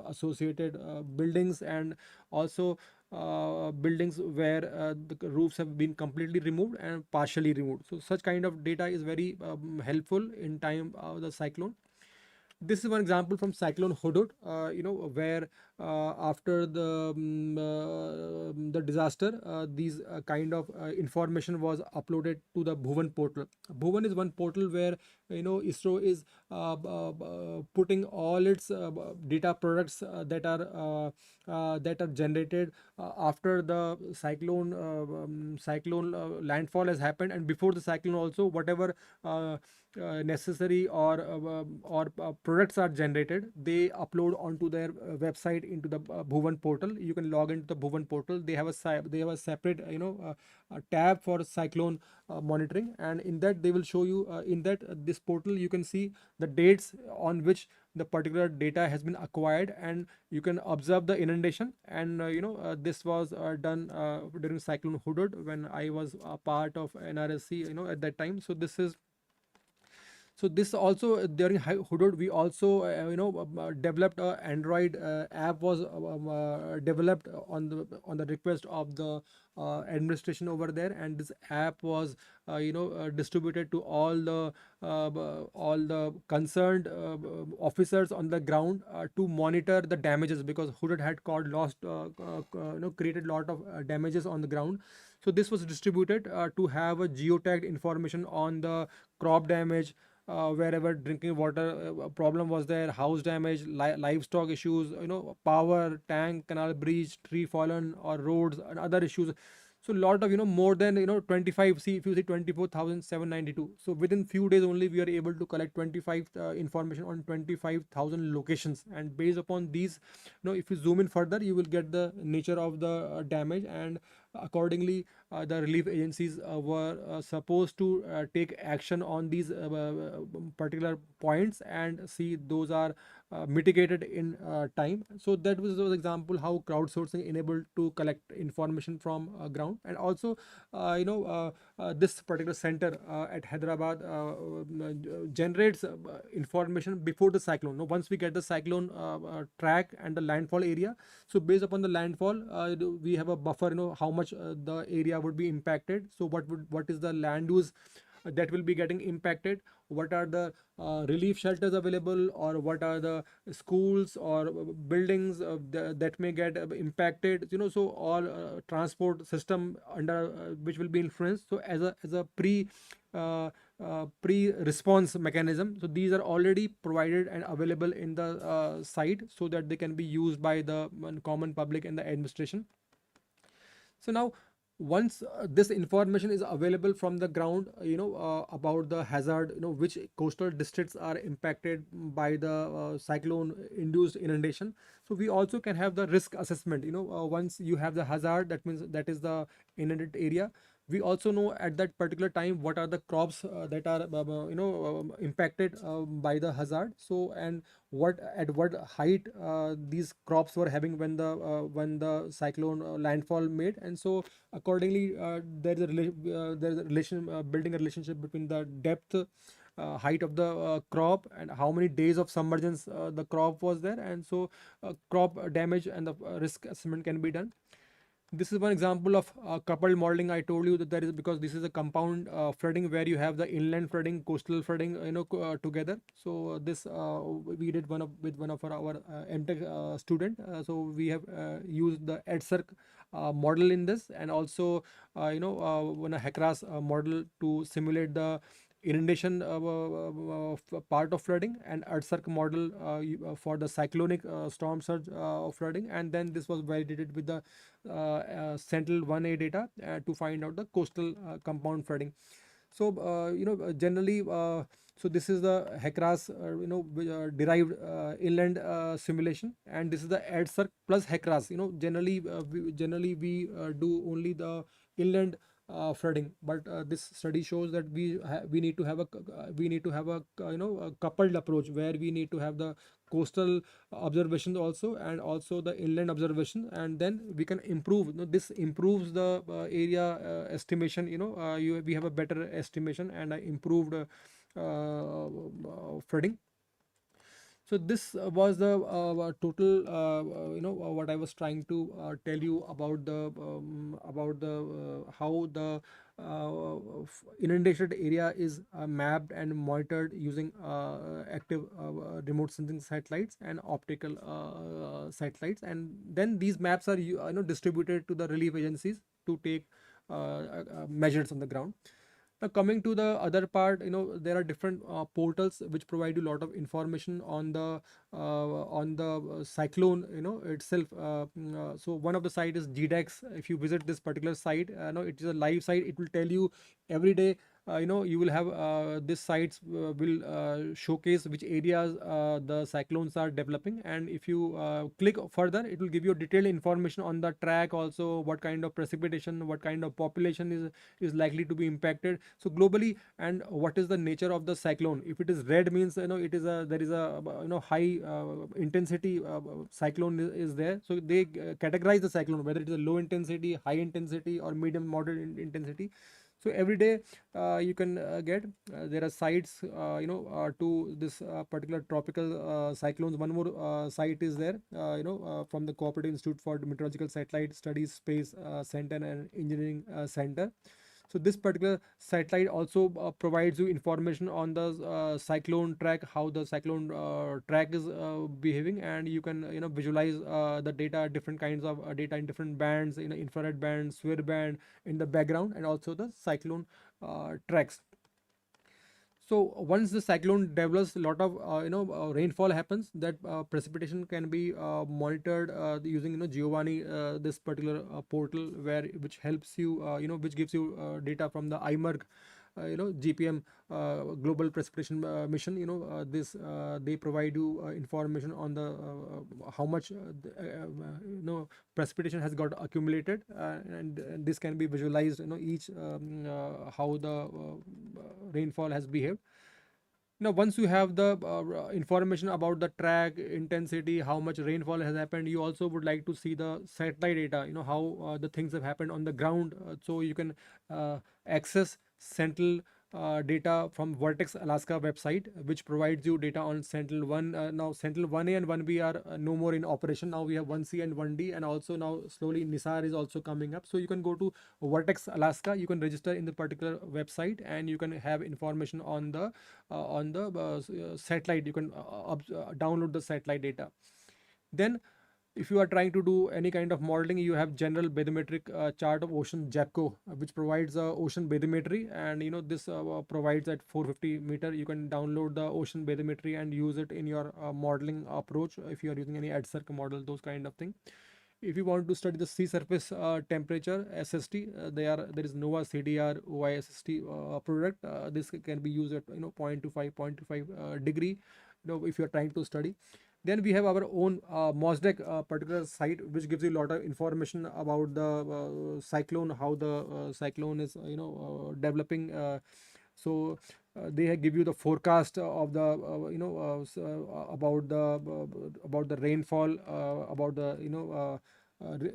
associated buildings, and also buildings where the roofs have been completely removed and partially removed. So such kind of data is very helpful in time of the cyclone. This is one example from cyclone Hudud, where after the disaster, these kind of information was uploaded to the Bhuvan portal. Bhuvan is one portal where ISRO is putting all its data products that are generated after the cyclone landfall has happened, and before the cyclone also, whatever necessary or products are generated, they upload onto their website into the Bhuvan portal. You can log into the Bhuvan portal. They have a separate a tab for cyclone monitoring, and in that they will show you in that this portal you can see the dates on which the particular data has been acquired, and you can observe the inundation. And this was done during cyclone Hudud, when I was a part of NRSC at that time. So this also during Hudud, we also developed a Android app, was developed on the request of the administration over there, and this app was distributed to all the concerned officers on the ground to monitor the damages, because Hudud had created lot of damages on the ground. So this was distributed to have a geotagged information on the crop damage, wherever drinking water problem was there, house damage, livestock issues, power, tank, canal breach, tree fallen, or roads and other issues. So lot of, more than, 25, see if you see 24,792. So within few days only we are able to collect 25 information on 25,000 locations, and based upon these, if you zoom in further, you will get the nature of the damage, and accordingly the relief agencies were supposed to take action on these particular points and see those are mitigated in time. So that was the example how crowdsourcing enabled to collect information from ground. And also this particular center at Hyderabad generates information before the cyclone. Now, once we get the cyclone track and the landfall area, so based upon the landfall, we have a buffer, how much the area would be impacted. So what is the land use that will be getting impacted, what are the relief shelters available, or what are the schools or buildings that may get impacted, so all transport system under which will be influenced. So as a uh, pre-response mechanism, so these are already provided and available in the site, so that they can be used by the common public and the administration. So now, once this information is available from the ground, about the hazard, which coastal districts are impacted by the cyclone induced inundation. So we also can have the risk assessment. Once you have the hazard, that means that is the inundated area. We also know at that particular time what are the crops that are impacted by the hazard. So, and what height these crops were having when the cyclone landfall made. And so accordingly there is a relation, building a relationship between the depth, height of the crop, and how many days of submergence the crop was there. And so crop damage and the risk assessment can be done. This is one example of coupled modeling. I told you that there is, because this is a compound flooding where you have the inland flooding, coastal flooding, together. So this we did with one of our MTech student. So we have used the EDSERC model in this, and also one HECRAS model to simulate the inundation part of flooding, and EDSERC model for the cyclonic storm surge flooding. And then this was validated with the Central 1A data to find out the coastal compound flooding. So generally, so this is the HECRAS derived inland simulation, and this is the EDSERC plus HECRAS. Generally we do only the inland flooding, but this study shows that we need to have a coupled approach, where we need to have the coastal observations also, and also the inland observation, and then we can improve. This improves the area estimation. We have a better estimation and improved flooding. So this was the total, what I was trying to tell you about the how the inundated area is mapped and monitored using active remote sensing satellites and optical satellites, and then these maps are distributed to the relief agencies to take measures on the ground. Now coming to the other part, there are different portals which provide you a lot of information on the cyclone, itself. So one of the site is GDEX. If you visit this particular site, no, it is a live site. It will tell you every day. You will have this sites will showcase which areas the cyclones are developing, and if you click further, it will give you detailed information on the track, also what kind of precipitation, what kind of population is likely to be impacted, so globally, and what is the nature of the cyclone. If it is red, means it is a there is a high intensity cyclone is there. So they categorize the cyclone whether it is a low intensity, high intensity, or medium moderate intensity. So every day you can get there are sites to this particular tropical cyclones. One more site is there from the Cooperative Institute for Meteorological Satellite Studies Space Center and Engineering Center. So this particular satellite also provides you information on the cyclone track, how the cyclone track is behaving, and you can visualize the data, different kinds of data in different bands, infrared band, SWIR band in the background, and also the cyclone tracks. So once the cyclone develops, a lot of rainfall happens. That precipitation can be monitored using Giovanni, this particular portal, which helps you, which gives you data from the IMERG, GPM, global precipitation mission. This they provide you information on the how much precipitation has got accumulated, and this can be visualized, each how the rainfall has behaved. Now once you have the information about the track intensity, how much rainfall has happened, you also would like to see the satellite data, how the things have happened on the ground. So you can access Sentinel data from Vertex Alaska website, which provides you data on Sentinel 1. Now Sentinel 1A and 1B are no more in operation. Now we have 1C and 1D, and also now slowly NISAR is also coming up. So you can go to Vertex Alaska, you can register in the particular website, and you can have information on the satellite. You can download the satellite data. Then if you are trying to do any kind of modeling, you have general bathymetric chart of ocean, JAPCO, which provides ocean bathymetry, and this provides at 450 meter. You can download the ocean bathymetry and use it in your modeling approach if you are using any AdCirc model, those kind of thing. If you want to study the sea surface temperature, SST, there is NOAA CDR OISST product. This can be used at 0.25 degree, if you are trying to study. Then we have our own MOSDEC particular site, which gives you a lot of information about the cyclone, how the cyclone is developing. So they give you the forecast of the about the rainfall, about the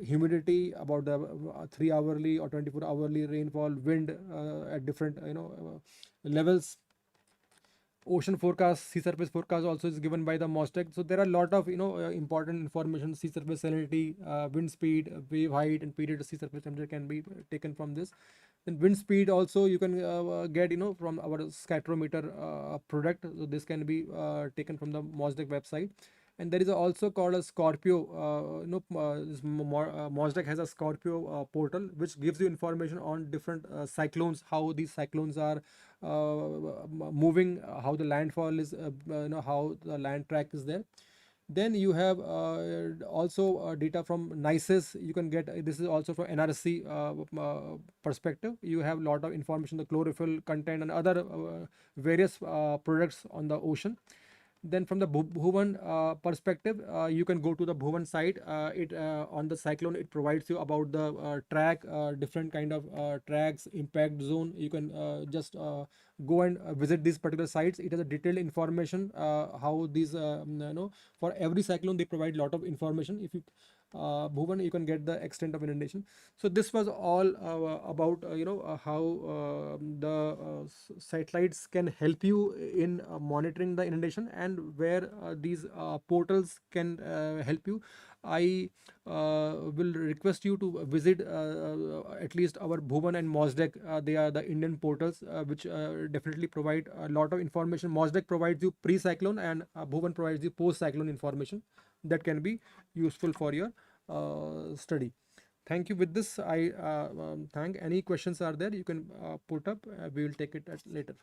humidity, about the 3 hourly or 24 hourly rainfall, wind at different levels. Ocean forecast, sea surface forecast also is given by the MOSDEC. So there are a lot of important information. Sea surface salinity, wind speed, wave height, and period of sea surface temperature can be taken from this. Then wind speed also you can get from our scatterometer product. So this can be taken from the MOSDEC website. And there is also called a Scorpio. MOSDEC has a Scorpio portal, which gives you information on different cyclones, how these cyclones are moving, how the landfall is, how the land track is there. Then you have also data from NICES. You can get, this is also from NRC perspective. You have a lot of information, the chlorophyll content and other various products on the ocean. Then from the Bhuvan perspective, you can go to the Bhuvan site. It on the cyclone, it provides you about the track, different kind of tracks, impact zone. You can just go and visit these particular sites. It has a detailed information how these for every cyclone they provide a lot of information. If you Bhuvan, you can get the extent of inundation. So this was all about how the satellites can help you in monitoring the inundation, and where these portals can help you. I will request you to visit at least our Bhuvan and MOSDEC. They are the Indian portals which definitely provide a lot of information. MOSDEC provides you pre-cyclone, and Bhuvan provides you post-cyclone information that can be useful for your study. Thank you. With this, I thank. Any questions are there, you can put up. We will take it at later.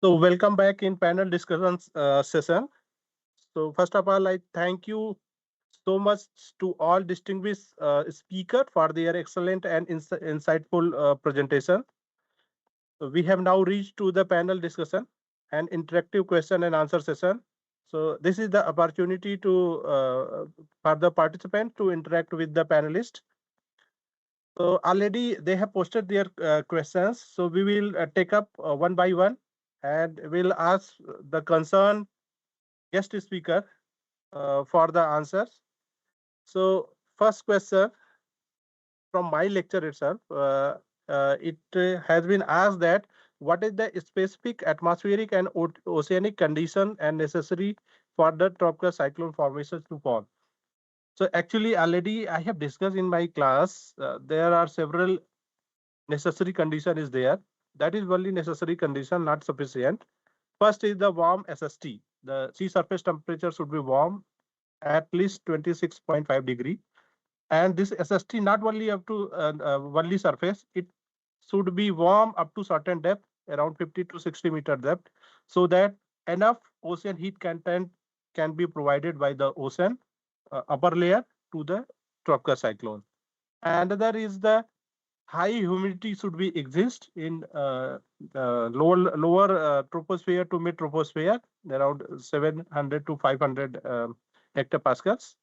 So welcome back in panel discussions session. So first of all, I thank you so much to all distinguished speakers for their excellent and insightful presentation. So we have now reached to the panel discussion and interactive question and answer session. So this is the opportunity to for the participant to interact with the panelists. So already they have posted their questions. So we will take up one by one and we'll ask the concerned guest speaker for the answers. So first question from my lecture itself, it has been asked that what is the specific atmospheric and oceanic condition and necessary for the tropical cyclone formations to form? So actually already I have discussed in my class, there are several necessary condition is there. That is only necessary condition, not sufficient. First is the warm SST. The sea surface temperature should be warm at least 26.5 degree. And this SST not only up to only surface, it should be warm up to certain depth, around 50 to 60 meter depth, so that enough ocean heat content can be provided by the ocean upper layer to the tropical cyclone. Another is the high humidity should be exist in lower troposphere to mid troposphere, around 700 to 500 hectopascals.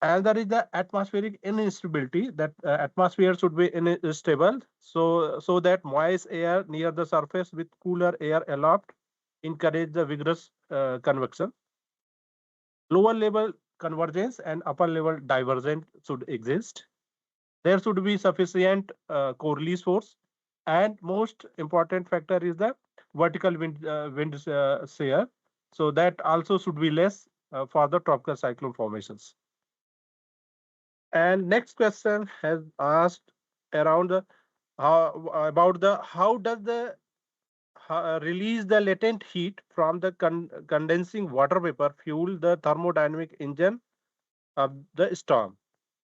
And there is the atmospheric instability, that atmosphere should be unstable, so that moist air near the surface with cooler air aloft encourage the vigorous convection. Lower level convergence and upper level divergence should exist. There should be sufficient core release force, and most important factor is the vertical wind shear. So that also should be less for the tropical cyclone formations. And next question has asked around the about the how does the release the latent heat from the condensing water vapor fuel the thermodynamic engine of the storm,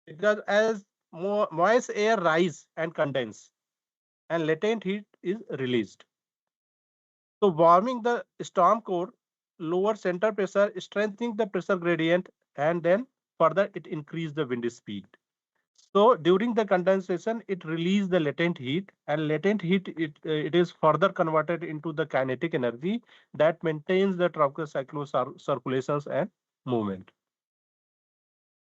because as moist air rise and condense and latent heat is released. So warming the storm core, lower center pressure, strengthening the pressure gradient, and then further it increase the wind speed. So during the condensation, it releases the latent heat, and latent heat it is further converted into the kinetic energy that maintains the tropical cyclone circulations and movement.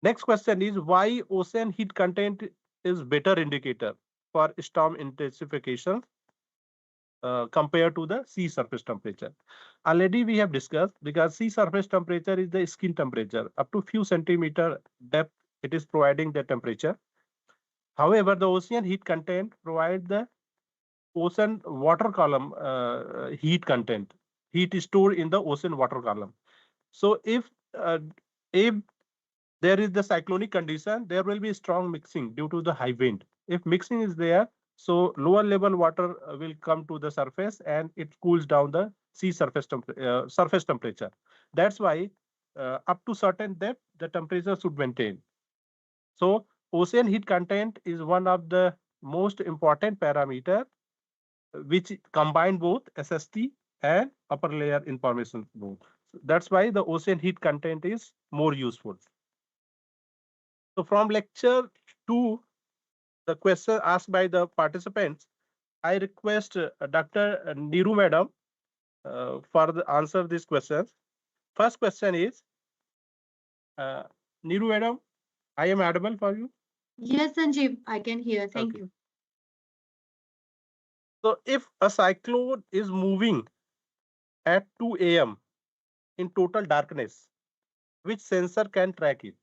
Next question is why ocean heat content is better indicator for storm intensification compared to the sea surface temperature. Already we have discussed, because sea surface temperature is the skin temperature. Up to few centimeter depth, it is providing the temperature. However, the ocean heat content provides the ocean water column heat content. Heat is stored in the ocean water column. So if there is the cyclonic condition, there will be strong mixing due to the high wind. If mixing is there, so lower level water will come to the surface and it cools down the sea surface temperature. That's why up to certain depth, the temperature should maintain. So ocean heat content is one of the most important parameter which combine both SST and upper layer information both. That's why the ocean heat content is more useful. So from lecture 2, the question asked by the participants, I request Dr. Niru madam for the answer these questions. First question is, Niru madam, I am audible for you? Yes, Sanjeev, I can hear. Thank you. So if a cyclone is moving at 2 a.m. in total darkness, which sensor can track it?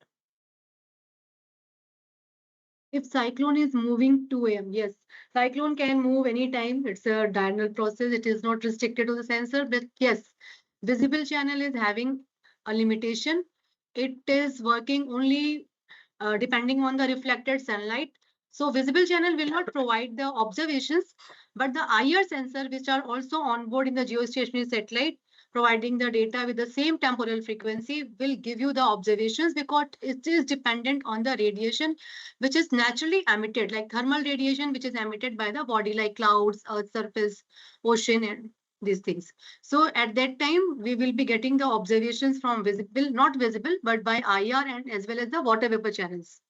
If cyclone is moving 2 a.m., yes, cyclone can move anytime. It's a diurnal process. It is not restricted to the sensor, but yes, visible channel is having a limitation. It is working only depending on the reflected sunlight. So visible channel will not provide the observations, but the IR sensor, which are also on board in the geostationary satellite, providing the data with the same temporal frequency, will give you the observations, because it is dependent on the radiation which is naturally emitted, like thermal radiation which is emitted by the body, like clouds, earth surface, ocean, and these things. So at that time, we will be getting the observations from visible, not visible, but by IR and as well as the water vapor channels.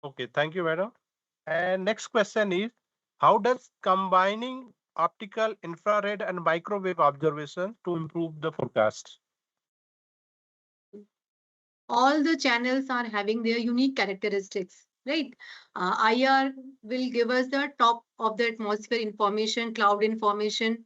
Okay, thank you, madam. And next question is, how does combining optical, infrared, and microwave observation to improve the forecast? All the channels are having their unique characteristics, right? IR will give us the top of the atmosphere information, cloud information,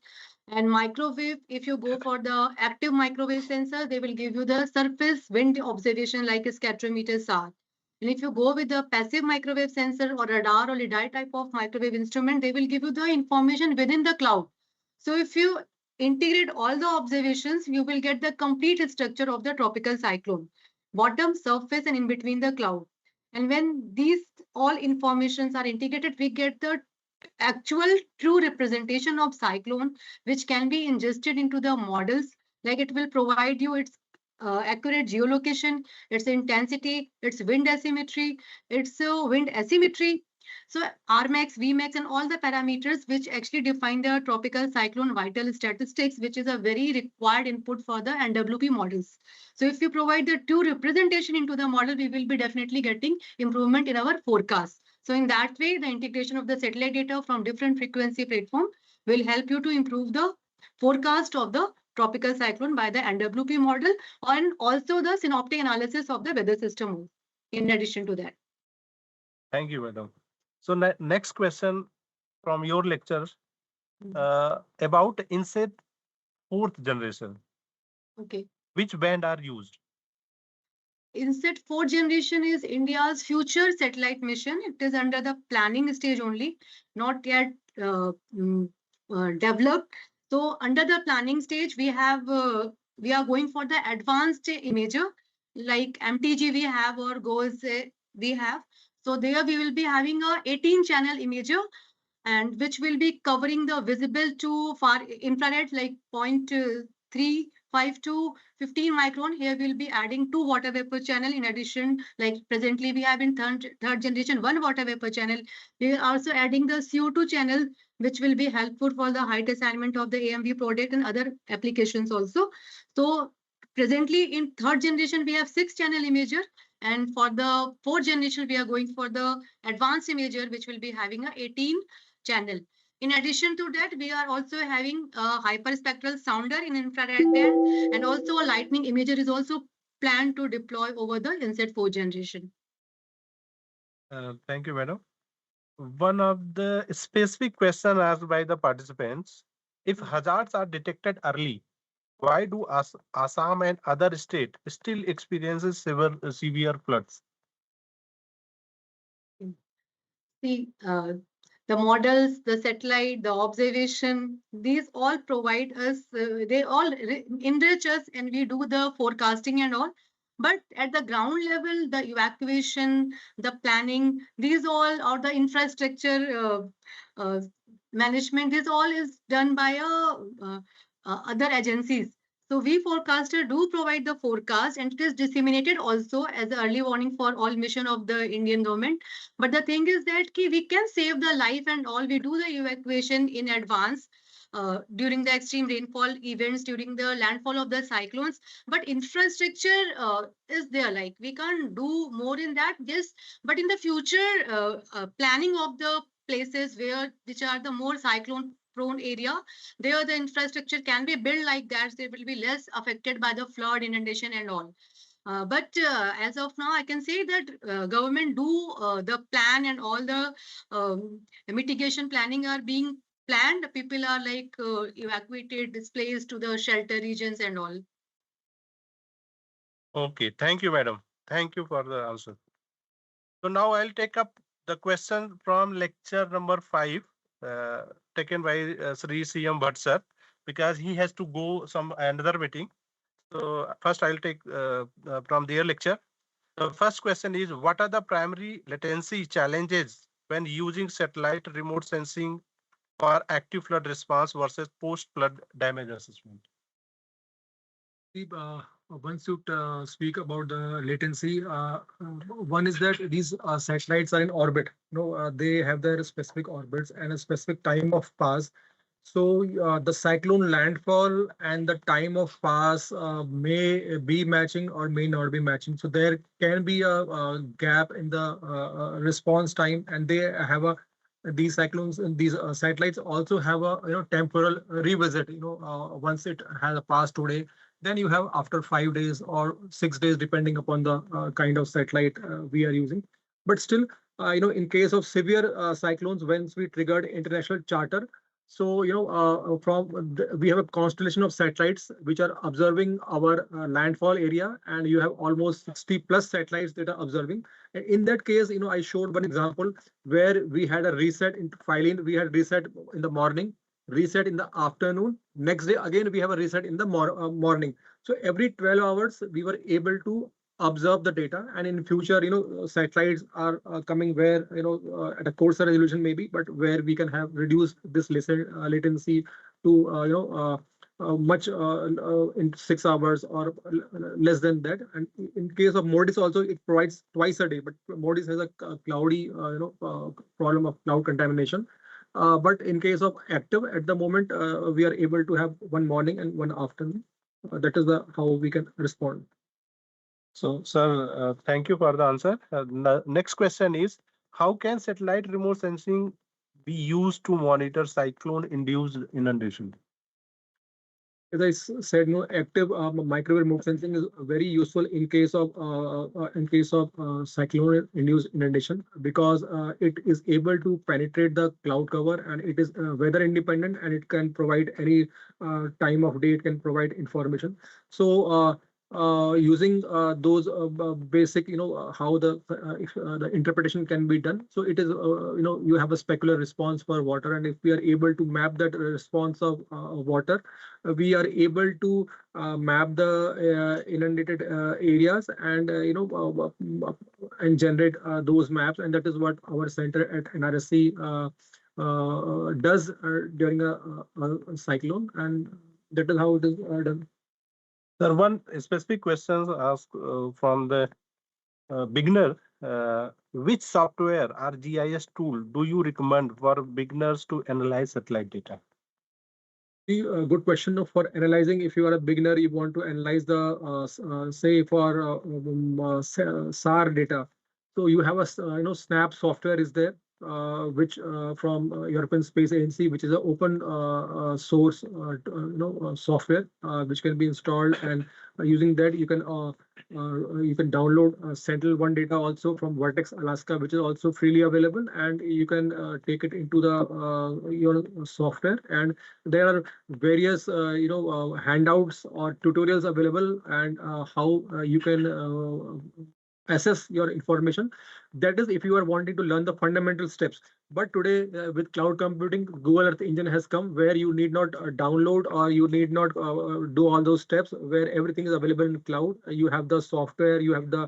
and microwave, if you go for the active microwave sensor, they will give you the surface wind observation like a scatterometer SAR. And if you go with the passive microwave sensor or radar or lidar type of microwave instrument, they will give you the information within the cloud. So if you integrate all the observations, you will get the complete structure of the tropical cyclone, bottom, surface, and in between the cloud. And when these all informations are integrated, we get the actual true representation of cyclone, which can be ingested into the models. Like it will provide you its accurate geolocation, its intensity, its wind asymmetry, its wind asymmetry. So Rmax, Vmax, and all the parameters which actually define the tropical cyclone vital statistics, which is a very required input for the NWP models. So if you provide the true representation into the model, we will be definitely getting improvement in our forecast. So in that way, the integration of the satellite data from different frequency platform will help you to improve the forecast of the tropical cyclone by the NWP model and also the synoptic analysis of the weather system in addition to that. Thank you, madam. So next question from your lecture about INSET fourth generation. Okay. Which band are used? INSET 4th generation is India's future satellite mission. It is under the planning stage only, not yet developed. So under the planning stage, we are going for the advanced imager like MTG we have or GOES we have. So there we will be having a 18 channel imager and which will be covering the visible to far infrared like 0.35 to 15 micron. Here we'll be adding 2 water vapor channel. In addition, like presently we have in third generation 1 water vapor channel. We are also adding the CO2 channel, which will be helpful for the height assignment of the AMV product and other applications also. So presently in third generation, we have 6 channel imager. And for the fourth generation, we are going for the advanced imager, which will be having a 18 channel. In addition to that, we are also having a hyperspectral sounder in infrared band, and also a lightning imager is also planned to deploy over the INSET 4 generation. Thank you, madam. One of the specific questions asked by the participants, if hazards are detected early, why do Assam and other states still experiences severe floods? See, the models, the satellite, the observation, these all provide us, they all enrich us and we do the forecasting and all. But at the ground level, the evacuation, the planning, these all or the infrastructure management, this all is done by other agencies. So we forecaster do provide the forecast and it is disseminated also as an early warning for all mission of the Indian government. But the thing is that we can save the life and all. We do the evacuation in advance during the extreme rainfall events, during the landfall of the cyclones. But infrastructure is there. Like we can't do more in that. Yes, but in the future, planning of the places which are the more cyclone prone area, there the infrastructure can be built like that. So they will be less affected by the flood, inundation, and all. But as of now, I can say that government do the plan and all the mitigation planning are being planned. People are like evacuated, displaced to the shelter regions and all. Okay, thank you, madam. Thank you for the answer. So now I'll take up the question from lecture number 5, taken by Sri CM Bhatt sir, because he has to go some another meeting. So first I'll take from their lecture. The first question is, what are the primary latency challenges when using satellite remote sensing for active flood response versus post-flood damage assessment? Once you speak about the latency, one is that these satellites are in orbit. They have their specific orbits and a specific time of pass So the cyclone landfall and the time of pass may be matching or may not be matching. So there can be a gap in the response time, and they have a these cyclones and these satellites also have a temporal revisit. Once it has passed today, then you have after 5 days or 6 days, depending upon the kind of satellite we are using. But still, in case of severe cyclones, once we triggered international charter, so, we have a constellation of satellites which are observing our landfall area, and you have almost 60 plus satellites that are observing. And in that case, I showed one example where we had a reset into filing. We had reset in the morning, reset in the afternoon. Next day, again, we have a reset in the morning. So every 12 hours, we were able to observe the data, and in future satellites are coming where at a coarser resolution maybe, but where we can have reduced this latency to much in 6 hours or less than that. And in case of Modis also, it provides twice a day, but Modis has a cloudy problem of cloud contamination. But in case of active at the moment, we are able to have one morning and one afternoon. That is the how we can respond. So, sir, thank you for the answer. Next question is, how can satellite remote sensing be used to monitor cyclone-induced inundation? As I said, active microwave remote sensing is very useful in case of cyclone-induced inundation, because it is able to penetrate the cloud cover, and it is weather independent, and it can provide any time of day. It can provide information. So using those basic, how the interpretation can be done. So it is, you have a specular response for water, and if we are able to map that response of water, we are able to map the inundated areas, and and generate those maps, and that is what our center at NRSC does during a cyclone, and that is how it is done. Sir, one specific question asked from the beginner. Which software or GIS tool do you recommend for beginners to analyze satellite data? Good question for analyzing. If you are a beginner, you want to analyze the say for SAR data. So you have a SNAP software is there, which from European Space Agency, which is an open source software which can be installed, and using that you can download Sentinel One data also from Vertex Alaska, which is also freely available, and you can take it into the your software, and there are various handouts or tutorials available, and how you can assess your information. That is if you are wanting to learn the fundamental steps. But today with cloud computing, Google Earth Engine has come, where you need not download, or you need not do all those steps, where everything is available in cloud. You have the software, you have the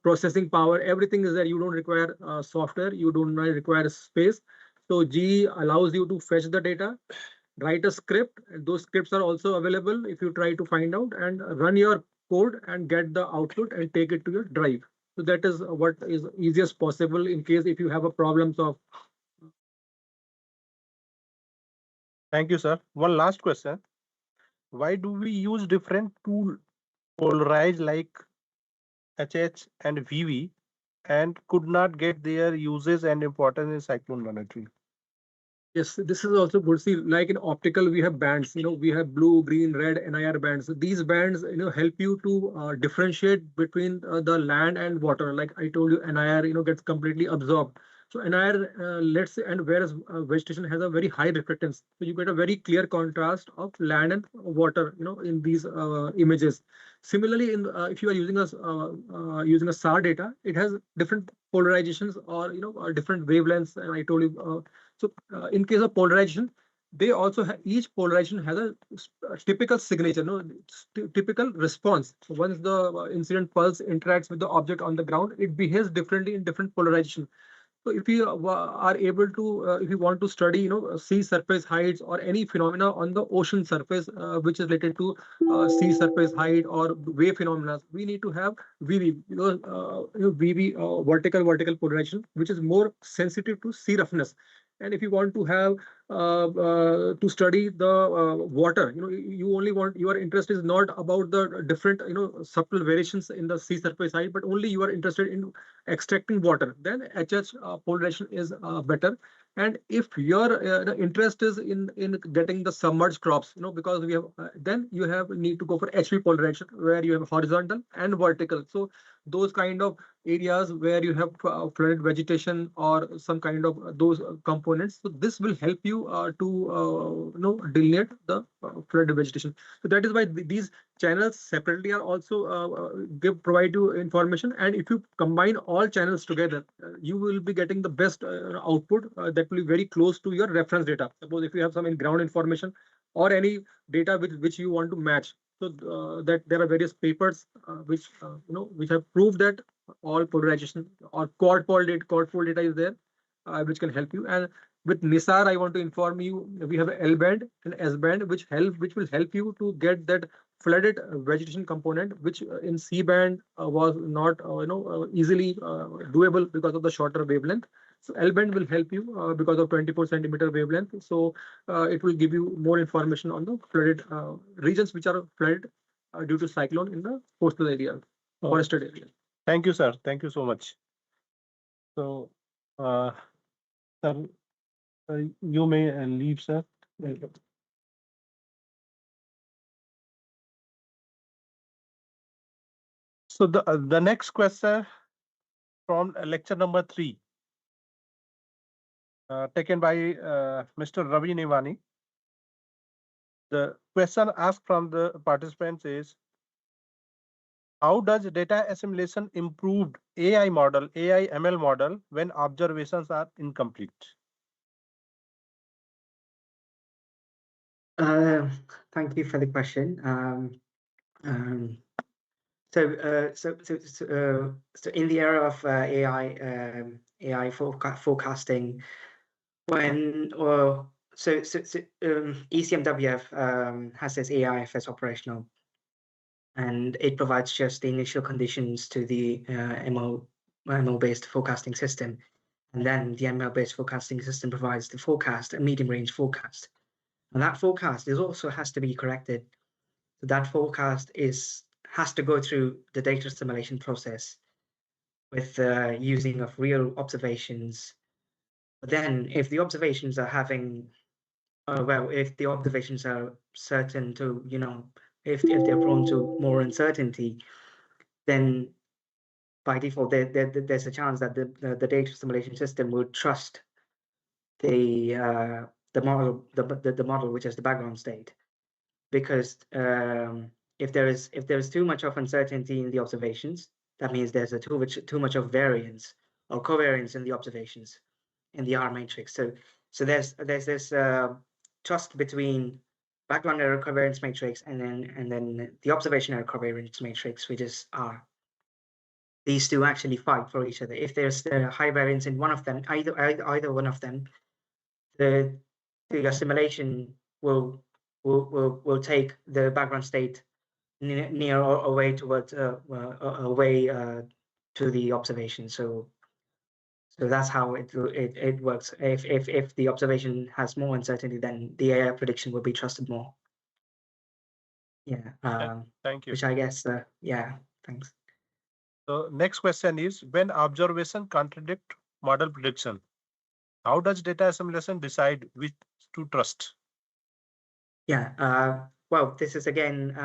processing power, everything is there. You don't require software, you don't require space. So GE allows you to fetch the data, write a script, and those scripts are also available if you try to find out, and run your code and get the output and take it to your drive. So that is what is easiest possible in case if you have a problems of. Thank you, sir. One last question. Why do we use different tool polarized like HH and VV and could not get their uses and importance in cyclone monitoring? Yes, this is also good. See, like in optical, we have bands. We have blue, green, red, NIR bands. These bands, help you to differentiate between the land and water. Like I told you, NIR, gets completely absorbed. So NIR, let's say, and whereas vegetation has a very high reflectance, so you get a very clear contrast of land and water, in these images. Similarly, in if you are using a SAR data, it has different polarizations, or different wavelengths. And I told you. So in case of polarization, they also have, each polarization has a typical signature, typical response. So once the incident pulse interacts with the object on the ground, it behaves differently in different polarization. So if you are able to, if you want to study, sea surface heights or any phenomena on the ocean surface, which is related to sea surface height or wave phenomena, we need to have VV, because VV vertical polarization, which is more sensitive to sea roughness. And if you want to have to study the water, your interest is not about the different subtle variations in the sea surface height, but only you are interested in extracting water, then HH polarization is better. And if your interest is in getting the submerged crops, because we have then you have need to go for HV polarization, where you have horizontal and vertical. So those kind of areas where you have flooded vegetation or some kind of those components, so this will help you to delineate the flooded vegetation. So that is why these channels separately are also provide you information, and if you combine all channels together, you will be getting the best output that will be very close to your reference data. Suppose if you have some ground information or any data which you want to match, so that there are various papers which have proved that all polarization or quad pole data is there, which can help you. And with NISAR, I want to inform you, we have L band and S band, which will help you to get that flooded vegetation component, which in C band was not easily doable because of the shorter wavelength. So L band will help you because of 24 centimeter wavelength. So it will give you more information on the flooded regions which are flooded due to cyclone in the coastal area, forested area. Thank you, sir. Thank you so much. So, sir, you may leave, sir. So the next question from lecture number 3, taken by Mr. Ravi Nivani. The question asked from the participants is, how does data assimilation improved AI ML model when observations are incomplete? Thank you for the question. So in the era of AI forecasting, when ECMWF has this AIFS operational, and it provides just the initial conditions to the ML-based forecasting system, and then the ML-based forecasting system provides the forecast, a medium range forecast, and that forecast also has to be corrected. So that forecast has to go through the data assimilation process with using of real observations. But then if the observations are having, if the observations are certain to, if they're prone to more uncertainty, then by default, there's a chance that the data assimilation system would trust the model, which is the background state, because if there is too much of uncertainty in the observations, that means there's too much of variance or covariance in the observations in the R matrix. So there's this trust between background error covariance matrix and then the observation error covariance matrix, which is R. These two actually fight for each other. If there's high variance in one of them, either one of them, the assimilation will take the background state near or away towards away to the observation. So that's how it works. If the observation has more uncertainty, then the AI prediction will be trusted more. Yeah. Thank you. Which I guess, yeah. Thanks. So next question is, when observation contradict model prediction, how does data assimilation decide which to trust? Yeah. Well, this is again,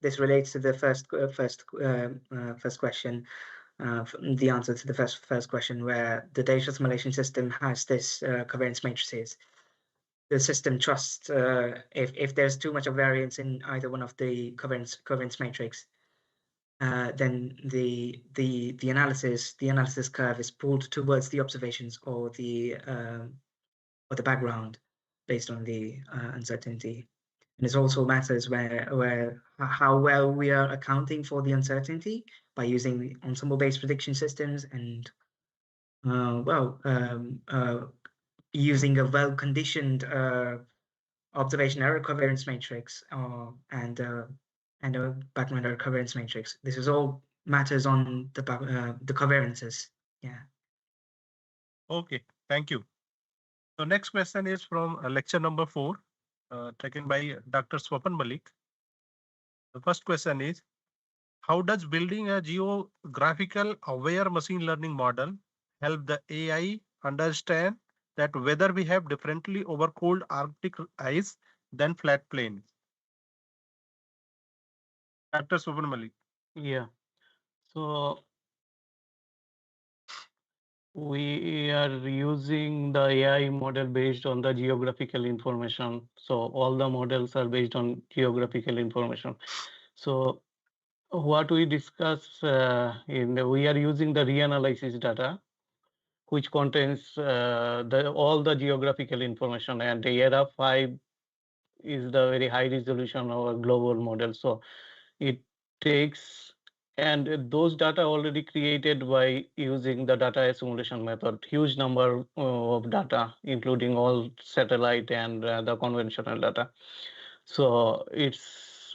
this relates to the first question. The answer to the first question, where the data assimilation system has this covariance matrices. The system trusts if there's too much of variance in either one of the covariance matrix, then the analysis curve is pulled towards the observations or the background based on the uncertainty. And it also matters where how well we are accounting for the uncertainty by using ensemble-based prediction systems and using a well-conditioned observation error covariance matrix and a background error covariance matrix. This is all matters on the covariances. Yeah. Okay, thank you. So next question is from lecture number 4, taken by Dr. Swapan Malik. The first question is, how does building a geographical aware machine learning model help the AI understand that whether we have differently over cold Arctic ice than flat plains? Dr. Swapan Malik. Yeah. So we are using the AI model based on the geographical information. So all the models are based on geographical information. So what we discuss we are using the reanalysis data, which contains all the geographical information, and the ERA5 is the very high resolution of a global model. So it takes, and those data already created by using the data assimilation method, huge number of data, including all satellite and the conventional data. So it's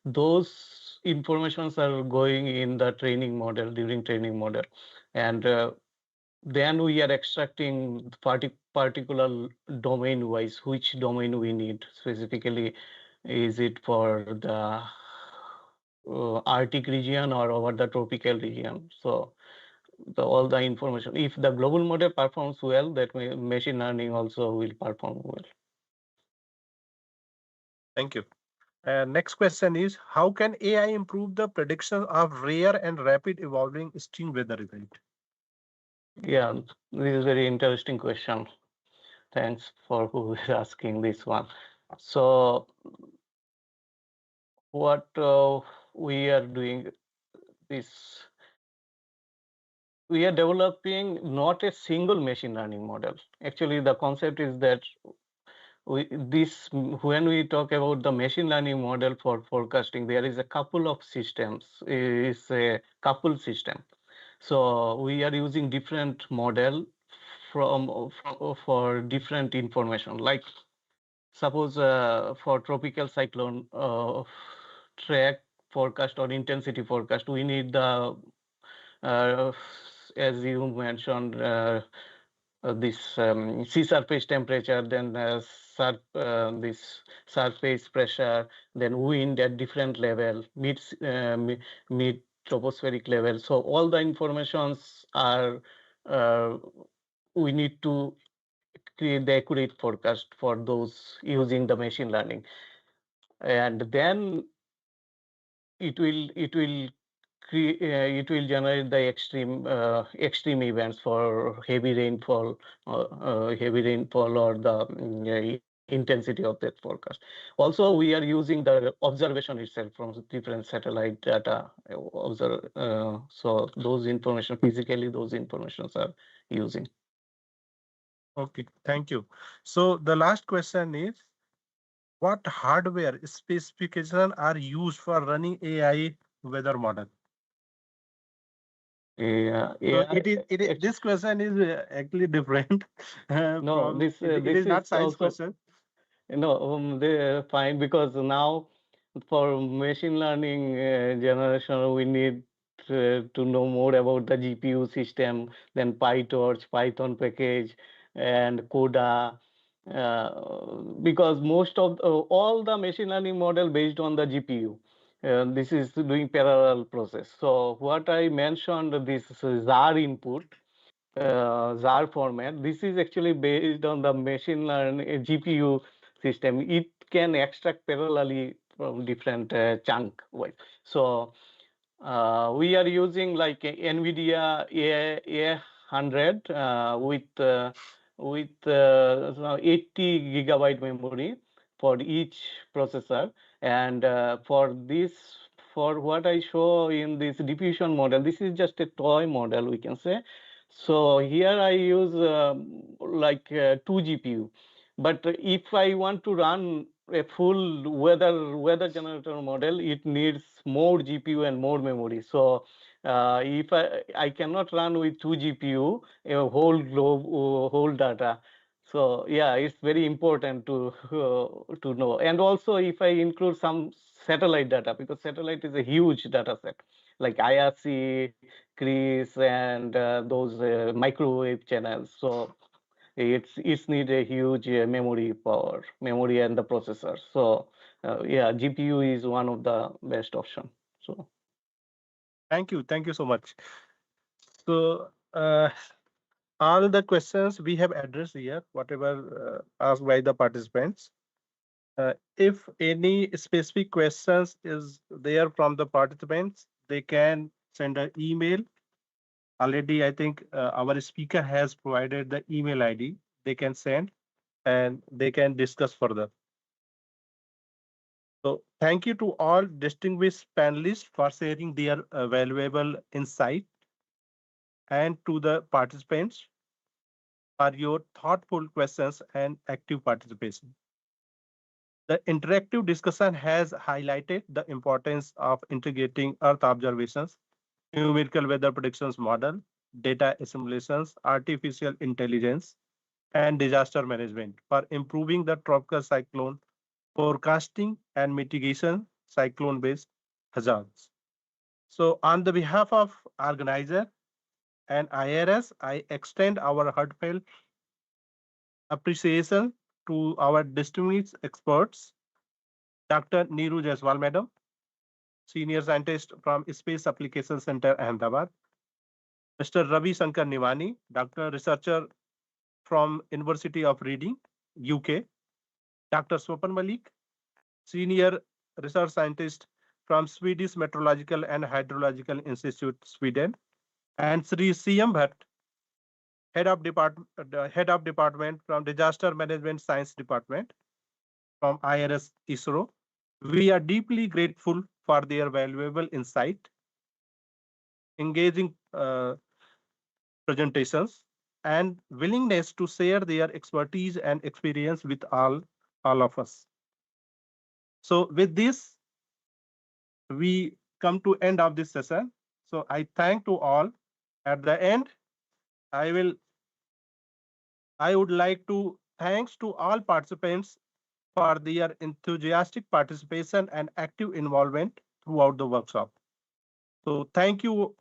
those informations are going in the training model, during training model, and then we are extracting particular domain wise, which domain we need specifically. Is it for the Arctic region or over the tropical region? So all the information, if the global model performs well, that machine learning also will perform well. Thank you. Next question is, how can AI improve the prediction of rare and rapid evolving extreme weather event? Yeah, this is a very interesting question. Thanks for who is asking this one. So what we are doing is, we are developing not a single machine learning model. Actually, the concept is that when we talk about the machine learning model for forecasting, there is a couple of systems. It's a couple system. So we are using different model for different information. Like suppose for tropical cyclone track forecast or intensity forecast, we need the as you mentioned, this sea surface temperature, then this surface pressure, then wind at different level, mid tropospheric level. So all the informations are we need to create the accurate forecast for those using the machine learning, and then it will generate the extreme events for heavy rainfall or the intensity of that forecast. Also, we are using the observation itself from different satellite data. So those information, physically those informations are using. Okay, thank you. So the last question is, what hardware specifications are used for running AI weather model? Yeah, So this question is actually different. No, from this it this is not is science also, question. no, they're fine, because now for machine learning generation, we need to know more about the GPU system, then PyTorch, Python package, and Coda, because most of all the machine learning model based on the GPU. This is doing parallel process. So what I mentioned, this ZAR input, ZAR format. This is actually based on the machine learning GPU system. It can extract parallelly from different chunk wise. So we are using like NVIDIA A100 with 80 gigabyte memory for each processor, and for what I show in this diffusion model, this is just a toy model, we can say. So here I use like 2 GPU, but if I want to run a full weather generator model, it needs more GPU and more memory. So if I cannot run with 2 GPU a whole globe whole data. So yeah, it's very important to know. And also, if I include some satellite data, because satellite is a huge data set, like IRC, CRIS, and those microwave channels. So it's need a huge memory power, memory and the processor. So yeah, GPU is one of the best option. So thank you so much. So all the questions we have addressed here, whatever asked by the participants. If any specific questions is there from the participants, they can send an email. Already, I think our speaker has provided the email ID. They can send and they can discuss further. So thank you to all distinguished panelists for sharing their valuable insight, and to the participants for your thoughtful questions and active participation. The interactive discussion has highlighted the importance of integrating Earth observations, numerical weather predictions model, data assimilations, artificial intelligence, and disaster management for improving the tropical cyclone forecasting and mitigation cyclone-based hazards. So on the behalf of organizer and IIRS, I extend our heartfelt appreciation to our distinguished experts, Dr. Neeru Jaiswal Madam, Senior Scientist from Space Application Center, Ahmedabad, Mr. Ravi Shankar Nimani, Doctor Researcher from University of Reading, UK, Dr. Swapan Malik, Senior Research Scientist from Swedish Meteorological and Hydrological Institute, Sweden, and Sri CM Bhatt, Head of Department from Disaster Management Science Department from IIRS-ISRO. We are deeply grateful for their valuable insight, engaging presentations, and willingness to share their expertise and experience with all of us. So with this, we come to end of this session. So I thank to all. At the end, I would like to thanks to all participants for their enthusiastic participation and active involvement throughout the workshop. So thank you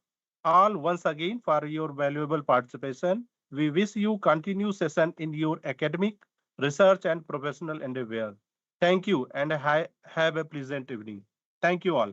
all once again for your valuable participation. We wish you continue session in your academic, research, and professional endeavor. Thank you and have a pleasant evening. Thank you all.